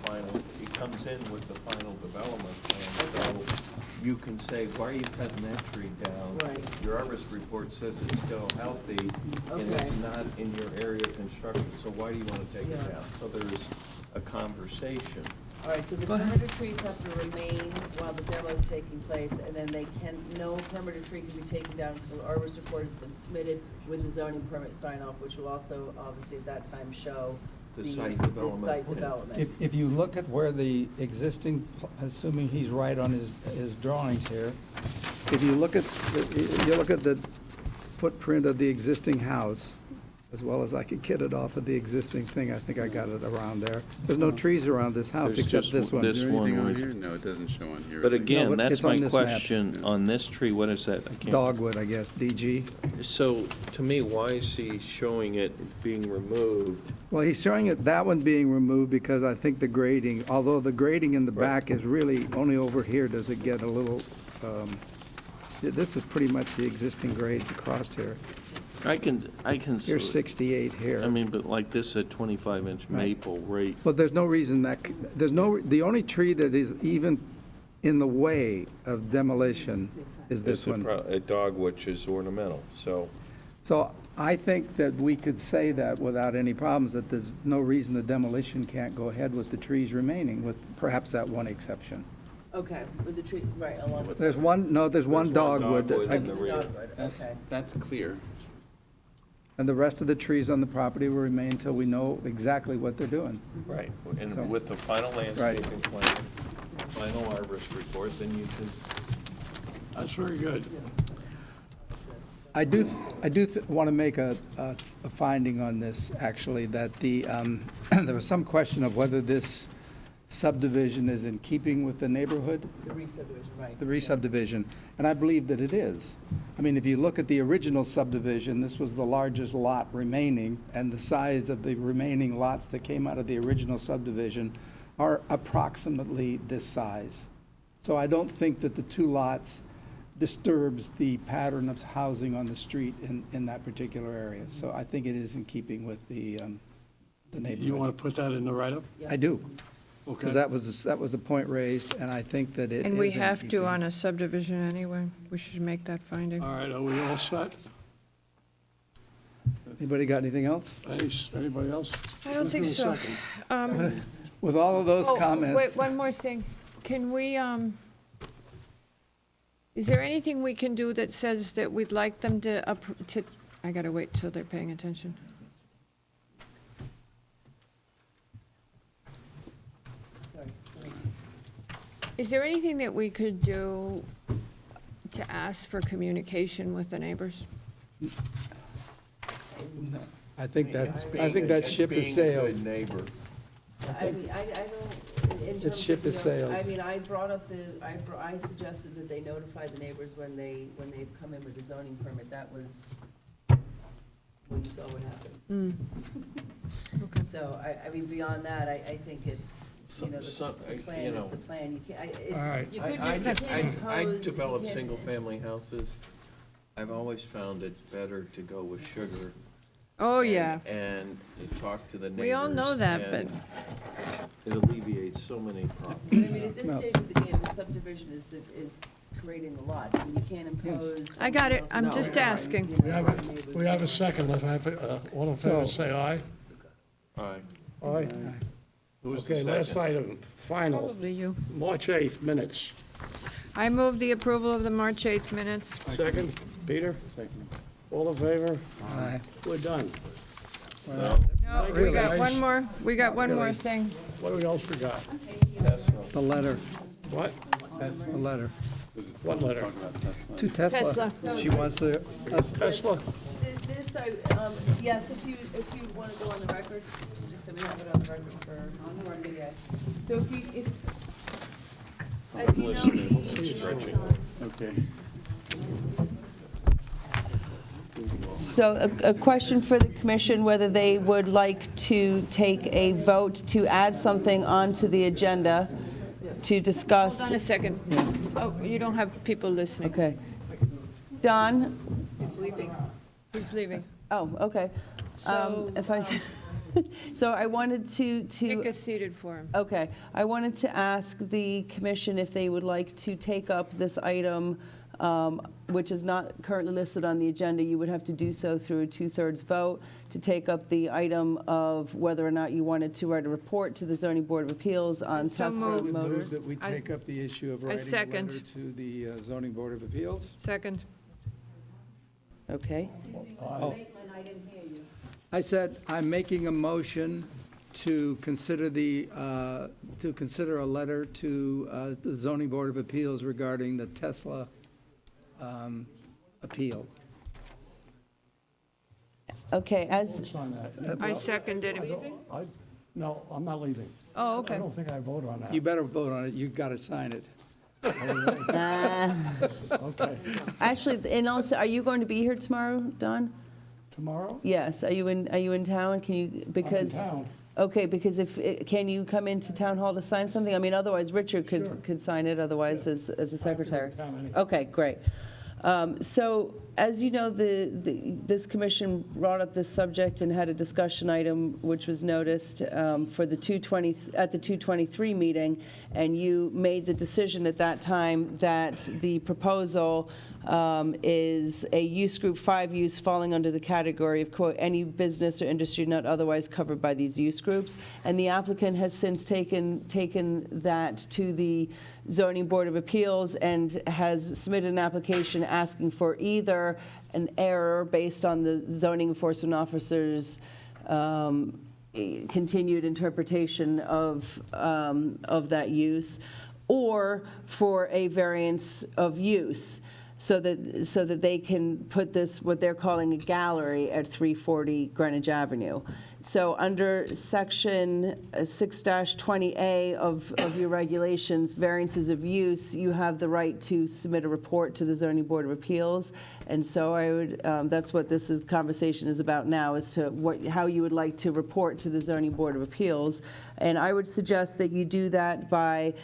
final, it comes in with the final development plan, so you can say, why are you cutting that tree down? Right. Your arborist report says it's still healthy, and it's Okay. not in your area of construction, so why do you want to take it Yeah. down? So there's a conversation. All right, so the perimeter trees have to remain while the demo is taking place, and then no perimeter tree can be taken down until the arborist report has been submitted with the zoning permit sign off, which will also obviously at that time show The the site development site plans. development. If you look at where the existing, assuming he's right on his drawings here, if you look at the footprint of the existing house, as well as I could get it off of the existing thing, I think I got it around there. There's no trees around this house There's except just this one. this Is there anything one on was- here? No, it doesn't show on here. But No, again, but that's it's on my this map. question, on this tree, what is that? I can't. Dogwood, I guess, DG. So, to me, why is he showing it being removed? Well, he's showing it, that one being removed because I think the grading, although the grading in the back is really, only over here does it get a little, this is pretty much the existing grades across here. I can. Here's 68 here. I mean, but like this, a 25-inch maple, right? But there's no reason the only tree that is even in the way of demolition is this one. A dogwood, which is ornamental, so. So I think that we could say that without any problems, that there's no reason the demolition can't go ahead with the trees remaining, with perhaps that one exception. Okay, with the tree, right, along with. There's one dogwood. dogwood in the The rear. dogwood, okay. That's clear. And the rest of the trees on the property will remain until we know exactly what they're doing. Right, So- and with the final landscaping plan, final arborist report, then you can. That's very good. I do want to make a finding on this, actually, that there was some question of whether this subdivision is in keeping with the neighborhood, The re-subdivision, right. the re-subdivision, and I believe that it is. I mean, if you look at the original subdivision, this was the largest lot remaining, and the size of the remaining lots that came out of the original subdivision are approximately this size. So I don't think that the two lots disturbs the pattern of housing on the street in that particular area. So I think it is in keeping with the neighborhood. You want to put that in the write-up? I do. Okay. Because that was a point raised, and I think that it is. and we in have to keeping. on a subdivision anyway. We should make that finding. All right, are we all set? Anybody got anything else? Anybody else? I don't think Who's doing so. second? With all of those Oh, comments. wait, one more thing. Can we, is there anything we can do that says that we'd like them to, I gotta wait till they're paying attention. Is there anything that we could do to ask for communication with the neighbors? I think that ship has sailed. Good neighbor. I mean, I don't, in terms ship of, has sailed. I mean, I brought up I suggested that they notify the neighbors when they come in with the zoning permit. That was when you saw what happened. Okay. So, I mean, beyond that, I think it's, you know, the plan is the plan. You can't, All right. you can't impose. I you develop can't- single-family houses. I've always found it better to go with sugar. Oh, yeah. And talk to the neighbors. We all know that, and it alleviates so many problems. But I mean, at this stage of the game, the subdivision is creating the lots, and you can't impose. I got it. someone I'm else's just rights, asking. you know, We have neighbors. we have a second. Let's have, all in favor, say aye. All right. Aye. Who's the Okay, last second? item, final, Probably you. March 8th minutes. I move the approval of the March 8th minutes. Second, Peter? Second. All in favor? Aye. We're done. No, we got Really? one more, we got one more Really? thing. What else we got? The letter, What? the letter. What letter? To Tesla. Tesla. She wants to, Tesla? This, yes, if you want to go on the record, just so we have it on the record for, on the record, yeah. So as you know, Okay. So a question for the commission, whether they would like to take a vote to add something onto the agenda to discuss. Hold on a second. Oh, you don't have people listening. Okay. Don? He's leaving. Oh, okay. So, If I, so I wanted to. Nick is seated for him. Okay. I wanted to ask the commission if they would like to take up this item, which is not currently listed on the agenda. You would have to do so through a 2/3 vote to take up the item of whether or not you wanted to write a report to the Zoning Board of Appeals on So Tesla moved. Move Motors. that we take up the issue of I writing a second. letter to the zoning board of appeals. Second. Okay. Oh. I said, I'm making a motion to consider a letter to the zoning board of appeals regarding the Tesla appeal. Okay, Votes on that. I seconded him. No, I'm not leaving. Oh, I okay. don't think I vote on that. You better vote on it, you've got to sign it. Okay. Actually, and also, are you going to be here tomorrow, Don? Tomorrow? Yes. Are you in town? Can you, because. I'm in town. Okay, because can you come into town hall to sign something? I mean, otherwise Richard Sure. could sign it otherwise as a secretary. town anyway. Okay, great. So, as you know, this commission brought up this subject and had a discussion item which was noticed for the 223 meeting, and you made the decision at that time that the proposal is a use group 5 use falling under the category of, quote, any business or industry not otherwise covered by these use groups. And the applicant has since taken that to the Zoning Board of Appeals and has submitted an application asking for either an error based on the zoning enforcement officer's continued interpretation of that use, or for a variance of use, so that they can put this, what they're calling a gallery, at 340 Greenwich Avenue. So under section 6-20A of your regulations, variances of use, you have the right to submit a report to the Zoning Board of Appeals. And so I would, that's what conversation is about now, as to how you would like to report to the Zoning Board of Appeals. And I would suggest that you do that by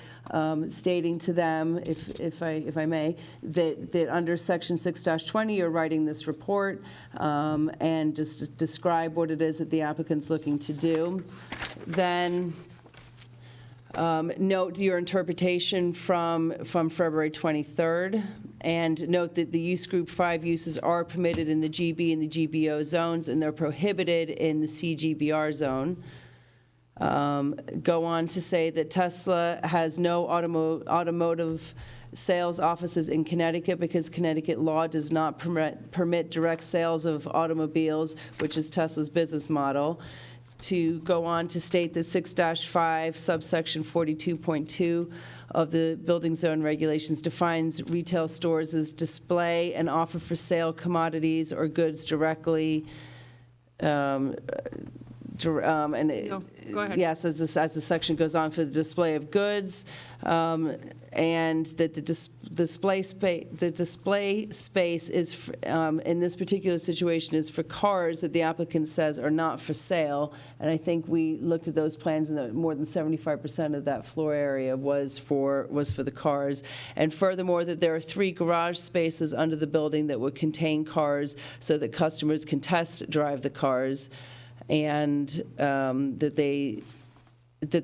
stating to them, if I may, that under section 6-20, you're writing this report, and just describe what it is that the applicant's looking to do. Then note your interpretation from February 23rd, and note that the use group 5 uses are permitted in the GB and the GBO zones, and they're prohibited in the CGBR zone. Go on to say that Tesla has no automotive sales offices in Connecticut because Connecticut law does not permit direct sales of automobiles, which is Tesla's business model. To go on to state that 6-5 subsection 42.2 of the building zone regulations defines retail stores as display and offer for sale commodities or goods directly and No, go ahead. yes, as the section goes on, for the display of goods, and that the display space is, in this particular situation, is for cars that the applicant says are not for sale. And I think we looked at those plans, and that more than 75% of that floor area was for the cars. And furthermore, that there are 3 garage spaces under the building that would contain cars so that customers can test drive the cars, and that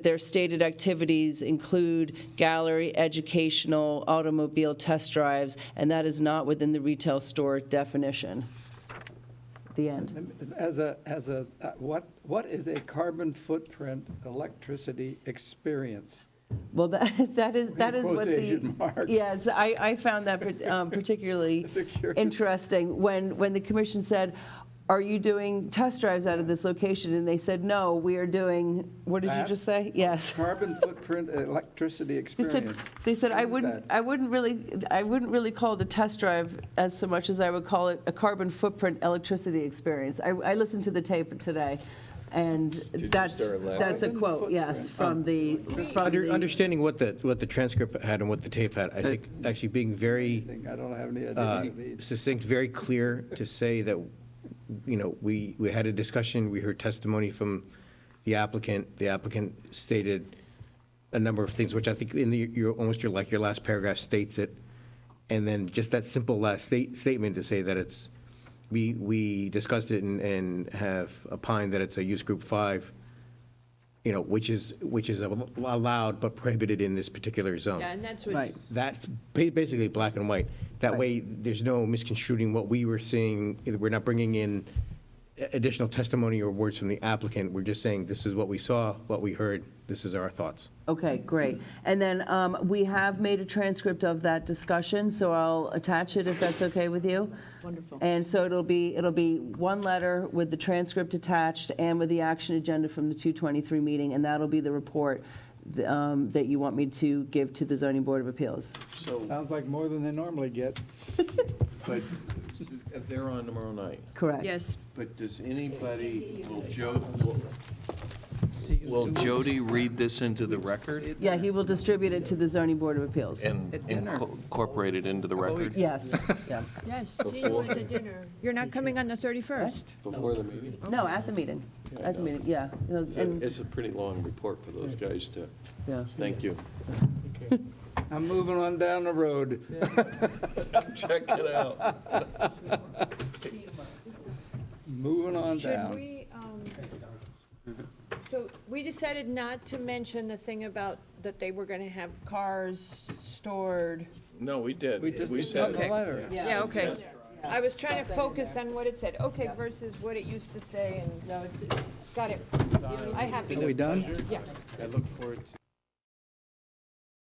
their stated activities include gallery, educational, automobile test drives, and that is not within the retail store definition. The end. What is a carbon footprint electricity experience? Well, that is what Quotation marks. yes, I found that particularly interesting when the commission said, are you doing test drives out of this location? And they said, no, we are doing, what did you just say? Yes. Carbon footprint electricity experience. They said I wouldn't really call it a test drive as so much as I would call it a carbon footprint electricity experience. I listened to the tape today, and that's a quote, yes, from the. Understanding what the transcript had and what the tape had, I think actually being very I don't have any idea. succinct, very clear to say that, you know, we had a discussion, we heard testimony from the applicant. The applicant stated a number of things, which I think in your last paragraph states it. And then just that simple last statement to say that it's, we discussed it and have opined that it's a use group 5, you know, which is allowed but prohibited in this particular zone. Yeah, and that's what. Right. That's basically black and white. That way, there's no misconstruing what we were seeing. We're not bringing in additional testimony or words from the applicant. We're just saying, this is what we saw, what we heard, this is our thoughts. Okay, great. And then we have made a transcript of that discussion, so I'll attach it if that's okay with you. Wonderful. And so it'll be one letter with the transcript attached and with the action agenda from the 223 meeting, and that'll be the report that you want me to give to the Zoning Board of Appeals. Sounds like more than they normally get. But they're on tomorrow night. Correct. Yes. But does anybody, will Jody read this into the record? Yeah, he will distribute it to the Zoning Board of Appeals. And incorporate it into the record? Yes, yeah. Yes, see you at the dinner. You're not coming on the 31st? Before the meeting? No, at the meeting. At the meeting, yeah. And- It's a pretty long report for those guys to, Yeah. thank you. I'm moving on down the road. Check it out. Moving on down. Should we, so we decided not to mention the thing about that they were going to have cars stored. No, we did. We just said got the it. letter. Yeah, okay. I was trying to focus on what it said, okay, versus what it used to say, and, no, it's, got it. I have it. Are we done? Yeah. I look forward to